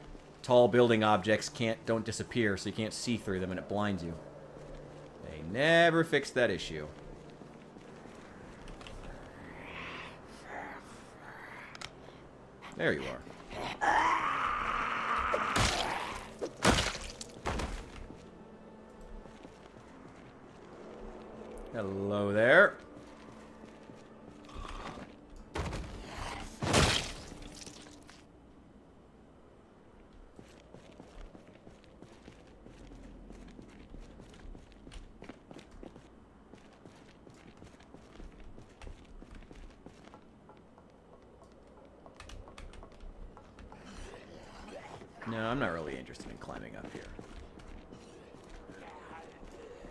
tall building objects don't disappear, so you can't see through them and it blinds you. They never fixed that issue. There you are. Hello there. No, I'm not really interested in climbing up here.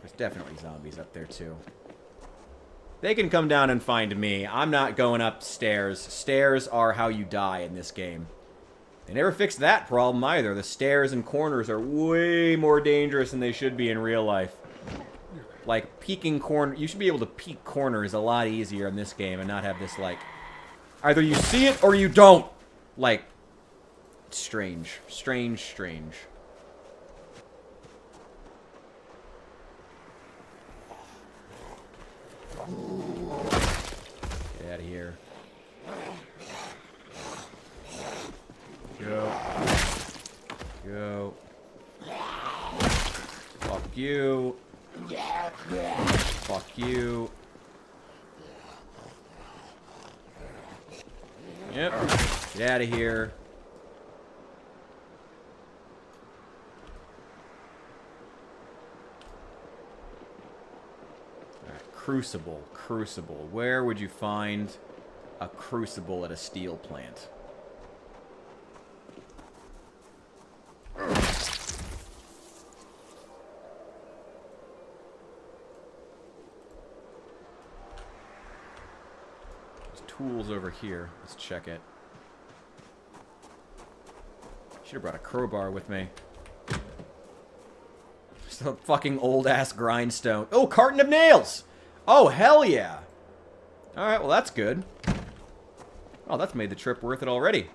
There's definitely zombies up there, too. They can come down and find me. I'm not going upstairs. Stairs are how you die in this game. They never fixed that problem either. The stairs and corners are way more dangerous than they should be in real life. Like, peeking corner... You should be able to peek corners a lot easier in this game and not have this, like... Either you see it or you don't! Like... Strange. Strange, strange. Get out of here. Go. Go. Fuck you. Fuck you. Yep. Get out of here. Crucible, crucible. Where would you find a crucible at a steel plant? There's tools over here. Let's check it. Should have brought a crowbar with me. Just a fucking old-ass grindstone. Oh, carton of nails! Oh, hell yeah! Alright, well that's good. Oh, that's made the trip worth it already.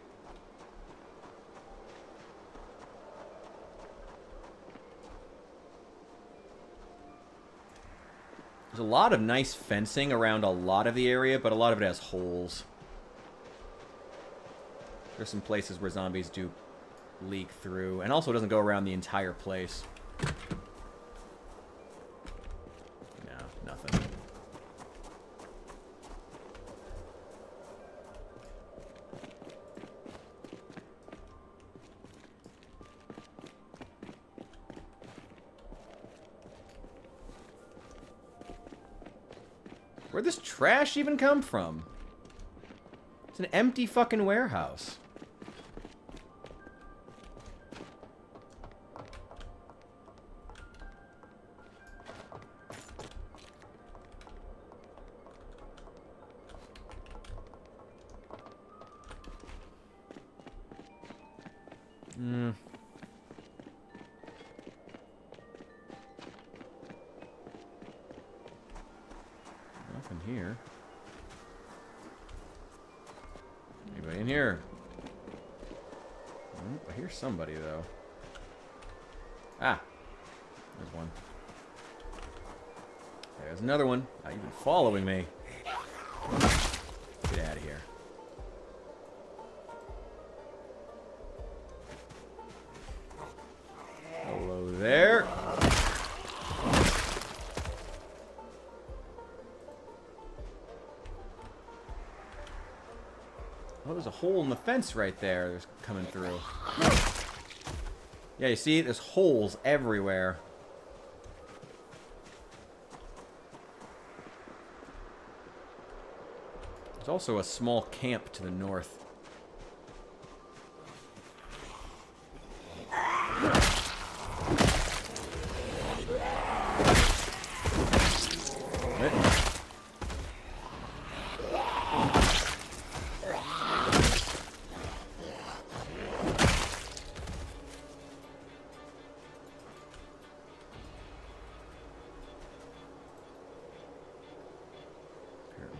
There's a lot of nice fencing around a lot of the area, but a lot of it has holes. There's some places where zombies do leak through, and also it doesn't go around the entire place. No, nothing. Where'd this trash even come from? It's an empty fucking warehouse. Nothing here. Anybody in here? I hear somebody, though. Ah. There's one. There's another one. Not even following me. Get out of here. Hello there. Oh, there's a hole in the fence right there. There's coming through. Yeah, you see? There's holes everywhere. There's also a small camp to the north.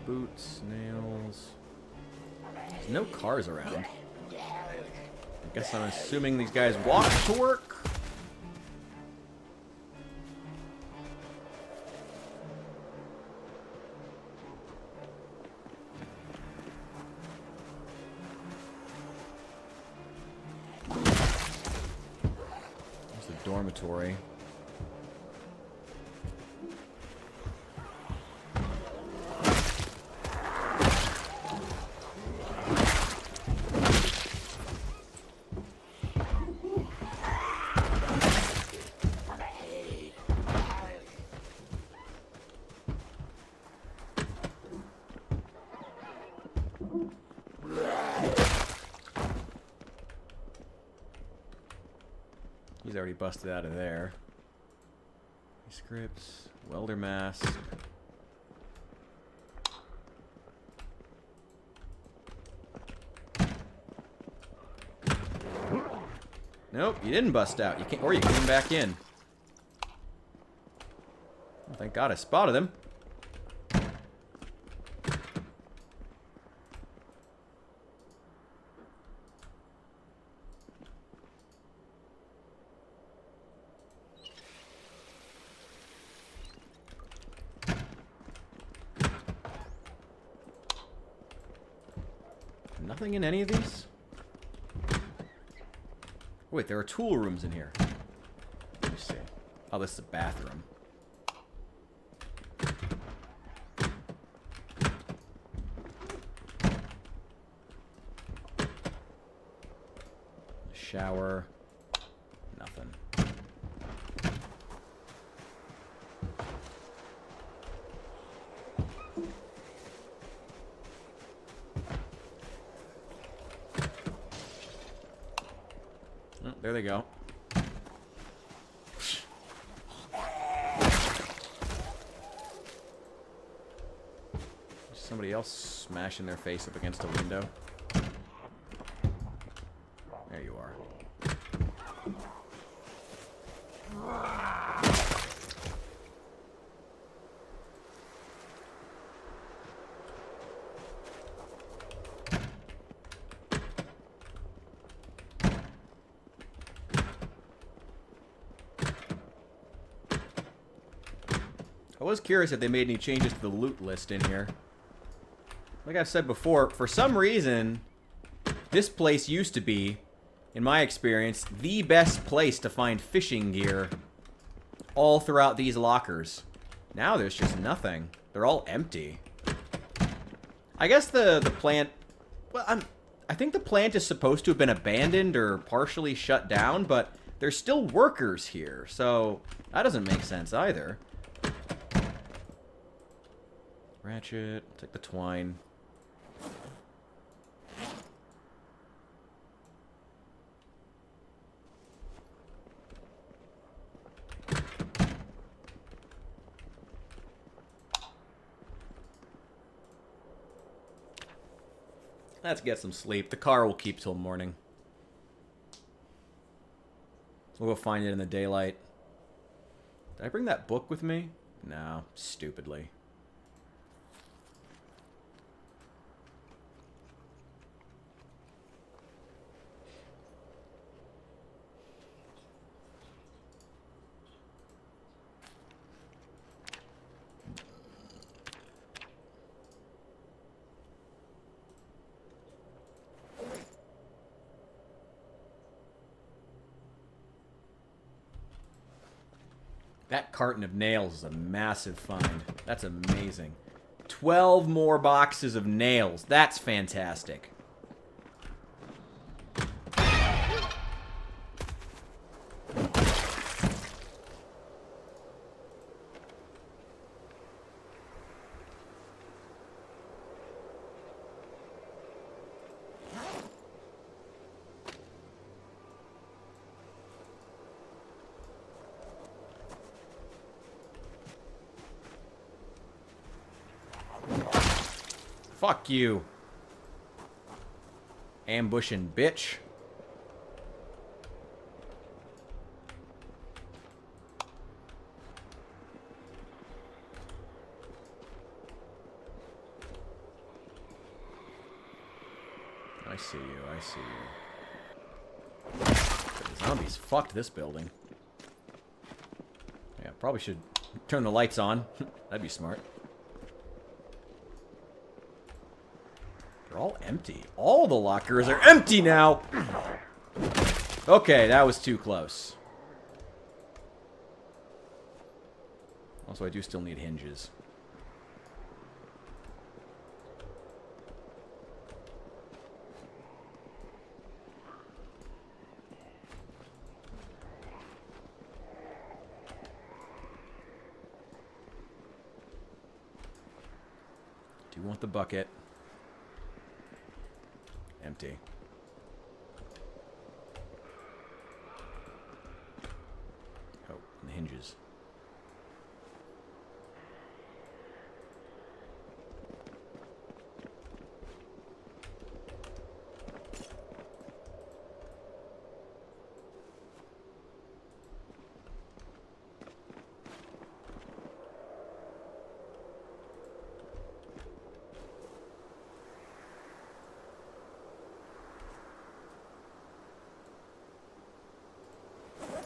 Boots, nails. There's no cars around. Guess I'm assuming these guys walk to work. There's the dormitory. He's already busted out of there. Scripts, welder mask. Nope, you didn't bust out. You can't, or you came back in. Well, thank God I spotted him. Nothing in any of these? Wait, there are tool rooms in here. Let me see. Oh, this is a bathroom. Shower. Nothing. Oh, there they go. Somebody else smashing their face up against a window. There you are. I was curious if they made any changes to the loot list in here. Like I've said before, for some reason, this place used to be, in my experience, the best place to find fishing gear all throughout these lockers. Now there's just nothing. They're all empty. I guess the plant... Well, I think the plant is supposed to have been abandoned or partially shut down, but there's still workers here, so that doesn't make sense either. Ratchet, take the twine. Let's get some sleep. The car will keep till morning. We'll go find it in the daylight. Did I bring that book with me? No, stupidly. That carton of nails is a massive find. That's amazing. 12 more boxes of nails. That's fantastic. Fuck you. Ambushing bitch. I see you, I see you. Zombies fucked this building. Yeah, probably should turn the lights on. That'd be smart. They're all empty. All the lockers are empty now! Okay, that was too close. Also, I do still need hinges. Do you want the bucket? Empty. Oh, and the hinges.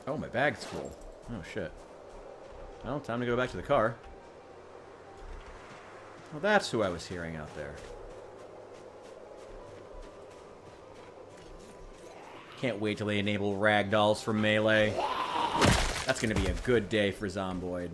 Oh, my bag's full. Oh, shit. Well, time to go back to the car. Well, that's who I was hearing out there. Can't wait till they enable ragdolls from Melee. That's gonna be a good day for Zomboid.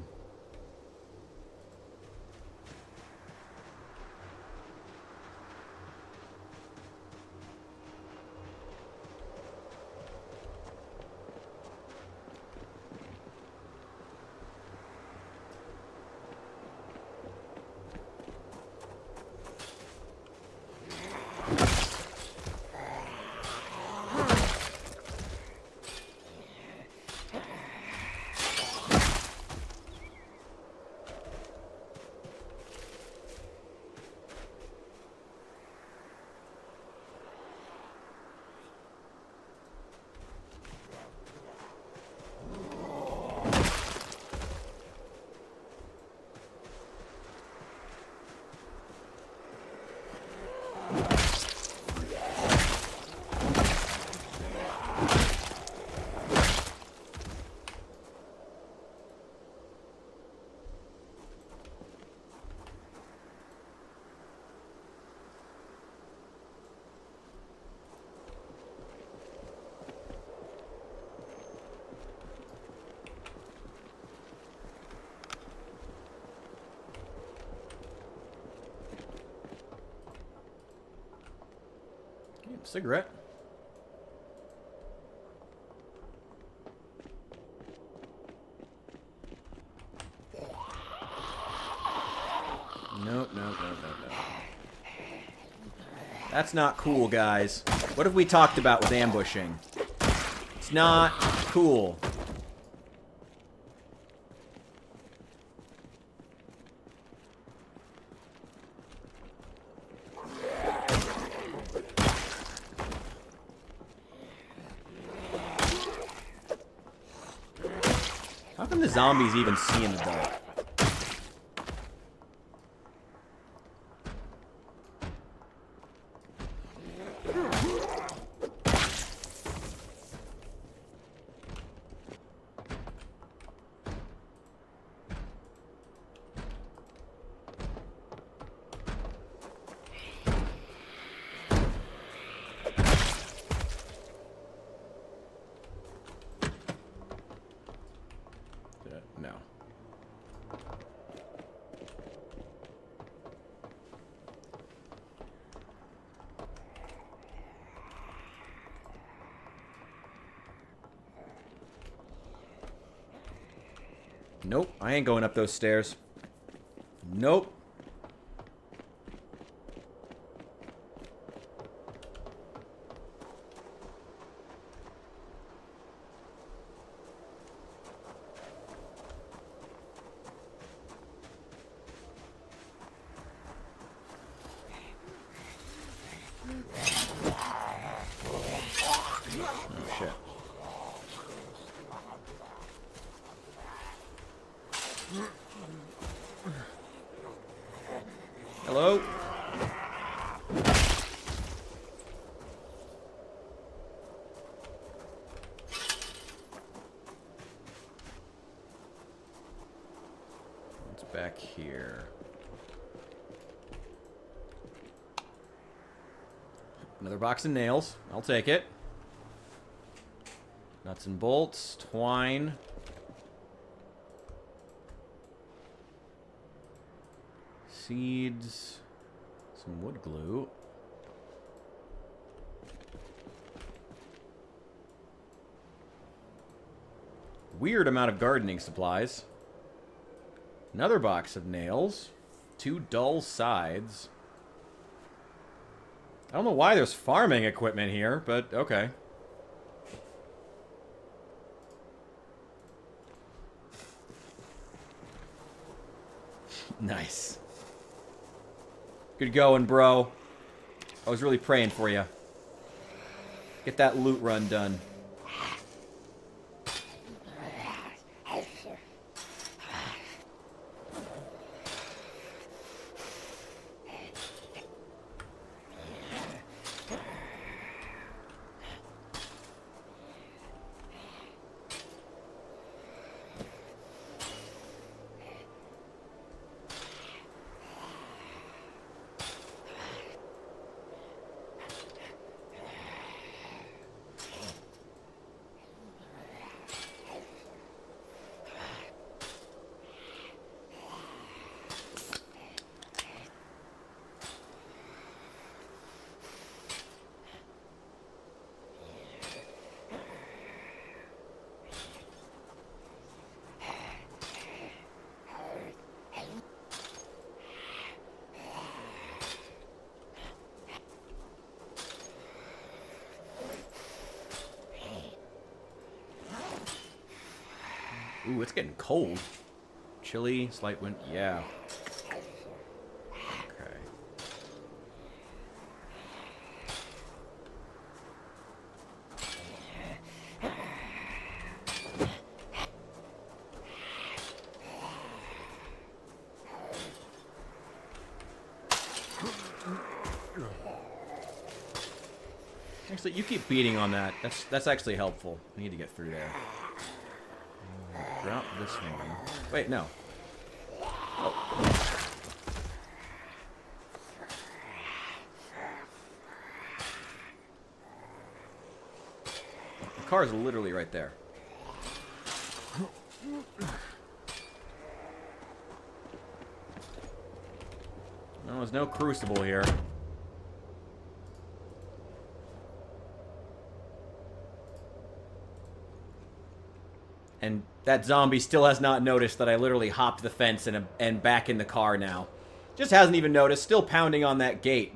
Cigarette. No. That's not cool, guys. What have we talked about with ambushing? It's not cool. How come the zombies even see in the dark? No. Nope, I ain't going up those stairs. Nope. Oh, shit. Hello? Another box of nails. I'll take it. Nuts and bolts. Twine. Seeds. Some wood glue. Weird amount of gardening supplies. Another box of nails. 2 dull sides. I don't know why there's farming equipment here, but okay. Nice. Good going, bro. I was really praying for you. Get that loot run done. Ooh, it's getting cold. Chilly, slight wind. Yeah. Okay. Actually, you keep beating on that. That's actually helpful. I need to get through there. Drop this one. Wait, no. Oh. The car is literally right there. No, there's no crucible here. And that zombie still has not noticed that I literally hopped the fence and back in the car now. Just hasn't even noticed. Still pounding on that gate.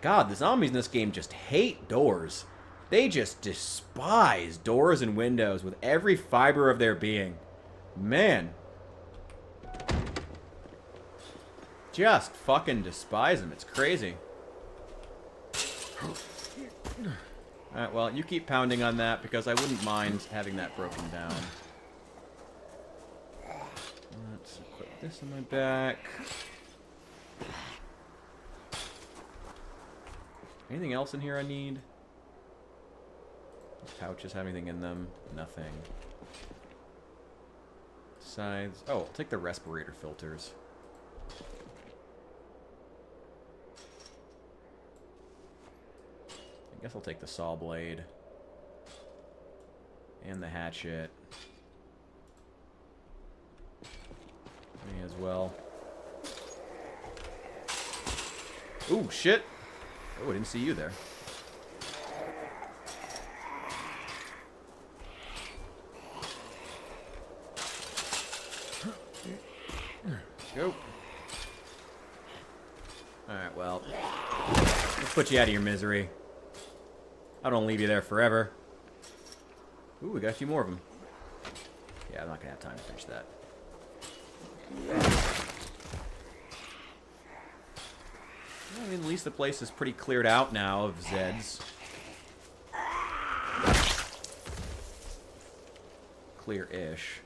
God, the zombies in this game just hate doors. They just despise doors and windows with every fiber of their being. Man. Just fucking despise them. It's crazy. Alright, well, you keep pounding on that because I wouldn't mind having that broken down. Let's equip this on my back. Anything else in here I need? These pouches have anything in them? Nothing. Sides. Oh, I'll take the respirator filters. I guess I'll take the saw blade. And the hatchet. Me as well. Ooh, shit! Oh, I didn't see you there. Go. Alright, well. Let's put you out of your misery. I don't leave you there forever. Ooh, we got a few more of them. Yeah, I'm not gonna have time to finish that. I mean, at least the place is pretty cleared out now of Zeds. Clear-ish.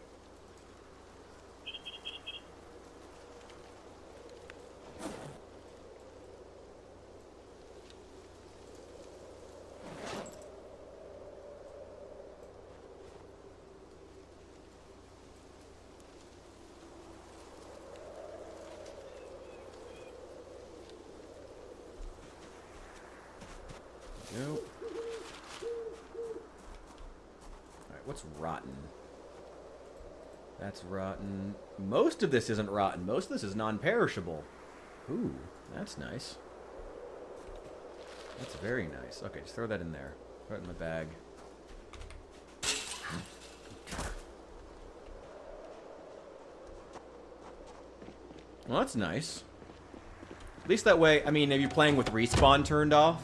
what's rotten? That's rotten. Most of this isn't rotten. Most of this is non-perishable. Ooh, that's nice. That's very nice. Okay, just throw that in there. Throw it in the bag. Well, that's nice. At least that way, I mean, if you're playing with respawn turned off,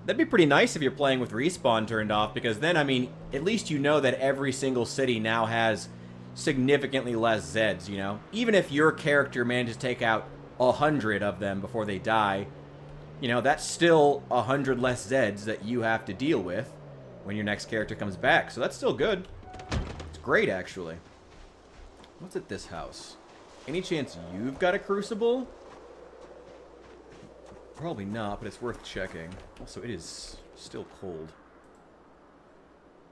that'd be pretty nice if you're playing with respawn turned off, because then, I mean, at least you know that every single city now has significantly less Zeds, you know? Even if your character manages to take out 100 of them before they die, you know, that's still 100 less Zeds that you have to deal with when your next character comes back. So that's still good. It's great, actually. What's at this house? Any chance you've got a crucible? Probably not, but it's worth checking. Also, it is still cold.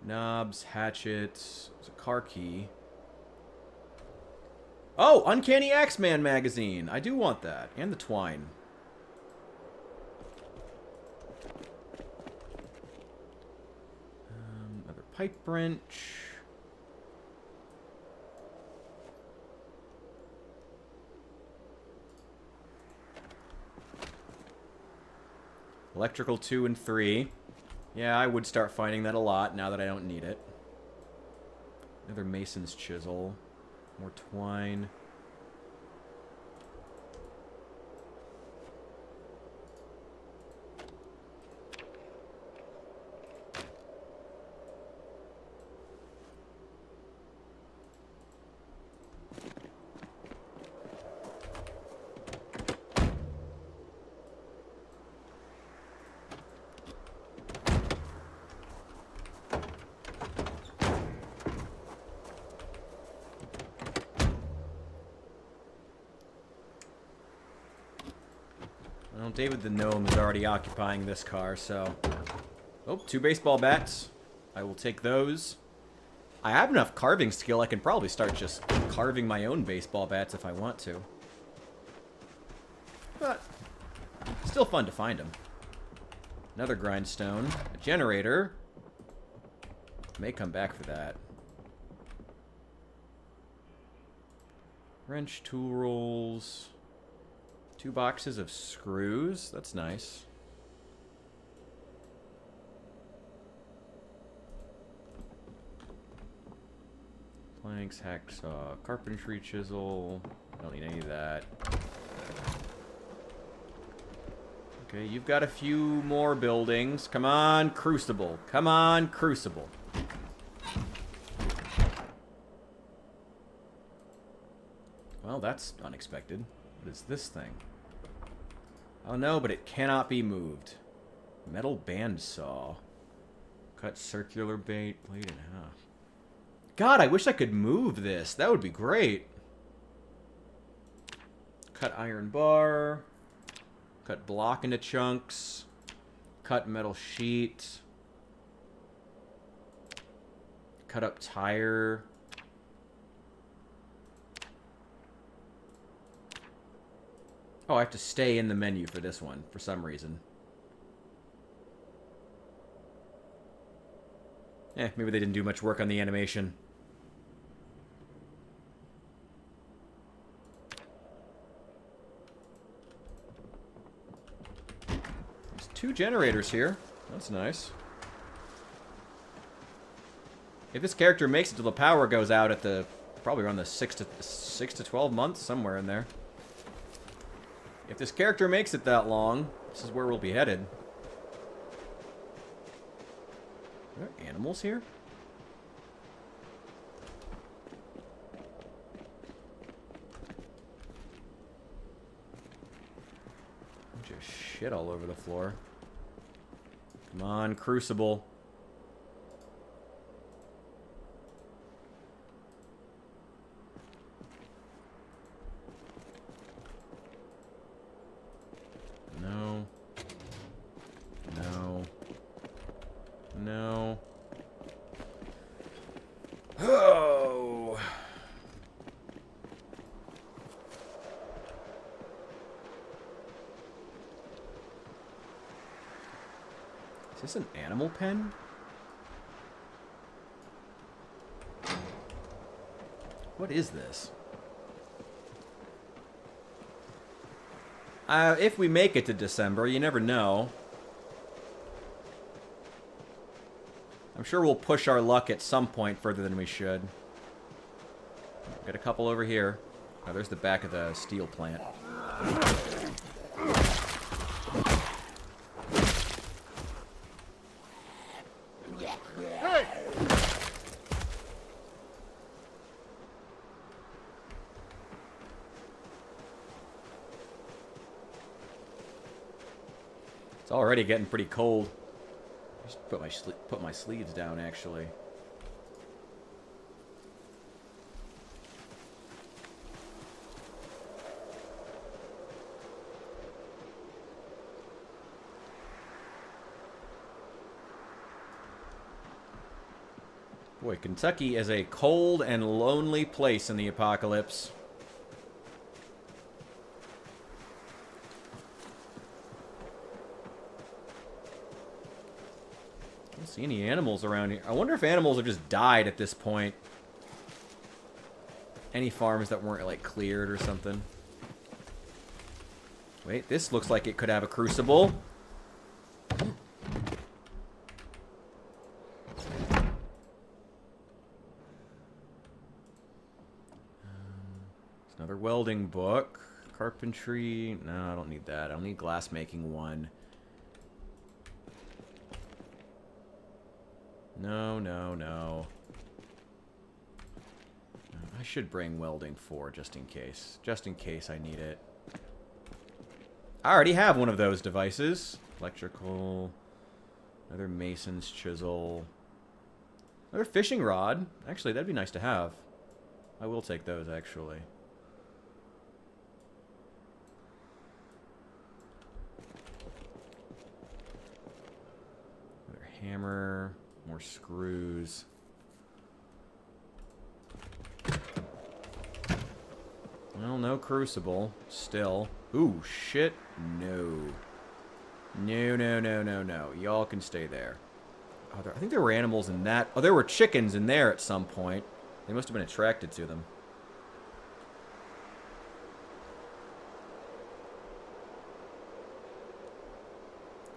Knobs, hatchets, there's a car key. Oh, Uncanny Axeman magazine. I do want that. And the twine. Another pipe wrench. Electrical 2 and 3. Yeah, I would start finding that a lot now that I don't need it. Another mason's chisel. More twine. Well, David the Gnome is already occupying this car, so... Oh, 2 baseball bats. I will take those. I have enough carving skill, I can probably start just carving my own baseball bats if I want to. But, still fun to find them. Another grindstone. A generator. May come back for that. Wrench, tool rolls... 2 boxes of screws. That's nice. Planks, hacksaw, carpentry chisel. Don't need any of that. Okay, you've got a few more buildings. Come on, Crucible. Come on, Crucible. Well, that's unexpected. What is this thing? Oh no, but it cannot be moved. Metal bandsaw. Cut circular blade in half. God, I wish I could move this. That would be great. Cut iron bar. Cut block into chunks. Cut metal sheet. Cut up tire. Oh, I have to stay in the menu for this one, for some reason. Maybe they didn't do much work on the animation. There's 2 generators here. That's nice. If this character makes it till the power goes out at the... probably around the 6 to 12 months, somewhere in there. If this character makes it that long, this is where we'll be headed. Are there animals here? Bunch of shit all over the floor. Come on, Crucible. No. No. No. Oh. Is this an animal pen? What is this? If we make it to December, you never know. I'm sure we'll push our luck at some point further than we should. Got a couple over here. Oh, there's the back of the steel plant. It's already getting pretty cold. Just put my sleeves down, actually. Boy, Kentucky is a cold and lonely place in the apocalypse. I don't see any animals around here. I wonder if animals have just died at this point. Any farms that weren't, like, cleared or something. Wait, this looks like it could have a crucible. It's another welding book. Carpentry. No, I don't need that. I don't need glassmaking one. No, no, no. I should bring welding 4 just in case. Just in case I need it. I already have one of those devices. Electrical. Another mason's chisel. Another fishing rod. Actually, that'd be nice to have. I will take those, actually. Another hammer. More screws. Well, no crucible. Still. Ooh, shit. No. No, no, no, no, no. Y'all can stay there. Oh, I think there were animals in that. Oh, there were chickens in there at some point. They must have been attracted to them.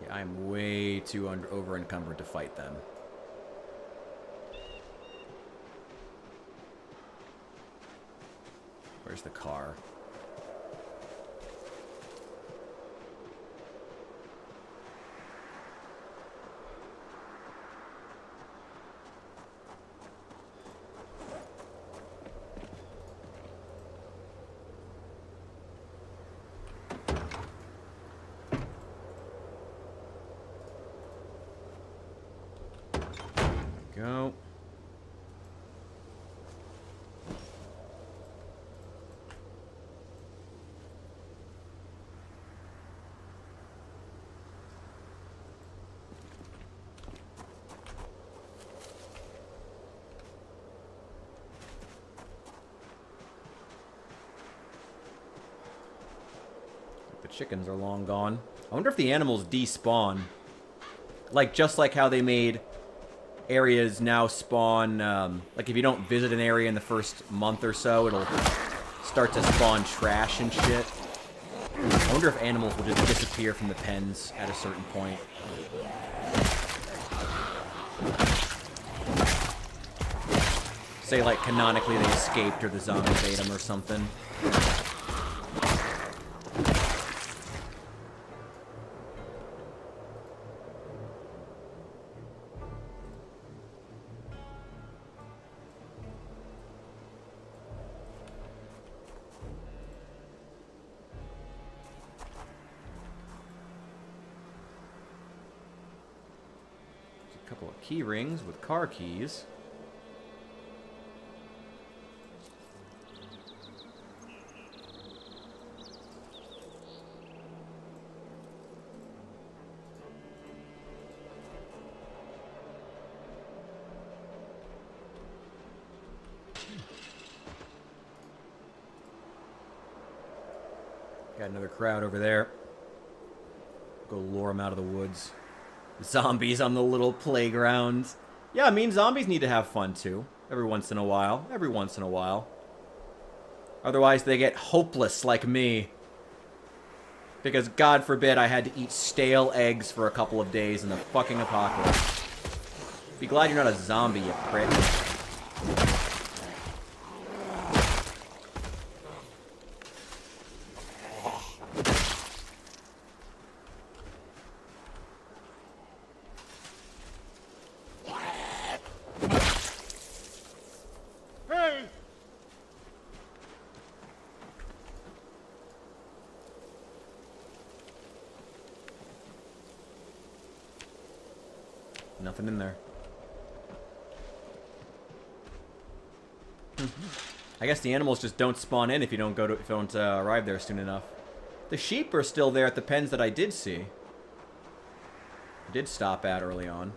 Yeah, I'm way too over-encumbered to fight them. Where's the car? Go. The chickens are long gone. I wonder if the animals despawn. Like, just like how they made areas now spawn, like if you don't visit an area in the first month or so, it'll start to spawn trash and shit. I wonder if animals will just disappear from the pens at a certain point. Say, like, canonically they escaped or the zombies ate them or something. Couple of key rings with car keys. Got another crowd over there. Go lure them out of the woods. Zombies on the little playground. Yeah, I mean, zombies need to have fun, too. Every once in a while. Every once in a while. Otherwise, they get hopeless like me. Because, God forbid, I had to eat stale eggs for a couple of days in the fucking apocalypse. Be glad you're not a zombie, you prick. Nothing in there. I guess the animals just don't spawn in if you don't arrive there soon enough. The sheep are still there at the pens that I did see. I did stop at early on.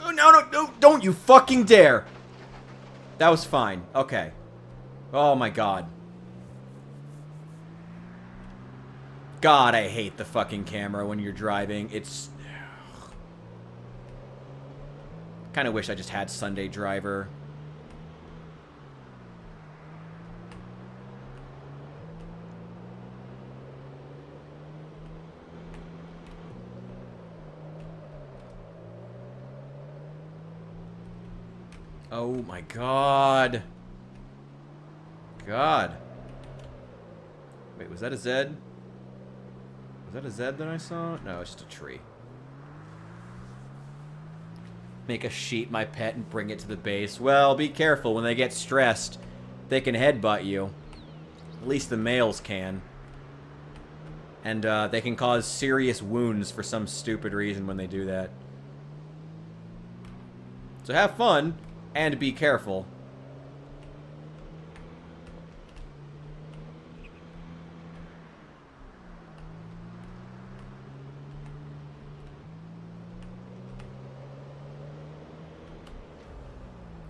Oh, no, don't you fucking dare! That was fine. Okay. Oh my god. God, I hate the fucking camera when you're driving. It's... Kinda wish I just had Sunday Driver. Oh my god. God. Wait, was that a Zed? Was that a Zed that I saw? No, it's just a tree. Make a sheep my pet and bring it to the base. Well, be careful. When they get stressed, they can headbutt you. At least the males can. And they can cause serious wounds for some stupid reason when they do that. So have fun. And be careful.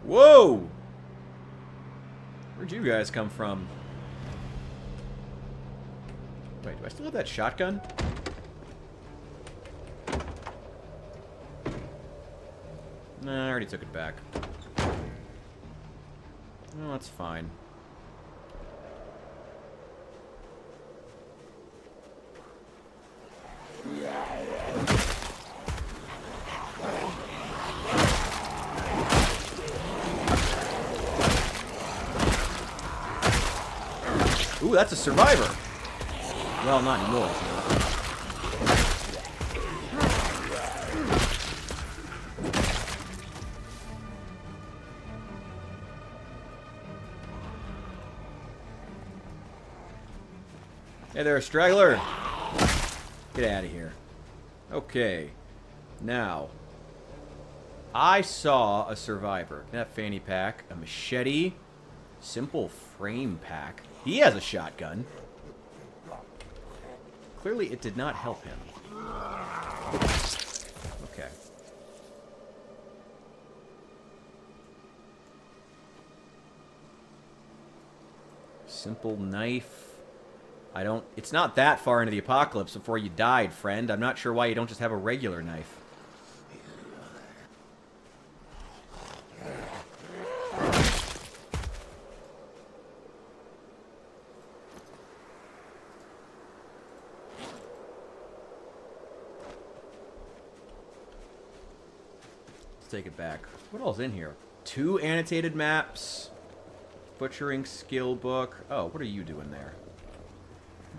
Whoa! Where'd you guys come from? Wait, do I still have that shotgun? Nah, I already took it back. No, that's fine. Ooh, that's a survivor. Well, not anymore. Hey there, straggler. Get out of here. Okay. Now, I saw a survivor. That fanny pack, a machete, simple frame pack. He has a shotgun. Clearly, it did not help him. Okay. Simple knife. It's not that far into the apocalypse before you died, friend. I'm not sure why you don't just have a regular knife. Let's take it back. What all's in here? 2 annotated maps. Butchering skill book. Oh, what are you doing there?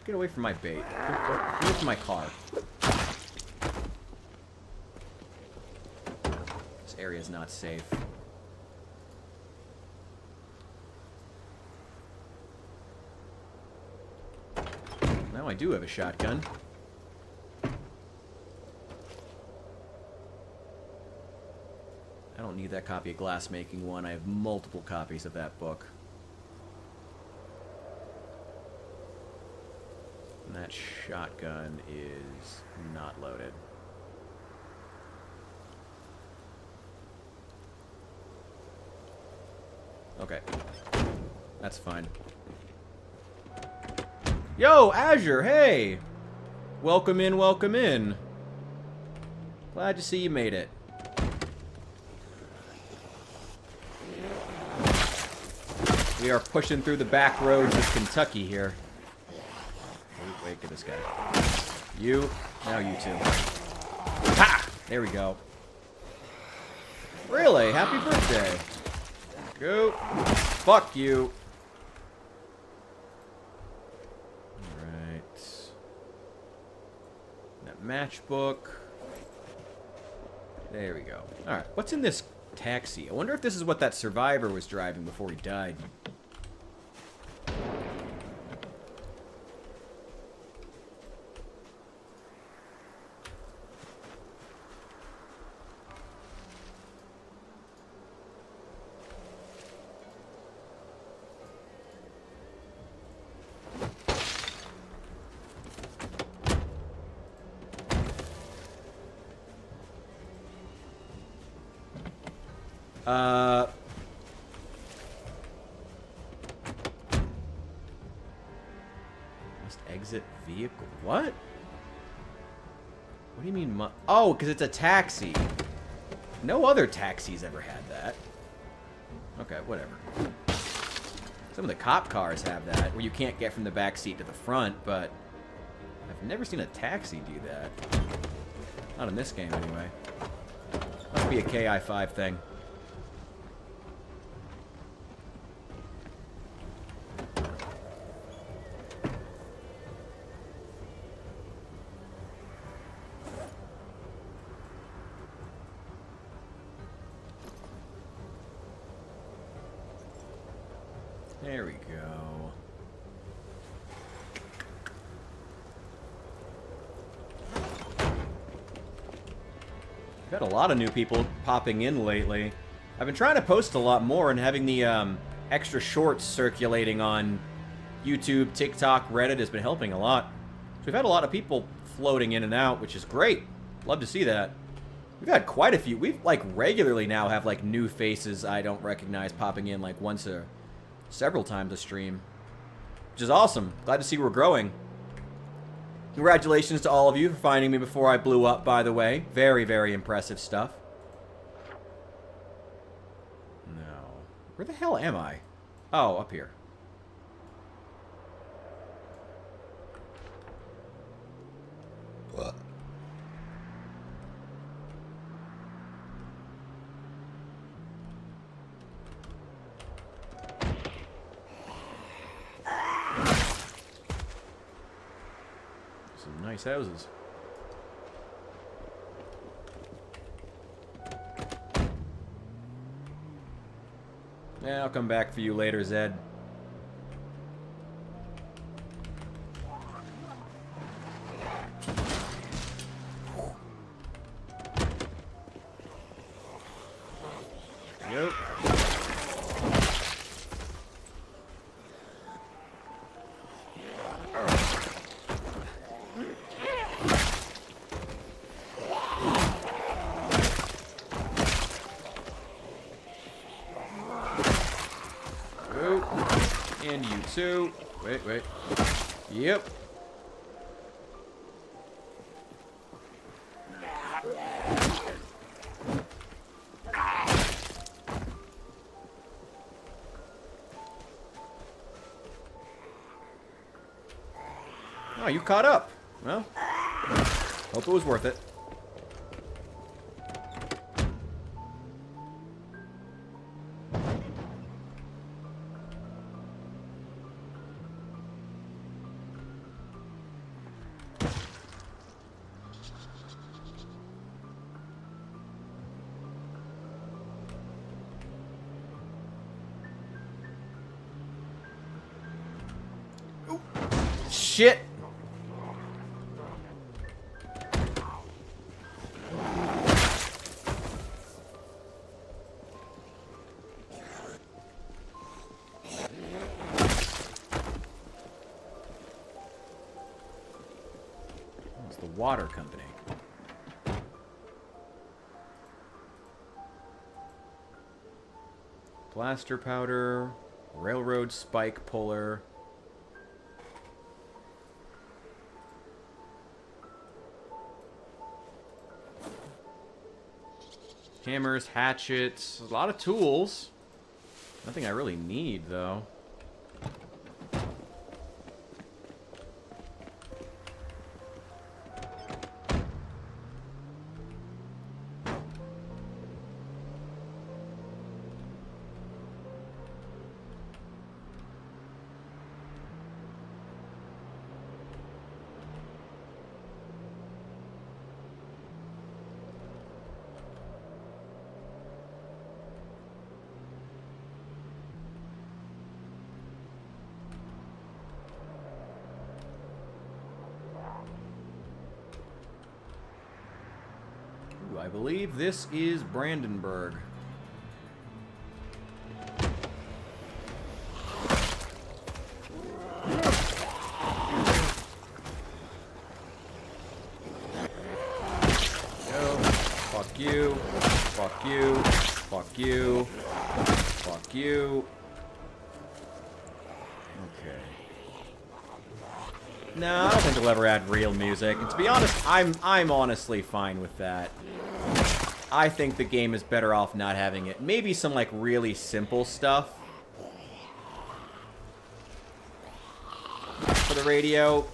Get away from my bait. Get away from my car. This area is not safe. Now I do have a shotgun. I don't need that copy of Glassmaking 1. I have multiple copies of that book. And that shotgun is not loaded. Okay. That's fine. Yo, Azure, hey! Welcome in, welcome in. Glad to see you made it. We are pushing through the back roads of Kentucky here. Wait, get this guy. You, now you two. Ha! There we go. Really? Happy birthday. Go. Fuck you. Alright. That matchbook. There we go. Alright, what's in this taxi? I wonder if this is what that survivor was driving before he died. Must exit vehicle. What? What do you mean? Oh, because it's a taxi. No other taxis ever had that. Okay, whatever. Some of the cop cars have that, where you can't get from the back seat to the front, but I've never seen a taxi do that. Not in this game, anyway. Must be a KI5 thing. There we go. We've had a lot of new people popping in lately. I've been trying to post a lot more and having the extra shorts circulating on YouTube, TikTok, Reddit has been helping a lot. So we've had a lot of people floating in and out, which is great. Love to see that. We've had quite a few. We've like regularly now have like new faces I don't recognize popping in like once or several times a stream, which is awesome. Glad to see we're growing. Congratulations to all of you for finding me before I blew up, by the way. Very, very impressive stuff. No. Where the hell am I? Oh, up here. What? Some nice houses. Yeah, I'll come back for you later, Zed. Yep. And you too. Wait. Yep. Oh, you caught up. Well, hope it was worth it. Shit! It's the water company. Blaster powder, Railroad spike puller. Hammers, hatchets, a lot of tools. Nothing I really need, though. I believe this is Brandenburg. Go. Fuck you. Fuck you. Fuck you. Fuck you. Okay. No, I don't think they'll ever add real music. And to be honest, I'm honestly fine with that. I think the game is better off not having it. Maybe some, like, really simple stuff for the radio.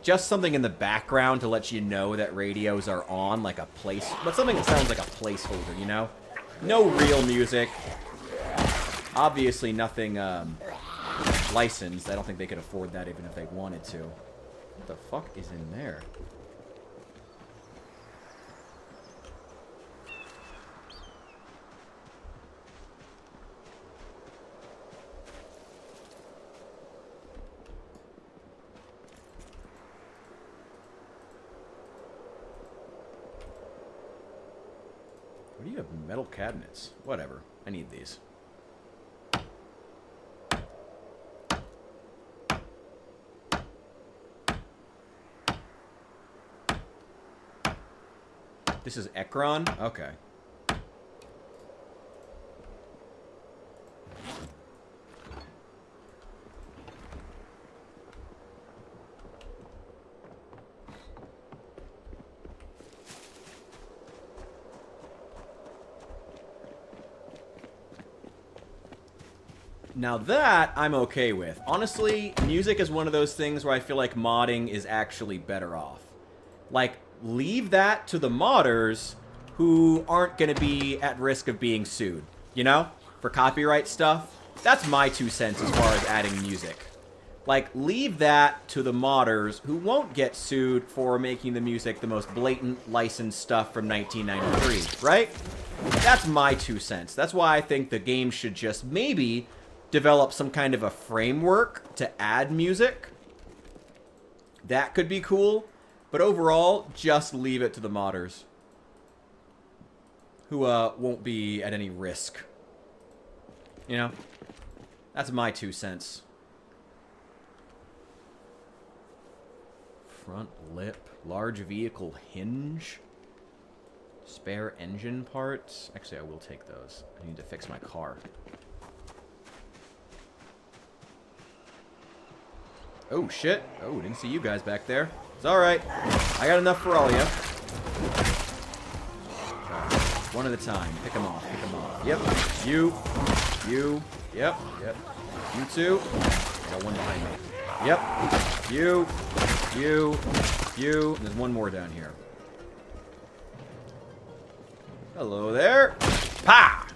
Just something in the background to let you know that radios are on, like a place... But something that sounds like a placeholder, you know? No real music. Obviously nothing, licensed. I don't think they could afford that even if they wanted to. What the fuck is in there? What do you have? Metal cabinets. Whatever. I need these. This is Ekron? Okay. Now that, I'm okay with. Honestly, music is one of those things where I feel like modding is actually better off. Like, leave that to the modders who aren't going to be at risk of being sued, you know? For copyright stuff. That's my 2 cents as far as adding music. Like, leave that to the modders who won't get sued for making the music the most blatant licensed stuff from 1993, right? That's my 2 cents. That's why I think the game should just maybe develop some kind of a framework to add music. That could be cool. But overall, just leave it to the modders. Who won't be at any risk. You know? That's my 2 cents. Front lip. Large vehicle hinge. Spare engine parts. Actually, I will take those. I need to fix my car. Oh, shit. Oh, didn't see you guys back there. It's alright. I got enough for all of you. One at a time. Pick them off. Pick them off. Yep. You. You. Yep. Yep. You two. Got one behind me. Yep. You. You. You. And there's one more down here. Hello there. Pa!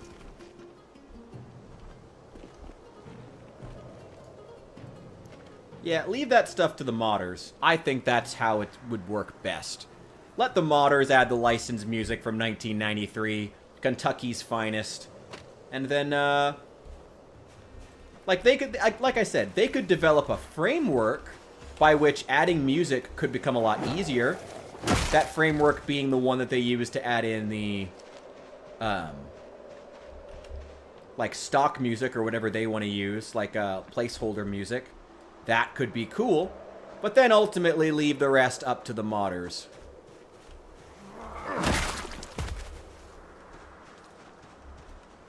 Yeah, leave that stuff to the modders. I think that's how it would work best. Let the modders add the licensed music from 1993, Kentucky's finest, and then, like they could, like I said, they could develop a framework by which adding music could become a lot easier. That framework being the one that they use to add in the, like stock music or whatever they want to use, like placeholder music. That could be cool, but then ultimately leave the rest up to the modders.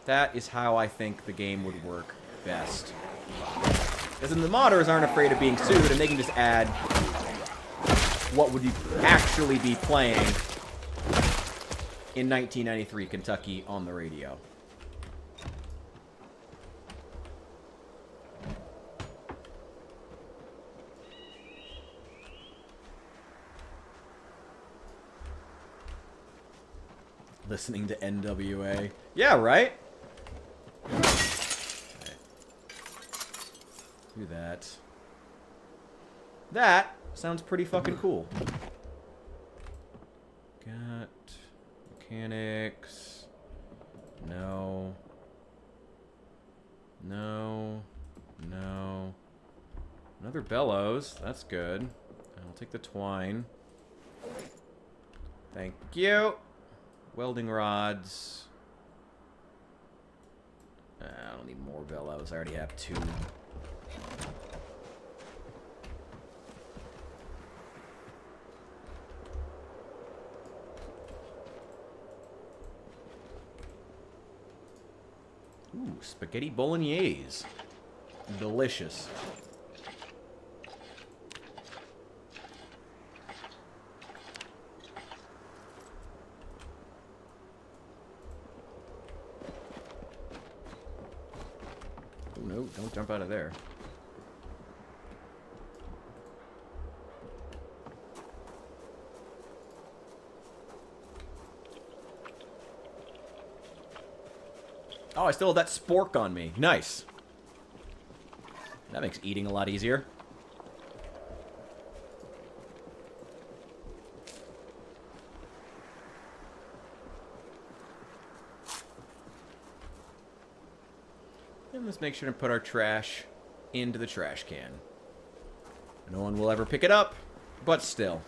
That is how I think the game would work best. Because then the modders aren't afraid of being sued, and they can just add what would you actually be playing in 1993 Kentucky on the radio. Listening to NWA. Yeah, right? Okay. Do that. That sounds pretty fucking cool. Got mechanics. No. No. No. Another bellows. That's good. I'll take the twine. Thank you. Welding rods. I don't need more bellows. I already have 2. Ooh, spaghetti bolognese. Delicious. Oh no, don't jump out of there. Oh, I still have that spork on me. Nice. That makes eating a lot easier. And let's make sure to put our trash into the trash can. No one will ever pick it up, but still.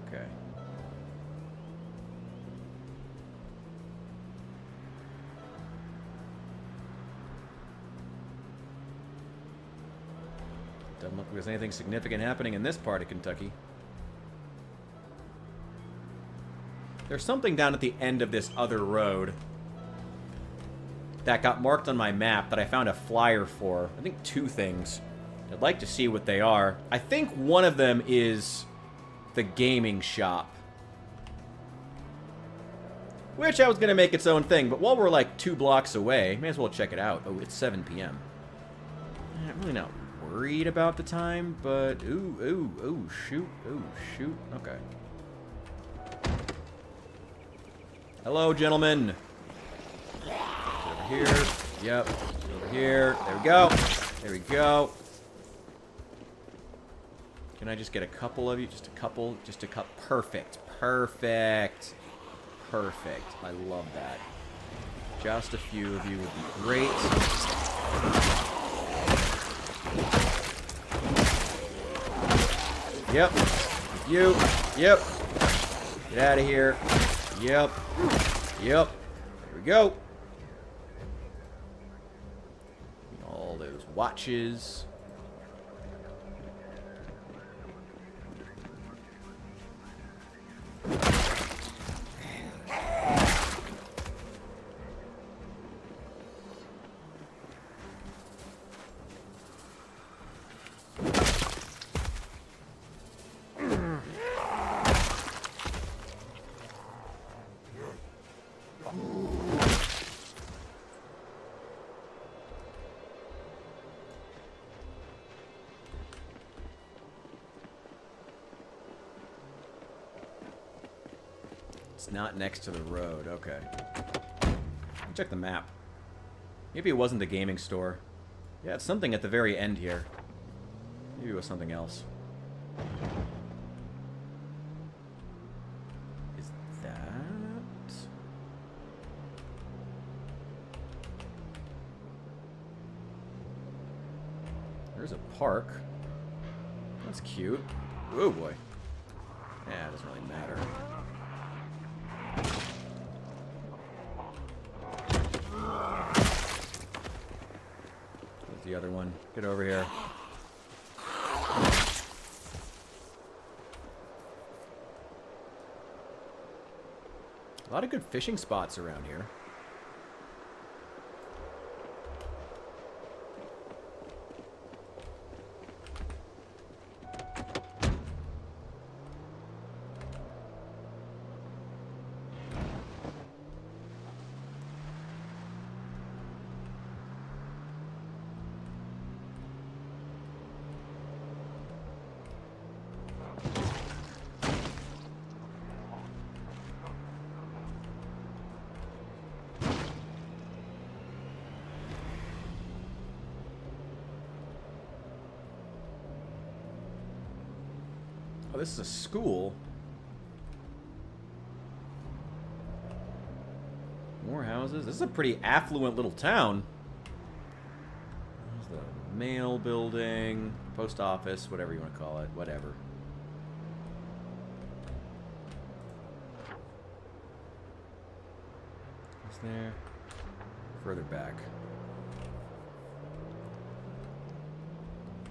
Okay. Doesn't look like there's anything significant happening in this part of Kentucky. There's something down at the end of this other road that got marked on my map that I found a flyer for. I think 2 things. I'd like to see what they are. I think one of them is the gaming shop, which I was going to make its own thing, but while we're like 2 blocks away, may as well check it out. Oh, it's 7 p.m. I'm really not worried about the time, but ooh, shoot. Okay. Hello, gentlemen. Over here. Yep. Over here. There we go. There we go. Can I just get a couple of you? Just a couple? Just a couple. Perfect. Perfect. Perfect. I love that. Just a few of you would be great. Yep. You. Yep. Get out of here. Yep. Yep. There we go. All those watches. It's not next to the road. Okay. Check the map. Maybe it wasn't the gaming store. Yeah, it's something at the very end here. Maybe it was something else. Is that... There's a park. That's cute. Oh boy. Yeah, it doesn't really matter. The other one. Get over here. A lot of good fishing spots around here. Oh, this is a school. More houses. This is a pretty affluent little town. There's the mail building, post office, whatever you want to call it. Whatever. What's there? Further back.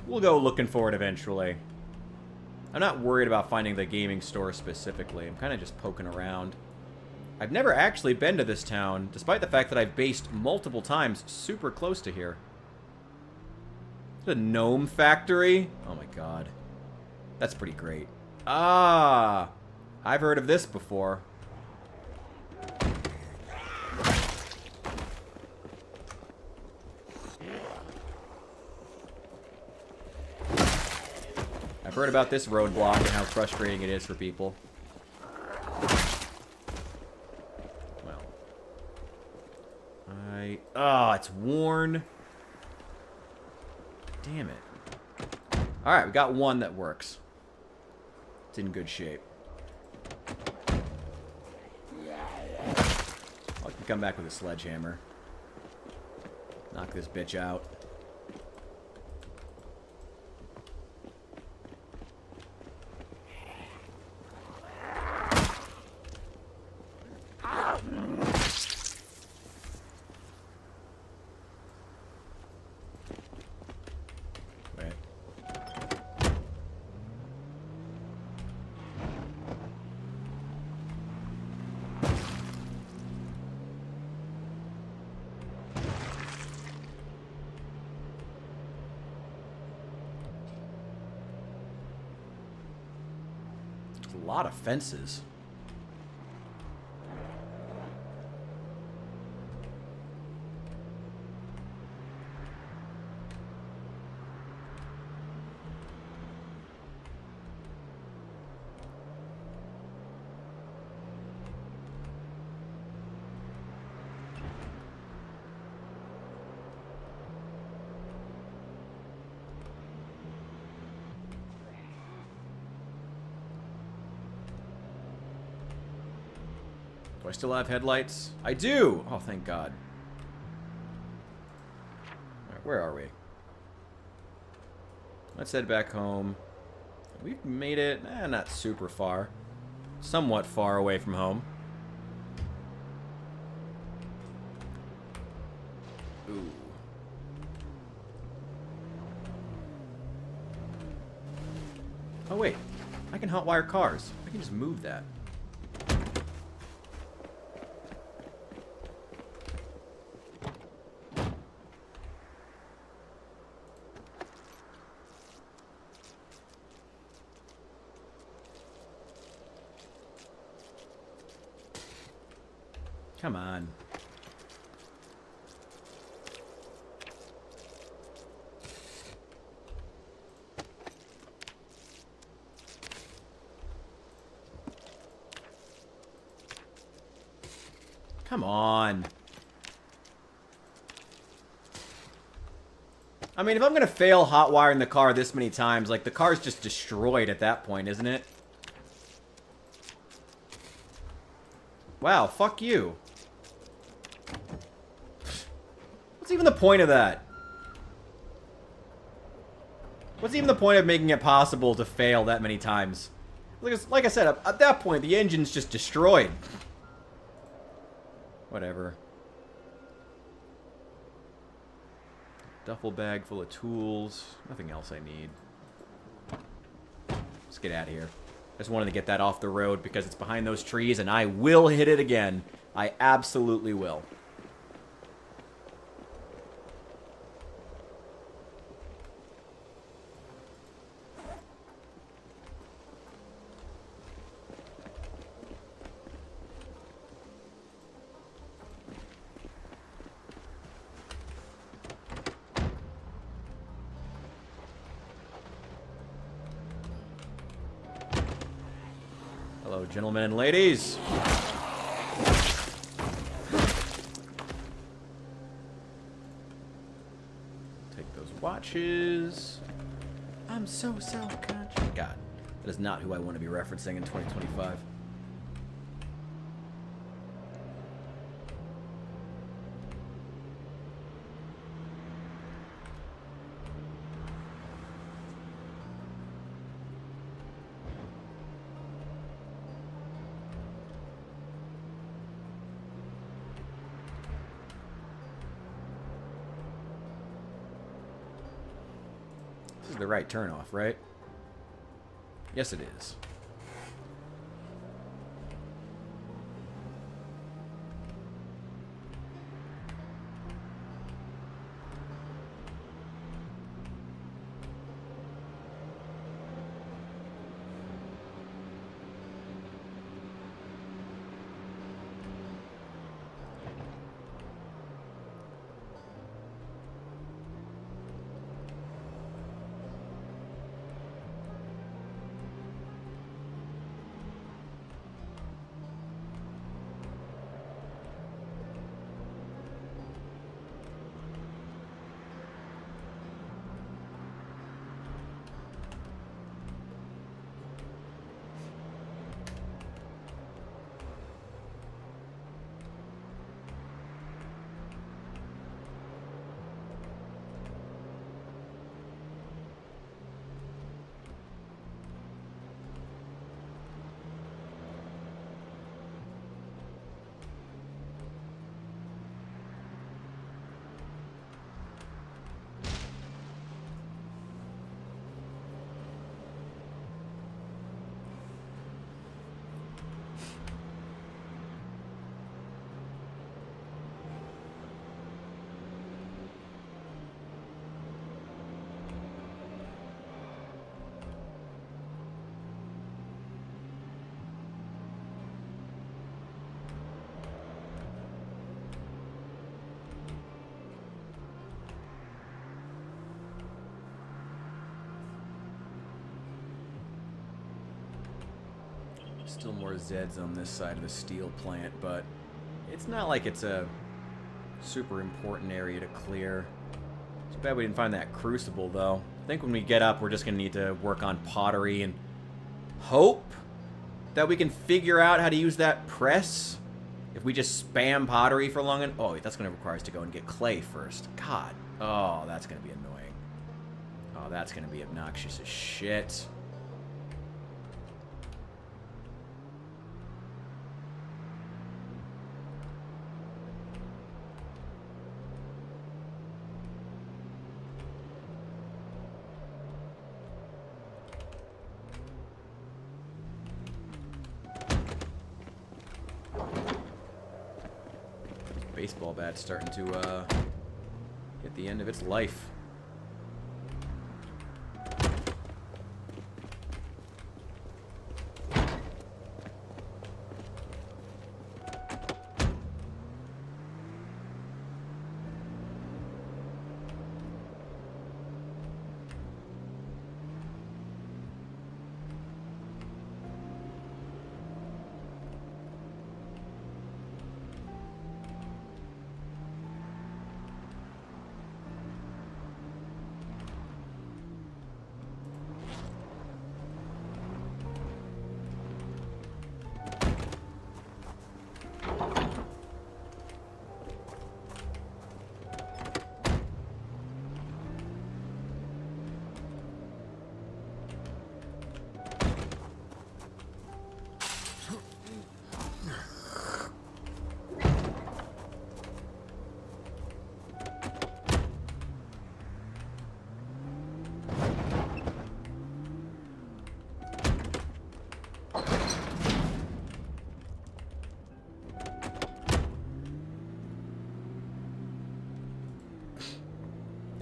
We'll go looking for it eventually. I'm not worried about finding the gaming store specifically. I'm kind of just poking around. I've never actually been to this town, despite the fact that I've based multiple times super close to here. The gnome factory? Oh my god. That's pretty great. Ah! I've heard of this before. I've heard about this roadblock and how frustrating it is for people. Well. Oh, it's worn. Damn it. Alright, we got one that works. It's in good shape. I can come back with a sledgehammer. Knock this bitch out. A lot of fences. Do I still have headlights? I do! Oh, thank God. Alright, where are we? Let's head back home. We've made it, not super far. Somewhat far away from home. Ooh. Oh, wait. I can hotwire cars. I can just move that. Come on. Come on. I mean, if I'm gonna fail hotwiring the car this many times, like, the car's just destroyed at that point, isn't it? Wow, fuck you. What's even the point of that? What's even the point of making it possible to fail that many times? Like I said, at that point, the engine's just destroyed. Whatever. Duffel bag full of tools. Nothing else I need. Let's get out of here. I just wanted to get that off the road because it's behind those trees, and I will hit it again. I absolutely will. Hello, gentlemen and ladies. Take those watches. I'm so self-conscious. God, that is not who I want to be referencing in 2025. This is the right turnoff, right? Yes, it is. Still more Zeds on this side of the steel plant, but it's not like it's a super important area to clear. Too bad we didn't find that crucible, though. I think when we get up, we're just going to need to work on pottery and hope that we can figure out how to use that press. If we just spam pottery for long enough... Oh, that's going to require us to go and get clay first. God. Oh, that's going to be annoying. Oh, that's going to be obnoxious as shit. Baseball bat's starting to hit the end of its life.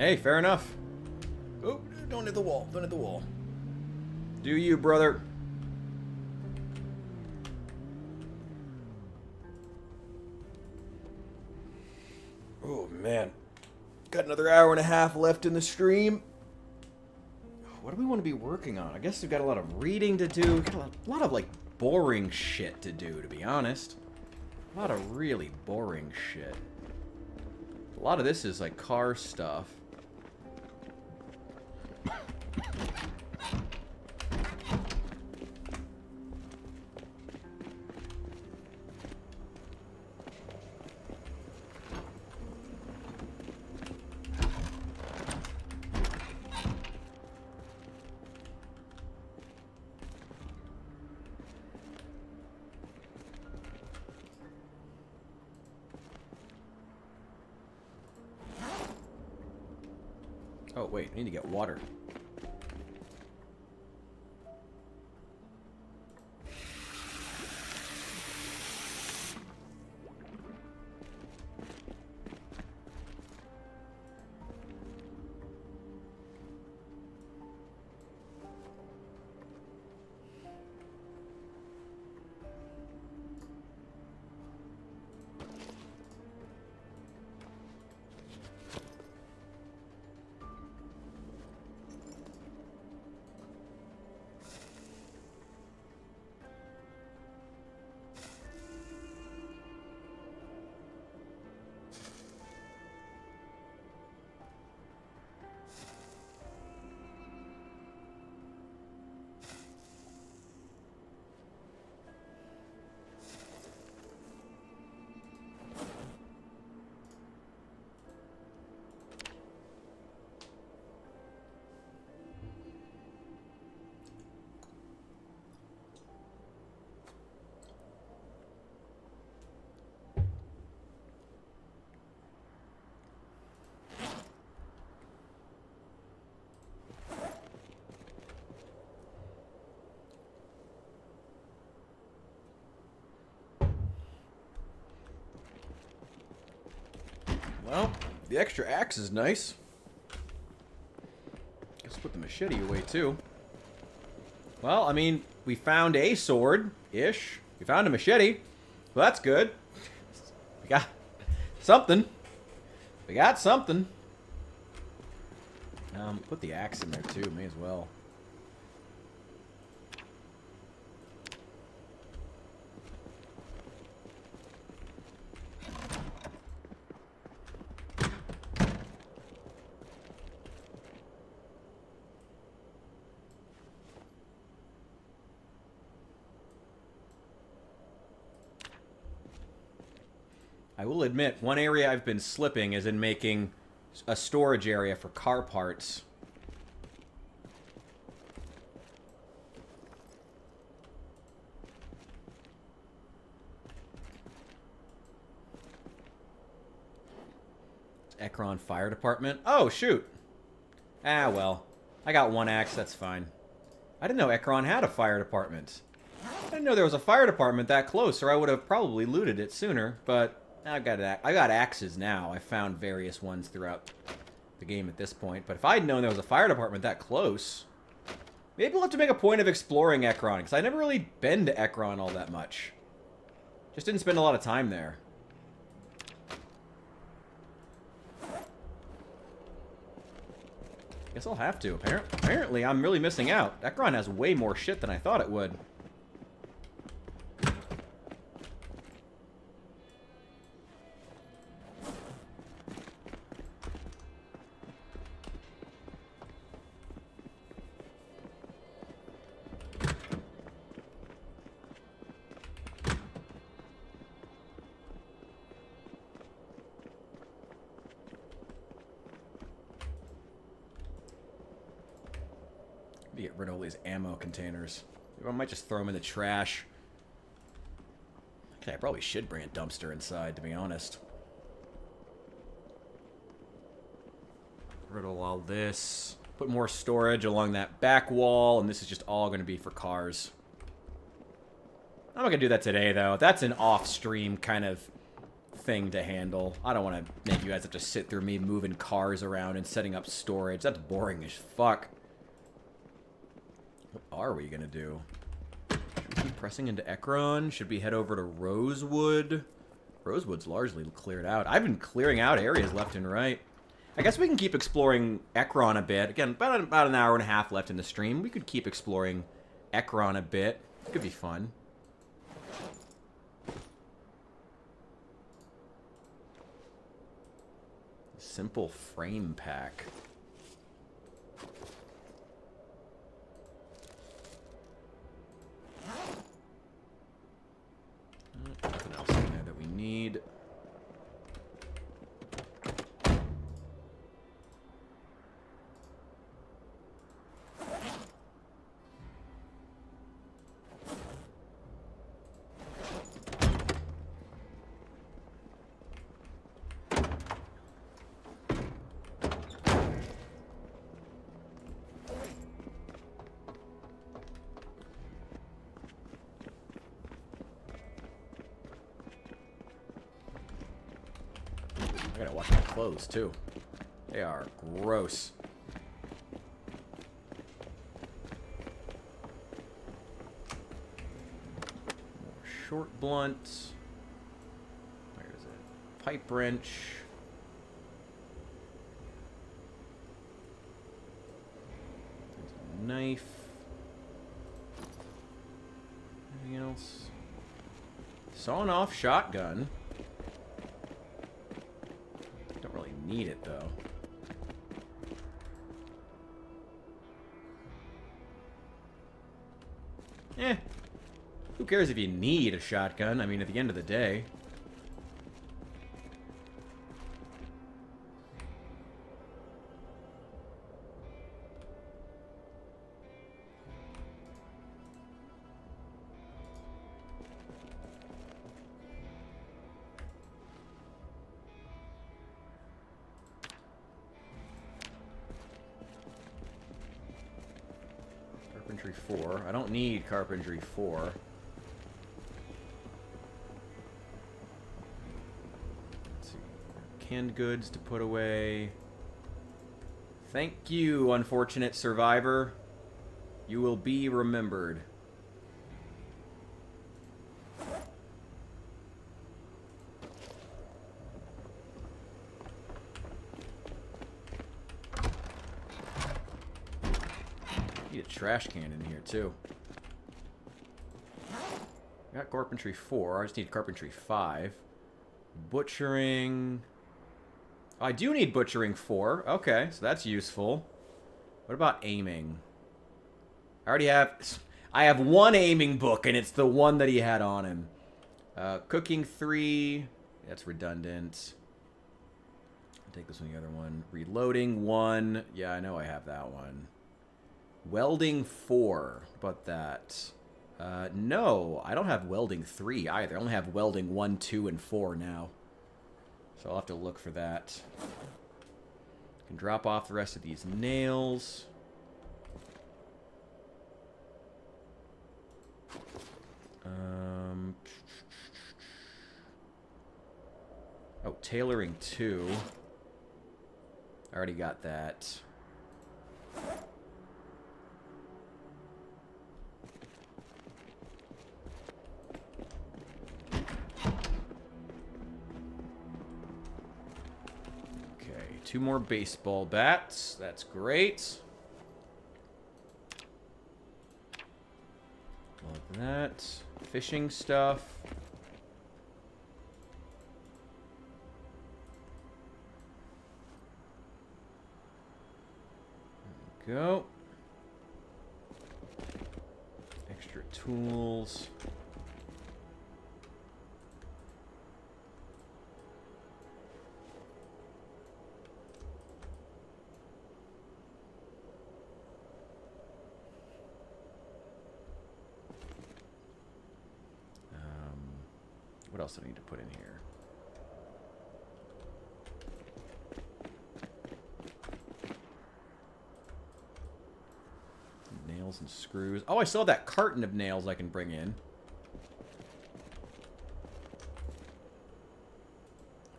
Hey, fair enough. Oh, don't hit the wall. Don't hit the wall. Do you, brother? Oh, man. Got another hour and a half left in the stream. What do we want to be working on? I guess we've got a lot of reading to do. We've got a lot of, like, boring shit to do, to be honest. A lot of really boring shit. A lot of this is, like, car stuff. Oh, wait, I need to get water. Well, the extra axe is nice. Guess put the machete away, too. Well, I mean, we found a sword-ish. We found a machete. Well, that's good. We got something. We got something. Put the axe in there, too. May as well. I will admit, one area I've been slipping is in making a storage area for car parts. Ekron Fire Department. Oh, shoot. Ah, well. I got one axe, that's fine. I didn't know Ekron had a fire department. I didn't know there was a fire department that close, or I would have probably looted it sooner, but I got axes now. I found various ones throughout the game at this point. But if I'd known there was a fire department that close, maybe we'll have to make a point of exploring Ekron, because I never really been to Ekron all that much. Just didn't spend a lot of time there. Guess I'll have to. Apparently, I'm really missing out. Ekron has way more shit than I thought it would. Get rid of all these ammo containers. I might just throw them in the trash. Okay, I probably should bring a dumpster inside, to be honest. Rid of all this. Put more storage along that back wall, and this is just all going to be for cars. I'm not going to do that today, though. That's an off-stream kind of thing to handle. I don't want to make you guys have to sit through me moving cars around and setting up storage. That's boring as fuck. What are we gonna do? Should we be pressing into Ekron? Should we head over to Rosewood? Rosewood's largely cleared out. I've been clearing out areas left and right. I guess we can keep exploring Ekron a bit. Again, about an hour and a half left in the stream. We could keep exploring Ekron a bit. It could be fun. Simple frame pack. Nothing else in there that we need. I gotta wash my clothes, too. They are gross. More short blunt. Where is it? Pipe wrench. There's a knife. Anything else? Sawn off shotgun. Need it though. Who cares if you need a shotgun? I mean, at the end of the day. Carpentry 4. I don't need Carpentry 4. Let's see. Canned goods to put away. Thank you, unfortunate survivor. You will be remembered. Need a trash can in here, too. Got Carpentry 4. I just need Carpentry 5. Butchering. Oh, I do need Butchering 4. Okay, so that's useful. What about aiming? I already have... I have one aiming book, and it's the one that he had on him. Cooking 3. That's redundant. I'll take this one, the other one. Reloading 1. Yeah, I know I have that one. Welding 4. What about that? No, I don't have welding 3 either. I only have welding 1, 2, and 4 now. So I'll have to look for that. Can drop off the rest of these nails. Oh, tailoring 2. I already got that. Okay, 2 more baseball bats. That's great. Love that. Fishing stuff. There we go. Extra tools. What else do I need to put in here? Nails and screws. Oh, I still have that carton of nails I can bring in.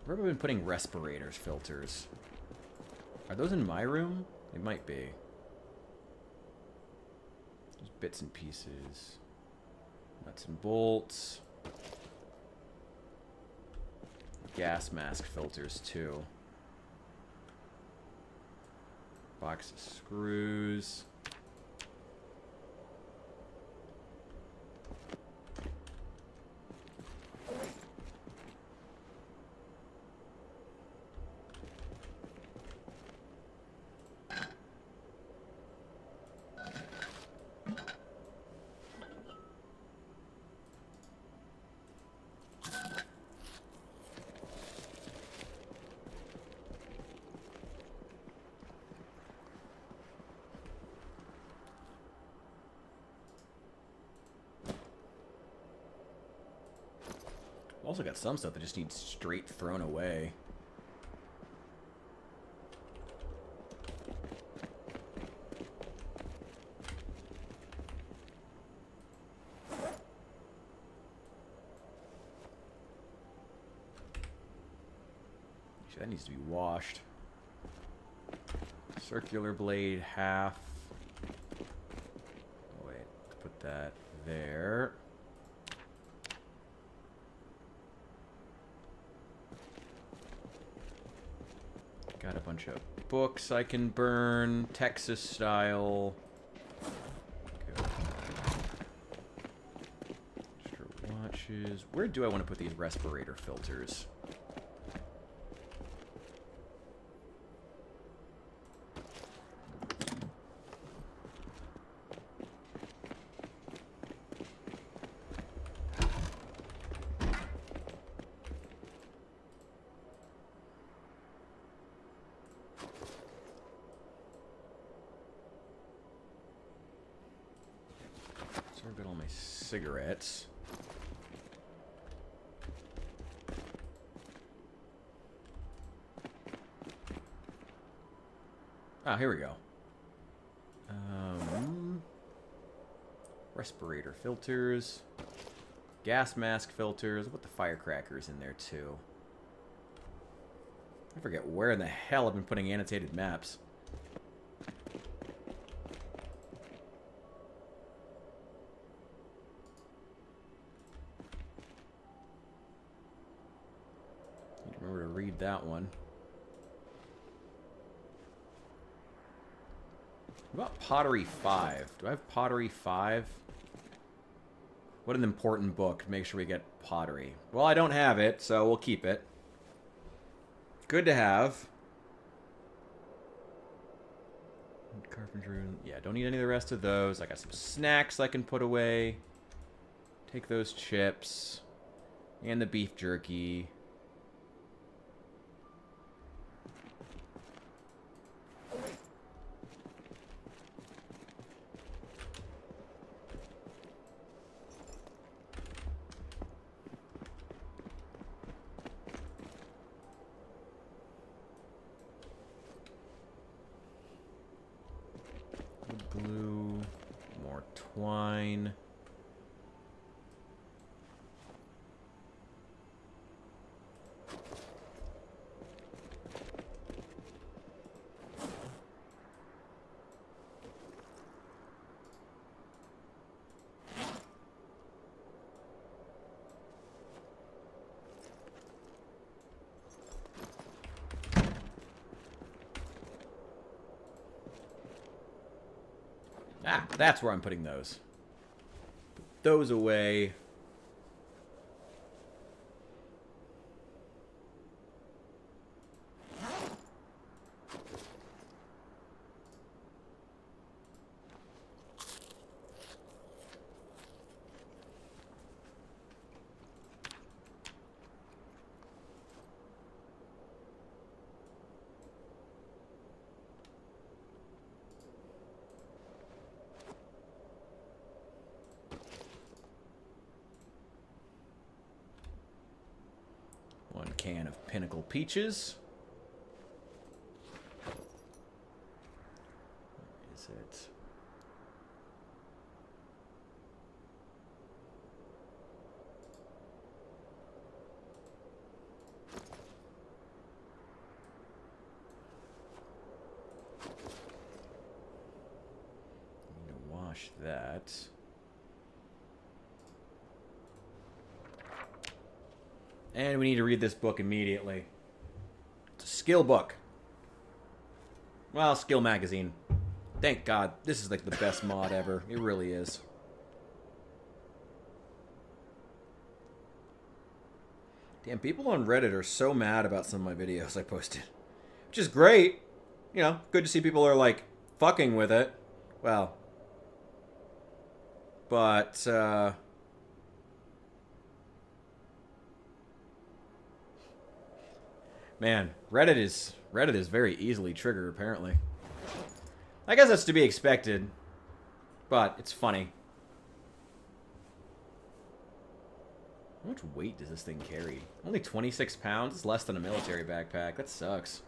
Where have I been putting respirators filters? Are those in my room? They might be. Just bits and pieces. Nuts and bolts. Gas mask filters, too. Box of screws. Also got some stuff that just needs straight thrown away. Actually, that needs to be washed. Circular blade, half. Oh, wait, let's put that there. Got a bunch of books I can burn, Texas style. Good. Extra watches. Where do I want to put these respirator filters? I've got all my cigarettes. Ah, here we go. Respirator filters. Gas mask filters. I'll put the firecrackers in there, too. I forget where in the hell I've been putting annotated maps. Remember to read that one. What about Pottery 5? Do I have Pottery 5? What an important book. Make sure we get pottery. Well, I don't have it, so we'll keep it. Good to have. Carpentry. Yeah, don't need any of the rest of those. I got some snacks I can put away. Take those chips. And the beef jerky. Glue, more twine. Ah, that's where I'm putting those. Put those away. One can of Pinnacle Peaches. Where is it? finish that. And we need to read this book immediately. It's a skill book. Well, skill magazine. Thank God. This is like the best mod ever. It really is. Damn, people on Reddit are so mad about some of my videos I posted. Which is great. You know, good to see people are, like, fucking with it. Well. But, man, Reddit is very easily triggered, apparently. I guess that's to be expected. But, it's funny. How much weight does this thing carry? Only 26 pounds? It's less than a military backpack. That sucks.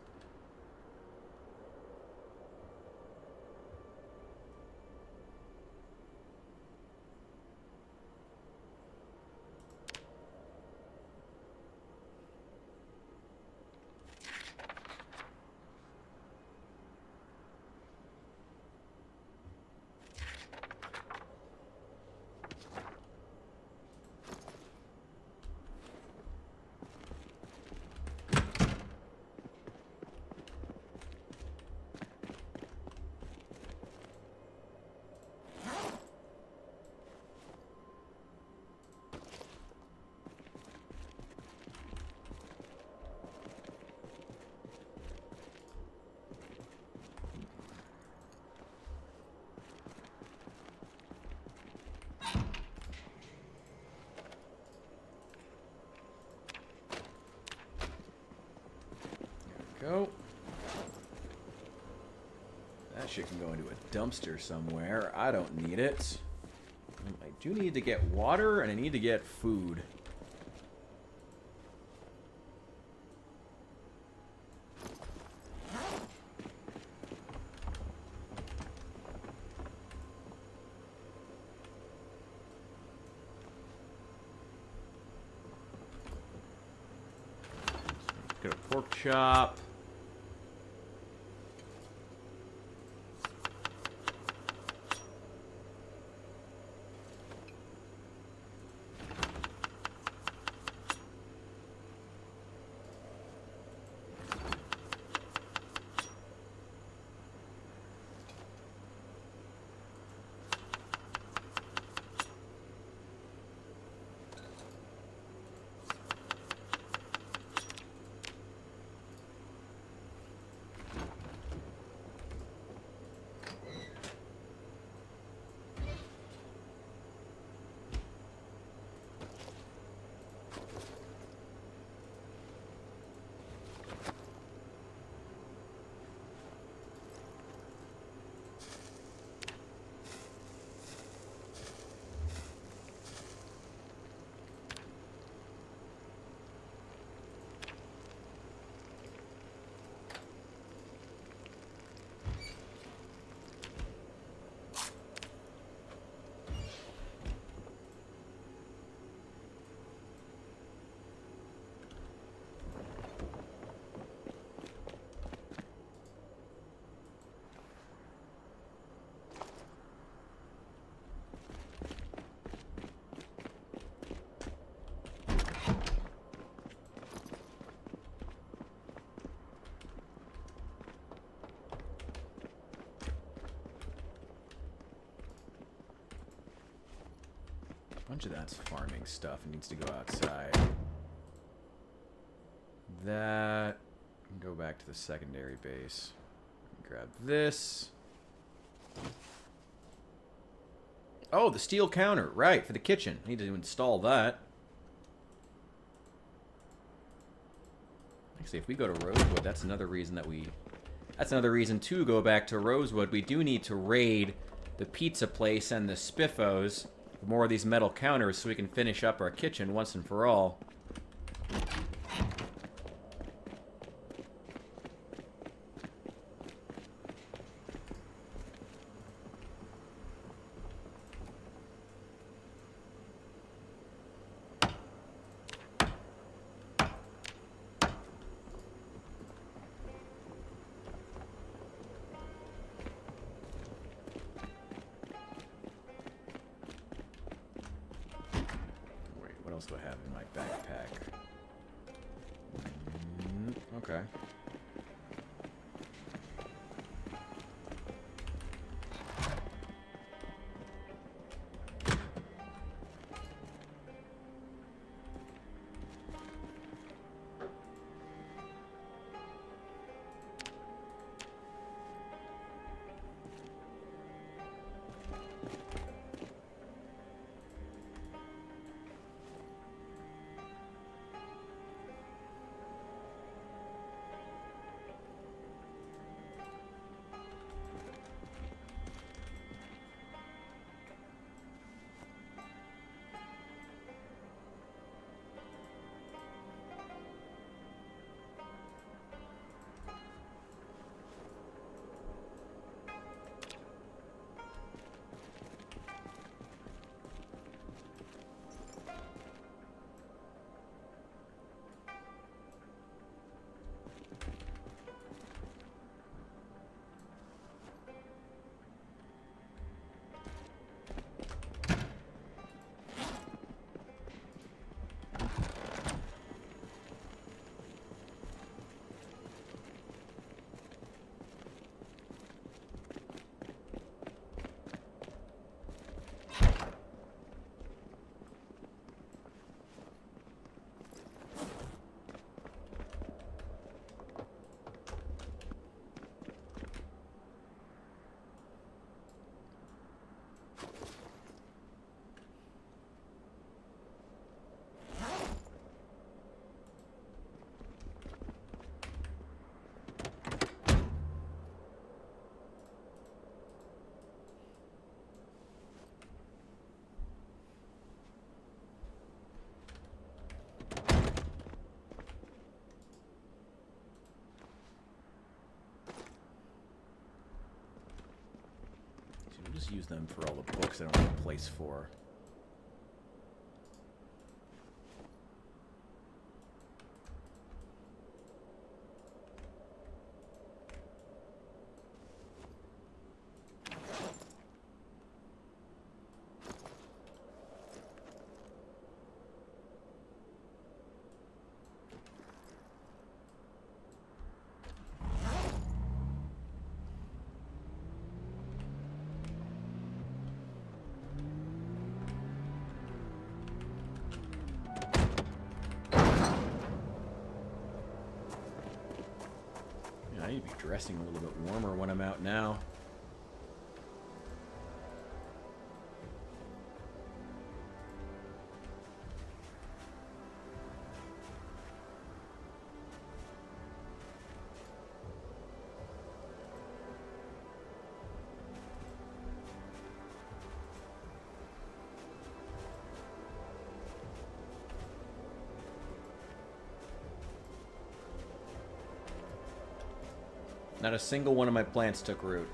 Go. That shit can go into a dumpster somewhere. I don't need it. I do need to get water, and I need to get food. Get a pork chop. A bunch of that's farming stuff. It needs to go outside. That... Go back to the secondary base. Grab this. Oh, the steel counter. Right, for the kitchen. I need to install that. Actually, if we go to Rosewood, that's another reason that we... That's another reason to go back to Rosewood. We do need to raid the pizza place and the Spiffos for more of these metal counters so we can finish up our kitchen once and for all. else do I have in my backpack? Okay. Just use them for all the books I don't have a place for. I need to be dressing a little bit warmer when I'm out now. Not a single one of my plants took root.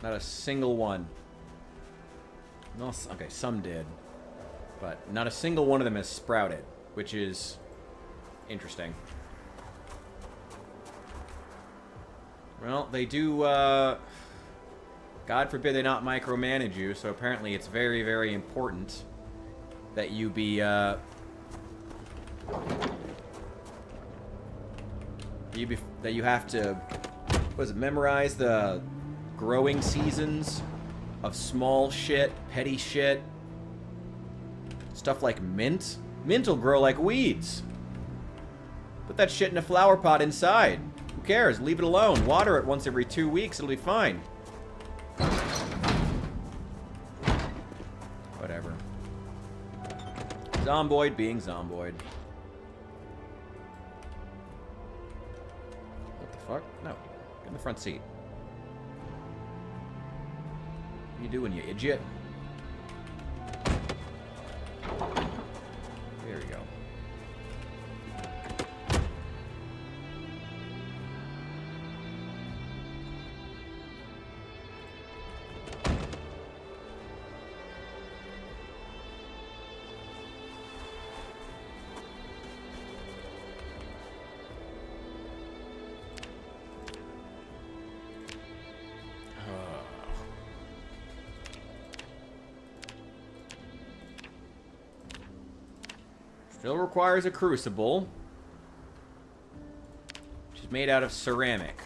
Not a single one. No, okay, some did. But not a single one of them has sprouted, which is interesting. Well, they do, God forbid they not micromanage you, so apparently it's very, very important that you be, that you have to, what is it, memorize the growing seasons of small shit, petty shit. Stuff like mint. Mint will grow like weeds. Put that shit in a flower pot inside. Who cares? Leave it alone. Water it once every 2 weeks. It'll be fine. Whatever. Zomboid being Zomboid. What the fuck? No. Get in the front seat. What are you doing, you idiot? There we go. Still requires a crucible. Which is made out of ceramic.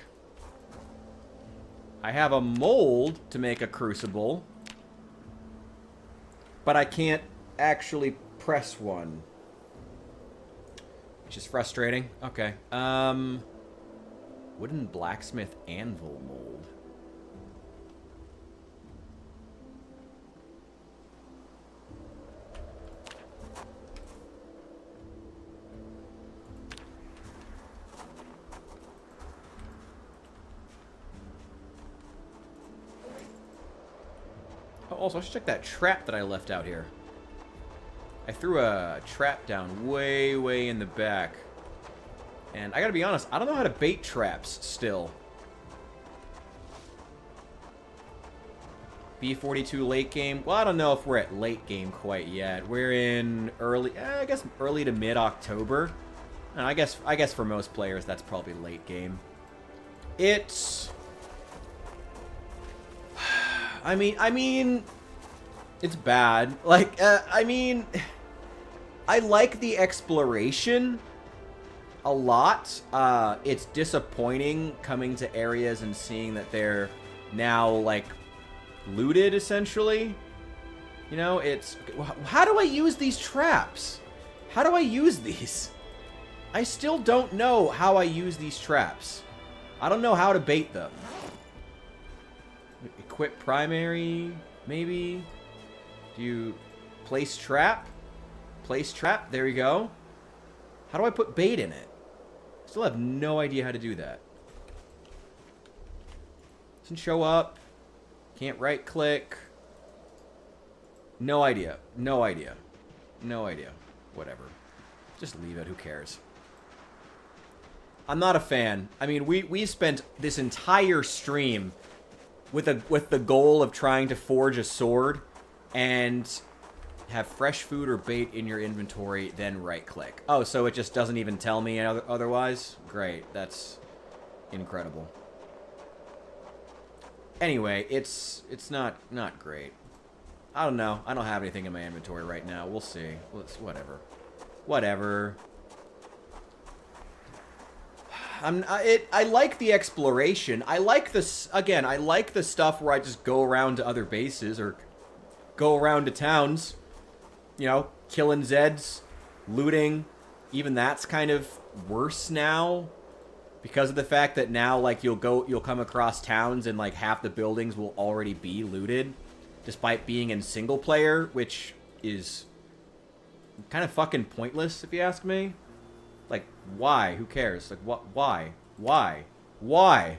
I have a mold to make a crucible. But I can't actually press one. Which is frustrating. Okay. Wooden blacksmith anvil mold. Oh, also, I should check that trap that I left out here. I threw a trap down way, way in the back. And I gotta be honest, I don't know how to bait traps still. B42 late game. Well, I don't know if we're at late game quite yet. We're in early, I guess early to mid-October. And I guess for most players, that's probably late game. It's... I mean, it's bad. Like, I mean, I like the exploration a lot. It's disappointing coming to areas and seeing that they're now, like, looted, essentially. You know, it's... How do I use these traps? How do I use these? I still don't know how I use these traps. I don't know how to bait them. Equip primary, maybe? Do you place trap? Place trap, there you go. How do I put bait in it? Still have no idea how to do that. Doesn't show up. Can't right click. No idea. No idea. No idea. Whatever. Just leave it, who cares? I'm not a fan. I mean, we spent this entire stream with the goal of trying to forge a sword and have fresh food or bait in your inventory, then right-click. Oh, so it just doesn't even tell me otherwise? Great, that's incredible. Anyway, it's not great. I don't know. I don't have anything in my inventory right now. We'll see. Whatever. Whatever. I like the exploration. I like this, again, I like the stuff where I just go around to other bases or go around to towns, you know, killing Zeds, looting. Even that's kind of worse now because of the fact that now, like, you'll come across towns and, like, half the buildings will already be looted despite being in single player, which is kind of fucking pointless if you ask me. Like, why? Who cares? Like, what? Why? Why? Why?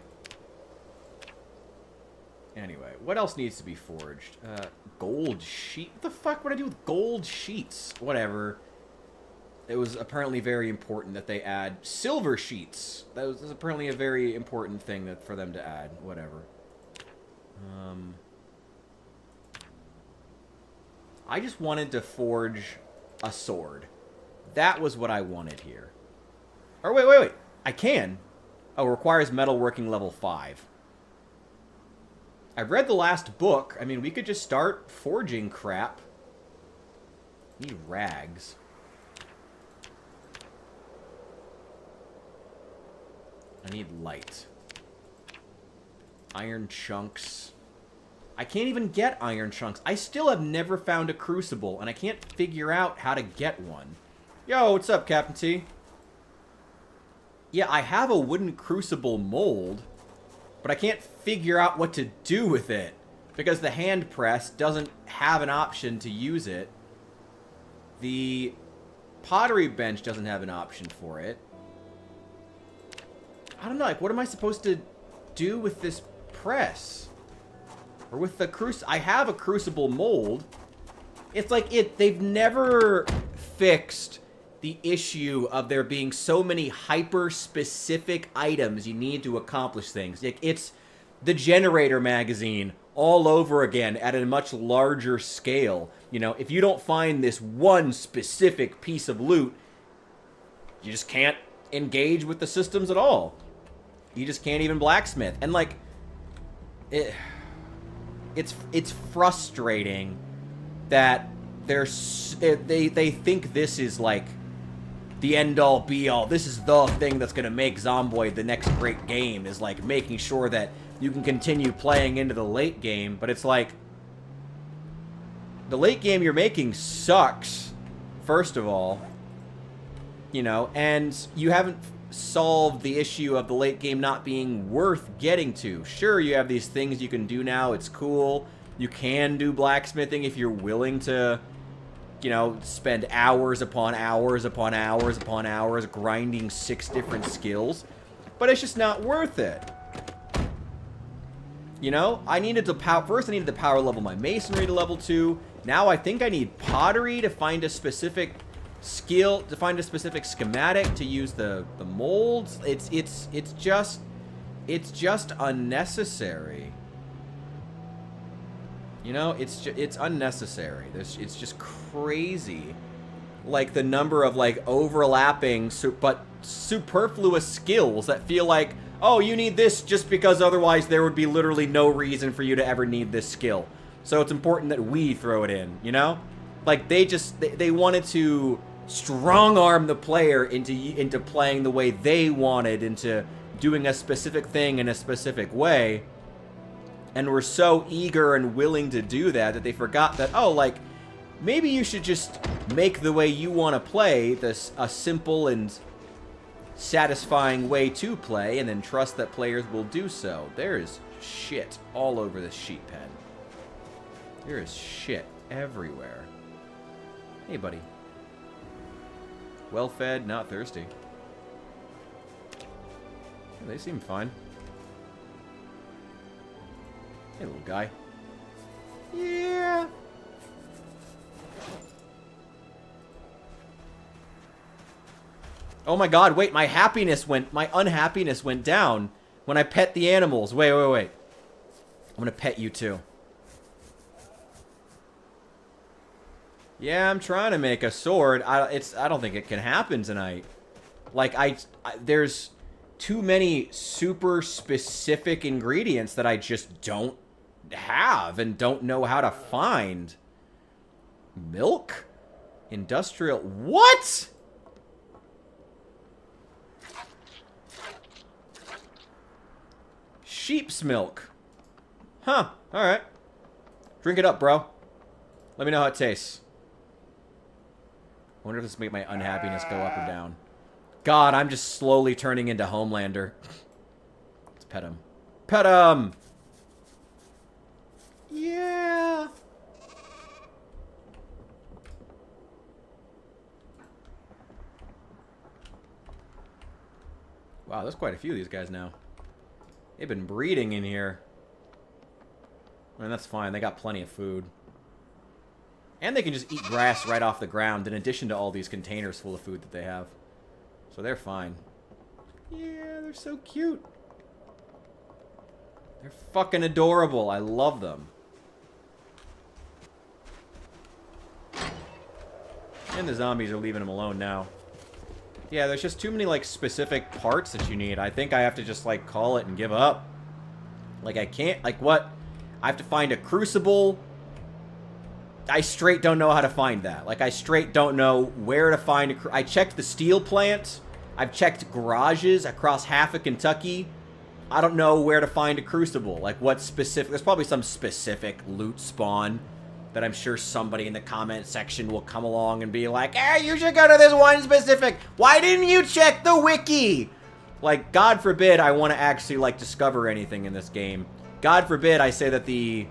Anyway, what else needs to be forged? Gold sheet? What the fuck would I do with gold sheets? Whatever. It was apparently very important that they add silver sheets. That was apparently a very important thing for them to add. Whatever. I just wanted to forge a sword. That was what I wanted here. Or wait. I can. Oh, requires metalworking level 5. I've read the last book. I mean, we could just start forging crap. Need rags. I need light. Iron chunks. I can't even get iron chunks. I still have never found a crucible, and I can't figure out how to get one. Yo, what's up, Captain T? Yeah, I have a wooden crucible mold, but I can't figure out what to do with it because the hand press doesn't have an option to use it. The pottery bench doesn't have an option for it. I don't know, like, what am I supposed to do with this press? Or with the I have a crucible mold. It's like they've never fixed the issue of there being so many hyper-specific items you need to accomplish things. It's the Generator magazine all over again at a much larger scale. You know, if you don't find this one specific piece of loot, you just can't engage with the systems at all. You just can't even blacksmith. And, like, it's frustrating that they think this is, like, the end-all, be-all. This is the thing that's going to make Zomboid the next great game, is, like, making sure that you can continue playing into the late game. But it's like, the late game you're making sucks, first of all. You know, and you haven't solved the issue of the late game not being worth getting to. Sure, you have these things you can do now. It's cool. You can do blacksmithing if you're willing to, you know, spend hours upon hours upon hours upon hours grinding 6 different skills. But it's just not worth it. You know, I needed to first I needed to power level my masonry to level 2. Now I think I need pottery to find a specific skill, to find a specific schematic to use the molds. It's just unnecessary. You know, it's unnecessary. It's just crazy. Like the number of like overlapping but superfluous skills that feel like, oh, you need this just because otherwise there would be literally no reason for you to ever need this skill. So it's important that we throw it in, you know? Like they wanted to strong arm the player into playing the way they wanted, into doing a specific thing in a specific way. And were so eager and willing to do that they forgot that, oh, like, maybe you should just make the way you want to play this a simple and satisfying way to play, and then trust that players will do so. There is shit all over this sheep pen. There is shit everywhere. Hey, buddy. Well fed, not thirsty. Yeah, they seem fine. Hey, little guy. Yeah. Oh my god, wait, my unhappiness went down when I pet the animals. Wait. I'm gonna pet you too. Yeah, I'm trying to make a sword. I don't think it can happen tonight. Like, there's too many super specific ingredients that I just don't have and don't know how to find. Milk? Industrial... What?! Sheep's milk. Huh. Alright. Drink it up, bro. Let me know how it tastes. I wonder if this will make my unhappiness go up or down. God, I'm just slowly turning into Homelander. Let's pet him. Pet him! Yeah! Wow, there's quite a few of these guys now. They've been breeding in here. I mean, that's fine. They got plenty of food. And they can just eat grass right off the ground in addition to all these containers full of food that they have. So they're fine. Yeah, they're so cute. They're fucking adorable. I love them. And the zombies are leaving them alone now. Yeah, there's just too many, like, specific parts that you need. I think I have to just, like, call it and give up. Like, I can't... Like, what? I have to find a crucible. I straight don't know how to find that. Like, I straight don't know where to find a... I checked the steel plant. I've checked garages across half of Kentucky. I don't know where to find a crucible. Like, what specific... There's probably some specific loot spawn that I'm sure somebody in the comment section will come along and be like, hey, you should go to this one specific. Why didn't you check the wiki? Like, God forbid I want to actually, like, discover anything in this game. God forbid I say that the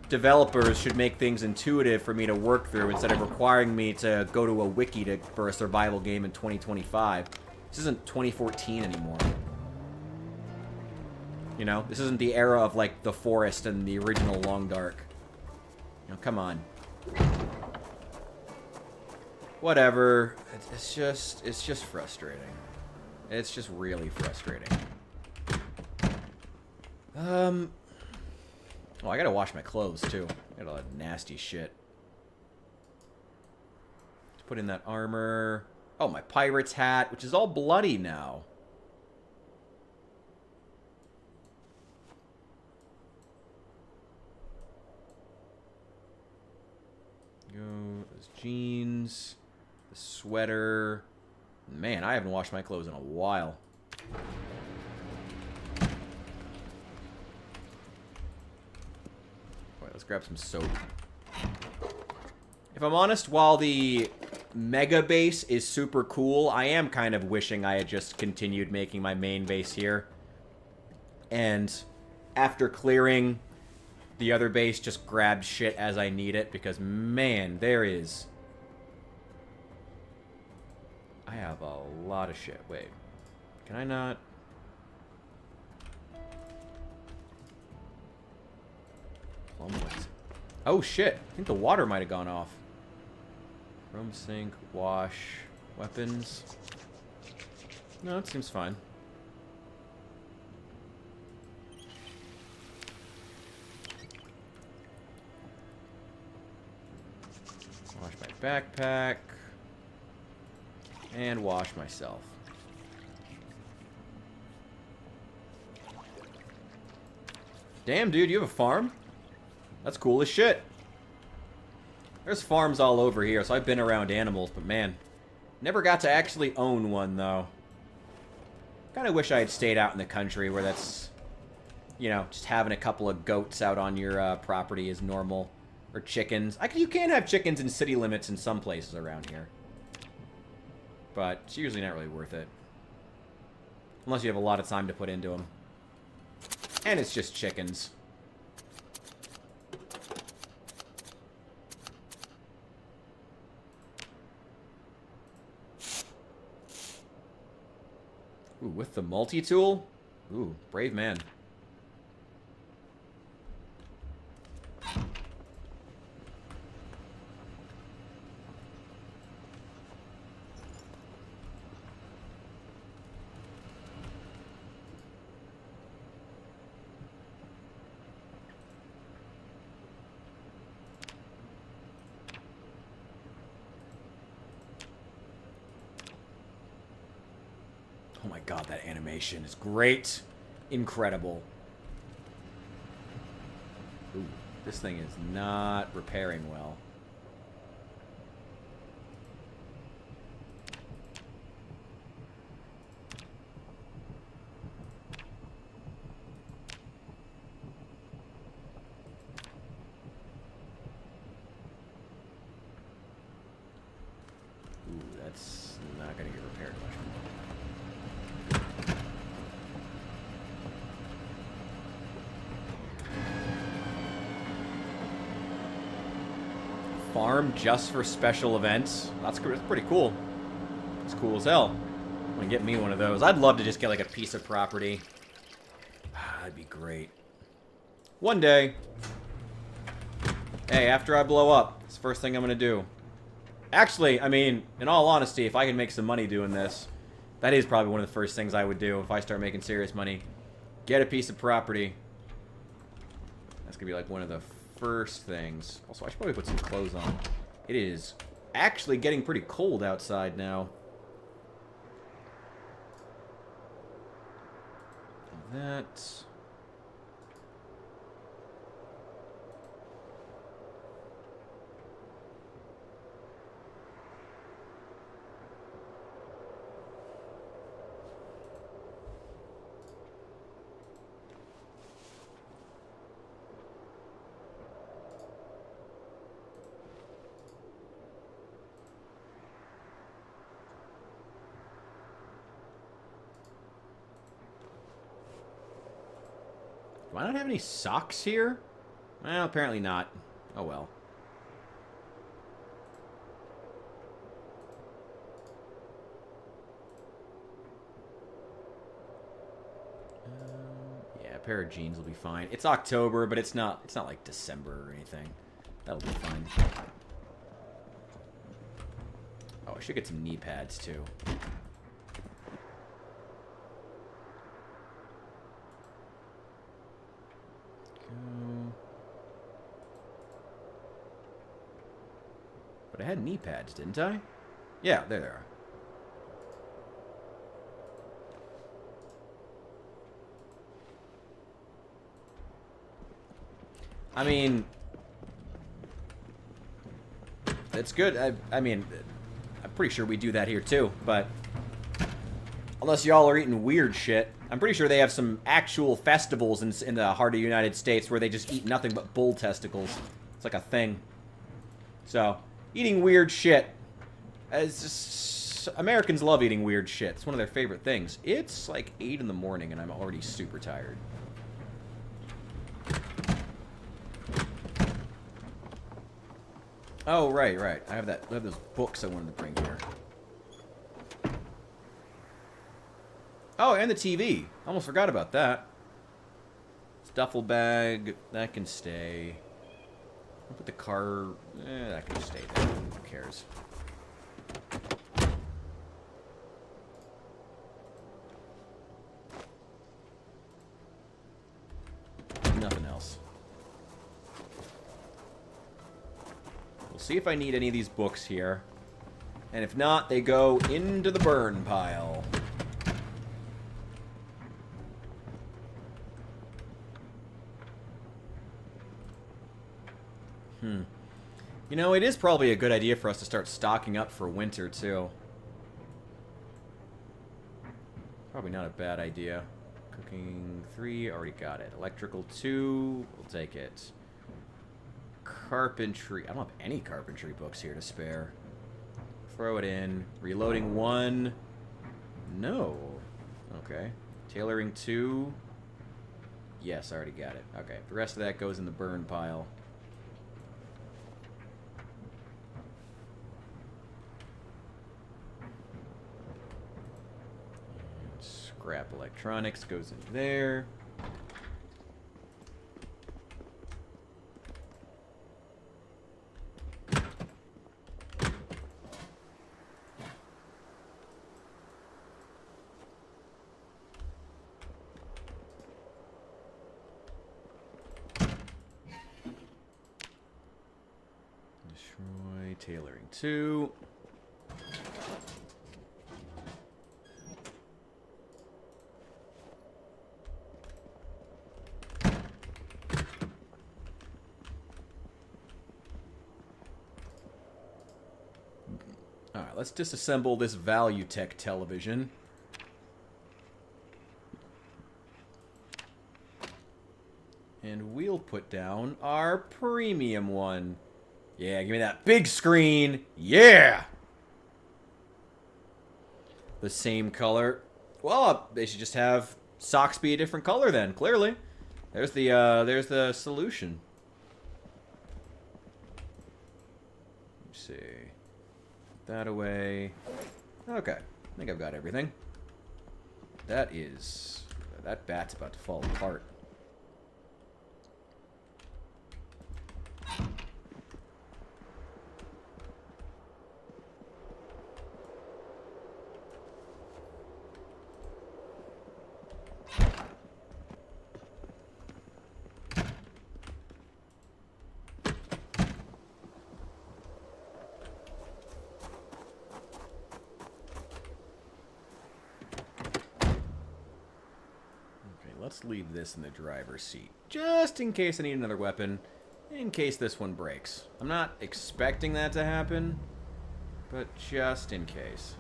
developers should make things intuitive for me to work through instead of requiring me to go to a wiki for a survival game in 2025. This isn't 2014 anymore. You know, this isn't the era of, like, The Forest and the original Long Dark. You know, come on. Whatever. It's just frustrating. It's just really frustrating. Oh, I gotta wash my clothes, too. I got a lot of nasty shit. Let's put in that armor. Oh, my pirate's hat, which is all bloody now. Go, those jeans. The Sweater. Man, I haven't washed my clothes in a while. Alright, let's grab some soap. If I'm honest, while the mega base is super cool, I am kind of wishing I had just continued making my main base here. And after clearing the other base, just grabbed shit as I need it, because man, there is... I have a lot of shit. Wait. Can I not... Plumlets. Oh shit! I think the water might have gone off. Chrome sink, wash, weapons. No, it seems fine. Wash my backpack. And wash myself. Damn, dude, you have a farm? That's cool as shit. There's farms all over here, so I've been around animals, but man, never got to actually own one, though. Kind of wish I had stayed out in the country where that's, you know, just having a couple of goats out on your property is normal. Or chickens. You can have chickens in city limits in some places around here. But it's usually not really worth it. Unless you have a lot of time to put into them. And it's just chickens. Ooh, with the multi-tool? Ooh, brave man. Oh my god, that animation is great. Incredible. Ooh, this thing is not repairing well. Ooh, that's not gonna get repaired much more. Farm just for special events. That's pretty cool. It's cool as hell. I'm gonna get me one of those. I'd love to just get like a piece of property. That'd be great. One day. Hey, after I blow up, it's the first thing I'm gonna do. Actually, I mean, in all honesty, if I can make some money doing this, that is probably one of the first things I would do if I start making serious money. Get a piece of property. That's gonna be like one of the first things. Also, I should probably put some clothes on. It is actually getting pretty cold outside now. That. Do I not have any socks here? Well, apparently not. Oh well. Yeah, a pair of jeans will be fine. It's October, but it's not like December or anything. That'll be fine. Oh, I should get some knee pads too. But I had knee pads, didn't I? Yeah, there they are. I mean, it's good. I mean, I'm pretty sure we do that here too, but unless y'all are eating weird shit. I'm pretty sure they have some actual festivals in the heart of the United States where they just eat nothing but bull testicles. It's like a thing. So, eating weird shit. It's just, Americans love eating weird shit. It's one of their favorite things. It's like 8 in the morning and I'm already super tired. Oh, right. I have those books I wanted to bring here. Oh, and the TV. Almost forgot about that. Duffel bag. That can stay. I'll put the car... that can stay there. Who cares? Nothing else. We'll see if I need any of these books here. And if not, they go into the burn pile. You know, it is probably a good idea for us to start stocking up for winter, too. Probably not a bad idea. Cooking 3, already got it. Electrical 2, we'll take it. Carpentry, I don't have any carpentry books here to spare. Throw it in. Reloading 1. No. Okay. Tailoring 2. Yes, I already got it. Okay, the rest of that goes in the burn pile. Scrap electronics goes in there. Destroy tailoring 2. Alright, let's disassemble this Valuetech television. And we'll put down our premium one. Yeah, give me that big screen. Yeah! The same color. Well, they should just have socks be a different color then, clearly. There's the solution. Let's see. That away. Okay. I think I've got everything. That bat's about to fall apart. Let's leave this in the driver's seat, just in case I need another weapon, in case this one breaks. I'm not expecting that to happen, but just in case.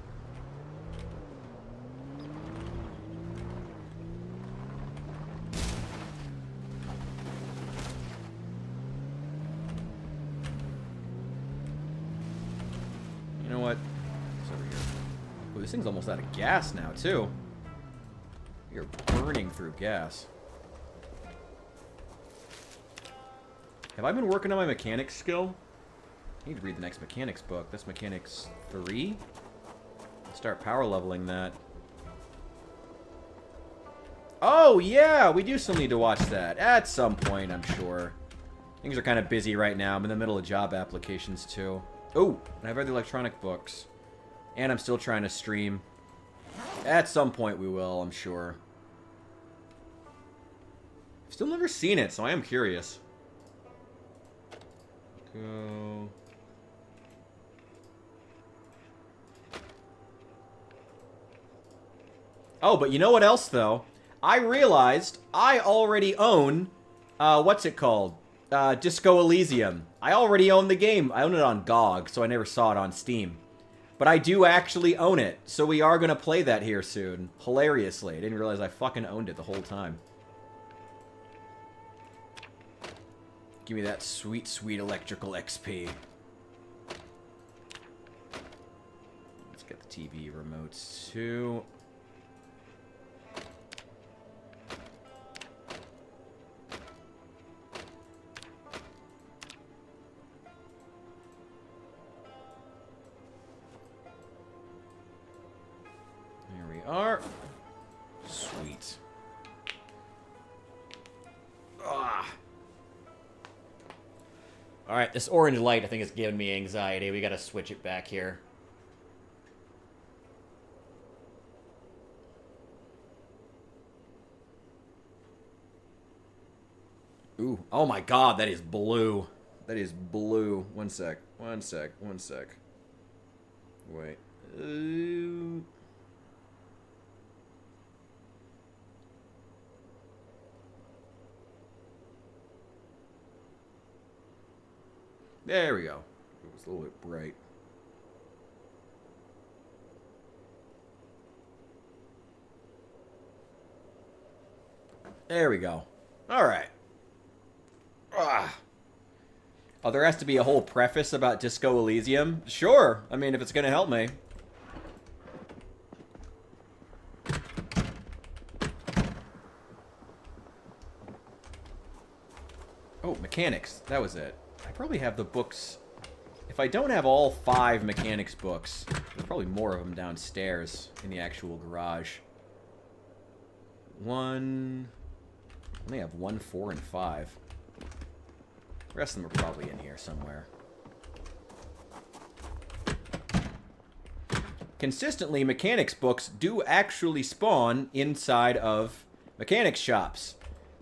You know what? It's over here. Ooh, this thing's almost out of gas now, too. You're burning through gas. Have I been working on my mechanics skill? I need to read the next mechanics book. That's Mechanics 3? Start power leveling that. Oh, yeah! We do still need to watch that. At some point, I'm sure. Things are kind of busy right now. I'm in the middle of job applications, too. Oh, and I've read the electronic books. And I'm still trying to stream. At some point we will, I'm sure. I've still never seen it, so I am curious. Go. Oh, but you know what else, though? I realized I already own, what's it called? Disco Elysium. I already own the game. I own it on GOG, so I never saw it on Steam. But I do actually own it, so we are going to play that here soon. Hilariously. I didn't realize I fucking owned it the whole time. Give me that sweet, sweet electrical XP. Let's get the TV remotes too. Are sweet. Ah. All right, this orange light I think is giving me anxiety. We got to switch it back here. Ooh, oh my god, that is blue. That is blue. One sec. One sec. One sec. Wait. There we go. It was a little bit bright. There we go. All right. Ah. Oh, there has to be a whole preface about Disco Elysium? Sure. I mean, if it's going to help me. Oh, mechanics. That was it. I probably have the books. If I don't have all 5 mechanics books, there's probably more of them downstairs in the actual garage. I only have 1, 4, and 5. The rest of them are probably in here somewhere. Consistently, mechanics books do actually spawn inside of mechanics shops,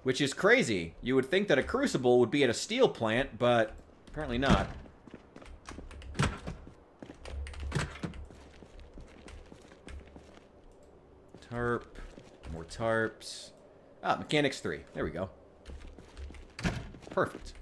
which is crazy. You would think that a crucible would be at a steel plant, but apparently not. Tarp. More tarps. Ah, mechanics 3. There we go. Perfect.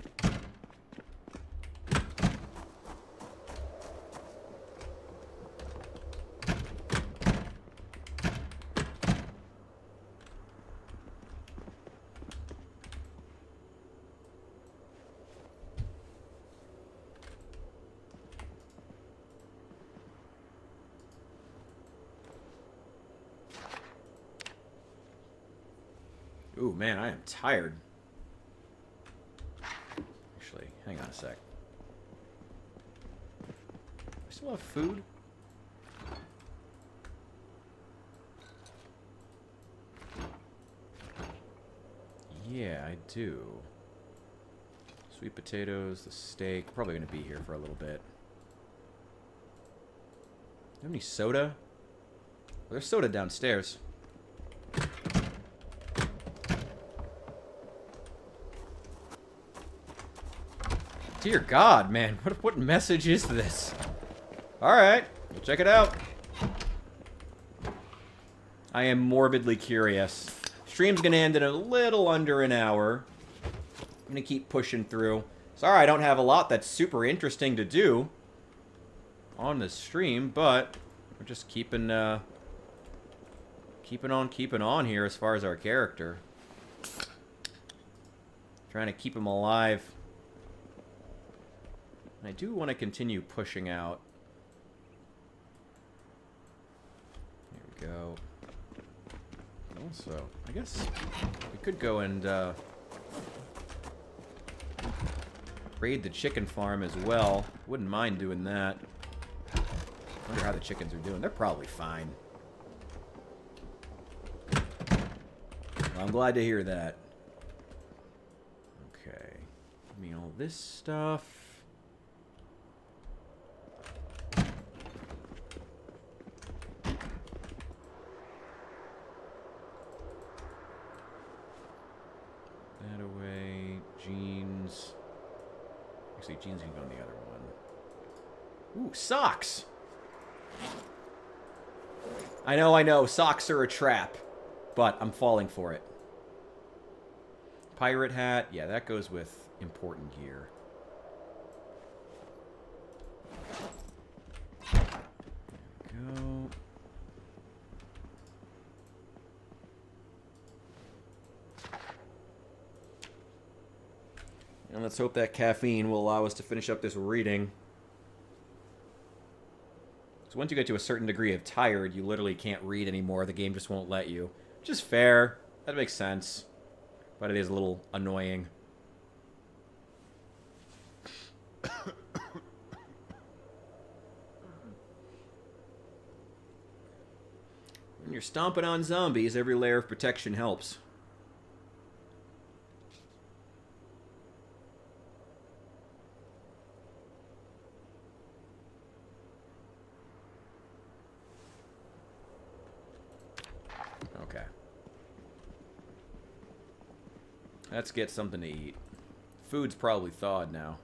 Ooh, man, I am tired. Actually, hang on a sec. Do I still have food? Yeah, I do. Sweet potatoes, the steak. Probably going to be here for a little bit. You have any soda? Well, there's soda downstairs. Dear God, man. What message is this? Alright, we'll check it out. I am morbidly curious. Stream's gonna end in a little under an hour. I'm gonna keep pushing through. Sorry I don't have a lot that's super interesting to do on the stream, but we're just keeping on here as far as our character. Trying to keep him alive. And I do want to continue pushing out. Here we go. Also, I guess we could go and raid the chicken farm as well. Wouldn't mind doing that. Wonder how the chickens are doing. They're probably fine. Well, I'm glad to hear that. Okay. Give me all this stuff. That away. Jeans. Actually, jeans can go on the other one. Ooh, socks! I know, socks are a trap. But I'm falling for it. Pirate hat. Yeah, that goes with important gear. go. And let's hope that caffeine will allow us to finish up this reading. So once you get to a certain degree of tired, you literally can't read anymore. The game just won't let you. Which is fair. That makes sense. But it is a little annoying. When you're stomping on zombies, every layer of protection helps. Okay. Let's get something to eat. Food's probably thawed now.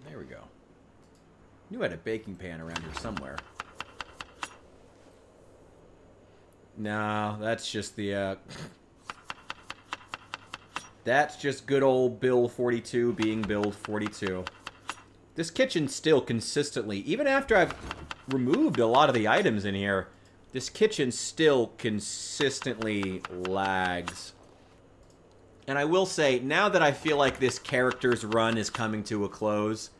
There we go. Knew I had a baking pan around here somewhere. No, that's just the, That's just good old Bill 42 being Bill 42. This kitchen still consistently, even after I've removed a lot of the items in here, this kitchen still consistently lags. And I will say, now that I feel like this character's run is coming to a close,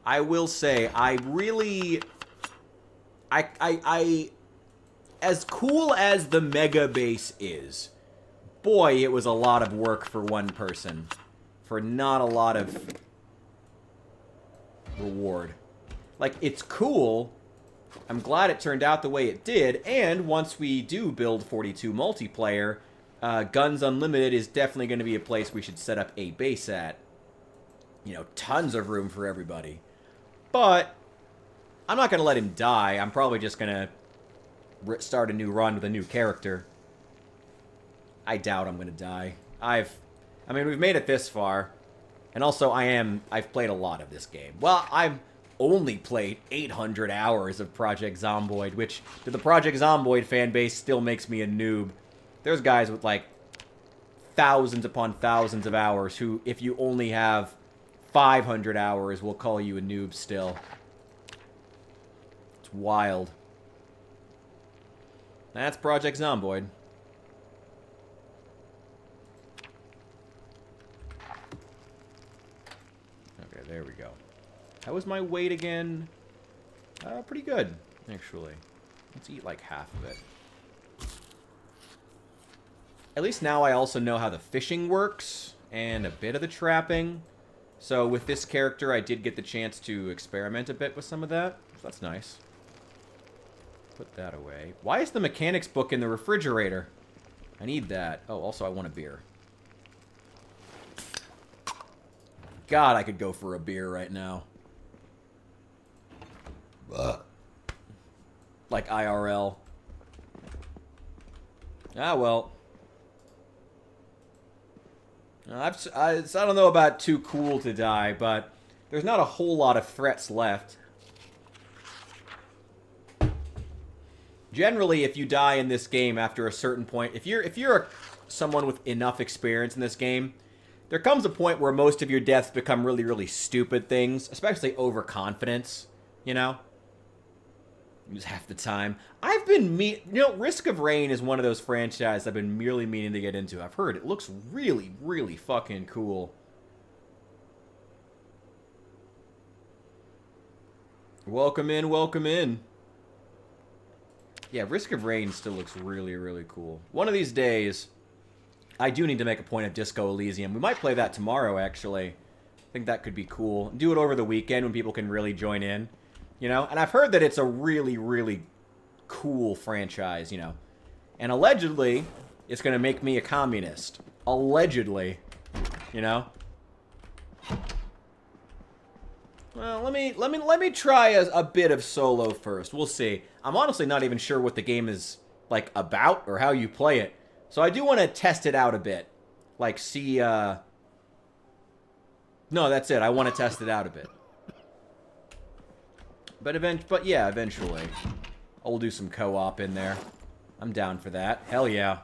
I will say, I really... as cool as the Mega Base is, boy, it was a lot of work for one person. For not a lot of reward. Like, it's cool. I'm glad it turned out the way it did. And once we do build 42 multiplayer, Guns Unlimited is definitely going to be a place we should set up a base at. You know, tons of room for everybody. But I'm not going to let him die. I'm probably just going to start a new run with a new character. I doubt I'm going to die. I mean, we've made it this far. And also, I've played a lot of this game. Well, I've only played 800 hours of Project Zomboid, which, to the Project Zomboid fan base, still makes me a noob. There's guys with, like, thousands upon thousands of hours who, if you only have 500 hours, will call you a noob still. It's wild. That's Project Zomboid. Okay, there we go. How was my weight again? Pretty good, actually. Let's eat like half of it. At least now I also know how the fishing works, and a bit of the trapping. So with this character, I did get the chance to experiment a bit with some of that. So that's nice. Put that away. Why is the mechanics book in the refrigerator? I need that. Oh, also I want a beer. God, I could go for a beer right now. Ugh. Like IRL. Ah, well. I don't know about too cool to die, but there's not a whole lot of threats left. Generally, if you die in this game after a certain point, if you're someone with enough experience in this game, there comes a point where most of your deaths become really, really stupid things, especially overconfidence, you know? Just half the time. I've been Risk of Rain is one of those franchises I've been merely meaning to get into. I've heard it looks really, really fucking cool. Welcome in, welcome in. Yeah, Risk of Rain still looks really, really cool. One of these days, I do need to make a point of Disco Elysium. We might play that tomorrow, actually. I think that could be cool. Do it over the weekend when people can really join in. You know? And I've heard that it's a really, really cool franchise, you know. And allegedly, it's going to make me a communist. Allegedly. You know? Well, let me try a bit of solo first. We'll see. I'm honestly not even sure what the game is, like, about or how you play it. So I do want to test it out a bit. Like, see, No, that's it. I want to test it out a bit. But yeah, eventually. I'll do some co-op in there. I'm down for that. Hell yeah.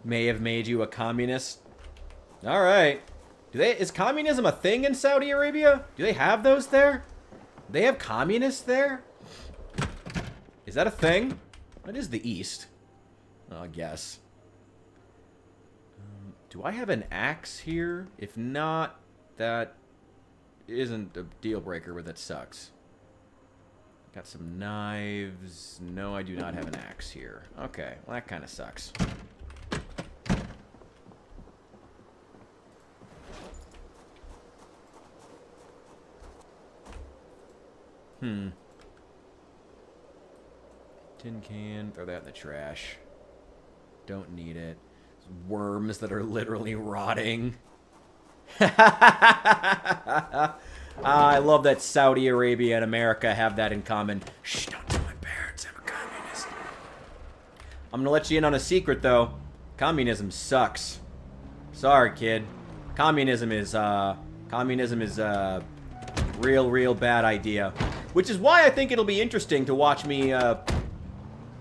May have made you a communist. Alright. Is communism a thing in Saudi Arabia? Do they have those there? They have communists there? Is that a thing? That is the East. I guess. Do I have an axe here? If not, that isn't a deal breaker, but that sucks. Got some knives. No, I do not have an axe here. Okay, well, that kind of sucks. Tin can, throw that in the trash. Don't need it. Worms that are literally rotting. I love that Saudi Arabia and America have that in common. Shh, don't tell my parents I'm a communist. I'm gonna let you in on a secret, though. Communism sucks. Sorry, kid. Communism is real bad idea. Which is why I think it'll be interesting to watch me,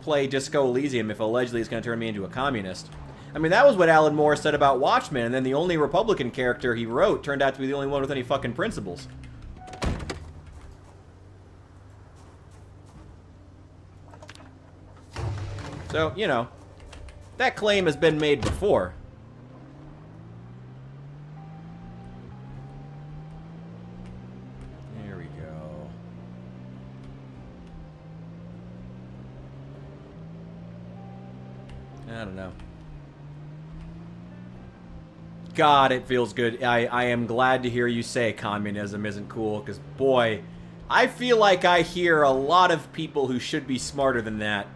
play Disco Elysium if allegedly it's gonna turn me into a communist. I mean, that was what Alan Moore said about Watchmen, and then the only Republican character he wrote turned out to be the only one with any fucking principles. So, you know, that claim has been made before. There we go. I don't know. God, it feels good. I am glad to hear you say communism isn't cool, because, boy, I feel like I hear a lot of people who should be smarter than that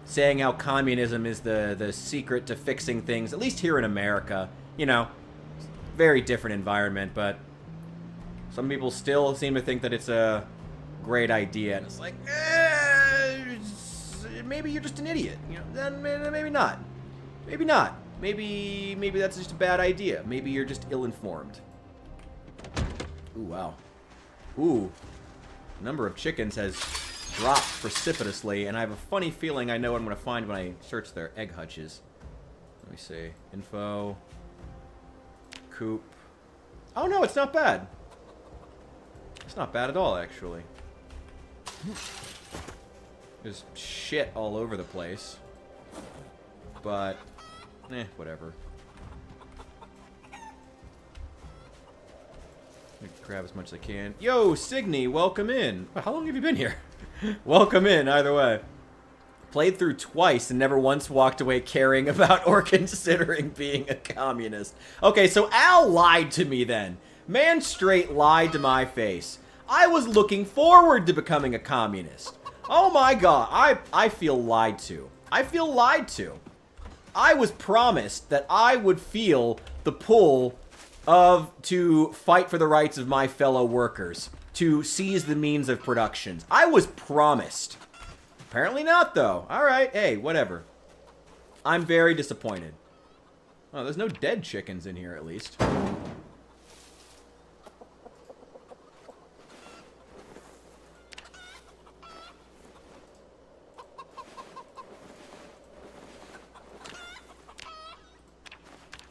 saying how communism is the secret to fixing things, at least here in America. You know, very different environment, but some people still seem to think that it's a great idea, and it's like, maybe you're just an idiot. You know, then maybe not. Maybe not. Maybe that's just a bad idea. Maybe you're just ill-informed. Ooh, wow. Ooh. The number of chickens has dropped precipitously, and I have a funny feeling I know what I'm going to find when I search their egg hutches. Let me see. Info. Coop. Oh, no, it's not bad. It's not bad at all, actually. There's shit all over the place. But... whatever. Grab as much as I can. Yo, Signy, welcome in. How long have you been here? Welcome in, either way. Played through twice and never once walked away caring about or considering being a communist. Okay, so Al lied to me then. Man straight lied to my face. I was looking forward to becoming a communist. Oh my god, I feel lied to. I feel lied to. I was promised that I would feel the pull to fight for the rights of my fellow workers, to seize the means of production. I was promised. Apparently not, though. Alright, hey, whatever. I'm very disappointed. Oh, there's no dead chickens in here, at least.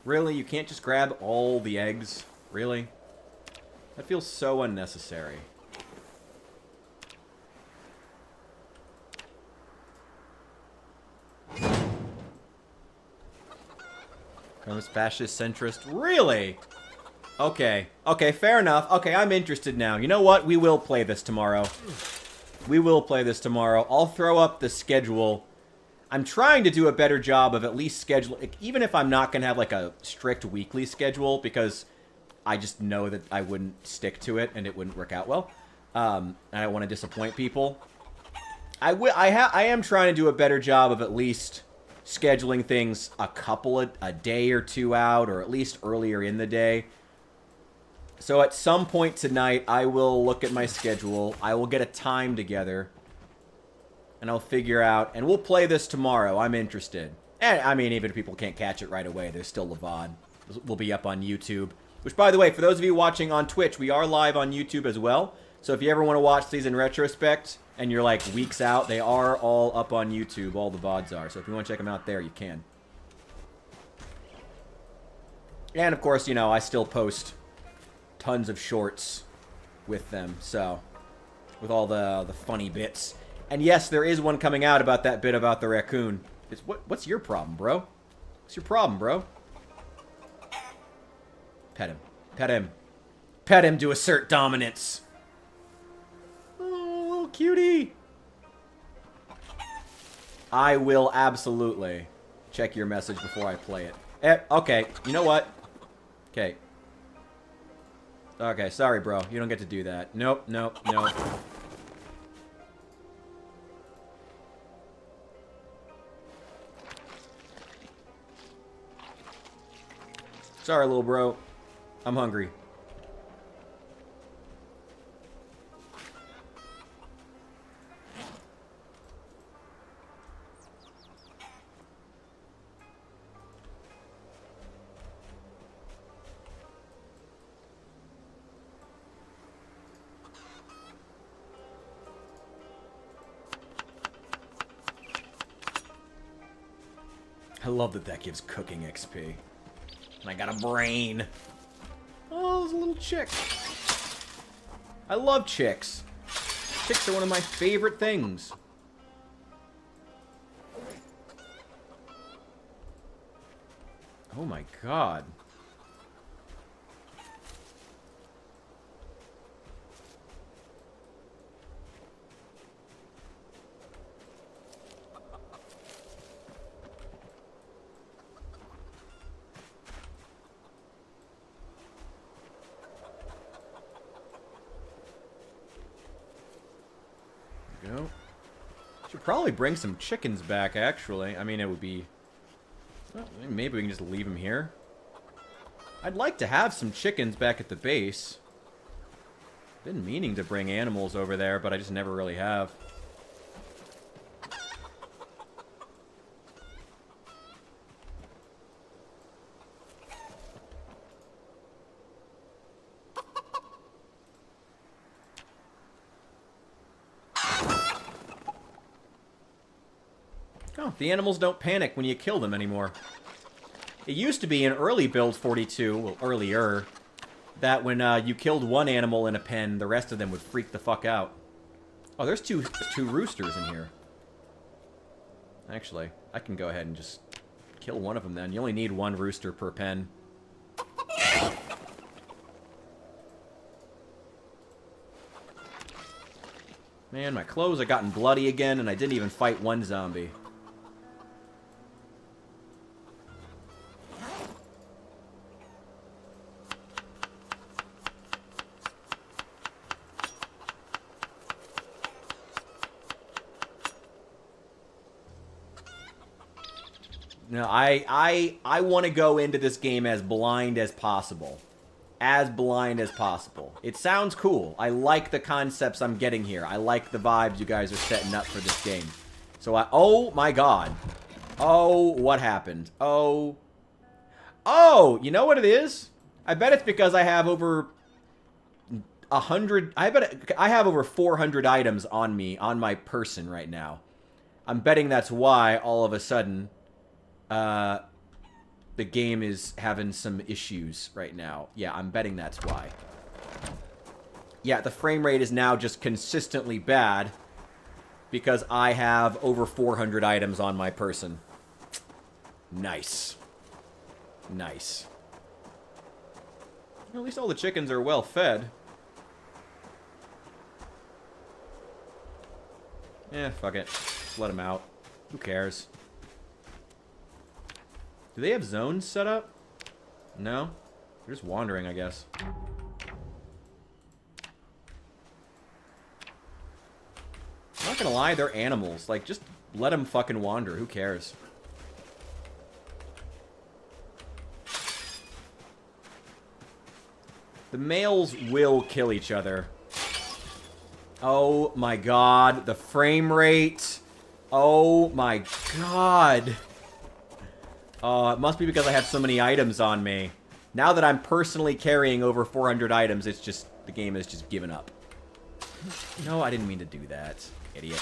Really? You can't just grab all the eggs? Really? That feels so unnecessary. Comes fascist centrist. Really? Okay. Okay, fair enough. Okay, I'm interested now. You know what? We will play this tomorrow. We will play this tomorrow. I'll throw up the schedule. I'm trying to do a better job of at least scheduling, even if I'm not going to have like a strict weekly schedule, because I just know that I wouldn't stick to it and it wouldn't work out well. And I don't want to disappoint people. I am trying to do a better job of at least scheduling things a day or two out, or at least earlier in the day. So at some point tonight, I will look at my schedule. I will get a time together. And I'll figure out, and we'll play this tomorrow. I'm interested. And, I mean, even if people can't catch it right away, there's still the VOD. We'll be up on YouTube. Which, by the way, for those of you watching on Twitch, we are live on YouTube as well. So if you ever want to watch these in retrospect, and you're like weeks out, they are all up on YouTube. All the VODs are. So if you want to check them out there, you can. And, of course, you know, I still post tons of shorts with them. So, with all the funny bits. And yes, there is one coming out about that bit about the raccoon. It's what's your problem, bro? What's your problem, bro? Pet him. Pet him. Pet him to assert dominance. Oh, little cutie. I will absolutely check your message before I play it. Okay, you know what? Okay. Okay, sorry, bro. You don't get to do that. Nope, nope, nope. Sorry, little bro. I'm hungry. I love that that gives cooking XP. And I got a brain. Oh, there's a little chick. I love chicks. Chicks are one of my favorite things. Oh my god. Go. Should probably bring some chickens back, actually. I mean, it would be... Well, maybe we can just leave them here. I'd like to have some chickens back at the base. Been meaning to bring animals over there, but I just never really have. Oh, the animals don't panic when you kill them anymore. It used to be in early build 42, well, earlier, that when you killed one animal in a pen, the rest of them would freak the fuck out. Oh, there's two roosters in here. Actually, I can go ahead and just kill one of them then. You only need one rooster per pen. Man, my clothes have gotten bloody again, and I didn't even fight one zombie. No, I want to go into this game as blind as possible. As blind as possible. It sounds cool. I like the concepts I'm getting here. I like the vibes you guys are setting up for this game. So oh my god. Oh, what happened? Oh, you know what it is? I bet it's because I have over 100... I bet I have over 400 items on me, on my person right now. I'm betting that's why, all of a sudden... the game is having some issues right now. Yeah, I'm betting that's why. Yeah, the frame rate is now just consistently bad because I have over 400 items on my person. Nice. Nice. Well, at least all the chickens are well fed. Eh, fuck it. Just let them out. Who cares? Do they have zones set up? No? They're just wandering, I guess. I'm not gonna lie, they're animals. Like, just let them fucking wander. Who cares? The males will kill each other. Oh my god, the frame rate. Oh my god. Oh, it must be because I have so many items on me. Now that I'm personally carrying over 400 items, it's just, the game has just given up. No, I didn't mean to do that. Idiot.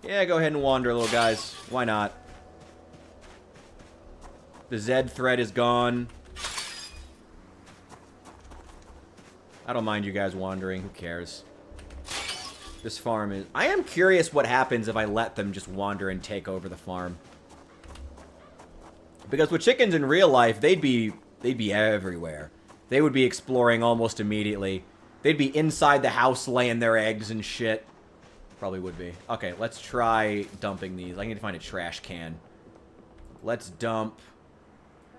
Yeah, go ahead and wander, little guys. Why not? The Zed thread is gone. I don't mind you guys wandering. Who cares? This farm is... I am curious what happens if I let them just wander and take over the farm. Because with chickens in real life, they'd be everywhere. They would be exploring almost immediately. They'd be inside the house laying their eggs and shit. Probably would be. Okay, let's try dumping these. I need to find a trash can. Let's dump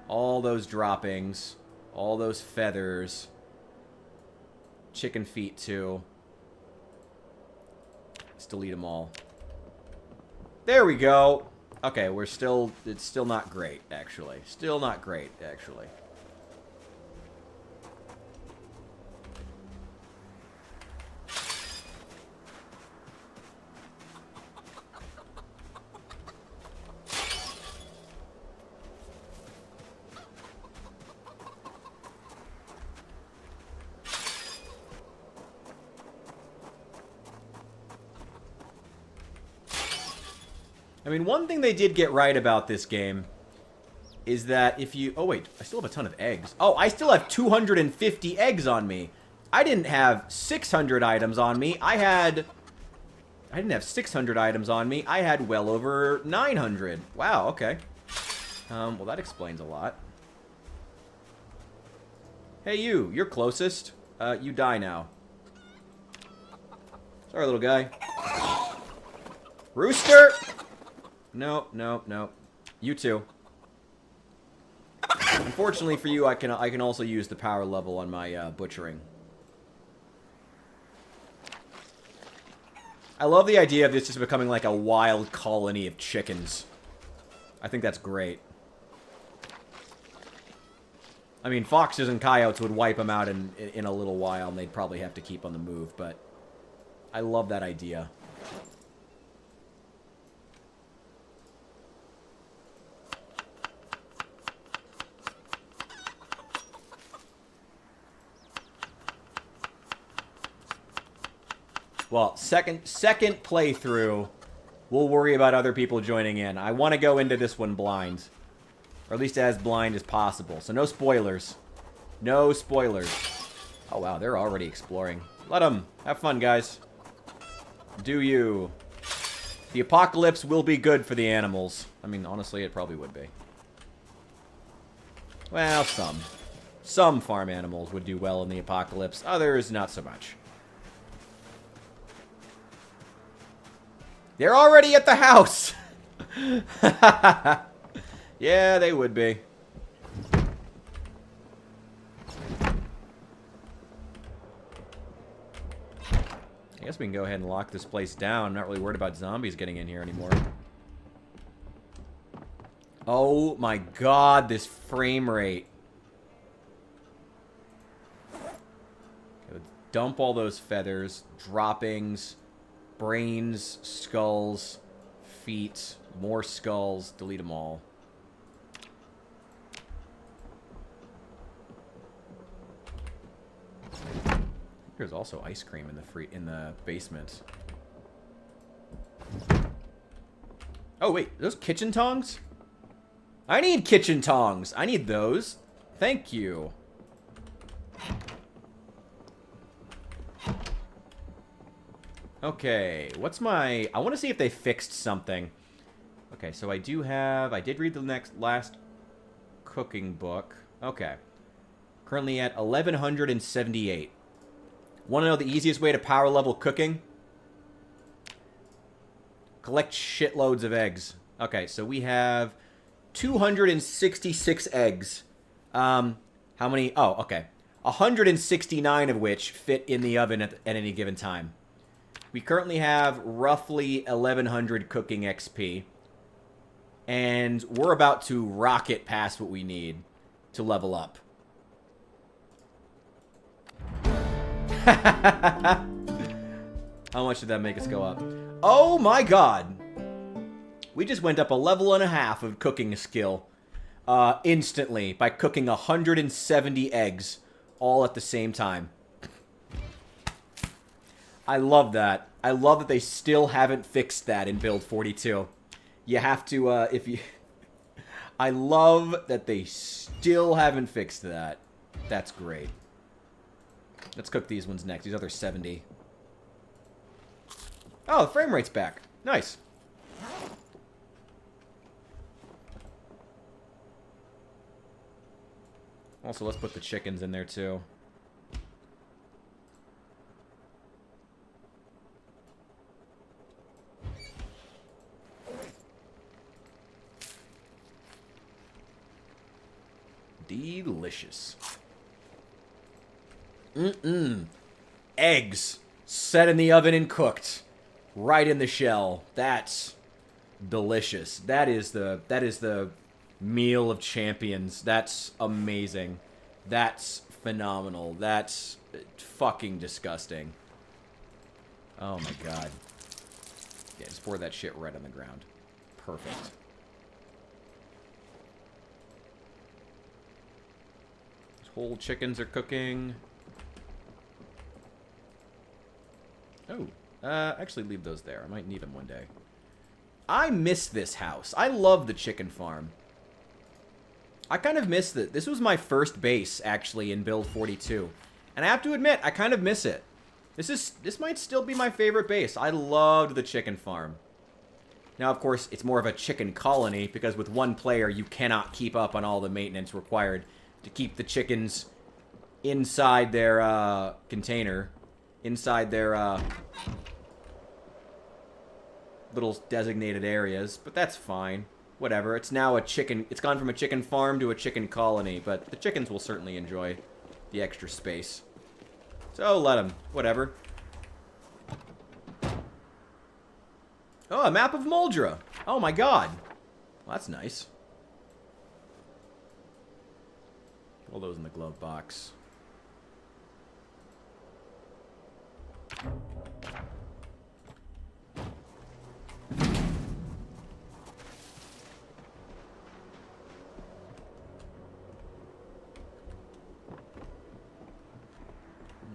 all those droppings. All those feathers. Chicken feet, too. Let's delete them all. There we go. Okay, we're still... It's still not great, actually. Still not great, actually. I mean, one thing they did get right about this game is that if you... Oh, wait. I still have a ton of eggs. Oh, I still have 250 eggs on me. I didn't have 600 items on me. I didn't have 600 items on me. I had well over 900. Wow, okay. Well, that explains a lot. Hey, you. You're closest. You die now. Sorry, little guy. Rooster! No, no, no. You too. Unfortunately for you, I can also use the power level on my butchering. I love the idea of this just becoming like a wild colony of chickens. I think that's great. I mean, foxes and coyotes would wipe them out in a little while, and they'd probably have to keep on the move, but I love that idea. Well, second playthrough, we'll worry about other people joining in. I want to go into this one blind. Or at least as blind as possible. So no spoilers. No spoilers. Oh, wow, they're already exploring. Let them. Have fun, guys. Do you. The apocalypse will be good for the animals. I mean, honestly, it probably would be. Well, some. Some farm animals would do well in the apocalypse. Others, not so much. They're already at the house! Yeah, they would be. I guess we can go ahead and lock this place down. I'm not really worried about zombies getting in here anymore. Oh my god, this frame rate. Okay, dump all those feathers, droppings, brains, skulls, feet, more skulls, delete them all. There's also ice cream in the basement. Oh wait, those kitchen tongs? I need kitchen tongs. I need those. Thank you. Okay, what's my... I want to see if they fixed something. Okay, so I did read the last cooking book. Okay. Currently at 1178. Want to know the easiest way to power level cooking? Collect shitloads of eggs. Okay, so we have 266 eggs. How many? Oh, okay. 169 of which fit in the oven at any given time. We currently have roughly 1,100 cooking XP. And we're about to rocket past what we need to level up. How much did that make us go up? Oh my god! We just went up a level and a half of cooking skill instantly by cooking 170 eggs all at the same time. I love that. I love that they still haven't fixed that in build 42. You have to, if you... I love that they still haven't fixed that. That's great. Let's cook these ones next. These other 70. Oh, the frame rate's back. Nice. Also, let's put the chickens in there, too. Delicious. Eggs set in the oven and cooked right in the shell. That's delicious. That is the meal of champions. That's amazing. That's phenomenal. That's fucking disgusting. Oh my god. Yeah, just pour that shit right on the ground. Perfect. Whole chickens are cooking. Oh, actually leave those there. I might need them one day. I miss this house. I love the chicken farm. I kind of miss it. This was my first base, actually, in build 42. And I have to admit, I kind of miss it. This might still be my favorite base. I loved the chicken farm. Now, of course, it's more of a chicken colony, because with one player, you cannot keep up on all the maintenance required to keep the chickens inside their container, inside their little designated areas, but that's fine. Whatever, it's now a chicken, it's gone from a chicken farm to a chicken colony, but the chickens will certainly enjoy the extra space. So let them, whatever. Oh, a map of Moldra. Oh my god. Well, that's nice. All those in the glove box.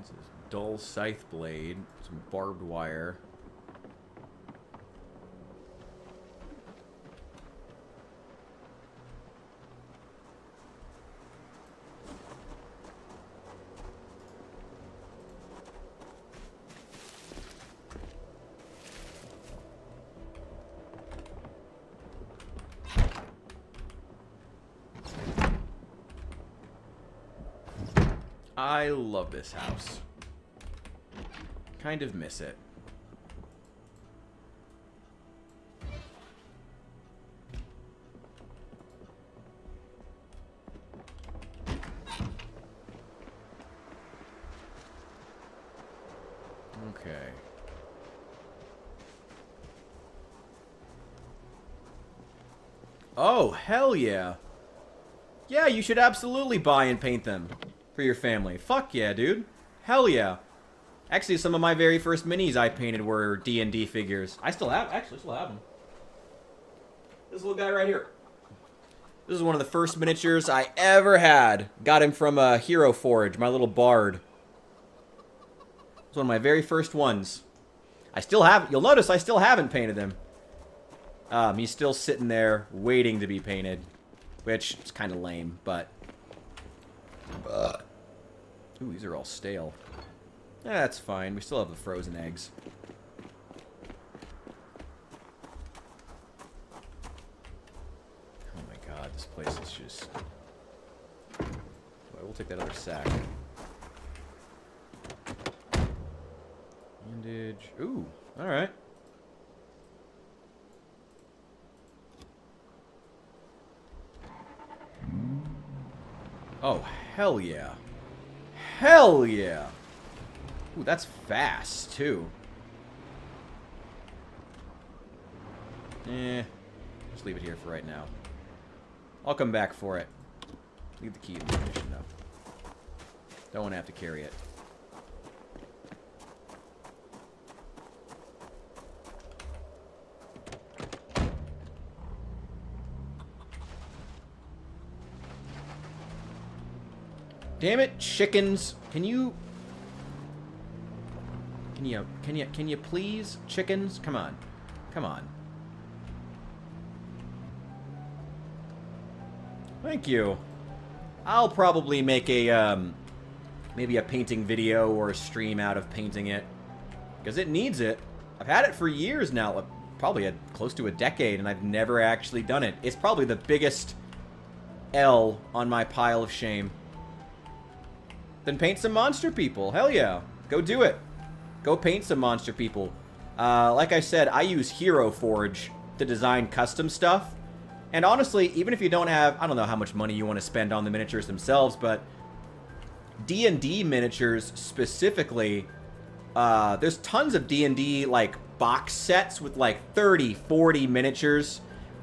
This is dull scythe blade, some barbed wire. I love this house. Kind of miss it. Okay. Oh, hell yeah. Yeah, you should absolutely buy and paint them for your family. Fuck yeah, dude. Hell yeah. Actually, some of my very first minis I painted were D&D figures. I still have them. This little guy right here. This is one of the first miniatures I ever had. Got him from Hero Forge, my little bard. It's one of my very first ones. I still have, you'll notice I still haven't painted him. He's still sitting there waiting to be painted, which is kind of lame, but... Ooh, these are all stale. That's fine. We still have the frozen eggs. Oh my god, this place is just... Well, we'll take that other sack. Bandage. Ooh, alright. Oh, hell yeah. Hell yeah! Ooh, that's fast, too. Just leave it here for right now. I'll come back for it. Leave the key in the ignition, though. Don't want to have to carry it. Damn it, chickens. Can you please, chickens? Come on. Come on. Thank you. I'll probably make a, maybe a painting video or a stream out of painting it. Because it needs it. I've had it for years now, probably close to a decade, and I've never actually done it. It's probably the biggest L on my pile of shame. Then paint some monster people. Hell yeah. Go do it. Go paint some monster people. Like I said, I use Hero Forge to design custom stuff. And honestly, even if you don't have, I don't know how much money you want to spend on the miniatures themselves, but D&D miniatures specifically, there's tons of D&D like box sets with like 30, 40 miniatures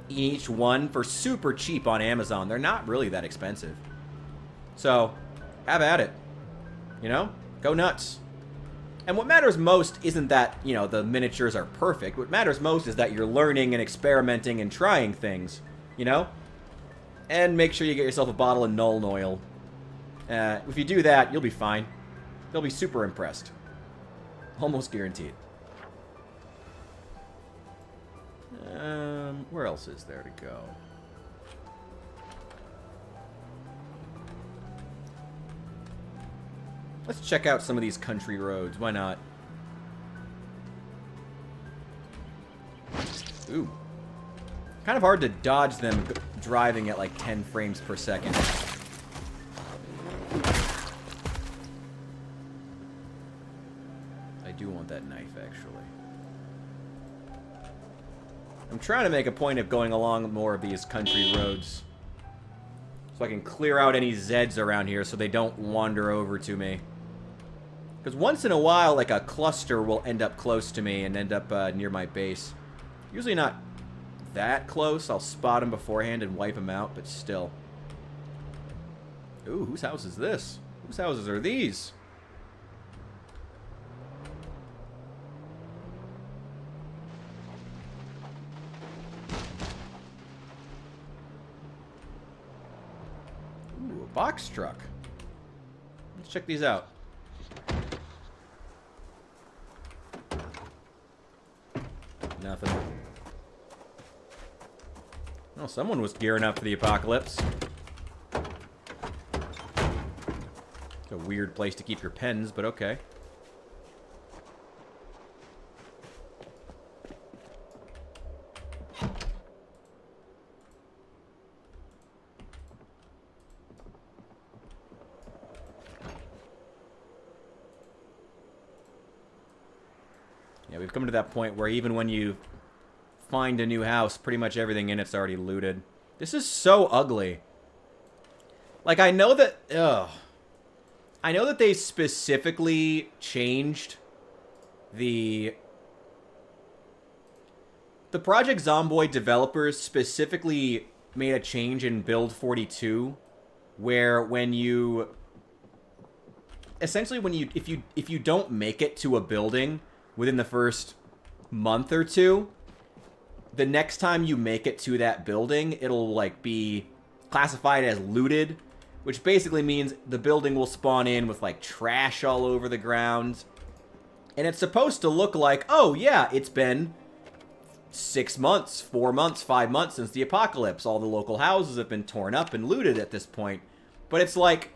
each one for super cheap on Amazon. They're not really that expensive. So, have at it. You know? Go nuts. And what matters most isn't that, you know, the miniatures are perfect. What matters most is that you're learning and experimenting and trying things, you know? And make sure you get yourself a bottle of Nuln Oil. If you do that, you'll be fine. They'll be super impressed. Almost guaranteed. Where else is there to go? Let's check out some of these country roads. Why not? Ooh. Kind of hard to dodge them driving at like 10 frames per second. I do want that knife, actually. I'm trying to make a point of going along more of these country roads, so I can clear out any Zeds around here so they don't wander over to me. Because once in a while, like a cluster will end up close to me and end up near my base. Usually not that close. I'll spot them beforehand and wipe them out, but still. Ooh, whose house is this? Whose houses are these? Ooh, a box truck. Let's check these out. Nothing. Well, someone was gearing up for the apocalypse. It's a weird place to keep your pens, but okay. Yeah, we've come to that point where even when you find a new house, pretty much everything in it's already looted. This is so ugly. Like, I know that... I know that they specifically changed the Project Zomboid developers specifically made a change in Build 42 where when you... Essentially, when you... If you don't make it to a building within the first month or two, the next time you make it to that building, it'll like be classified as looted, which basically means the building will spawn in with like trash all over the ground. And it's supposed to look like, oh yeah, it's been 6 months, 4 months, 5 months since the apocalypse. All the local houses have been torn up and looted at this point. But it's like,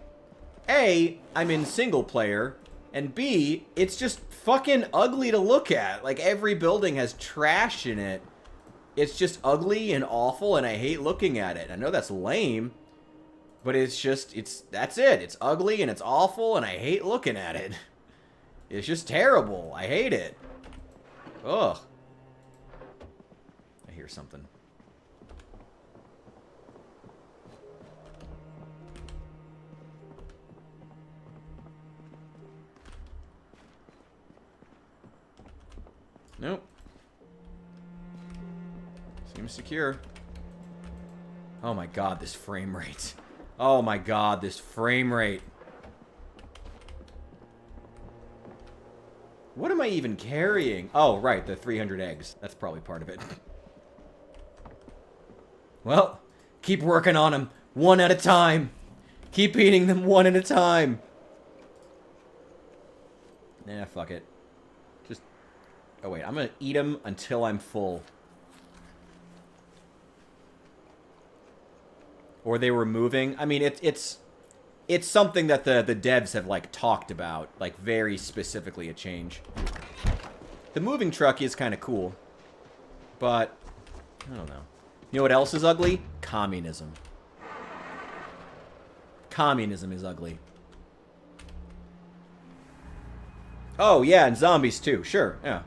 A, I'm in single player, and B, it's just fucking ugly to look at. Like, every building has trash in it. It's just ugly and awful, and I hate looking at it. I know that's lame, but it's just, that's it. It's ugly, and it's awful, and I hate looking at it. It's just terrible. I hate it. Ugh. I hear. or something. Nope. Seems secure. Oh my god, this frame rate. Oh my god, this frame rate. What am I even carrying? Oh, right, the 300 eggs. That's probably part of it. Well, keep working on them. One at a time. Keep eating them one at a time. Nah, fuck it. Just... Oh, wait. I'm gonna eat them until I'm full. Or they were moving. I mean, it's something that the devs have, like, talked about. Like, very specifically a change. The moving truck is kind of cool. But, I don't know. You know what else is ugly? Communism. Communism is ugly. Oh, yeah, and zombies, too. Sure, yeah.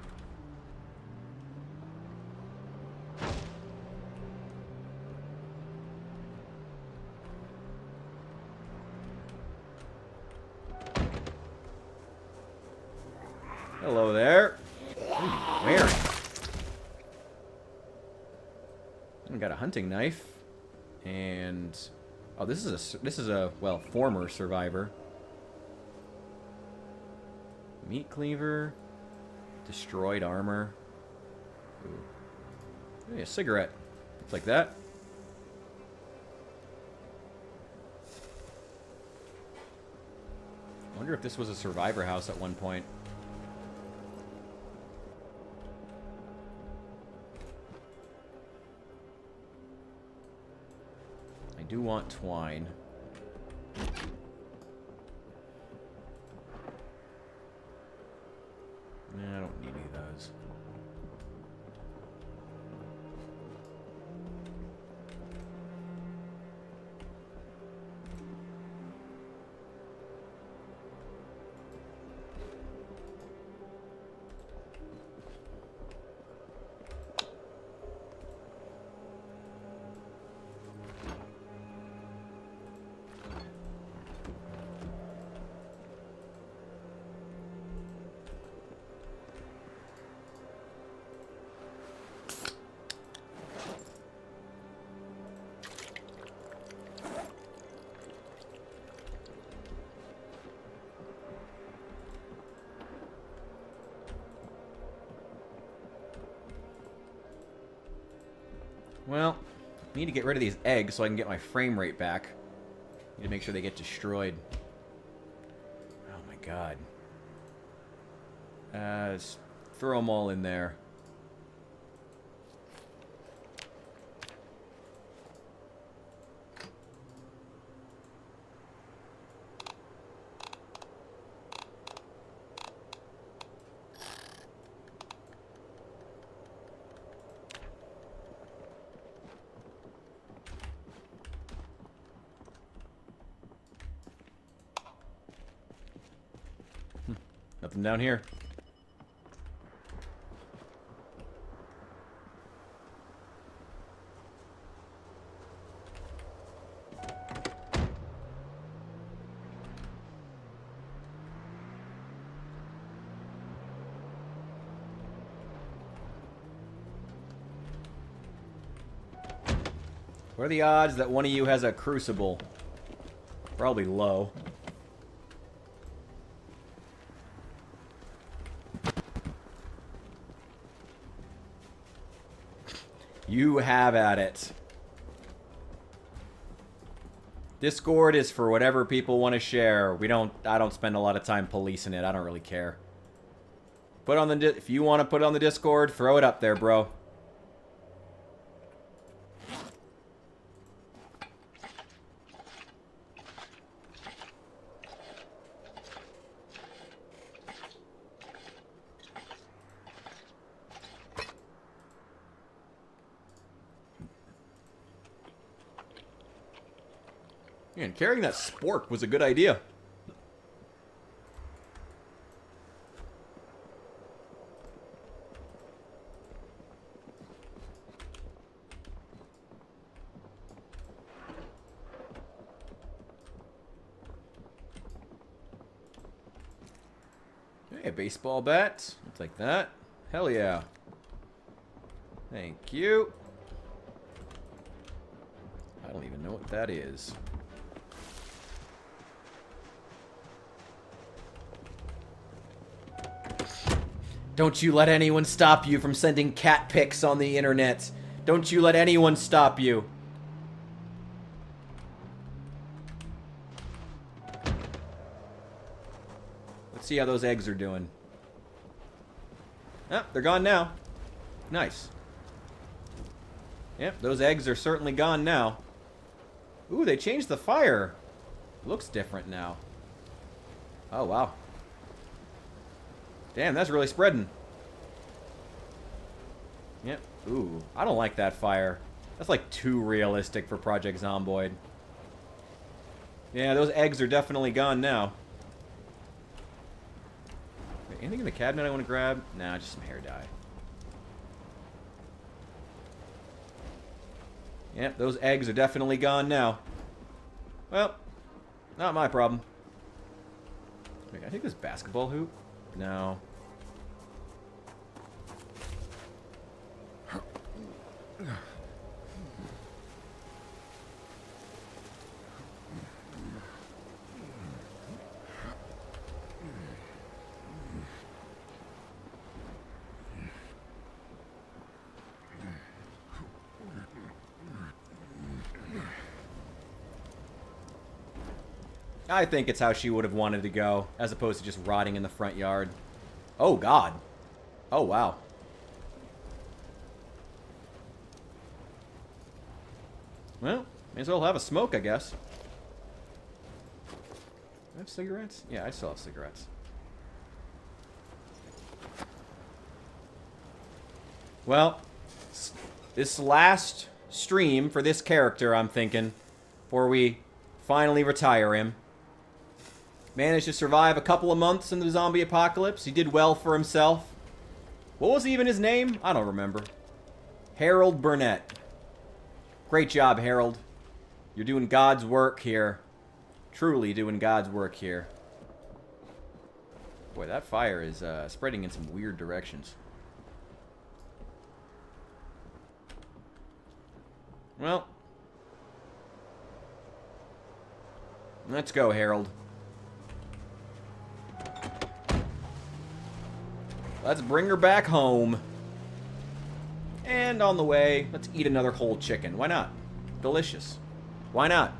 Hello there. What are you wearing? I got a hunting knife. And... Oh, this is a, well, former survivor. Meat cleaver. Destroyed armor. Ooh. Hey, a cigarette. Looks like that. I wonder if this was a survivor house at one point. I do want twine. Nah, I don't need any of those. Well, I need to get rid of these eggs so I can get my frame rate back. Need to make sure they get destroyed. Oh my god. Just throw them all in there. Nothing down here. What are the odds that one of you has a crucible? Probably low. You have at it. Discord is for whatever people want to share. I don't spend a lot of time policing it. I don't really care. If you want to put it on the Discord, throw it up there, bro. Man, carrying that spork was a good idea. Hey, a baseball bat. I'll take that. Hell yeah. Thank you. I don't even know what that is. Don't you let anyone stop you from sending cat pics on the internet. Don't you let anyone stop you. Let's see how those eggs are doing. Oh, they're gone now. Nice. Yep, those eggs are certainly gone now. Ooh, they changed the fire. Looks different now. Oh, wow. Damn, that's really spreading. Yep. Ooh, I don't like that fire. That's like too realistic for Project Zomboid. Yeah, those eggs are definitely gone now. Wait, anything in the cabinet I want to grab? Nah, just some hair dye. Yep, those eggs are definitely gone now. Well, not my problem. Wait, I think this basketball hoop? No. I think it's how she would have wanted to go, as opposed to just rotting in the front yard. Oh, God. Oh, wow. Well, may as well have a smoke, I guess. Do I have cigarettes? Yeah, I still have cigarettes. Well, this last stream for this character, I'm thinking, before we finally retire him. Managed to survive a couple of months in the zombie apocalypse. He did well for himself. What was even his name? I don't remember. Harold Burnett. Great job, Harold. You're doing God's work here. Truly doing God's work here. Boy, that fire is spreading in some weird directions. Well. Let's go, Harold. Let's bring her back home. And on the way, let's eat another whole chicken. Why not? Delicious. Why not?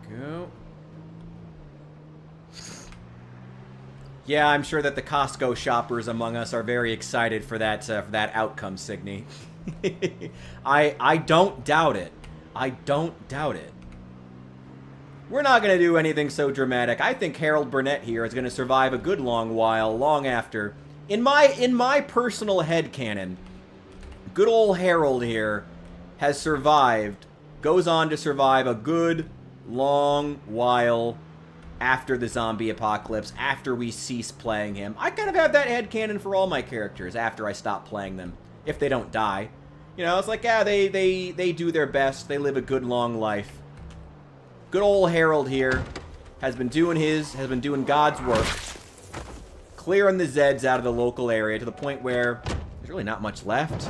Go. Yeah, I'm sure that the Costco shoppers among us are very excited for that outcome, Signy. I don't doubt it. I don't doubt it. We're not going to do anything so dramatic. I think Harold Burnett here is going to survive a good long while, long after. In my personal headcanon, good old Harold here has survived, goes on to survive a good long while after the zombie apocalypse, after we cease playing him. I kind of have that headcanon for all my characters after I stop playing them, if they don't die. You know, it's like, yeah, they do their best, they live a good long life. Good old Harold here has been doing God's work, clearing the Zeds out of the local area to the point where there's really not much left.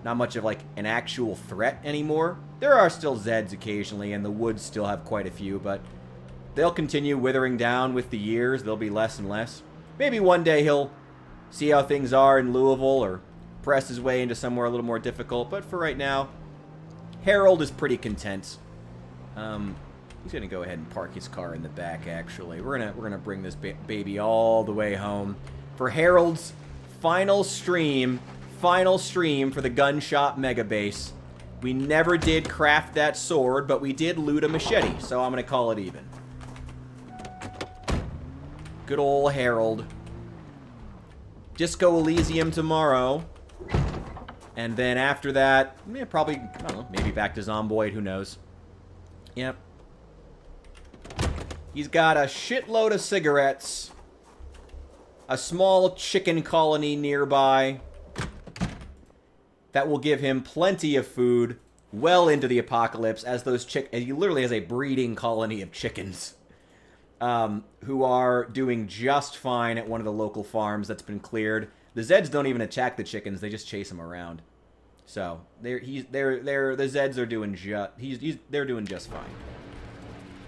Not much of, like, an actual threat anymore. There are still Zeds occasionally, and the woods still have quite a few, but they'll continue withering down with the years. There'll be less and less. Maybe one day he'll see how things are in Louisville or press his way into somewhere a little more difficult, but for right now, Harold is pretty content. He's gonna go ahead and park his car in the back, actually. We're gonna bring this baby all the way home for Harold's final stream for the Gunshop Mega Base. We never did craft that sword, but we did loot a machete, so I'm gonna call it even. Good old Harold. Disco Elysium tomorrow. And then after that, yeah, probably, I don't know, maybe back to Zomboid, who knows. Yep. He's got a shitload of cigarettes. A small chicken colony nearby. That will give him plenty of food well into the apocalypse, as those he literally has a breeding colony of chickens. Who are doing just fine at one of the local farms that's been cleared. The Zeds don't even attack the chickens; they just chase them around. So the Zeds are doing they're doing just fine.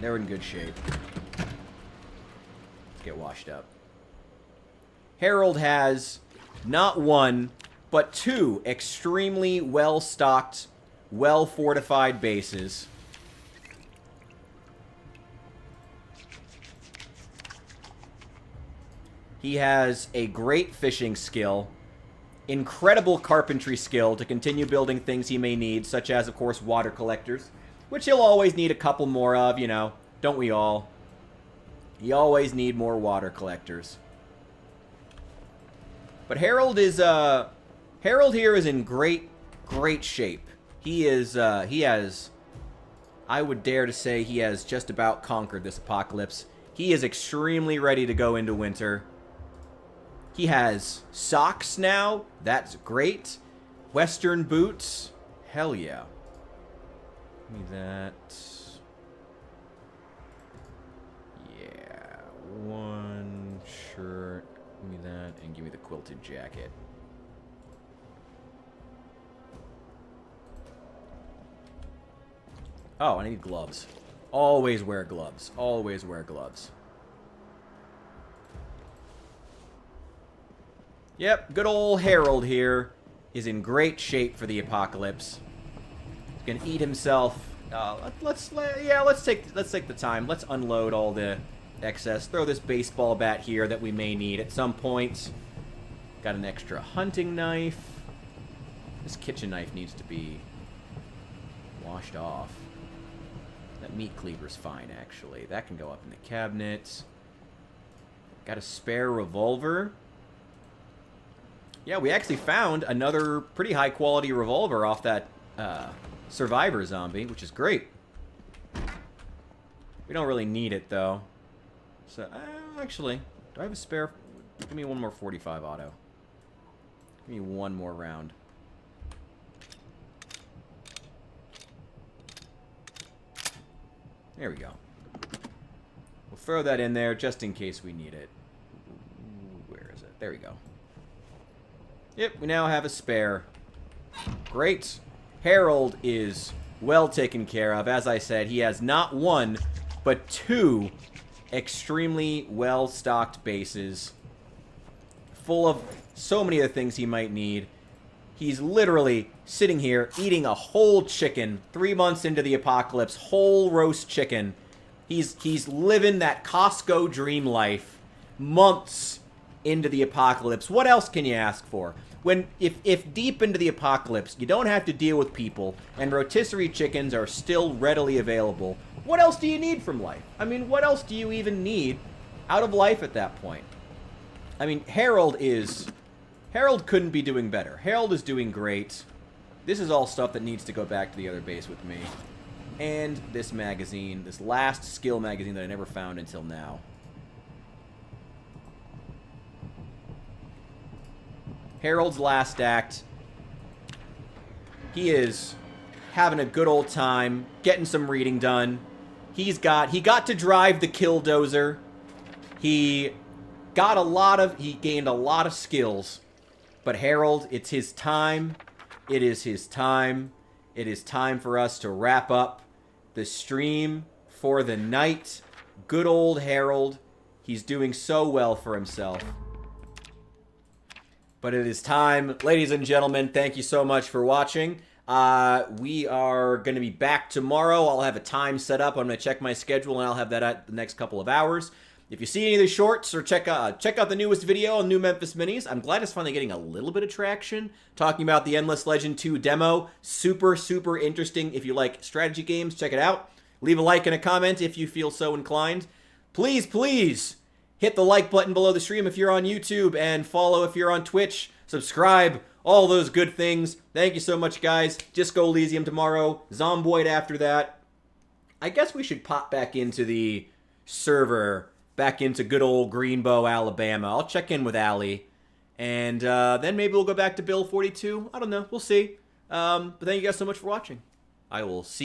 They're in good shape. Let's get washed up. Harold has not one, but two extremely well-stocked, well-fortified bases. He has a great fishing skill, incredible carpentry skill to continue building things he may need, such as, of course, water collectors, which he'll always need a couple more of, you know, don't we all? You always need more water collectors. But Harold here is in great shape. He has, I would dare to say he has just about conquered this apocalypse. He is extremely ready to go into winter. He has socks now. That's great. Western boots. Hell yeah. Give me that. Yeah. One shirt. Give me that. And give me the quilted jacket. Oh, I need gloves. Always wear gloves. Always wear gloves. Yep, good old Harold here is in great shape for the apocalypse. He's gonna eat himself. Let's take the time. Let's unload all the excess. Throw this baseball bat here that we may need at some point. Got an extra hunting knife. This kitchen knife needs to be washed off. That meat cleaver's fine, actually. That can go up in the cabinet. Got a spare revolver. Yeah, we actually found another pretty high-quality revolver off that survivor zombie, which is great. We don't really need it, though. So, actually, do I have a spare? Give me one more 45 auto. Give me one more round. There we go. We'll throw that in there just in case we need it. Where is it? There we go. Yep, we now have a spare. Great. Harold is well taken care of. As I said, he has not one, but two extremely well-stocked bases. Full of so many of the things he might need. He's literally sitting here eating a whole chicken 3 months into the apocalypse. Whole roast chicken. He's living that Costco dream life months into the apocalypse. What else can you ask for? If deep into the apocalypse you don't have to deal with people and rotisserie chickens are still readily available, what else do you need from life? I mean, what else do you even need out of life at that point? I mean, Harold couldn't be doing better. Harold is doing great. This is all stuff that needs to go back to the other base with me. And this magazine, this last skill magazine that I never found until now. Harold's last act. He is having a good old time, getting some reading done. He got to drive the Killdozer. He gained a lot of skills. But Harold, it's his time. It is his time. It is time for us to wrap up the stream for the night. Good old Harold. He's doing so well for himself. But it is time. Ladies and gentlemen, thank you so much for watching. We are going to be back tomorrow. I'll have a time set up. I'm going to check my schedule, and I'll have that at the next couple of hours. If you see any of the shorts, or check out the newest video on New Memphis Minis. I'm glad it's finally getting a little bit of traction. Talking about the Endless Legend 2 demo. Super, super interesting. If you like strategy games, check it out. Leave a like and a comment if you feel so inclined. Please, please, Hit the like button below the stream if you're on YouTube, and follow if you're on Twitch. Subscribe, all those good things. Thank you so much, guys. Disco Elysium tomorrow, Zomboid after that. I guess we should pop back into the server, back into good old Greenbow, Alabama. I'll check in with Allie, and then maybe we'll go back to Bill 42. I don't know. We'll see. But thank you guys so much for watching. I will see